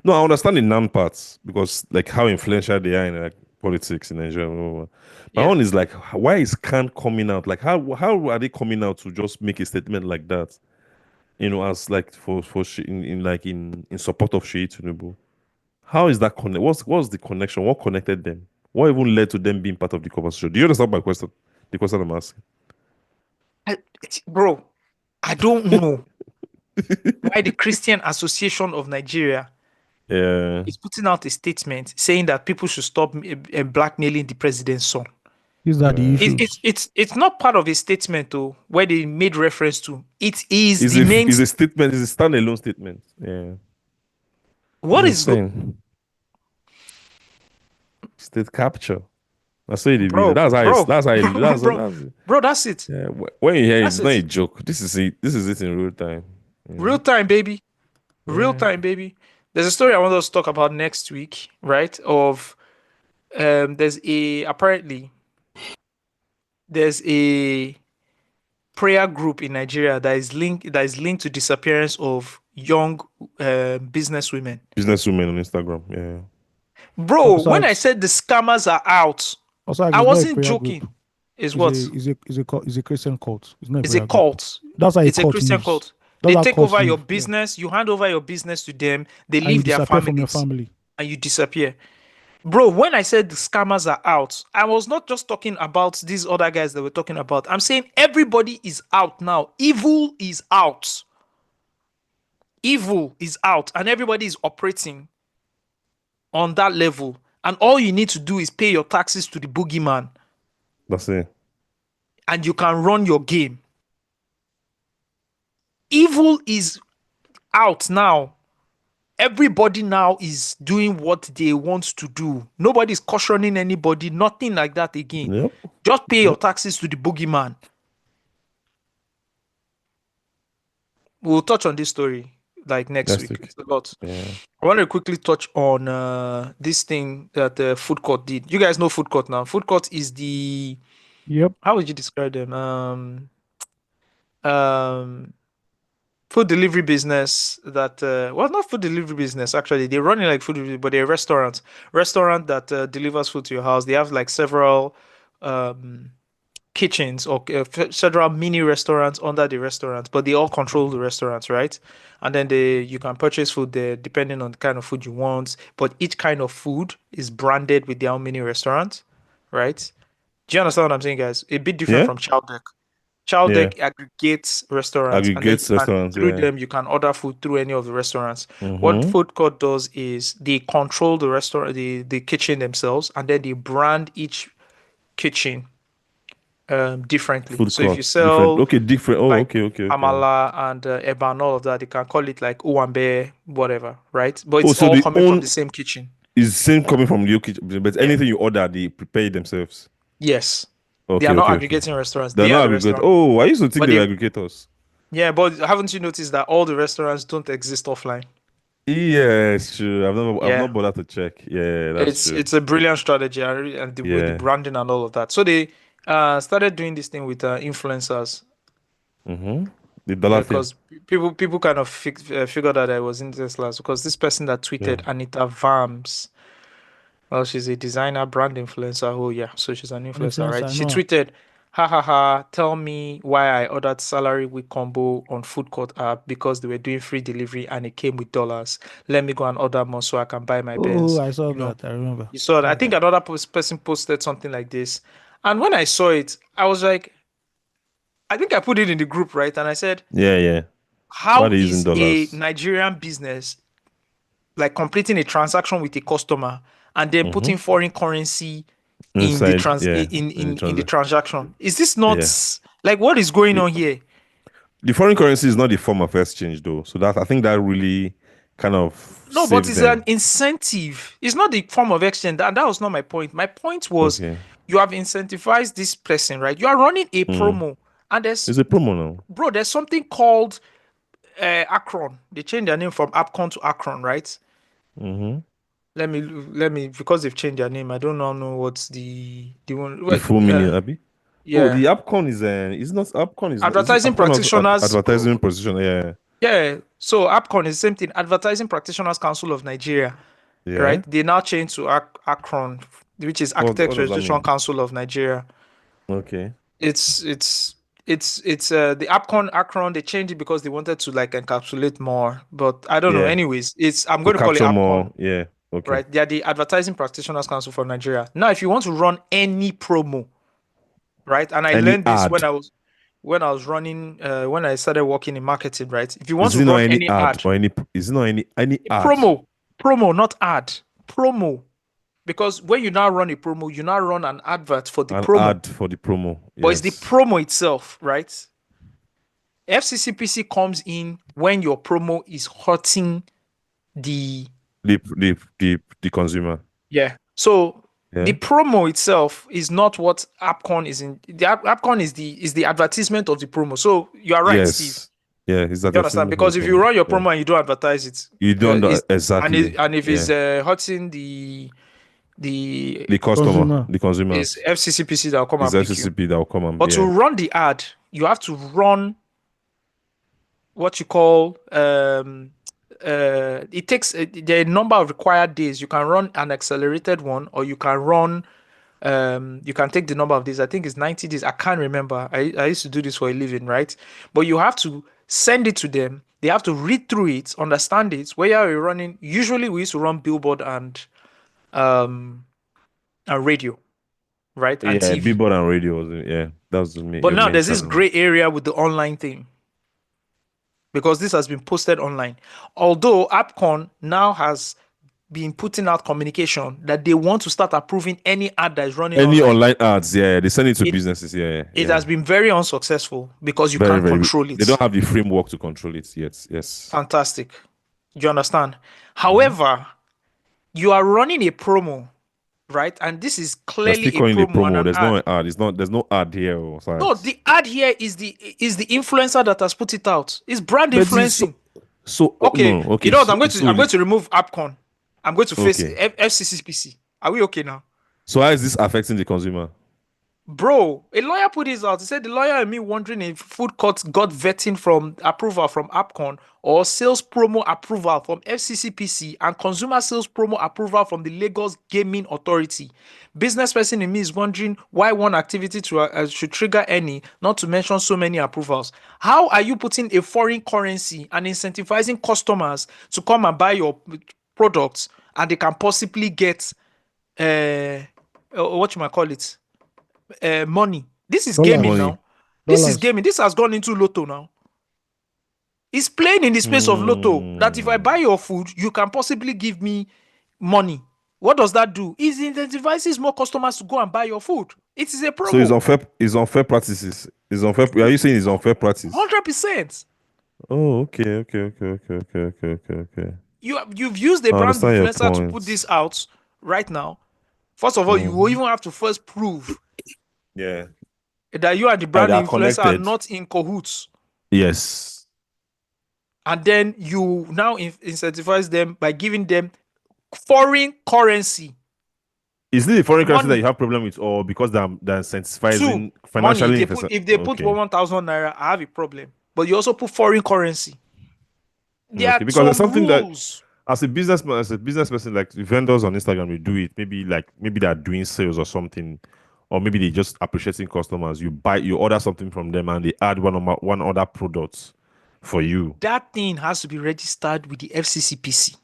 No, I understand the Nan parts because like how influential they are in like politics in Nigeria. My own is like, why is Khan coming out? Like, how are they coming out to just make a statement like that? You know, as like for in support of Sheyi Tinubu. How is that connect? What's the connection? What connected them? What even led to them being part of the conversation? Do you understand my question? The question I'm asking. Bro, I don't know why the Christian Association of Nigeria is putting out a statement saying that people should stop blackmailing the president's son. Is that the issue? It's not part of a statement though, where they made reference to. It is It's the main. It's a statement. It's a standalone statement. Yeah. What is saying? State capture. That's how it Bro, That's how bro, it's, that's how it, that's, bro, that's it. Bro, that's it. Yeah, when you hear it, That's it's not a it. joke. This is it in real time. Real time, baby. Real time, baby. There's a story I want us to talk about next week, right? Of there's a prayer group in Nigeria that is linked to disappearance of young businesswomen. Businesswomen on Instagram. Yeah. Bro, when I said the scammers are out, I wasn't joking. Group. It's what? It's a Christian cult. It's not. It's a cult. That's how it's a Christian moves. cult. That's they take over your business. You hand over your business to them. They leave their families from your family, and you disappear. Bro, when I said the scammers are out, I was not just talking about these other guys that we're talking about. I'm saying everybody is out now. Evil is out. Evil is out, and everybody is operating on that level. And all you need to do is pay your taxes to the boogeyman. That's it. And you can run your game. Evil is out now. Everybody now is doing what they want to do. Nobody's cautioning anybody, nothing like that again. Yep. Just pay your taxes to the boogeyman. We'll touch on this story like next week. It's a lot. Yeah. I want to quickly touch on this thing that the food court did. You guys know food court now. Food court is the how would you describe them? Food delivery business that not food delivery business actually. They're running like food delivery, but they're a restaurant that delivers food to your house. They have like several kitchens or several mini restaurants under the restaurant, but they all control the restaurants, right? And then you can purchase food there depending on the kind of food you want, but each kind of food is branded with their own mini restaurant, right? Do you understand what I'm saying, guys? A bit different from Chowdeck. Chowdeck aggregates restaurants. Through them, you can order food through any of the restaurants. What food court does is they control the restaurant, the kitchen themselves, and then they brand each kitchen differently. Food so court, if you sell different. Oh, like okay. Amala and Eba and all of that, they can call it like Owambe, whatever, right? But it's all coming from the same kitchen. It's same coming from the kitchen, but anything you order, they prepare it themselves. Yes. They are not aggregating restaurants. They're not aggregating. Oh, I used to think they were aggregators. Yeah, but haven't you noticed that all the restaurants don't exist offline? Yeah, it's true. I've not bothered to check. Yeah, that's true. It's a brilliant strategy and with the branding and all of that. So they started doing this thing with influencers. Then The dollar thing. because people kind of figured out that I was in Tesla because this person that tweeted Anita Vams. Well, she's a designer, brand influencer. Oh yeah, so she's an influencer, right? Influencer, She no. tweeted, "Ha ha ha! Tell me why I ordered salary week combo on Food Court app because they were doing free delivery and it came with dollars. Let me go and order more so I can buy my Oh, Benz." I saw You know, that. I remember. you saw that. I think another person posted something like this, and when I saw it, I was like, I think I put it in the group, right? And I said, Yeah. Why "How they using is a dollars? Nigerian business like completing a transaction with a customer and then putting foreign currency in the Inside, in the transaction? Is this not Yeah. like what is going on here? The foreign currency is not the form of exchange, though. So I think that really kind of No, but saved it's them. an incentive. It's not the form of exchange. And that was not my point. My point was Okay. you have incentivized this person, right? You are running a promo, and It's a promo now. bro, there's something called Akron. They changed their name from Apcon to Akron, right? Mm-hmm. Let me because they've changed their name. I don't know what's the one. The full meaning, Abi. Yeah. Oh, the Upcon is not Upcon is Advertising practitioners. advertising position. Yeah. Yeah. So APCON is the same thing. Advertising Practitioners Council of Nigeria. Yeah. Right? They now changed to Akron, which is What Architects does that Registration mean? Council of Nigeria. Okay. It's the APCON Akron. They changed it because they wanted to like encapsulate more. But I don't know. Yeah. Anyways, I'm To going to call it capture APCON. more. Yeah. Okay. Right? They are the Advertising Practitioners Council for Nigeria. Now, if you want to run any promo, right? And I Any learned this ad. when I was running when I started working in marketing, right? If you want Is to it not run any any ad ad, or any? Is it not any ad? promo, not ad, promo. Because when you now run a promo, you now run an advert for the promo. Ad for the promo. But it's the promo itself, right? FCCPC comes in when your promo is hurting the consumer. Yeah. So the promo itself is not what AppCon is in. The AppCon is the advertisement of the promo. So you are right, Steve. Yeah, is that You understand? Because if you run your promo and you don't advertise it, you don't exactly. And if it's hurting the customer, the consumer, it's FCCPC that will come it's and pick you. FCCP that will come and. But to run the ad, you have to run what you call it takes there are a number of required days. You can run an accelerated one, or you can run you can take the number of days. I think it's 90 days. I can't remember. I used to do this for a living, right? But you have to send it to them. They have to read through it, understand it. Where are we running? Usually we used to run billboard and radio, right? And TV. Billboard and radio. Yeah, that was me. But now there's this gray area with the online thing, because this has been posted online. Although AppCon now has been putting out communication that they want to start approving any ad that is running online ads. Yeah, they send it to businesses. It has been very unsuccessful because you can't control it. They don't have the framework to control it yet. Yes. Fantastic. You understand? However, you are running a promo, right? And this is clearly a promo. There's no ad. There's no ad here. No, the ad here is the influencer that has put it out. It's brand influencing. Okay. Okay. You know what? I'm going to remove AppCon. I'm going to face FCCPC. Are we okay now? So how is this affecting the consumer? Bro, a lawyer put this out. He said the lawyer and me wondering if food courts got vetting from approval from AppCon or sales promo approval from FCCPC and consumer sales promo approval from the Lagos Gaming Authority. Business person in me is wondering why one activity should trigger any, not to mention so many approvals. How are you putting a foreign currency and incentivizing customers to come and buy your products and they can possibly get what you might call it? Money. This is gaming now. This is gaming. This has gone into Lotto now. It's playing in the space of Lotto. That if I buy your food, you can possibly give me money. What does that do? It incentivizes more customers to go and buy your food. It is a promo. So it's unfair practices. It's unfair. Are you saying it's unfair practice? 100%. Oh, okay. You've used a brand influencer to put this out right now. First of all, you will even have to first prove that you and the brand influencer are not in cahoots. Yes. And then you now incentivize them by giving them foreign currency. Is it the foreign currency that you have problem with, or because they're incentivizing financially? If they put 1,000 naira, I have a problem. but you also put foreign currency. There Okay, are because there's some something that rules. as a business person, like vendors on Instagram will do it. Maybe they're doing sales or something, or maybe they just appreciating customers. You order something from them and they add one other product for you. That thing has to be registered with the FCCPC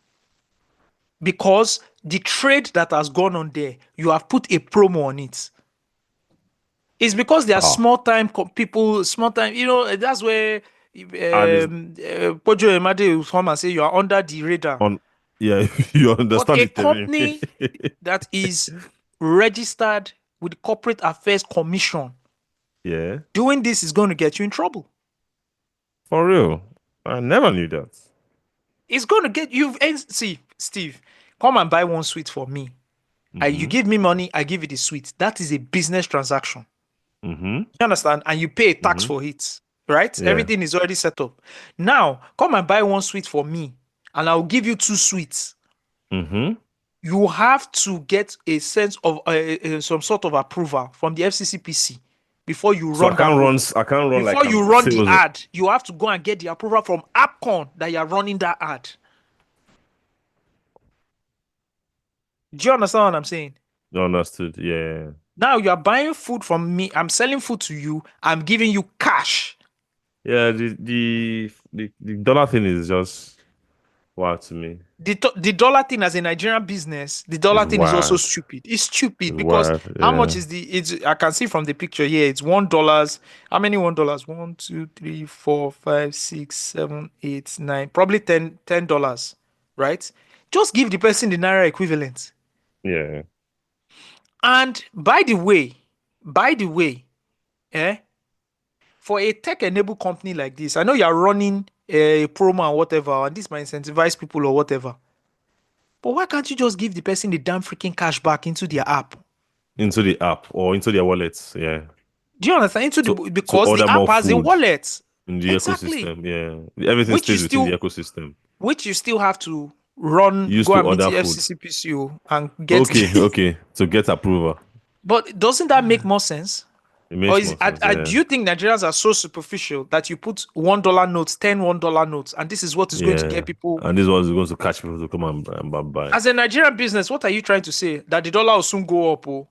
because the trade that has gone on there, you have put a promo on it. It's because they are small time people, small time. That's where Pojo Emade will come and say you are under the radar. You understand But a the terrain. company that is registered with the Corporate Affairs Commission, doing this is going to get you in trouble. For real, I never knew that. It's going to get you. See, Steve, come and buy one sweet for me. You give me money, I give you the sweet. That is a business transaction. You understand? And you pay a tax for it, right? Yeah. Everything is already set up. Now, come and buy one sweet for me, and I'll give you 2 sweets. You have to get a sense of some sort of approval from the FCCPC before you run. I can't run before like you run the ad. You have to go and get the approval from AppCon that you are running that ad. Do you understand what I'm saying? Understood. Yeah. Now you are buying food from me. I'm selling food to you. I'm giving you cash. Yeah. The dollar thing is just wild to me. The dollar thing as a Nigerian business, the dollar thing is also stupid. It's stupid because how much is I can see from the picture here, it's $1. How many $1? 1, 2, 3, 4, 5, 6, 7, 8, 9, probably $10, right? Just give the person the Naira equivalent. Yeah. And by the way, for a tech-enabled company like this, I know you're running a promo or whatever, and this might incentivize people or whatever. But why can't you just give the person the damn freaking cash back into their app? Into the app or into their wallets, yeah. Do you understand? Because the app has a wallet. In the ecosystem, yeah. Everything stays within the ecosystem. Which you still have to go and meet the FCCPC and get. Okay. To get approval. But doesn't that make more sense? It makes more sense. Do you think Nigerians are so superficial that you put $1 notes, 10 $1 notes, and this is what is going to get people? And this is what is going to catch people to come and buy. As a Nigerian business, what are you trying to say? That the dollar will soon go up? Oh?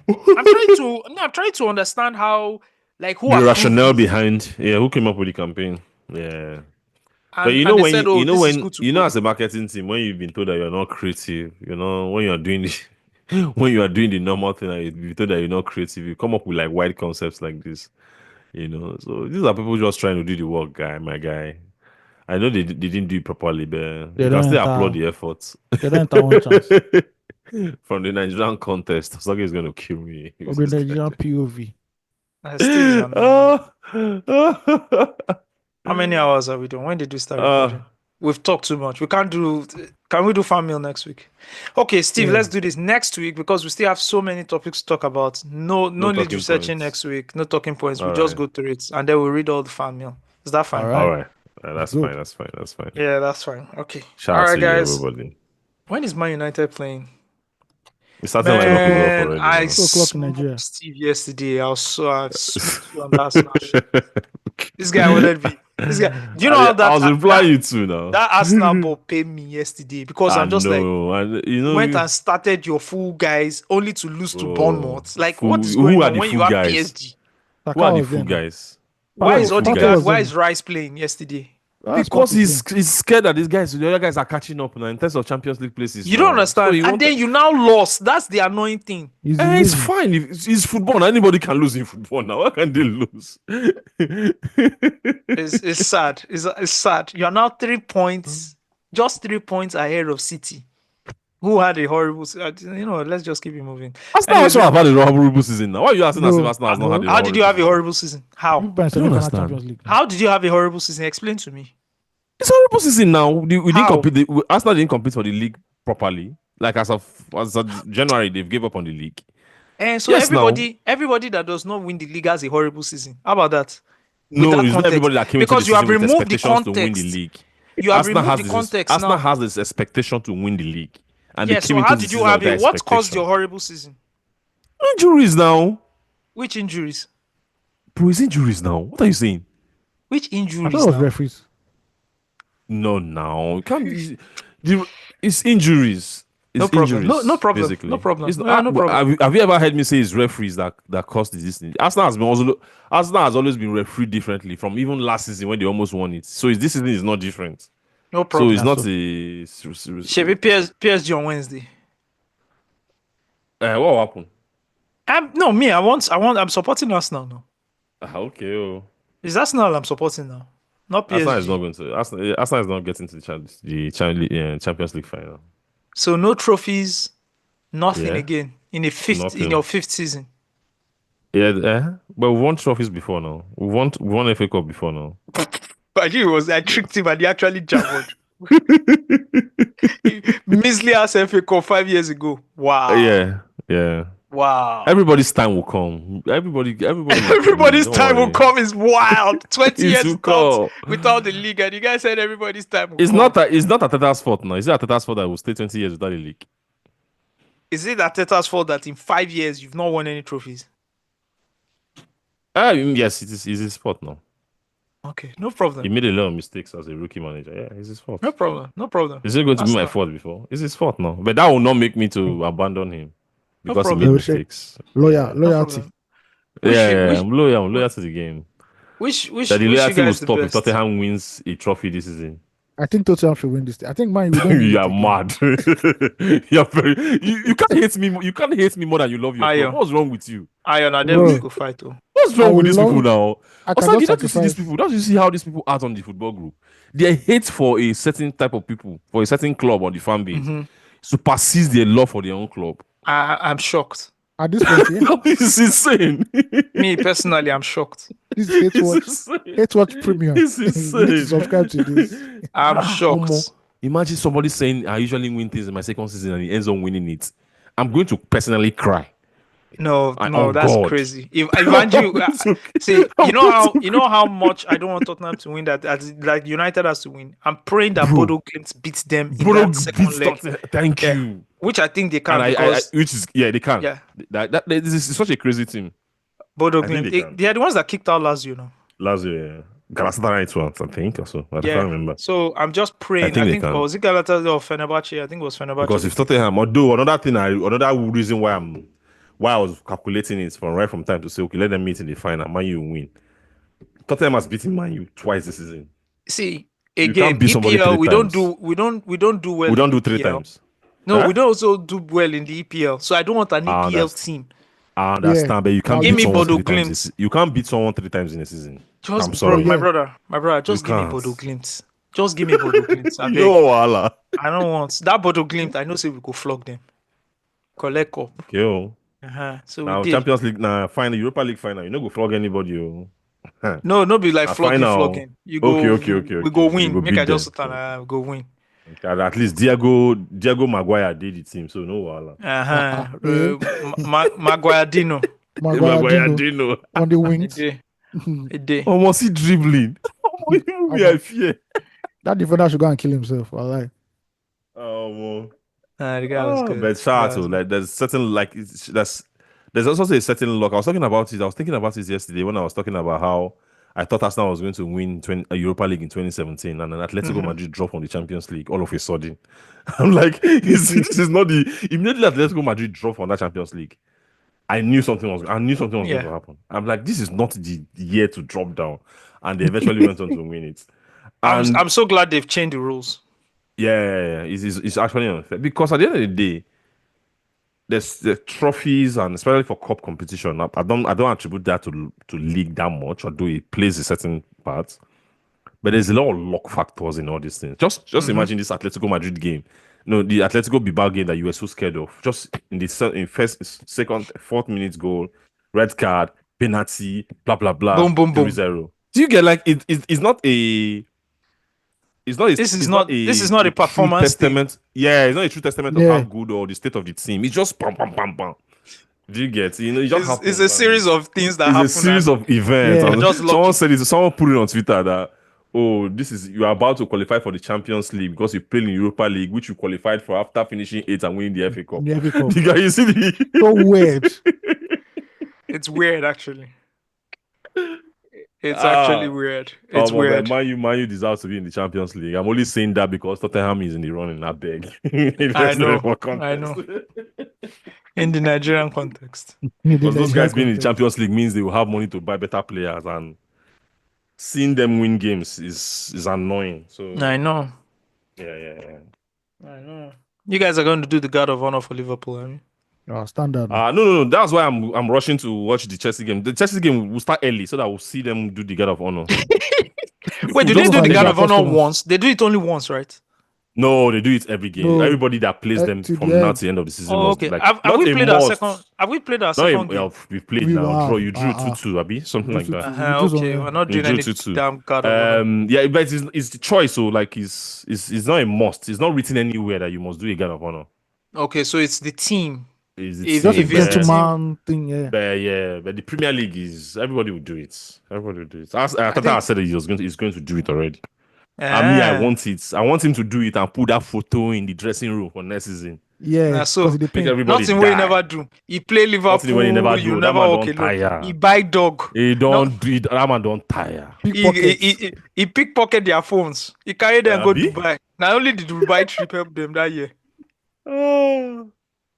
I'm trying to understand how, like, who the rationale behind, who came up with the campaign, yeah. But as a marketing team, when you've been told that you're not creative, when you are doing the normal thing, and you're told that you're not creative, you come up with like wide concepts like this, So these are people just trying to do the work, my guy. I know they didn't do it properly, but you can still applaud the efforts. They don't have one chance. From the Nigerian contest, Sagi is going to kill me. From the Nigerian POV. How many hours are we doing? When did we start recording? We've talked too much. Can we do fan mail next week? Okay, Steve, let's do this next week because we still have so many topics to talk about. No lead researching next week. No talking points. We'll just go through it and then we'll read all the fan mail. Is that fine? All right. That's fine. Yeah, that's fine. Okay. Shout out to guys. Everybody. When is Man United playing? It's starting like already. I smoked Steve yesterday. I was so on that smash. This guy wanted me. This guy. Do you know how that? I was replying you too now. That Arsenal ball paid me yesterday because I'm just went and started your fool guys only to lose to Bournemouth. Like what is going on when you have PSG? Who are the fool guys? Why is Odegaard? Why is Rice playing yesterday? Because he's scared that the other guys are catching up now in terms of Champions League places. You don't understand. And then you now lost. That's the annoying thing. It's fine. It's football. Anybody can lose in football now. Why can't they lose? It's sad. It's sad. You're now 3 points, just 3 points ahead of City, who had a horrible season. Let's just keep it moving. Arsenal also have had a horrible season now. Why are you asking us if Arsenal has not had a horrible season? How did you have a horrible season? How did you have a horrible season? Explain to me. It's a horrible season now. We didn't compete. Arsenal didn't compete for the league properly. Like as of January, they've gave up on the league. And so everybody that does not win the league has a horrible season. How about that? No, it's not everybody that came because into the season with expectations to win the league. You have removed the context. Arsenal has this expectation to win the league. And so how did you have it? What caused your horrible season? Injuries now. Which injuries? Bro, it's injuries now. What are you saying? Which I injuries thought it was now? referees. No, now can't be. It's injuries. No It's problem. injuries. No problem. Basically, No problem. It's not, No problem. have you ever heard me say it's referees that caused this thing? Arsenal has always been refereed differently from even last season when they almost won it. So this season is not different. No So problem. it's not so. a. Chevy PSG on Wednesday. What happened? No, me. I'm supporting Arsenal now. Okay. Oh. It's Arsenal I'm supporting now. Not PSG. Arsenal is not going to. Arsenal is not getting to the Champions League final. So no trophies, nothing Yeah. again in Nothing. your fifth season. Yeah, but we won trophies before now. We won FA Cup before now. But I tricked him and he actually jammed. Measly ass FA Cup 5 years ago. Wow. Yeah. Wow. Everybody's time will come. Everybody's time will come is wild. 20 It years will without the league, and you guys said everybody's time will It's come. not Ateta's fault now. Is it Ateta's fault that will stay 20 years without a league? Is it Arteta's fault that in 5 years you've not won any trophies? Yes, it is his fault now. Okay, no problem. He made a lot of mistakes as a rookie manager. Yeah, it's his fault. No problem. Is it going to be my fault before? It's his fault now. But that will not make me to abandon him because he made mistakes. Loyalty. I'm loyal to the game. Which that the loyalty will stop if best? Tottenham wins a trophy this season. I think Tottenham should win this. I think man, we don't. You are mad. You're very. You can't hate me. You can't hate me more than you love your club. What's wrong with you? Iron, I never go fight too. What's wrong with these people now? Also, don't you see these people? Don't you see how these people act on the football group? Their hate for a certain type of people, for a certain club or the fan base, supersedes their love for their own club. I'm shocked. At this point, yeah. This is insane. Me personally, I'm shocked. This is hate watch premium. It's You need insane. to subscribe to this. I'm shocked. Imagine somebody saying, I usually win things in my second season and he ends up winning it. I'm going to personally cry. No, Oh, that's God. crazy. If imagine, see, you know how much I don't want Tottenham to win that, like United has to win. I'm praying that Bodo Glimt beats them in that second leg. Thank you. Which I think they can And because they can. Yeah. This is such a crazy team. Bodo I think Glimt, they are the ones that kicked out Lazio now. Lazio, Galatasaray once, I think, or so. I Yeah. can't remember. So I'm just praying. I think they can. Was it Galatasaray or Fenerbahce? I think it was Fenerbahce. Because if Tottenham, although another reason why I was calculating it from time to say, okay, let them meet in the final, Man U win. Tottenham has beaten Man U twice this season. See, You again, can't beat somebody EPL, three we don't times. do well. We don't do in 3 EPL. times. No, Huh? we don't also do well in the EPL. So I don't want an EPL team. I understand, but you can't Give beat me someone Bodo 3 times. You can't beat someone 3 times in a season. I'm sorry. my brother, just You give me can't. Bodo Glimt. Just give me Bodo Glimt. I beg. No, Allah. I don't want that Bodo Glimt. I know say we go flog them. Collect cup. Okay, oh. So Now we did. Champions League, final, Europa League final. You no go flog anybody. Oh. No, be like Na flogging, final. flogging. You go. Okay. We go win. You go Make beat I just them. go win. Okay, at least Diego Maguire did the team, so no wala. Maguire Dino. Maguire Dino on the wings. A day. Almost he dribbling. I fear. That defender should go and kill himself. I like. Oh, the guy was good. But shout out to like there's certain there's also a certain luck. I was thinking about it yesterday when I was talking about how I thought Arsenal was going to win a Europa League in 2017 and then Atletico Madrid dropped from the Champions League all of a sudden. I'm like, this is not immediately Atletico Madrid dropped from that Champions League. I knew something was going to happen. I'm like, this is not the year to drop down, and they eventually went on to win it. And I'm so glad they've changed the rules. Yeah, it's actually unfair because at the end of the day, there's the trophies and especially for cup competition. I don't attribute that to league that much, although it plays a certain part. But there's a lot of luck factors in all these things. Just imagine this Atletico Madrid game. No, the Atletico Bilbao game that you were so scared of. Just in first, second, 4th minute goal, red card, penalty, blah blah blah. Boom, boom, boom. 0. Do you get like it's not a This is not a performance testament. Yeah, it's not a true testament of how good or the state of the team. It's just bam, bam, bam, bam. Do you get? It just happens. It's a series of things that happen. It's a series of events. Yeah. Someone put it on Twitter that you are about to qualify for the Champions League because you played in Europa League, which you qualified for after finishing 8th and winning the FA Cup. The FA Cup. You see so weird. It's weird, actually. It's actually weird. It's weird. Man U deserves to be in the Champions League. I'm only saying that because Tottenham is in the running. I beg. I know. In the Nigerian context. Because those guys being in the Champions League means they will have money to buy better players, and seeing them win games is annoying. So I know. Yeah. I know. You guys are going to do the Guard of Honor for Liverpool, I mean. Standard. No. That's why I'm rushing to watch the Chelsea game. The Chelsea game will start early so that we'll see them do the Guard of Honor. Wait, do they do the Guard of Honor once? They do it only once, right? No, they do it every game. No. Everybody that plays them from now to the end of the season. Okay. Like, have we played our second? Have we played our second game? We've played now. You drew 2-2, Abi, something like that. Okay, we're not doing any damn Guard of Honor. Yeah, but it's the choice. So like, it's not a must. It's not written anywhere that you must do a Guard of Honor. Okay, so it's the team. It's just a gentleman thing, yeah. But the Premier League is everybody will do it. Everybody will do it. I said that he's going to do it already. I want it. I want him to do it and put that photo in the dressing room for next season. Yeah, so nothing where he never do. He play Liverpool. He never do. You never walk alone. He buy dog. He don't do it. That man don't tire. He pickpocket their phones. He carry them go Dubai. Not only did Dubai trip help them that year.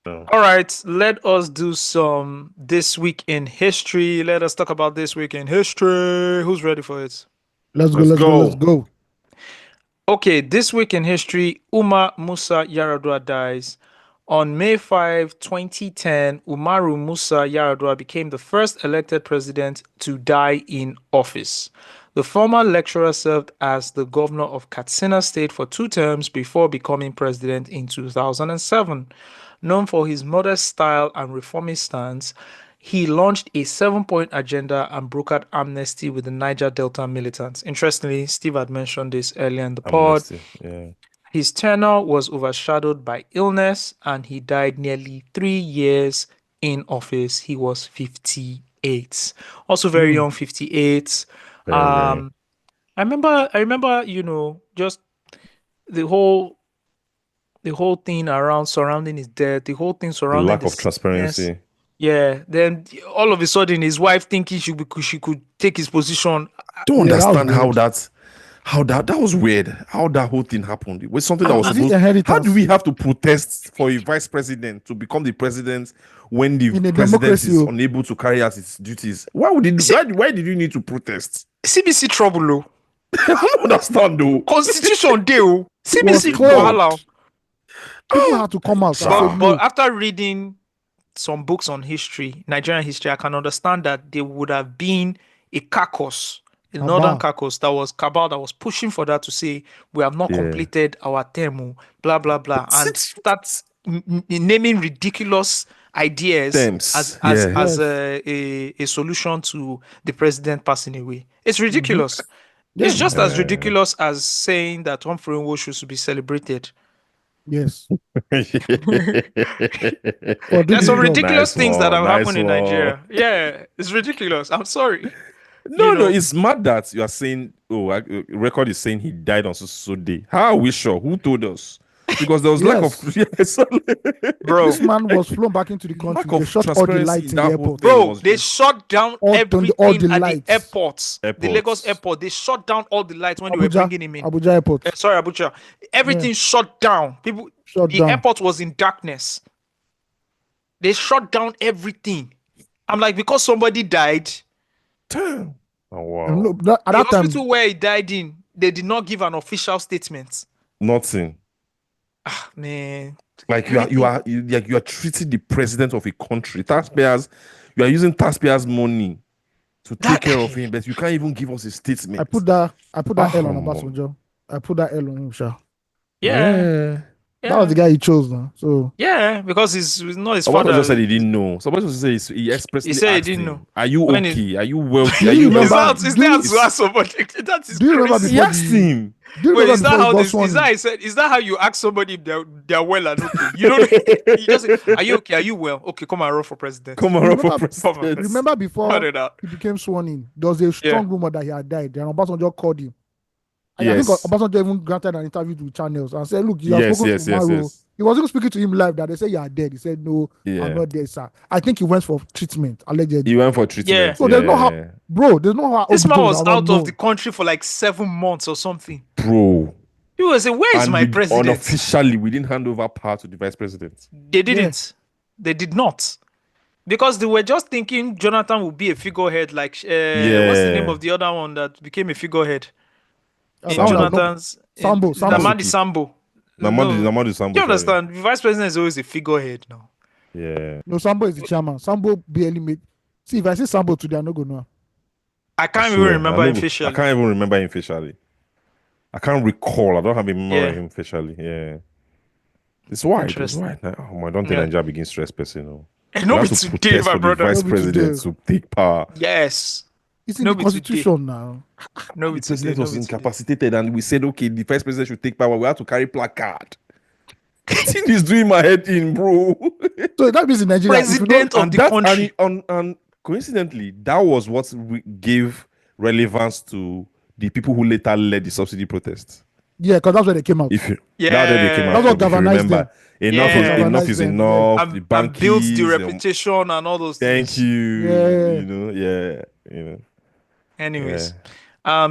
All right, let us do some This Week in History. Let us talk about This Week in History. Who's ready for it? Let's go. Okay, This Week in History, Umar Musa Yar'Adua dies. On May 5, 2010, Umaru Musa Yar'Adua became the first elected president to die in office. The former lecturer served as the governor of Katsina State for 2 terms before becoming president in 2007. Known for his modest style and reformist stance, he launched a 7-point agenda and brokered amnesty with the Niger Delta militants. Interestingly, Steve had mentioned this earlier in the pod. Yeah. His tenure was overshadowed by illness, and he died nearly 3 years in office. He was 58. Also very young, 58. I remember, just the whole thing surrounding his death, the whole thing surrounding the lack of transparency. Yeah, then all of a sudden his wife thinking she could take his position. Don't understand how that was weird. How that whole thing happened. It was something that was supposed. How do we have to protest for a vice president to become the president when the president is unable to carry out its duties? Why did you need to protest? CBC trouble, though. I don't understand, though. Constitution deal. CBC trouble. People had to come out. But after reading some books on history, Nigerian history, I can understand that there would have been a caucus, a northern caucus that was pushing for that to say we have not completed our term, blah blah blah, and starts naming ridiculous ideas as a solution to the president passing away. It's ridiculous. It's just as ridiculous as saying that Humphrey Nwoshu should be celebrated. Yes. There's some ridiculous things that have happened in Nigeria. Yeah, it's ridiculous. I'm sorry. No, it's mad that you are saying, record is saying he died on so day. How are we sure? Who told us? Because there was lack of bro. This man was flown back into the country. They shut all the lights in the airport. Bro, they shut down everything at the airports. The Lagos airport. They shut down all the lights when they were bringing him in. Abuja airport. Abuja. Everything shut down. The airport was in darkness. They shut down everything. I'm like, because somebody died. Oh wow. Look, the hospital where he died in, they did not give an official statement. Nothing. Man, like you are treating the president of a country, taxpayers. You are using taxpayers' money to take care of him, but you can't even give us a statement. I put that L on Obasanjo. I put that L on him, sure. Yeah. That was the guy he chose now. So yeah, because he's not his father. Obasanjo just said he didn't know. Somebody just said he expressly said he didn't know. Are you okay? Are you wealthy? Do Are you you remember? Is that to ask somebody? That is do you remember crazy. He asked him. Wait, is that how you ask somebody if they're well and okay? You don't. You just say, "Are you okay? Are you well? Okay, come and run for president." Come and run for president. Remember before he became sworn in, there was a strong rumor that he had died. And Obasanjo called him I think Yes. Obasanjo even granted an interview to channels and said, look, you have Yes, spoken yes, to yes, Maro. yes. He was even speaking to him live that they said you are dead. He said, no, Yeah. I'm not dead, sir. I think he went for treatment, allegedly. He went for treatment. Yeah. So there's no how, bro, there's no how This man Obi was was out of the country for like 7 months or something. Bro. People will say, where is my president? Unofficially, we didn't hand over power to the vice president. They didn't. They did not. Because they were just thinking Jonathan would be a figurehead, like what's the name of the other one that became a figurehead? In Jonathan's Sambo. Namadi Sambo. Namadi Sambo. You understand? The vice president is always a figurehead now. Yeah. No, Sambo is the chairman. Sambo barely made. See, if I say Sambo today, I'm not going to know. I can't even remember him facially. I can't even remember him facially. I can't recall. I don't have a memory of him facially. Yeah. It's wide. It's wide. Oh, I don't think Nigeria begins stress person. No. No, it's today, my brother. The vice president to take power. Yes. It's in the constitution now. No, the president was incapacitated, and we said, okay, the vice president should take power. We have to carry placard. This is doing my head in, bro. So that means in Nigeria, president of the country. And coincidentally, that was what gave relevance to the people who later led the subsidy protests. Yeah, because that's where they came out. That's where they came out. That's what galvanized them. Enough is enough. And builds the reputation and all those things. Thank you. Anyways,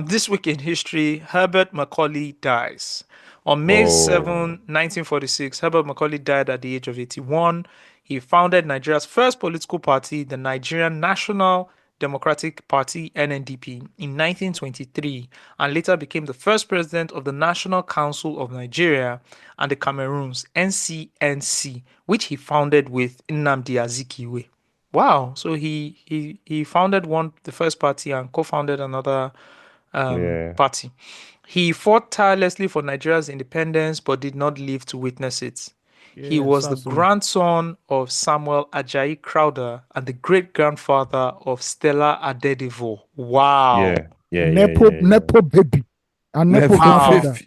this week in history, Herbert Macaulay dies. On May 7, 1946, Herbert Macaulay died at the age of 81. He founded Nigeria's first political party, the Nigerian National Democratic Party, NNDP, in 1923, and later became the first president of the National Council of Nigeria and the Cameroons, NCNC, which he founded with Nnamdi Azikiwe. Wow. So he founded the first party and co-founded another party. He fought tirelessly for Nigeria's independence but did not live to witness it. He was the grandson of Samuel Ajayi Crowther and the great-grandfather of Stella Adedevo. Wow. Nepo baby. And Nepo grandfather.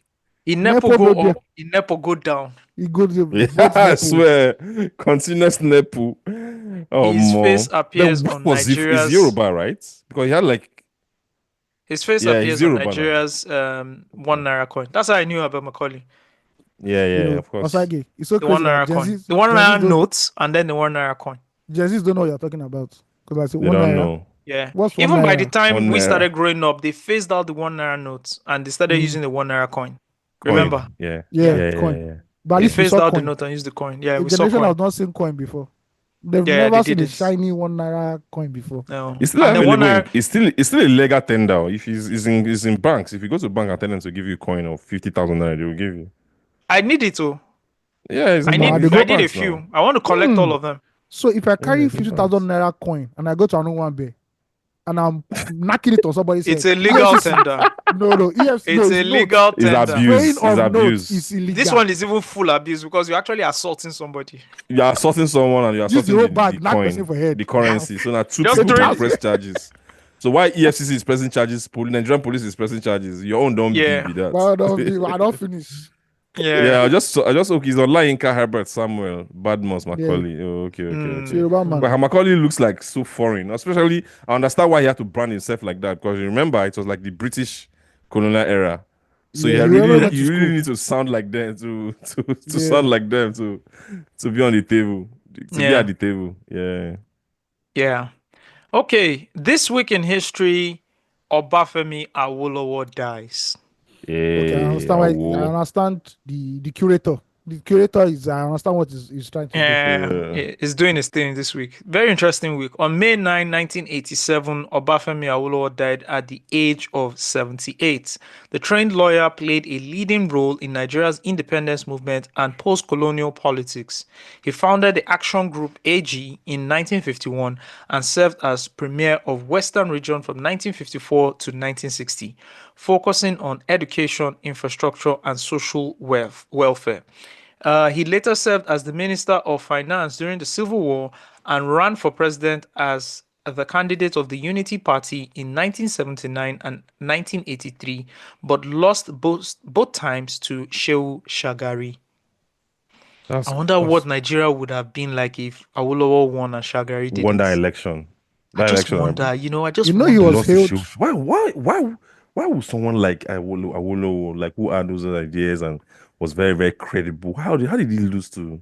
In Nepo go up, in Nepo go down. He goes I swear. Continuous Nepo. His face appears on Nigeria's... He's Yoruba, right? Because he had like... His face appears on Nigeria's 1 Naira coin. That's how I knew about Macaulay. Yeah, of course. It's so the 1 Naira coin. The 1 Naira notes and then the 1 Naira coin. Gen Zs don't know what you're talking about. Because I said they 1 don't Naira. know. Yeah. What's Even by the Naira? time we started growing up, they phased out the 1 Naira notes and they started using the 1 Naira coin. Remember? Yeah. Coin. But at they least we phased saw out the coin. note and used the coin. Yeah, The we saw generation coin. has not seen coin before. They've Yeah, never they seen did a it. shiny 1 Naira coin before. No. It's still And the 1 available. Naira, It's still a legal tender. If it's in banks, if you go to a bank and tell them to give you a coin of 50,000 naira, they will give you. I need it too. Yeah, it's I need a few. now. I want to collect all of them. So if I carry 50,000 Naira coin and I go to another one bay and I'm knocking it on somebody's head. It's a legal tender. No, EFC. It's a legal It's tender. abuse. Spraying It's of notes abuse. is illegal. This one is even full abuse because you're actually assaulting somebody. You are assaulting someone and you are Use the assaulting whole the bag, knock person for coin, head. the currency. So now two Just people throw can it. press charges. So why EFCC is pressing charges, Nigerian police is pressing charges, your own don't be that. Well, I don't finish. Yeah. I just okay. He's online. Inka Herbert Samuel Badmus Macaulay. Oh, okay. Yoruba man. But Macaulay looks like so foreign. Especially, I understand why he had to brand himself like that because you remember it was like the British colonial era. So Yeah, you you remember that really to school. need to sound like them to sound like them to be on the table to be at the table. Yeah. Yeah. Okay. This week in history, Obafemi Awolowo dies. Yeah. Okay, I understand why. I understand the curator. The curator is. I understand what he's trying to do. He's doing his thing this week. Very interesting week. On May 9, 1987, Obafemi Awolowo died at the age of 78. The trained lawyer played a leading role in Nigeria's independence movement and post-colonial politics. He founded the Action Group AG in 1951 and served as premier of Western Region from 1954 to 1960, focusing on education, infrastructure, and social welfare. He later served as the Minister of Finance during the Civil War and ran for president as the candidate of the Unity Party in 1979 and 1983, but lost both times to Shehu Shagari. I wonder what Nigeria would have been like if Awolowo won and Shagari didn't. Won that election. I just wonder, I just he wonder. was hailed. why would someone like Awolowo, like who had those ideas and was very, very credible, how did he lose to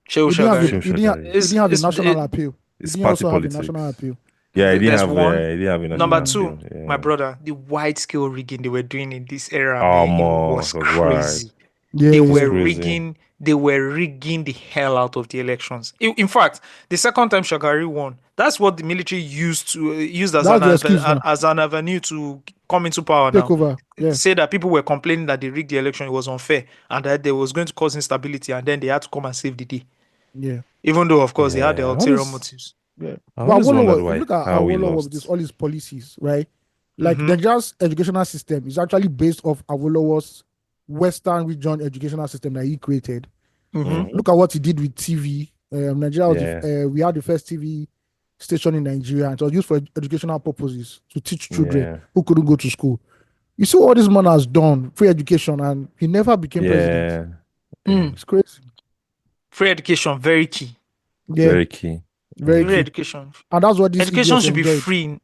Shehu He didn't have Shagari. a, he didn't, he didn't have a national appeal. He It's didn't party also have a politics. national appeal. Yeah, he There's didn't one. have a Number national two, appeal. my Yeah. brother, the wide scale rigging they were doing in this era, Oh, man, man, it was it was wild. crazy. Yeah, They yeah. were Crazy. rigging the hell out of the elections. In fact, the second time Shagari won, that's what the military used as That's the excuse now. an avenue to come into power Take now. over. Yeah. Say that people were complaining that they rigged the election, it was unfair, and that they was going to cause instability, and then they had to come and save the day. Yeah. Even though, of course, they had their Yeah, I ulterior always- motives. Yeah. I But always wondered Awolowo, if you look at how he Awolowo lost. with all his policies, right? Like Mhm. Nigeria's educational system is actually based off Awolowo's Western region educational system that he created. Mhm. Look at what he did with TV. Nigeria was Yeah. we had the first TV station in Nigeria, and it was used for educational purposes to teach children Yeah. who couldn't go to school. You see what this man has done, free education, and he never became president. Yeah. It's crazy. Free education, very key. Yeah, Very key. very Free key. education. And that's what this Education idiots should be enjoyed. free.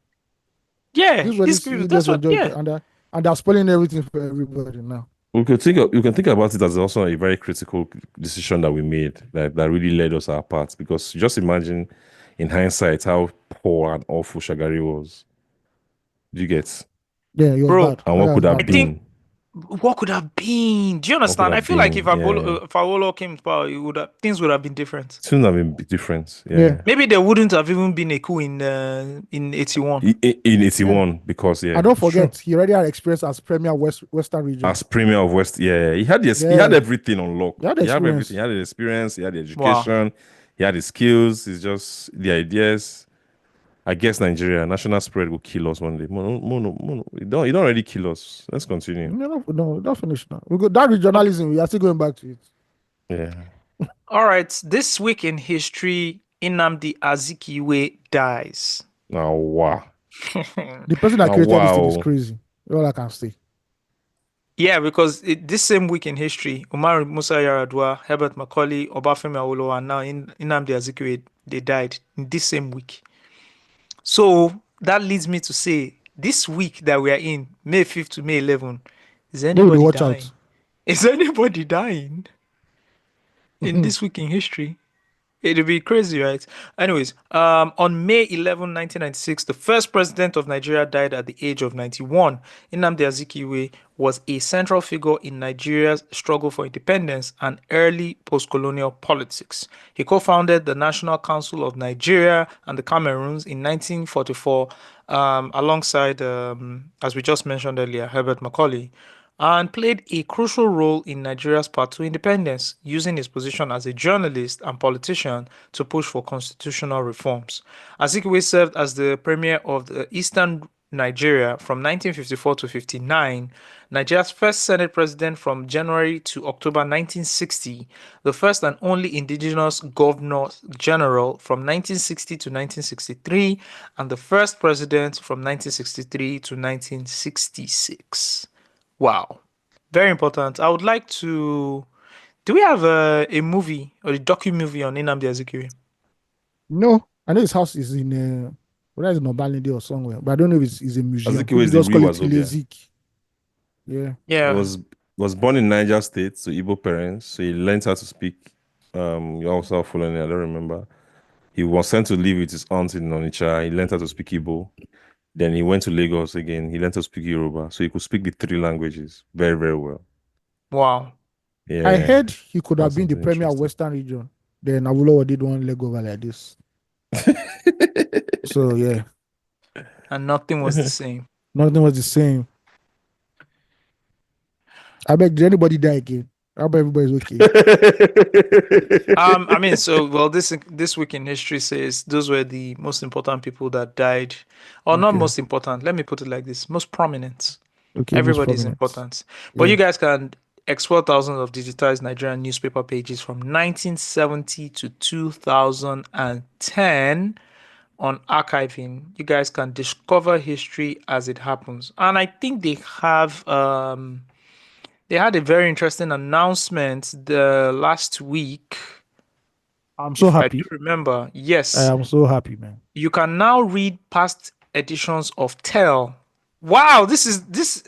Yeah, This is what these these people, idiots that's what. enjoyed, Yeah. and they're spoiling everything for everybody now. You can think about it as also a very critical decision that we made that really led us our path. Because just imagine, in hindsight, how poor and awful Shagari was. Do you get? Yeah, it was Bro, bad. And what That could was have bad. been? What could have been? Do you understand? I have feel like been, if Awolowo came to power, things would have been different. Shouldn't have been different. Yeah. Yeah. Maybe there wouldn't have even been a coup in 81. In 81, because And don't forget, he already had experience as Premier Western region. as Premier of West, yeah, he had he Yeah. had everything on lock. He had He had experience. everything. He had the experience. He had the Wow. education. He had the skills. It's just the ideas. I guess Nigeria national spread will kill us one day. Mono. It don't already kill us. Let's continue. No, don't finish now. We got that regionalism. We are still going back to it. Yeah. All right. This week in history, Nnamdi Azikiwe dies. Oh wow. The person that Oh, created this thing is wow. crazy. All I can say. Yeah, because this same week in history, Umar Musa Yar'Adua, Herbert Macaulay, Obafemi Awolowo, and now Nnamdi Azikiwe, they died in this same week. So that leads me to say, this week that we are in, May 5th to May 11th, is anybody watch dying? out. Is anybody dying in this week in history? It'll be crazy, right? Anyways, on May 11, 1996, the first president of Nigeria died at the age of 91. Nnamdi Azikiwe was a central figure in Nigeria's struggle for independence and early post-colonial politics. He co-founded the National Council of Nigeria and the Cameroons in 1944, alongside, as we just mentioned earlier, Herbert Macaulay, and played a crucial role in Nigeria's path to independence, using his position as a journalist and politician to push for constitutional reforms. Azikiwe served as the premier of the Eastern Nigeria from 1954 to 59, Nigeria's first Senate president from January to October 1960, the first and only indigenous governor general from 1960 to 1963, and the first president from 1963 to 1966. Wow. Very important. I would like to... Do we have a movie or a docu-movie on Nnamdi Azikiwe? No, I know his house is in whether it's in Obalende or somewhere, but I don't know if it's a museum. Azikiwe People is the just call it Wazobia. Ilezik. Yeah. Yeah. He was born in Niger State to Igbo parents, so he learned how to speak also Fulani, I don't remember. He was sent to live with his aunt in Onitsha. He learned how to speak Igbo. Then he went to Lagos again. He learned to speak Yoruba, so he could speak the 3 languages very, very well. Wow. Yeah, I heard he could have That's been the something premier of interesting. Western region. Then Awolowo did one leg over like this. So yeah, And nothing was the same. nothing was the same. I beg, did anybody die again? I hope everybody's okay. I mean, so well, this week in history says those were the most important people that died, or not Okay. most important. Let me put it like this: most prominent. Okay, most Everybody's prominent. important, but Yeah. you guys can explore thousands of digitized Nigerian newspaper pages from 1970 to 2010 on archiving. You guys can discover history as it happens, and I think they have they had a very interesting announcement the last week. I'm so If happy. I do remember, yes. I am so happy, man. You can now read past editions of Tell Wow, this.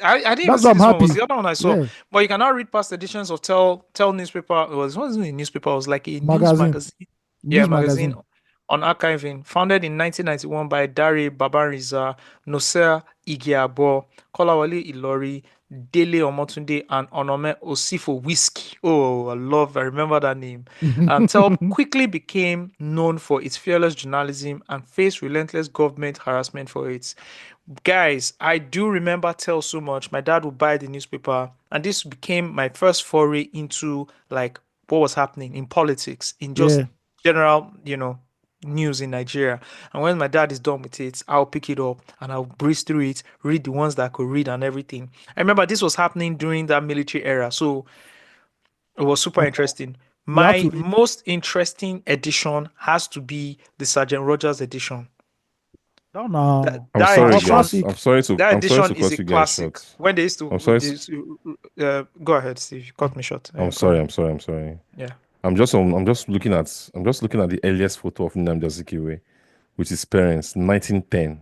I didn't even That's see why I'm this one. Was happy. the other one I saw? Yeah. But you cannot read past editions of Tell newspaper. It wasn't a newspaper. It was like a news Magazine. magazine. Yeah, News magazine magazine. on archiving. Founded in 1991 by Dare Babariza, Noser Igiabo, Kolawole Ilori, Dele Omotunde, and Onome Osifo Whiskey. Oh, I remember that name. Tell quickly became known for its fearless journalism and faced relentless government harassment for it. Guys, I do remember Tell so much. My dad would buy the newspaper, and this became my first foray into like what was happening in politics, in just Yeah. general, news in Nigeria. And when my dad is done with it, I'll pick it up and I'll breeze through it, read the ones that I could read and everything. I remember this was happening during that military era, so it was super interesting. You have to My read. most interesting edition has to be the Sergeant Rogers edition. No, no. I'm That sorry, Our guys. edition, I'm sorry to that edition is cut a you guys classic. short. When they used I'm sorry. to go ahead, Steve. You cut me short. I'm Go sorry. on. I'm sorry. Yeah. I'm just looking at the earliest photo of Nnamdi Azikiwe with his parents, 1910. Steve,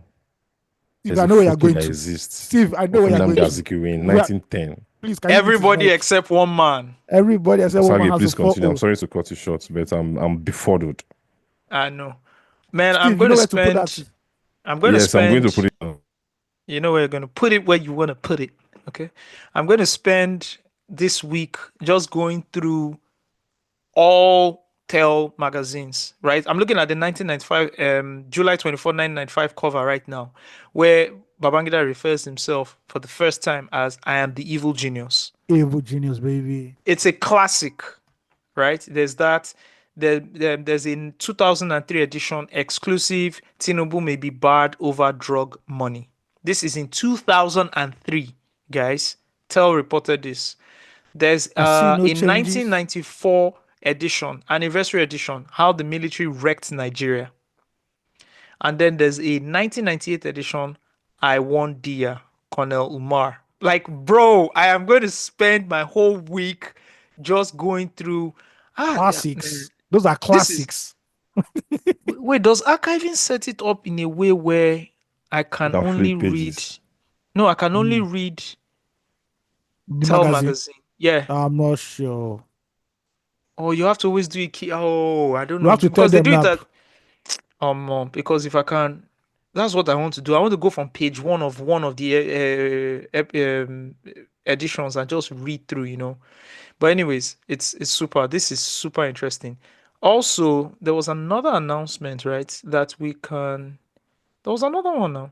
There's I a know where you're photo going that to. exists Steve, I know of where you're going Nnamdi to. Azikiwe in We are- 1910. Please, can you mute his Everybody mic? except one man. Everybody except one man Osage, has please to follow. continue. I'm sorry to cut you short, but I'm befuddled. I know. Man, Steve, you know where to put that. I'm going to Yes, I'm going to put spend. it on. You know where you're going to put it where you want to put it. Okay. I'm going to spend this week just going through all Tell magazines, right? I'm looking at the 1995, July 24, 1995 cover right now, where Babangida refers himself for the first time as I am the evil genius. Evil genius, baby. It's a classic, right? There's that. There's a 2003 edition exclusive. Tinubu may be barred over drug money. This is in 2003, guys. Tell reported this. There's I see no a changes. 1994 edition, anniversary edition, how the military wrecked Nigeria. And then there's a 1998 edition, I won Dia, Colonel Umar. Like, bro, I am going to spend my whole week just going through Classics. Those are classics. Wait, does archiving set it up in a way where I can That only flip read? pages. No, I can only read The Tell magazine. magazine. Yeah. I'm not sure. Oh, you have to always do it. Oh, I don't You know. have to tell Because they them do it now. at because if I can, that's what I want to do. I want to go from page one of the editions and just read through. But anyways, it's super. This is super interesting. Also, there was another announcement, right? That we can. There was another one now.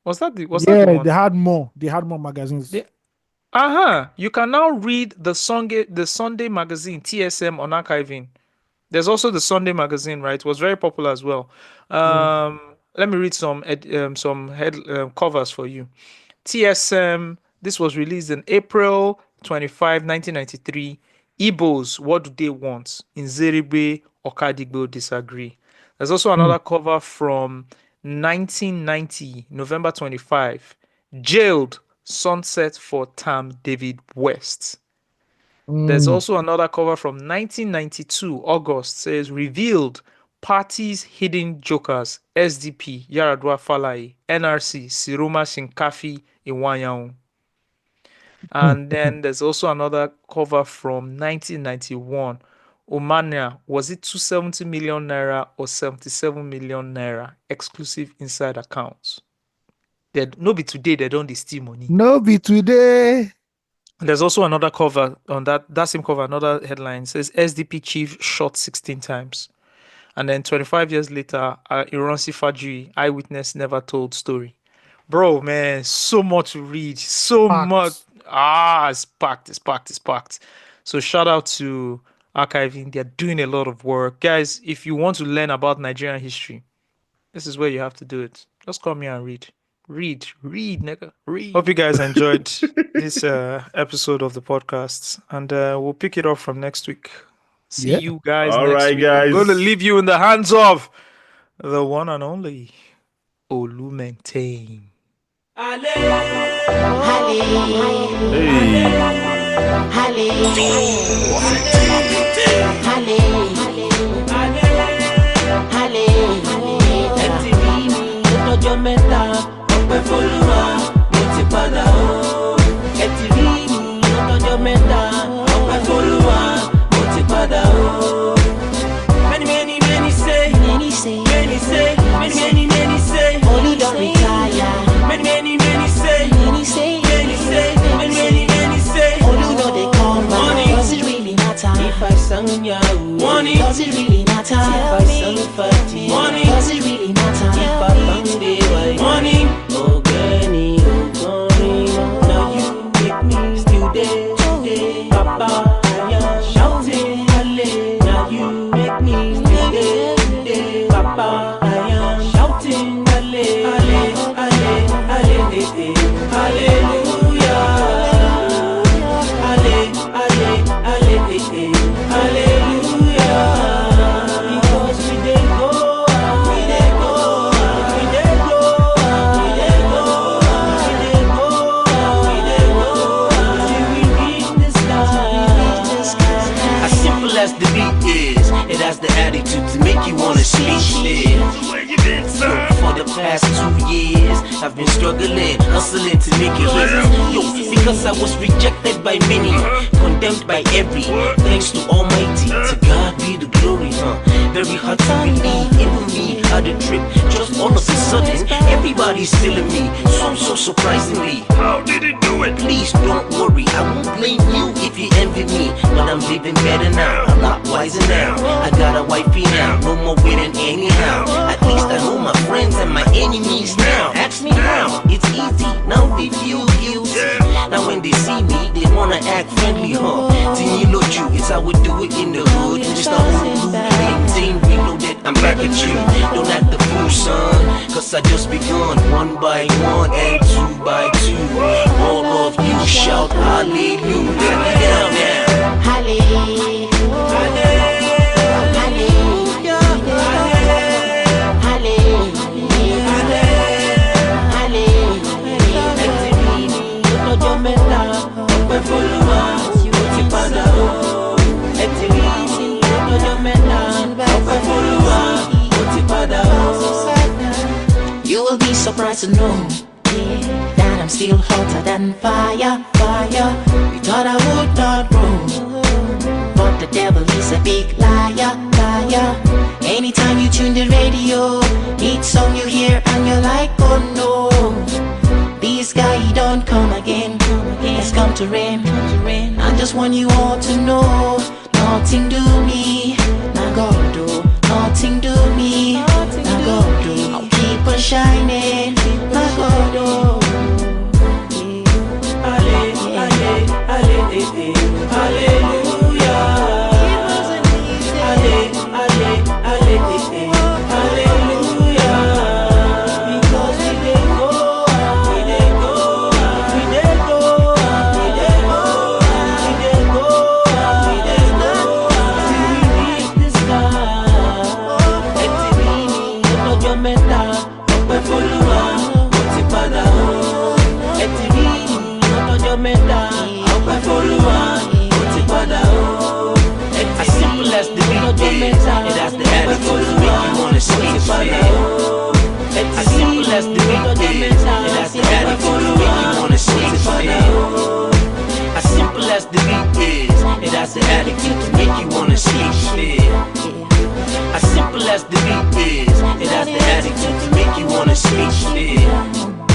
Was that the one? They had more. They had more magazines. You can now read the Sunday magazine TSM on archiving. There's also the Sunday magazine, right? It was very popular as well. Let me read some head covers for you. TSM. This was released in April 25, 1993. Igbos, what do they want? Nzeribe, Okadigbo disagree. There's also another cover from 1990, November 25. Jailed, sunset for Tam David West. There's also another cover from 1992, August, says revealed parties hidden jokers, SDP, Yaradua Falai, NRC, Siroma Shinkafi, Iwanyaun. And then there's also another cover from 1991. Omania, was it 270 million naira or 77 million naira? Exclusive inside accounts. No be today, they don't steal money. No be today. There's also another cover on that same cover, another headline says SDP chief shot 16 times. And then 25 years later, Iransi Fajri, eyewitness never told story. Bro, man, so much to read. So much. It's packed. So shout out to archiving. They're doing a lot of work. Guys, if you want to learn about Nigerian history, this is where you have to do it. Just come here and read. Read, nigga. Read. Hope you guys enjoyed this episode of the podcast. And we'll pick it up from next week. See you guys All next right, week. guys. I'm going to leave you in the hands of the one and only Olu Maintain. Ọjọ́ mẹ́ta ọpẹ́ f'Olúwa mo the past 2 years. I've been struggling, hustling to make it here. Yo, because I was rejected by many, condemned by every. Thanks to Almighty, to God be the glory, Very hard to believe, even me had a trip. Just all of a sudden, everybody's feeling me. So surprisingly, how did he do it? Please don't worry, I won't blame you if you envy me. But I'm living better now, a lot wiser now. I got a wifey now, no more waiting anyhow. At least I know my friends and my enemies now. Ask me how, it's easy, now they feel guilty. Now when they see me, they wanna act friendly, Tinilo Chu, it's how we do it in the hood. Just a whole maintain reloaded, I'm back at you. Don't act the fool, son, cause I just begun. 1 by 1 and 2 by 2. All of you shout hallelujah. Down now. Hallelujah. You will be surprised to know that I'm still hotter than fire. You thought I would not grow, but the devil is a big liar. Anytime you tune the radio, each song you hear and you're like, oh no, this guy he don't come again. It's come to rain. I just want you all to know, nothing do me, now God do. Nothing do me, now God do. I'll keep on shining, now God do. As simple as the beat is, it has the attitude to make you wanna sleep. As simple as the beat is, it has the attitude to make you wanna sleep. As simple as the beat is, it has the attitude to make you wanna sleep. As simple as the beat is, it has the attitude to make you wanna sleep.